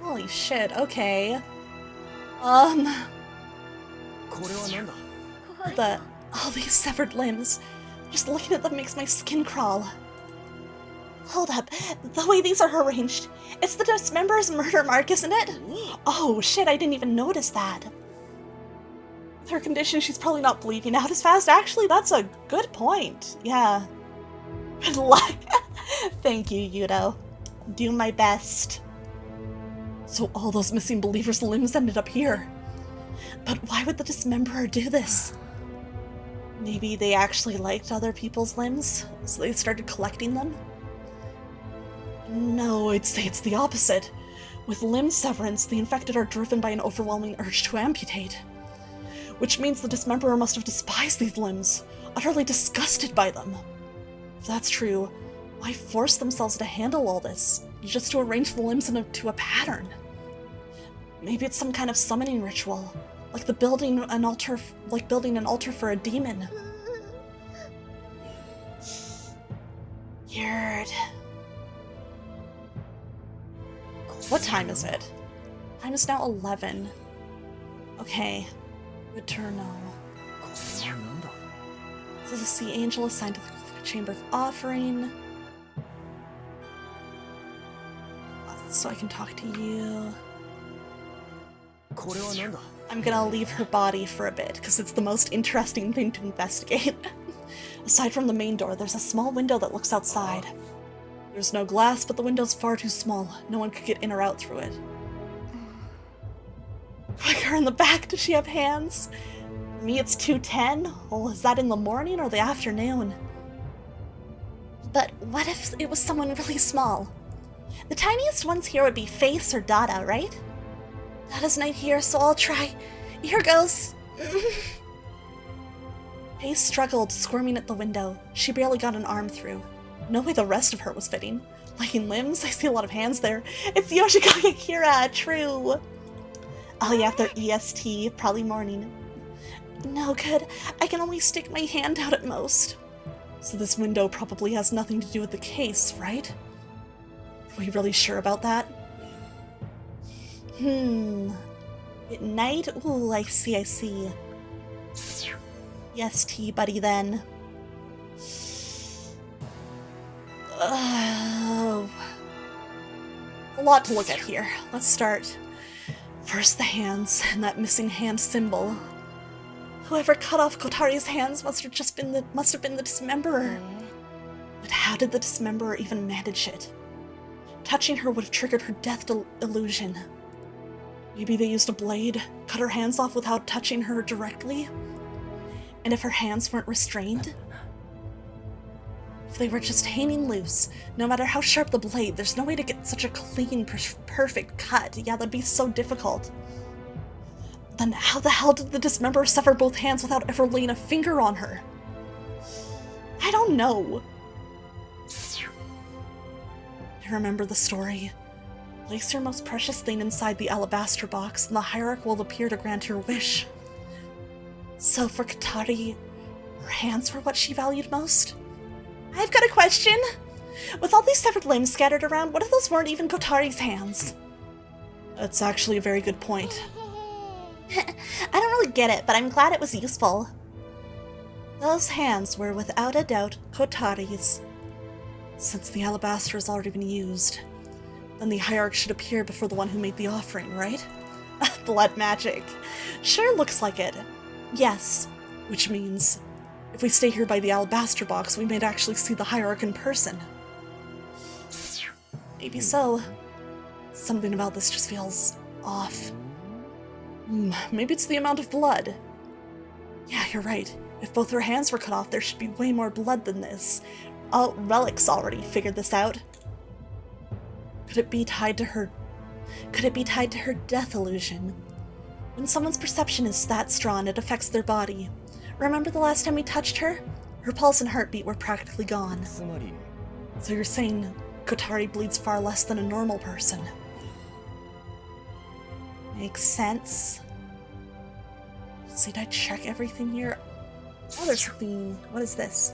Holy shit, okay. All these severed limbs. Just looking at them makes my skin crawl. Hold up, the way these are arranged, it's the dismemberer's murder mark, isn't it? Oh shit, I didn't even notice that. With her condition, she's probably not bleeding out as fast. Actually, that's a good point. Yeah. Good luck. Thank you, Yudo. Do my best. So all those missing believers' limbs ended up here. But why would the dismemberer do this? Maybe they actually liked other people's limbs, so they started collecting them? No, I'd say it's the opposite. With limb severance, the infected are driven by an overwhelming urge to amputate. Which means the dismemberer must have despised these limbs, utterly disgusted by them. If that's true, why force themselves to handle all this, just to arrange the limbs into a pattern? Maybe it's some kind of summoning ritual, like building an altar for a demon. Weird. What time is it? Time is now 11. Okay. Returno. This is a sea angel assigned to the Chamber of Offering. So I can talk to you. I'm gonna leave her body for a bit, because it's the most interesting thing to investigate. Aside from the main door, there's a small window that looks outside. There's no glass, but the window's far too small. No one could get in or out through it. Like her in the back, does she have hands? For me, it's 2:10. Oh, is that in the morning or the afternoon? But what if it was someone really small? The tiniest ones here would be Face or Dada, right? Dada's not here, so I'll try. Here goes. Face struggled, squirming at the window. She barely got an arm through. No way the rest of her was fitting. Lacking limbs? I see a lot of hands there. It's Yoshikage Kira, true. Oh yeah, they're EST, probably morning. No good. I can only stick my hand out at most. So this window probably has nothing to do with the case, right? Are we really sure about that? At night? Ooh, I see. Yes, T, buddy, then. A lot to look at here. Let's start. First the hands, and that missing hand symbol. Whoever cut off Kotari's hands must have been the dismemberer. But how did the dismemberer even manage it? Touching her would have triggered her death illusion. Maybe they used a blade, cut her hands off without touching her directly? And if her hands weren't restrained? If they were just hanging loose, no matter how sharp the blade, there's no way to get such a clean, perfect cut. Yeah, that'd be so difficult. Then how the hell did the dismemberer sever both hands without ever laying a finger on her? I don't know. I remember the story. Place your most precious thing inside the alabaster box, and the hierarch will appear to grant your wish. So for Kotari, Her hands were what she valued most? I've got a question! With all these severed limbs scattered around, what if those weren't even Kotari's hands? That's actually a very good point. I don't really get it, but I'm glad it was useful. Those hands were without a doubt Kotari's. Since the alabaster has already been used, then the hierarch should appear before the one who made the offering, right? Blood magic. Sure looks like it. Yes, which means if we stay here by the alabaster box, we might actually see the hierarch in person. Maybe so. Something about this just feels off. Maybe it's the amount of blood. Yeah, you're right. If both her hands were cut off, there should be way more blood than this. Oh, Relic's already figured this out. Could it be tied to her death illusion? When someone's perception is that strong, it affects their body. Remember the last time we touched her? Her pulse and heartbeat were practically gone. So you're saying Kotari bleeds far less than a normal person? Makes sense. Let's see, did I check everything here? Oh, there's something. What is this?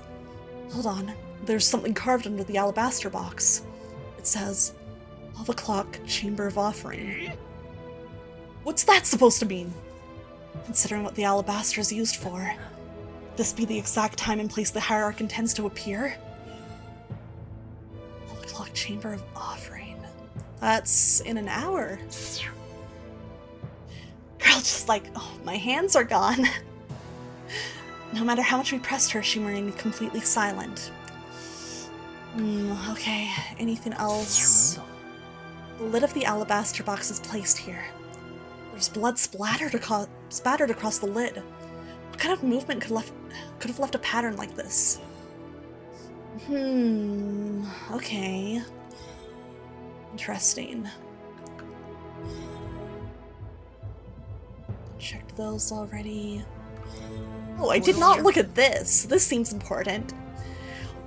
Hold on. There's something carved under the alabaster box. It says, 12 o'clock, Chamber of Offering. What's that supposed to mean? Considering what the alabaster is used for, would this be the exact time and place the hierarch intends to appear? 12 o'clock, Chamber of Offering. That's in an hour. Girl just like, oh, my hands are gone. No matter how much we pressed her, she remained completely silent. Okay, anything else? The lid of the alabaster box is placed here. There's blood spattered across the lid. What kind of movement could have left a pattern like this? Okay. Interesting. Checked those already. Oh, I did not look at this. This seems important.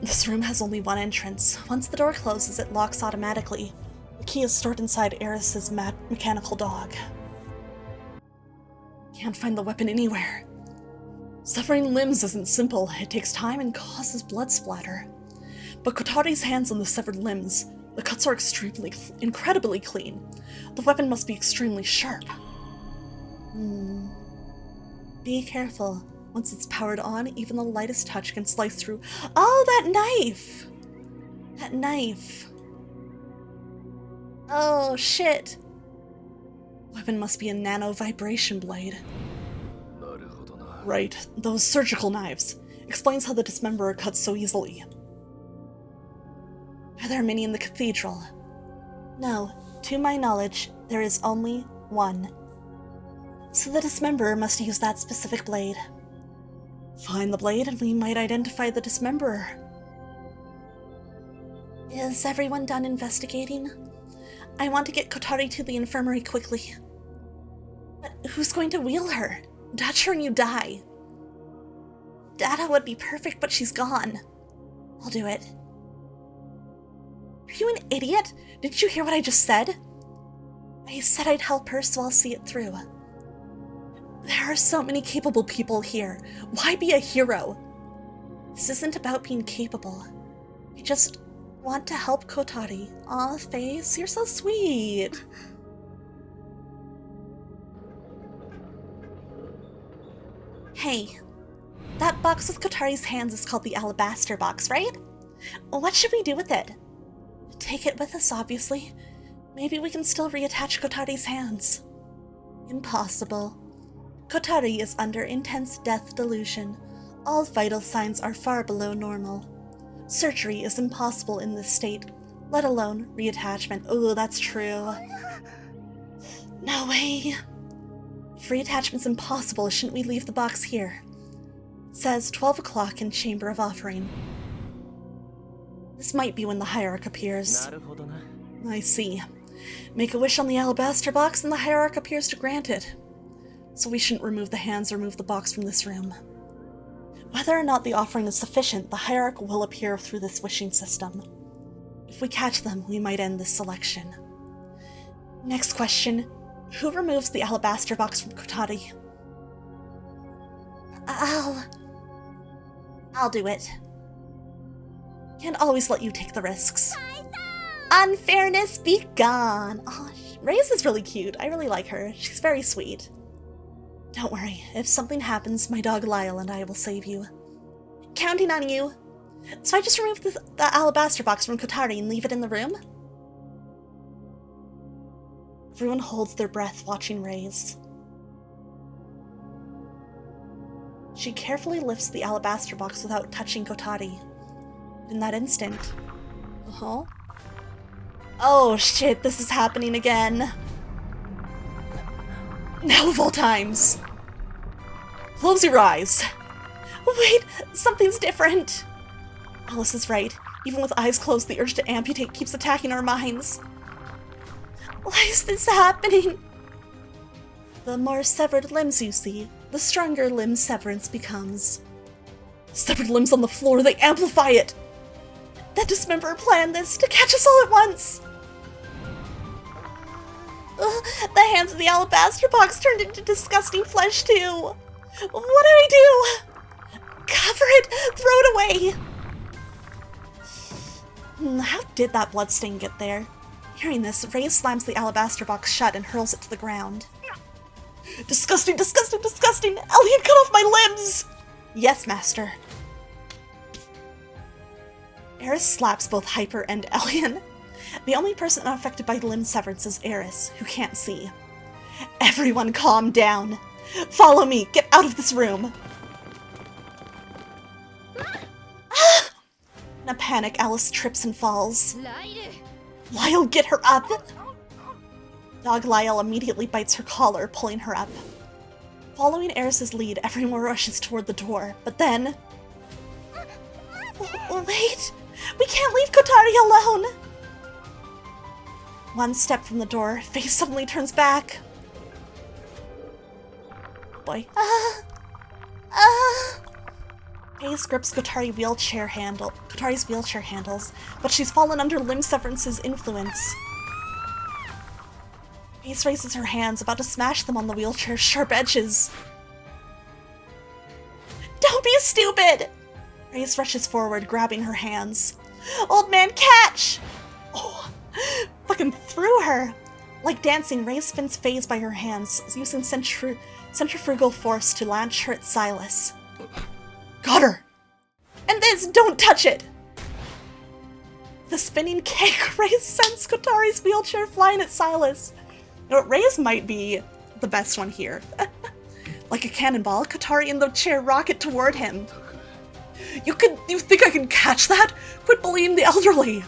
This room has only one entrance. Once the door closes, it locks automatically. The key is stored inside Eris's mechanical dog. Can't find the weapon anywhere. Severing limbs isn't simple. It takes time and causes blood splatter. But Kotari's hands on the severed limbs, the cuts are incredibly clean. The weapon must be extremely sharp. Be careful. Once it's powered on, even the lightest touch can slice through. Oh, that knife! That knife. Oh, shit. Weapon must be a nano vibration blade. Right, those surgical knives. Explains how the dismemberer cuts so easily. Are there many in the cathedral? No, to my knowledge, there is only one. So the dismemberer must use that specific blade. Find the blade and we might identify the dismemberer. Is everyone done investigating? I want to get Kotari to the infirmary quickly. But who's going to wheel her? Touch her and you die. Dada would be perfect, but she's gone. I'll do it. Are you an idiot? Didn't you hear what I just said? I said I'd help her, so I'll see it through. There are so many capable people here. Why be a hero? This isn't about being capable. I just want to help Kotari. Aw, Face, you're so sweet. Hey, that box with Kotari's hands is called the alabaster box, right? What should we do with it? Take it with us, obviously. Maybe we can still reattach Kotari's hands. Impossible. Kotari is under intense death delusion. All vital signs are far below normal. Surgery is impossible in this state, let alone reattachment. Oh, that's true. No way. If reattachment's impossible, shouldn't we leave the box here? It says 12 o'clock in Chamber of Offering. This might be when the hierarch appears. I see. Make a wish on the alabaster box and the hierarch appears to grant it. So we shouldn't remove the hands or move the box from this room. Whether or not the offering is sufficient, the hierarch will appear through this wishing system. If we catch them, we might end this selection. Next question. Who removes the alabaster box from Kotari? I'll do it. Can't always let you take the risks. Unfairness be gone. Oh, Reyes is really cute. I really like her. She's very sweet. Don't worry. If something happens, my dog Lyle and I will save you. Counting on you. So I just remove the alabaster box from Kotari and leave it in the room? Everyone holds their breath watching Reyes. She carefully lifts the alabaster box without touching Kotari. In that instant... Uh-huh. Oh shit, this is happening again. Now of all times. Close your eyes. Wait, something's different. Alice is right. Even with eyes closed, the urge to amputate keeps attacking our minds. Why is this happening? The more severed limbs you see, the stronger limb severance becomes. Severed limbs on the floor, they amplify it! That dismemberer planned this to catch us all at once! The hands of the alabaster box turned into disgusting flesh too! What do I do? Cover it! Throw it away! How did that bloodstain get there? Hearing this, Reyes slams the alabaster box shut and hurls it to the ground. Disgusting, disgusting, disgusting! Elliot, cut off my limbs! Yes, master. Eris slaps both Hyper and Elian. The only person unaffected by limb severance is Eris, who can't see. Everyone calm down. Follow me. Get out of this room. In a panic, Alice trips and falls. Lyle, get her up! Dog Lyle immediately bites her collar, pulling her up. Following Eris's lead, everyone rushes toward the door, but then... Wait! We can't leave Kotari alone! One step from the door, Faye suddenly turns back. Boy. Faye grips Kotari's wheelchair handles, but she's fallen under limb severance's influence. Faye raises her hands, about to smash them on the wheelchair's sharp edges. Don't be stupid! Faye rushes forward, grabbing her hands. Old man, catch! Oh, fucking threw her! Like dancing, Ray spins Faye by her hands, using centrifugal force to launch her at Silas. Got her! And this, don't touch it! The spinning kick, Ray sends Kotari's wheelchair flying at Silas. You know, Ray's might be the best one here. Like a cannonball, Kotari and the chair rocket toward him. You think I can catch that? Quit bullying the elderly!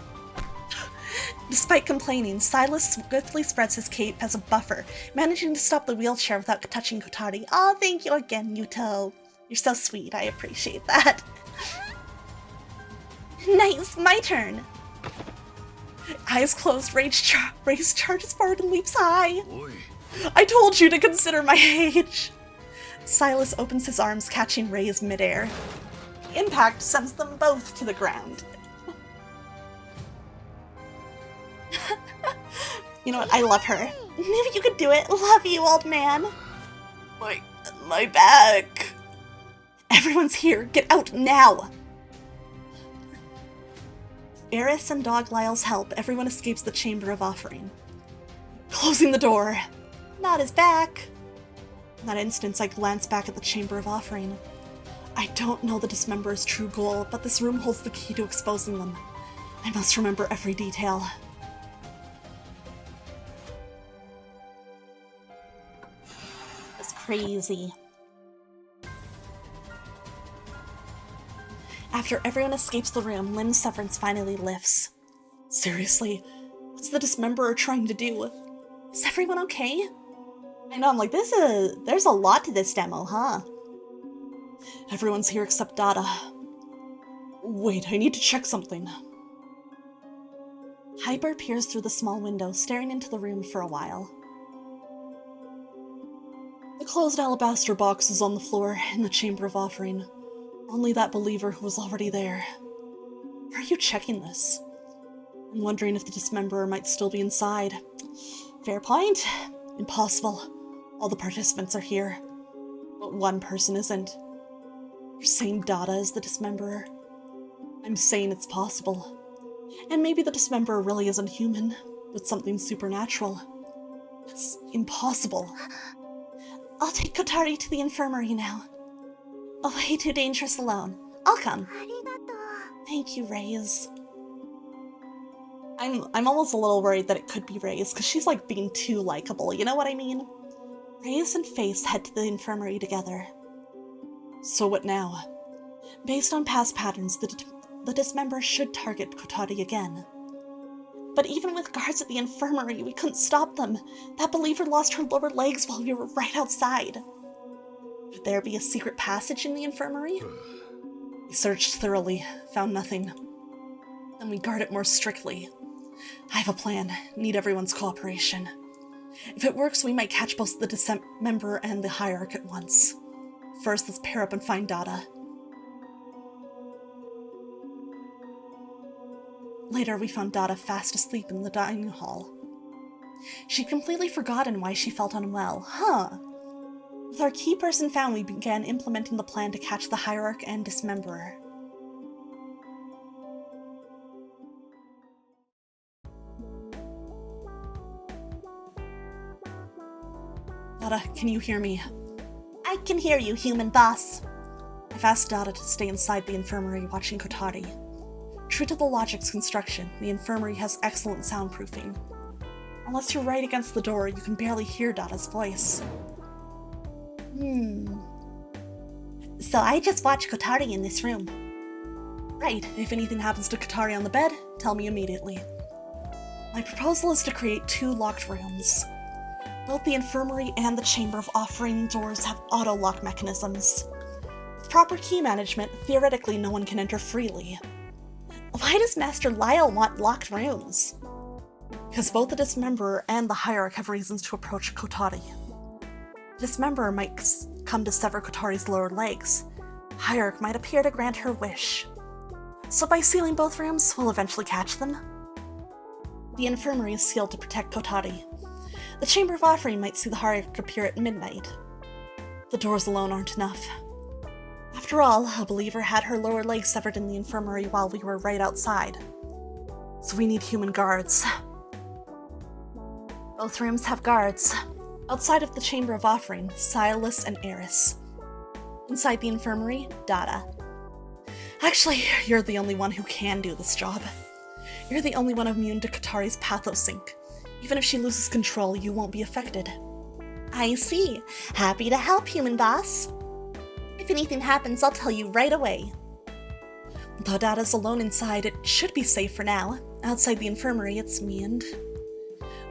Despite complaining, Silas swiftly spreads his cape as a buffer, managing to stop the wheelchair without touching Kotari. Oh, thank you again, Yuto. You're so sweet, I appreciate that. Nice, my turn. Eyes closed, Rage charges forward and leaps high. Boy. I told you to consider my age. Silas opens his arms, catching Ray's midair. Impact sends them both to the ground. You know what? I love her. Knew you could do it. Love you, old man. My back. Everyone's here. Get out now. With Eris and Dog Lyle's help, everyone escapes the Chamber of Offering. Closing the door. Not his back. In that instance, I glance back at the Chamber of Offering. I don't know the Dismemberer's true goal, but this room holds the key to exposing them. I must remember every detail. It's crazy. After everyone escapes the room, limb severance finally lifts. Seriously, what's the Dismemberer trying to do? Is everyone okay? I know, I'm like, there's a lot to this demo, huh? Everyone's here except Dada. Wait, I need to check something. Hyper peers through the small window, staring into the room for a while. The closed alabaster box is on the floor in the Chamber of Offering. Only that believer who was already there. Are you checking this? I'm wondering if the Dismemberer might still be inside. Fair point. Impossible. All the participants are here. But one person isn't. You're saying Dada is the dismemberer? I'm saying it's possible. And maybe the dismemberer really isn't human, but something supernatural. It's impossible. I'll take Kotari to the infirmary now. Way too dangerous alone. I'll come. Thank you, Reyes. I'm almost a little worried that it could be Reyes, because she's like being too likable, you know what I mean? Reyes and Face head to the infirmary together. So what now? Based on past patterns, the dismemberer should target Kotari again. But even with guards at the infirmary, we couldn't stop them. That believer lost her lower legs while we were right outside. Could there be a secret passage in the infirmary? We searched thoroughly, found nothing. Then we guard it more strictly. I have a plan. Need everyone's cooperation. If it works, we might catch both the dismemberer and the hierarch at once. First, let's pair up and find Dada. Later, we found Dada fast asleep in the dining hall. She'd completely forgotten why she felt unwell. With our key person found, we began implementing the plan to catch the hierarch and dismemberer. Dada, can you hear me? I can hear you, human boss. I've asked Dada to stay inside the infirmary watching Kotari. True to the logic's construction, the infirmary has excellent soundproofing. Unless you're right against the door, you can barely hear Dada's voice. So I just watch Kotari in this room. Right, if anything happens to Kotari on the bed, tell me immediately. My proposal is to create 2 locked rooms. Both the infirmary and the Chamber of Offering doors have auto-lock mechanisms. With proper key management, theoretically no one can enter freely. Why does Master Lyle want locked rooms? Because both the dismemberer and the hierarch have reasons to approach Kotari. The dismemberer might come to sever Kotari's lower legs. Hierarch might appear to grant her wish. So by sealing both rooms, we'll eventually catch them. The infirmary is sealed to protect Kotari. The Chamber of Offering might see the hierarch appear at midnight. The doors alone aren't enough. After all, a believer had her lower leg severed in the infirmary while we were right outside. So we need human guards. Both rooms have guards. Outside of the Chamber of Offering, Silas and Eris. Inside the infirmary, Dada. Actually, you're the only one who can do this job. You're the only one immune to Kotari's pathosync. Even if she loses control, you won't be affected. I see. Happy to help, human boss. If anything happens, I'll tell you right away. Though Dada's alone inside, it should be safe for now. Outside the infirmary, it's me and...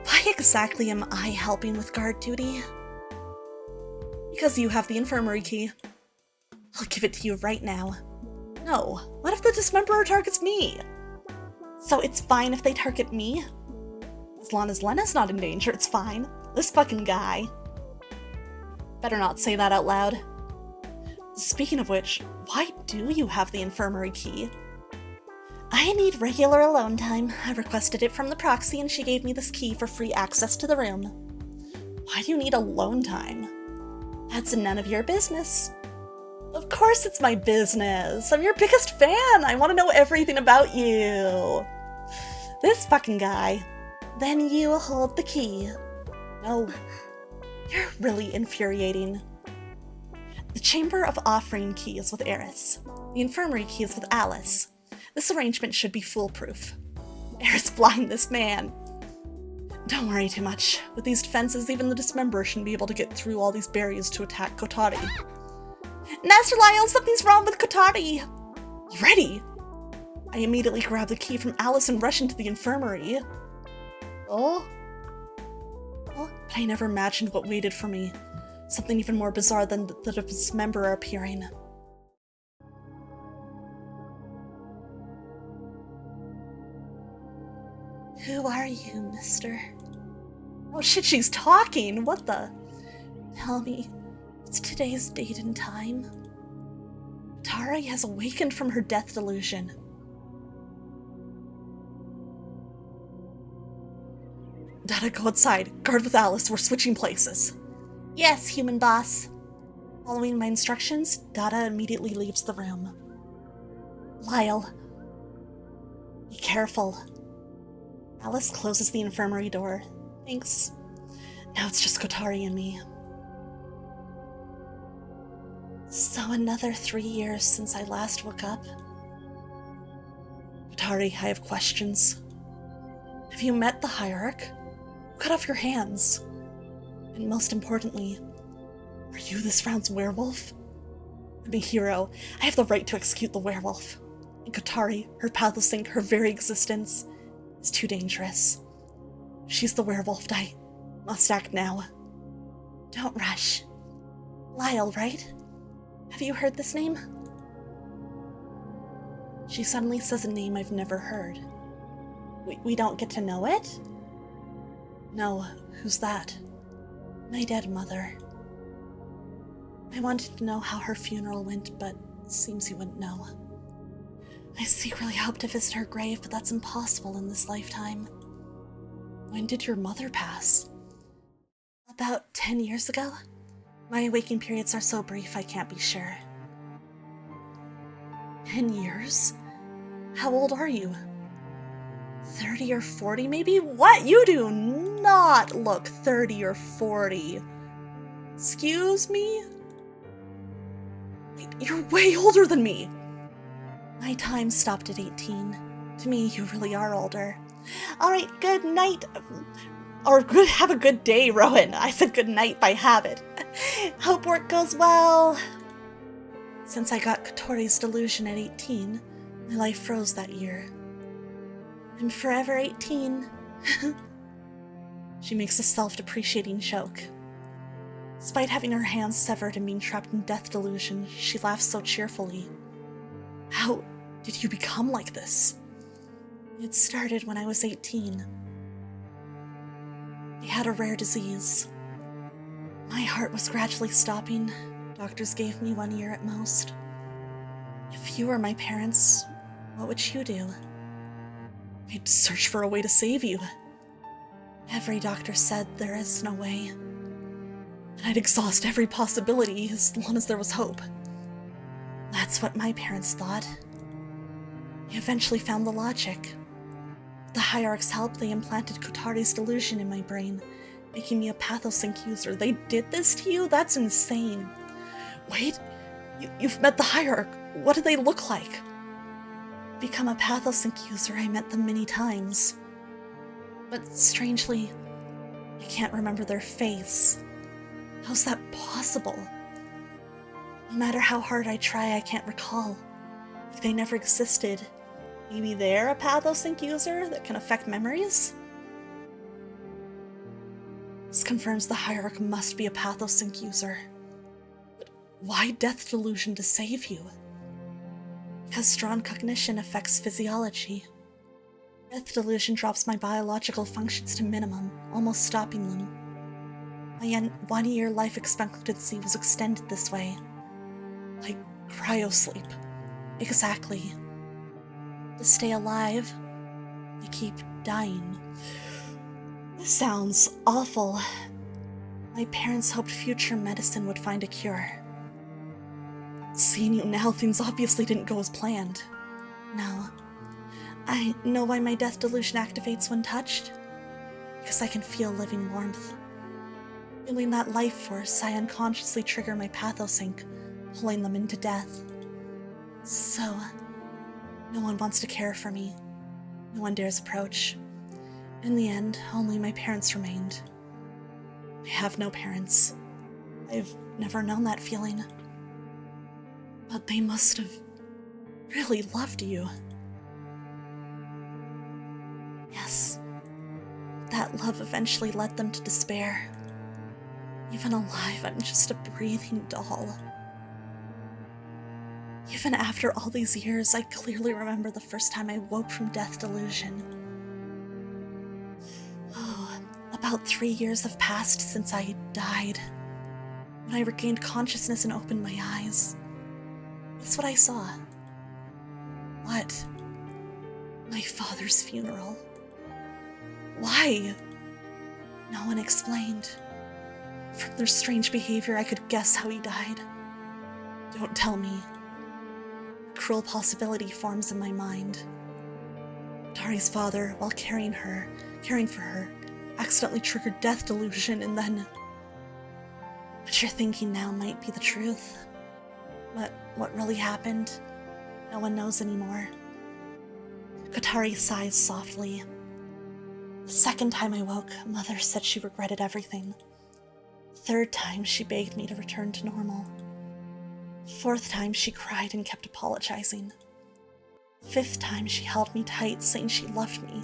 Why exactly am I helping with guard duty? Because you have the infirmary key. I'll give it to you right now. No, what if the dismemberer targets me? So it's fine if they target me? As long as Lena's not in danger, it's fine. This fucking guy. Better not say that out loud. Speaking of which, why do you have the infirmary key? I need regular alone time. I requested it from the proxy and she gave me this key for free access to the room. Why do you need alone time? That's none of your business. Of course it's my business. I'm your biggest fan. I want to know everything about you. This fucking guy. Then you hold the key. No. You're really infuriating. The Chamber of Offering key is with Eris. The infirmary key is with Alice. This arrangement should be foolproof. Eris, blind this man. Don't worry too much. With these defenses, even the dismemberer shouldn't be able to get through all these barriers to attack Kotari. Master Lyle, something's wrong with Kotari! Ready? I immediately grab the key from Alice and rush into the infirmary. Oh? But I never imagined what waited for me. Something even more bizarre than the dismemberer appearing. Who are you, mister? Oh shit, she's talking! What the? Tell me, what's today's date and time? Tari has awakened from her death delusion. Dada, go outside. Guard with Alice, we're switching places. Yes, human boss. Following my instructions, Dada immediately leaves the room. Lyle, be careful. Alice closes the infirmary door. Thanks. Now it's just Kotari and me. So another 3 years since I last woke up. Kotari, I have questions. Have you met the hierarch? Cut off your hands. And most importantly, are you this round's werewolf? I'm a hero. I have the right to execute the werewolf. And Kotari, her pathosync, her very existence, is too dangerous. She's the werewolf. I must act now. Don't rush. Lyle, right? Have you heard this name? She suddenly says a name I've never heard. We don't get to know it? No, who's that? My dead mother. I wanted to know how her funeral went, but it seems you wouldn't know. I secretly hope to visit her grave, but that's impossible in this lifetime. When did your mother pass? About 10 years ago? My waking periods are so brief I can't be sure. 10 years? How old are you? 30 or 40 maybe? What? You do not look 30 or 40. Excuse me? Wait, you're way older than me. My time stopped at 18. To me, you really are older. Alright, good night. Or have a good day, Rowan. I said good night by habit. Hope work goes well. Since I got Kotori's delusion at 18, my life froze that year. I'm forever 18. She makes a self-depreciating joke. Despite having her hands severed and being trapped in death delusion, she laughs so cheerfully. How did you become like this? It started when I was 18. I had a rare disease. My heart was gradually stopping. Doctors gave me 1 year at most. If you were my parents, what would you do? I'd search for a way to save you. Every doctor said there is no way. And I'd exhaust every possibility as long as there was hope. That's what my parents thought. I eventually found the logic. With the hierarch's help, they implanted Kotari's delusion in my brain, making me a pathosync user. They did this to you? That's insane. Wait, you've met the hierarch. What do they look like? Become a pathosync user, I met them many times. But strangely, I can't remember their face. How's that possible? No matter how hard I try, I can't recall. Like they never existed. Maybe they're a pathosync user that can affect memories? This confirms the hierarch must be a pathosync user. But why death delusion to save you? Because strong cognition affects physiology. Death delusion drops my biological functions to minimum, almost stopping them. My 1 year life expectancy was extended this way. Like cryosleep. Exactly. To stay alive, I keep dying. This sounds awful. My parents hoped future medicine would find a cure. Seeing you now, things obviously didn't go as planned. No. I know why my death delusion activates when touched. Because I can feel living warmth. Feeling that life force, I unconsciously trigger my pathosync, pulling them into death. So, no one wants to care for me. No one dares approach. In the end, only my parents remained. I have no parents. I've never known that feeling. But they must have really loved you. Yes. That love eventually led them to despair. Even alive, I'm just a breathing doll. Even after all these years, I clearly remember the first time I woke from death delusion. Oh, about 3 years have passed since I died. When I regained consciousness and opened my eyes, guess what I saw? What? My father's funeral. Why? No one explained. From their strange behavior, I could guess how he died. Don't tell me. A cruel possibility forms in my mind. Tari's father, while caring for her, accidentally triggered death delusion, and then... What you're thinking now might be the truth. But what really happened, no one knows anymore. Kotari sighs softly. The second time I woke, Mother said she regretted everything. The third time, she begged me to return to normal. The fourth time, she cried and kept apologizing. The fifth time, she held me tight, saying she loved me.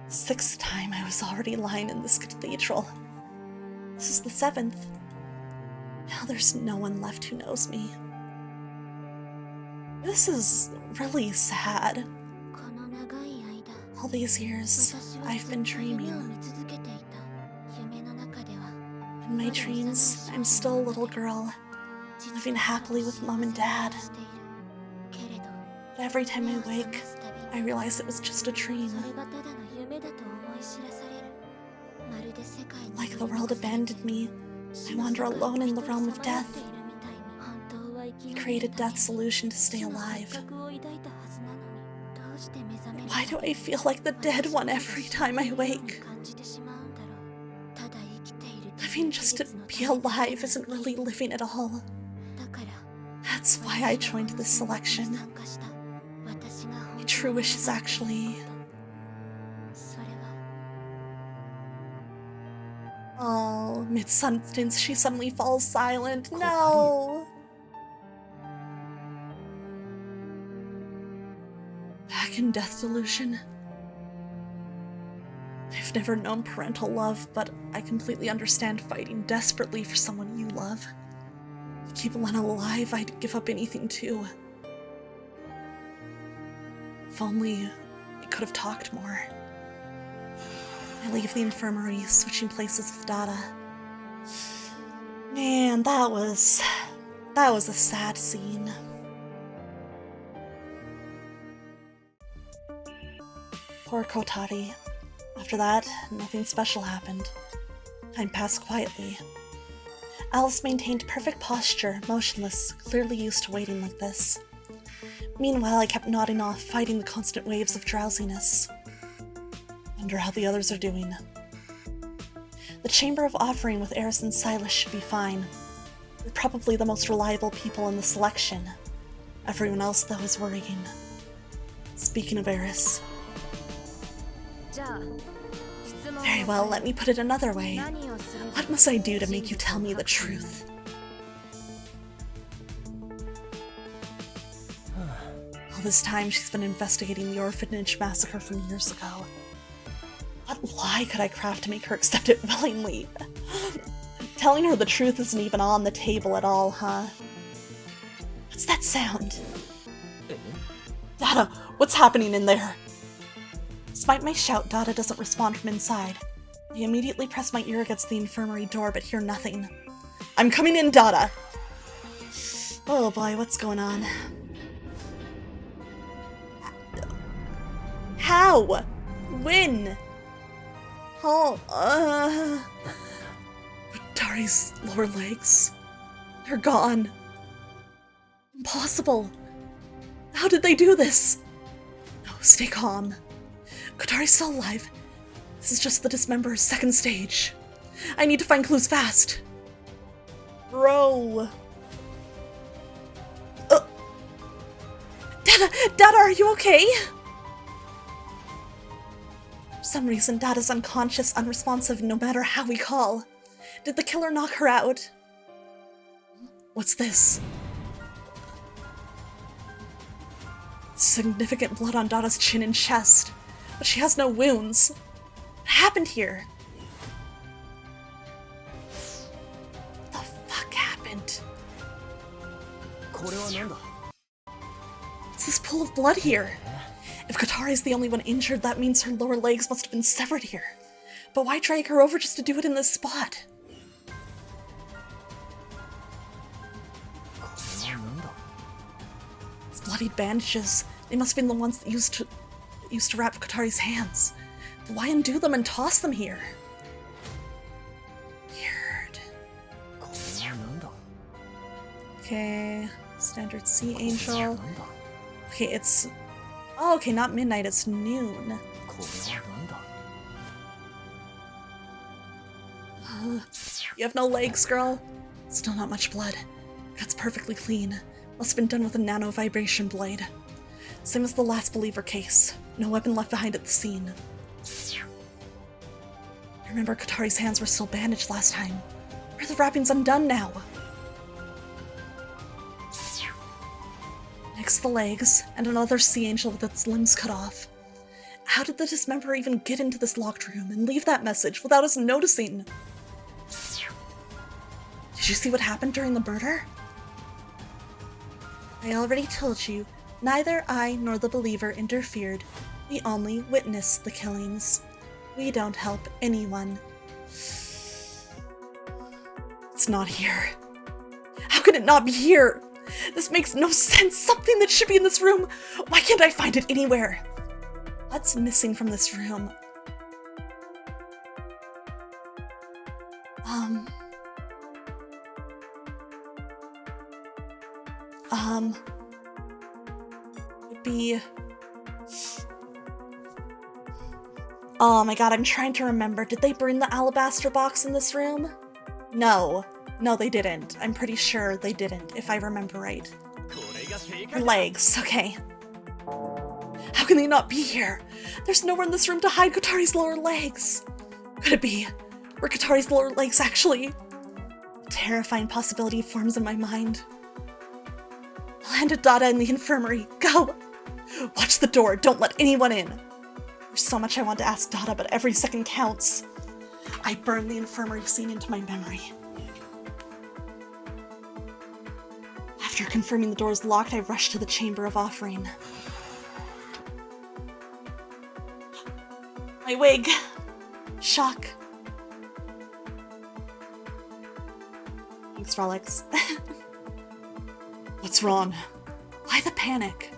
The sixth time, I was already lying in this cathedral. This is the seventh. Now there's no one left who knows me. This is really sad. All these years, I've been dreaming. In my dreams, I'm still a little girl, living happily with Mom and Dad. But every time I wake, I realize it was just a dream. Like the world abandoned me, I wander alone in the realm of death. I created death's illusion to stay alive. Why do I feel like the dead one every time I wake? Living just to be alive isn't really living at all. That's why I joined this selection. My true wish is actually... Oh, mid-sentence she suddenly falls silent. No! Back in death delusion. I've never known parental love, but I completely understand fighting desperately for someone you love. To keep Lena alive, I'd give up anything too. If only I could have talked more. I leave the infirmary, switching places with Dada. Man, that was a sad scene. Poor Kotari. After that, nothing special happened. Time passed quietly. Alice maintained perfect posture, motionless, clearly used to waiting like this. Meanwhile, I kept nodding off, fighting the constant waves of drowsiness. Wonder how the others are doing. The Chamber of Offering with Eris and Silas should be fine. They're probably the most reliable people in the selection. Everyone else, though, is worrying. Speaking of Eris... Very well, let me put it another way. What must I do to make you tell me the truth? All this time, she's been investigating the orphanage massacre from years ago. What lie could I craft to make her accept it willingly? Telling her the truth isn't even on the table at all, huh? What's that sound? Dada, what's happening in there? Despite my shout, Dada doesn't respond from inside. I immediately press my ear against the infirmary door, but hear nothing. I'm coming in, Dada! Oh boy, what's going on? How? When? Oh, Tari's lower legs. They're gone. Impossible. How did they do this? No, stay calm. Kotari's still alive. This is just the dismemberer's second stage. I need to find clues fast. Bro. Dada, are you okay? For some reason, Dada's unconscious, unresponsive no matter how we call. Did the killer knock her out? What's this? Significant blood on Dada's chin and chest. But she has no wounds. What happened here? What the fuck happened? What's this pool of blood here? If Kotari's the only one injured, that means her lower legs must have been severed here. But why drag her over just to do it in this spot? These bloodied bandages, they must have been the ones that used to wrap Kotari's hands. But why undo them and toss them here? Weird. Okay, standard sea angel. Okay, it's... Oh, okay, not midnight, it's noon. You have no legs, girl? Still not much blood. That's perfectly clean. Must have been done with a nano vibration blade. Same as the last Believer case. No weapon left behind at the scene. I remember Katari's hands were still bandaged last time. Where are the wrappings undone now? Next, the legs, and another sea angel with its limbs cut off. How did the dismemberer even get into this locked room and leave that message without us noticing? Did you see what happened during the murder? I already told you, neither I nor the Believer interfered. We only witnessed the killings. We don't help anyone. It's not here. How can it not be here? This makes no sense. Something that should be in this room. Why can't I find it anywhere? What's missing from this room? Would be... Oh my god, I'm trying to remember. Did they bring the alabaster box in this room? No. No, they didn't. I'm pretty sure they didn't, if I remember right. Her legs, okay. How can they not be here? There's nowhere in this room to hide Kotari's lower legs. Could it be? Were Kotari's lower legs actually? A terrifying possibility forms in my mind. I'll hand it Dada in the infirmary. Go! Watch the door. Don't let anyone in. There's so much I want to ask Dada, but every second counts. I burn the infirmary scene into my memory. After confirming the door is locked, I rush to the Chamber of Offering. My wig. Shock. Thanks, Rolex. What's wrong? Why the panic?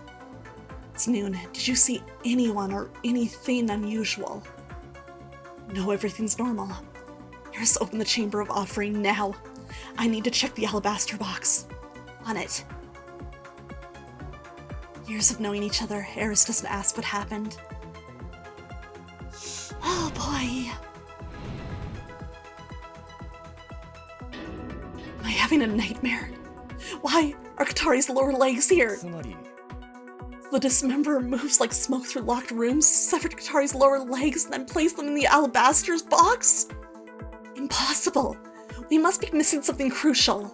It's noon. Did you see anyone or anything unusual? No, everything's normal. Eris, open the Chamber of Offering now. I need to check the alabaster box. On it. Years of knowing each other, Eris doesn't ask what happened. Oh boy. Am I having a nightmare? Why are Katari's lower legs here? The dismemberer moves like smoke through locked rooms, severed Katari's lower legs, and then placed them in the alabaster's box? Impossible. We must be missing something crucial.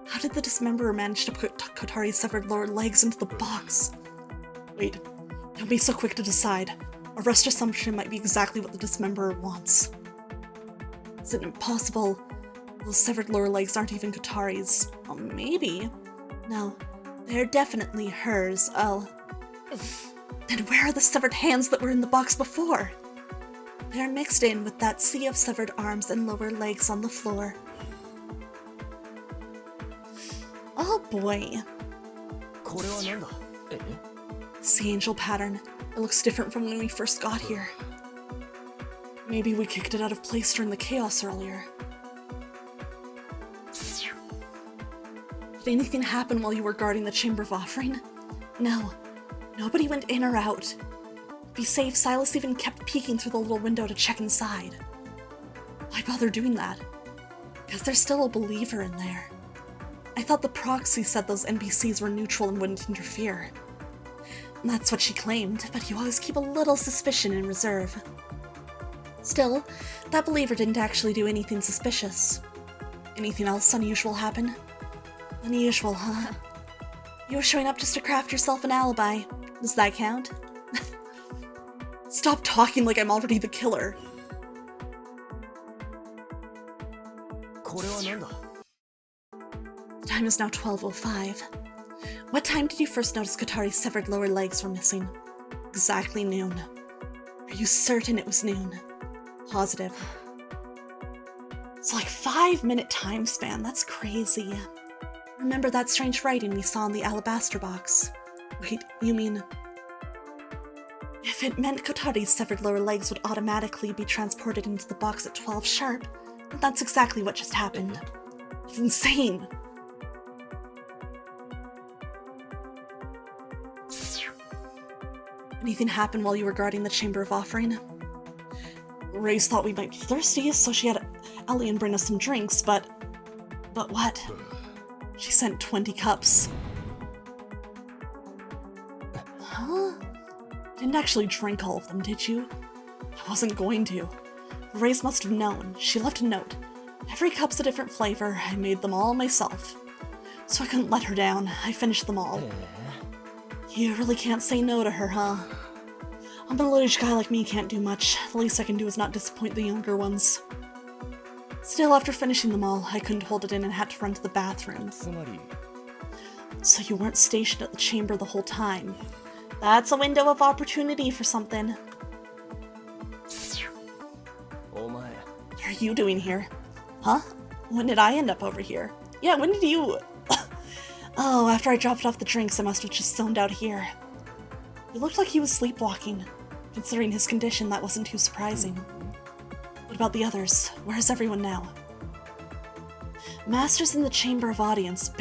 How did the dismemberer manage to put Kotari's severed lower legs into the box? Wait, don't be so quick to decide. A rushed assumption might be exactly what the dismemberer wants. Is it impossible? Those severed lower legs aren't even Kotari's. Well, maybe. No, they're definitely hers. Oh. Then where are the severed hands that were in the box before? They're mixed in with that sea of severed arms and lower legs on the floor. Oh boy. Sea angel pattern. It looks different from when we first got here. Maybe we kicked it out of place during the chaos earlier. Did anything happen while you were guarding the Chamber of Offering? No. Nobody went in or out. To be safe, Silas even kept peeking through the little window to check inside. Why bother doing that? Because there's still a believer in there. I thought the proxy said those NPCs were neutral and wouldn't interfere. And that's what she claimed, but you always keep a little suspicion in reserve. Still, that believer didn't actually do anything suspicious. Anything else unusual happen? Unusual, huh? You were showing up just to craft yourself an alibi. Does that count? Stop talking like I'm already the killer. The time is now 12:05. What time did you first notice Kotari's severed lower legs were missing? Exactly noon. Are you certain it was noon? Positive. It's like 5-minute time span. That's crazy. Remember that strange writing we saw in the alabaster box? Wait, you mean If it meant Kotari's severed lower legs would automatically be transported into the box at 12 sharp, then that's exactly what just happened. It's insane. Anything happen while you were guarding the Chamber of Offering? Reyes thought we might be thirsty, so she had Allian bring us some drinks, but what? She sent 20 cups. Huh? Didn't actually drink all of them, did you? I wasn't going to. Reyes must have known. She left a note. Every cup's a different flavor. I made them all myself. So I couldn't let her down. I finished them all. You really can't say no to her, huh? A middle-aged guy like me can't do much. The least I can do is not disappoint the younger ones. Still, after finishing them all, I couldn't hold it in and had to run to the bathroom. So you weren't stationed at the chamber the whole time. That's a window of opportunity for something. What are you doing here? Huh? When did I end up over here? Yeah, when did you... Oh, after I dropped off the drinks, I must have just zoned out here. It looked like he was sleepwalking. Considering his condition, that wasn't too surprising. What about the others? Where is everyone now? Master's in the Chamber of Audience,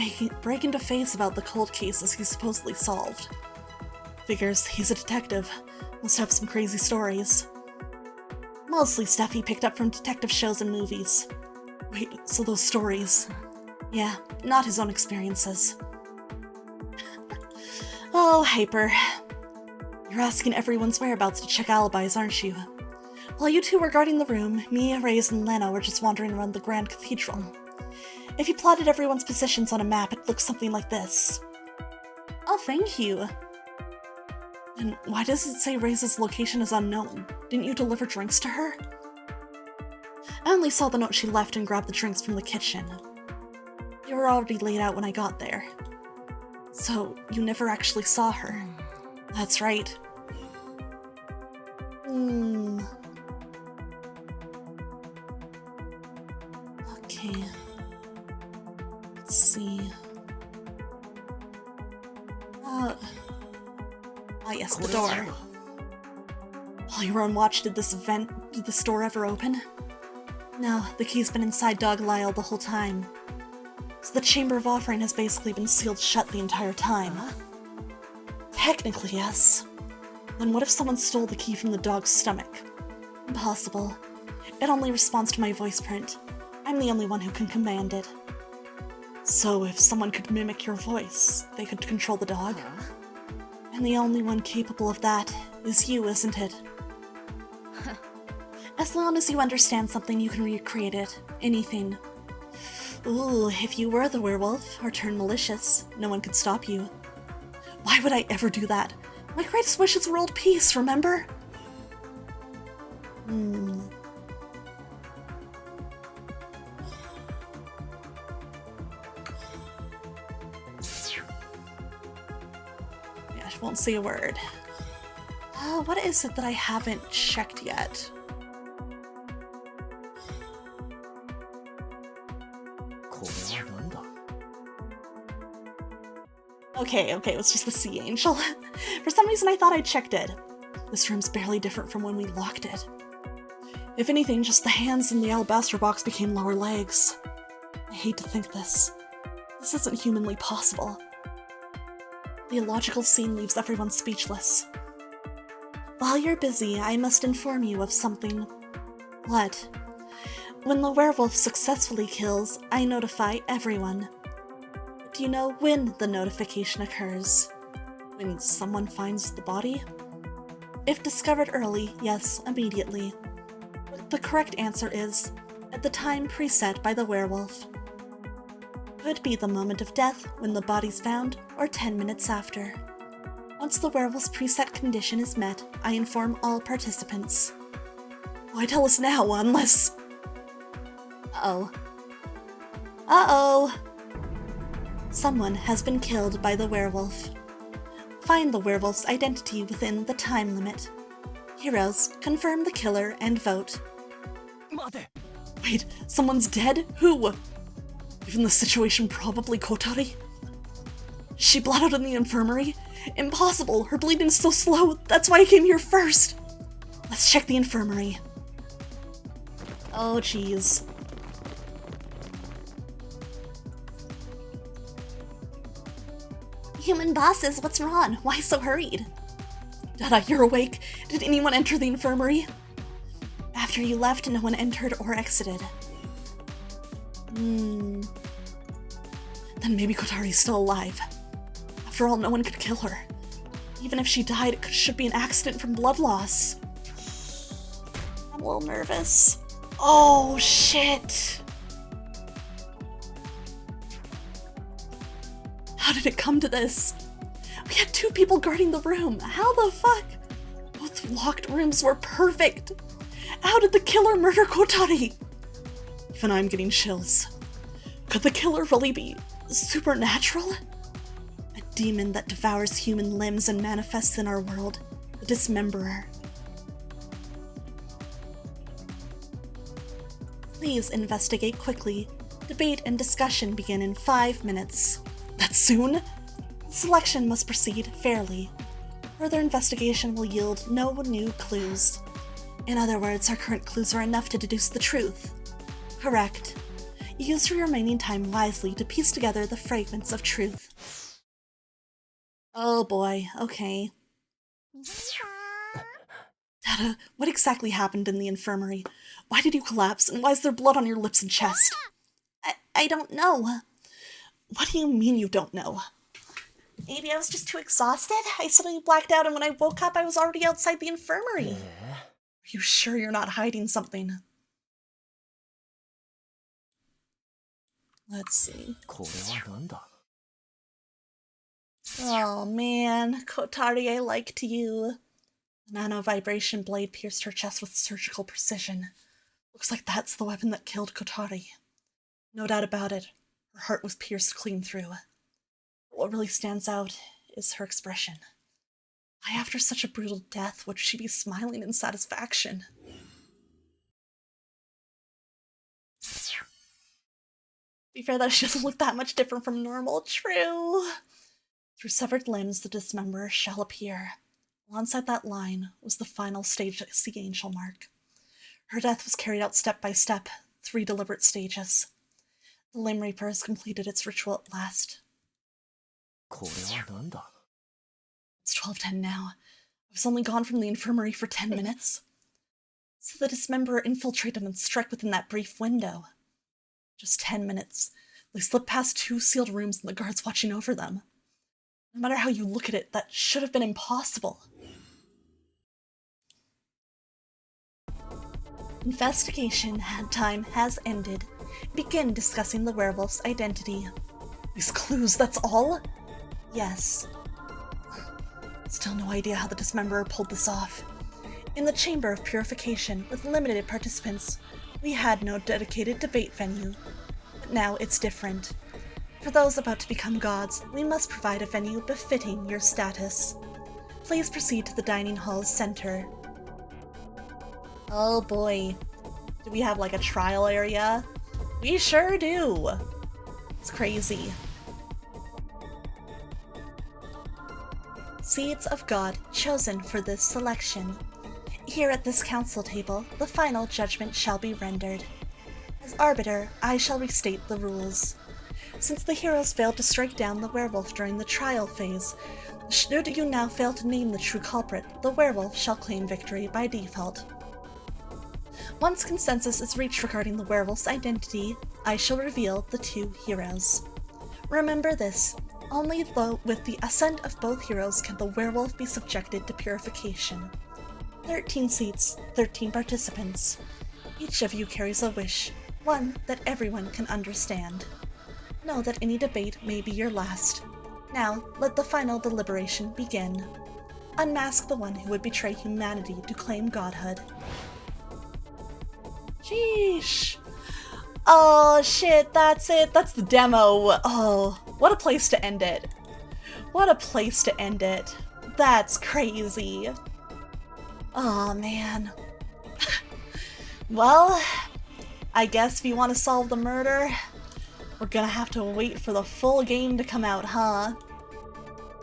breaking to face about the cold cases he supposedly solved. Figures he's a detective. Must have some crazy stories. Mostly stuff he picked up from detective shows and movies. Wait, so those stories... Yeah, not his own experiences. Oh, Hyper. You're asking everyone's whereabouts to check alibis, aren't you? While you two were guarding the room, me, Reyes, and Lena were just wandering around the Grand Cathedral. If you plotted everyone's positions on a map, it looks something like this. Oh, thank you. And why does it say Reyes' location is unknown? Didn't you deliver drinks to her? I only saw the note she left and grabbed the drinks from the kitchen. You were already laid out when I got there. So, you never actually saw her. That's right. Okay. Let's see. Yes, the door. While you were on watch, did this door ever open? No, the key's been inside Dog Lyle the whole time. So the Chamber of Offering has basically been sealed shut the entire time. Technically, yes. Then what if someone stole the key from the dog's stomach? Impossible. It only responds to my voice print. I'm the only one who can command it. So if someone could mimic your voice, they could control the dog? And the only one capable of that is you, isn't it? As long as you understand something, you can recreate it. Anything. Ooh, if you were the werewolf, or turned malicious, no one could stop you. Why would I ever do that? My greatest wish is world peace, remember? Yeah, I won't say a word. What is it that I haven't checked yet? Okay, it was just the sea angel. For some reason I thought I'd checked it. This room's barely different from when we locked it. If anything, just the hands in the alabaster box became lower legs. I hate to think this. This isn't humanly possible. The illogical scene leaves everyone speechless. While you're busy, I must inform you of something. What? When the werewolf successfully kills, I notify everyone. Do you know when the notification occurs? When someone finds the body? If discovered early, yes, immediately. But the correct answer is, at the time preset by the werewolf. Could be the moment of death, when the body's found, or 10 minutes after. Once the werewolf's preset condition is met, I inform all participants. Why tell us now, unless... Uh-oh. Someone has been killed by the werewolf. Find the werewolf's identity within the time limit. Heroes, confirm the killer and vote. Wait, someone's dead? Who? Given the situation, probably Kotari? She bled out in the infirmary? Impossible! Her bleeding's so slow! That's why I came here first! Let's check the infirmary. Oh, jeez. Human bosses, what's wrong? Why so hurried? Dada, you're awake. Did anyone enter the infirmary? After you left, no one entered or exited. Then maybe Kotari's still alive. After all, no one could kill her. Even if she died, it should be an accident from blood loss. I'm a little nervous. Oh, shit. How did it come to this? We had 2 people guarding the room. How the fuck? Both locked rooms were perfect. How did the killer murder Kotari? Even I'm getting chills. Could the killer really be supernatural? A demon that devours human limbs and manifests in our world. The Dismemberer. Please investigate quickly. Debate and discussion begin in 5 minutes. That soon? Selection must proceed fairly. Further investigation will yield no new clues. In other words, our current clues are enough to deduce the truth. Correct. Use your remaining time wisely to piece together the fragments of truth. Oh boy, okay. Dada, what exactly happened in the infirmary? Why did you collapse, and why is there blood on your lips and chest? I don't know. What do you mean you don't know? Maybe I was just too exhausted? I suddenly blacked out, and when I woke up, I was already outside the infirmary. Are you sure you're not hiding something? Let's see. Oh man, Kotari, I liked you. The nano-vibration blade pierced her chest with surgical precision. Looks like that's the weapon that killed Kotari. No doubt about it, her heart was pierced clean through. But what really stands out is her expression. Why, after such a brutal death, would she be smiling in satisfaction? To be fair, that she doesn't look that much different from normal. True. Through severed limbs, the Dismemberer shall appear. Alongside that line was the final stage Sea Angel mark. Her death was carried out step by step, 3 deliberate stages. The Limb Reaper has completed its ritual at last. It's 12:10 now. I was only gone from the infirmary for 10 minutes. So the Dismemberer infiltrated and struck within that brief window. Just 10 minutes. They slipped past 2 sealed rooms and the guards watching over them. No matter how you look at it, that should have been impossible. Investigation time has ended. Begin discussing the werewolf's identity. These clues, that's all? Yes. Still no idea how the Dismemberer pulled this off. In the Chamber of Purification, with limited participants, we had no dedicated debate venue. But now it's different. For those about to become gods, we must provide a venue befitting your status. Please proceed to the dining hall's center. Oh boy. Do we have like a trial area? We sure do. It's crazy. Seeds of God chosen for this selection. Here at this council table, the final judgment shall be rendered. As arbiter, I shall restate the rules. Since the heroes failed to strike down the werewolf during the trial phase, should you now fail to name the true culprit, the werewolf shall claim victory by default. Once consensus is reached regarding the werewolf's identity, I shall reveal the 2 heroes. Remember this, only with the assent of both heroes can the werewolf be subjected to purification. 13 seats, 13 participants. Each of you carries a wish, one that everyone can understand. Know that any debate may be your last. Now, let the final deliberation begin. Unmask the one who would betray humanity to claim godhood. Sheesh. Oh shit, that's it. That's the demo. Oh, what a place to end it. What a place to end it. That's crazy. Oh man. Well, I guess if you want to solve the murder, we're gonna have to wait for the full game to come out, huh?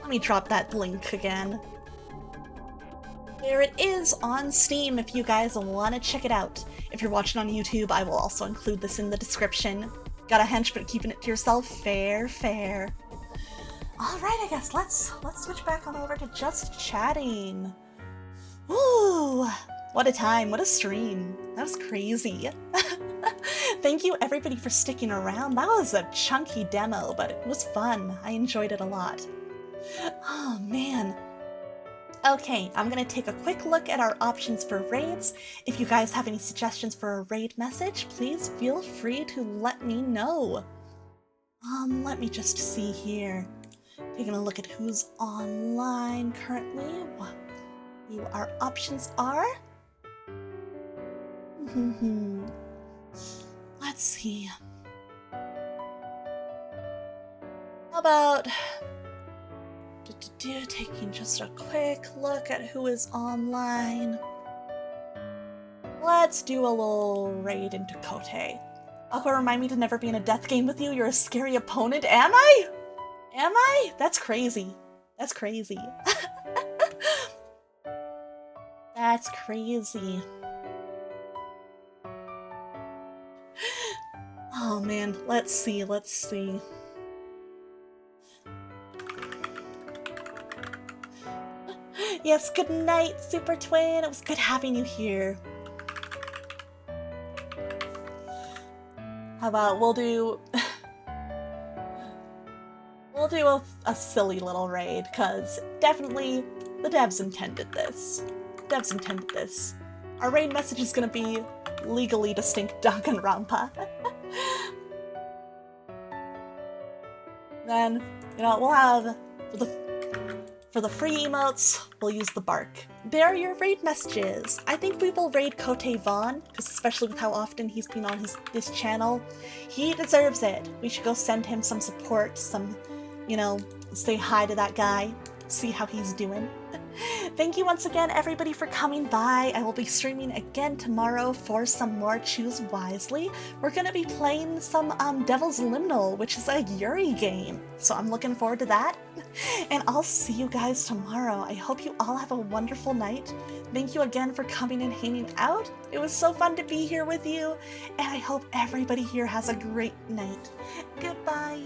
Let me drop that link again. There it is on Steam if you guys want to check it out. If you're watching on YouTube, I will also include this in the description. Got a hench, but keeping it to yourself, fair, fair. Alright, I guess let's switch back on over to just chatting. Ooh, what a time, what a stream. That was crazy. Thank you everybody for sticking around. That was a chunky demo, but it was fun. I enjoyed it a lot. Oh man. Okay, I'm gonna take a quick look at our options for raids. If you guys have any suggestions for a raid message, please feel free to let me know. Let me just see here. Taking a look at who's online currently. What our options are. Let's see. How about taking just a quick look at who is online. Let's do a little raid into Kote. Aqua, remind me to never be in a death game with you. You're a scary opponent. Am I? Am I? That's crazy. That's crazy. That's crazy. Oh man, let's see, let's see. Yes, good night, Super Twin. It was good having you here. How about we'll do a silly little raid, because definitely the devs intended this. Devs intended this. Our raid message is gonna be legally distinct Danganronpa. Then, you know, we'll have for the free emotes, we'll use the bark. There are your raid messages. I think we will raid Kote Vaughn, because especially with how often he's been on this channel, he deserves it. We should go send him some support, some, you know, say hi to that guy, see how he's doing. Thank you once again, everybody, for coming by. I will be streaming again tomorrow for some more Choose Wisely. We're gonna be playing some Devil's Liminal, which is a Yuri game. So I'm looking forward to that. And I'll see you guys tomorrow. I hope you all have a wonderful night. Thank you again for coming and hanging out. It was so fun to be here with you. And I hope everybody here has a great night. Goodbye.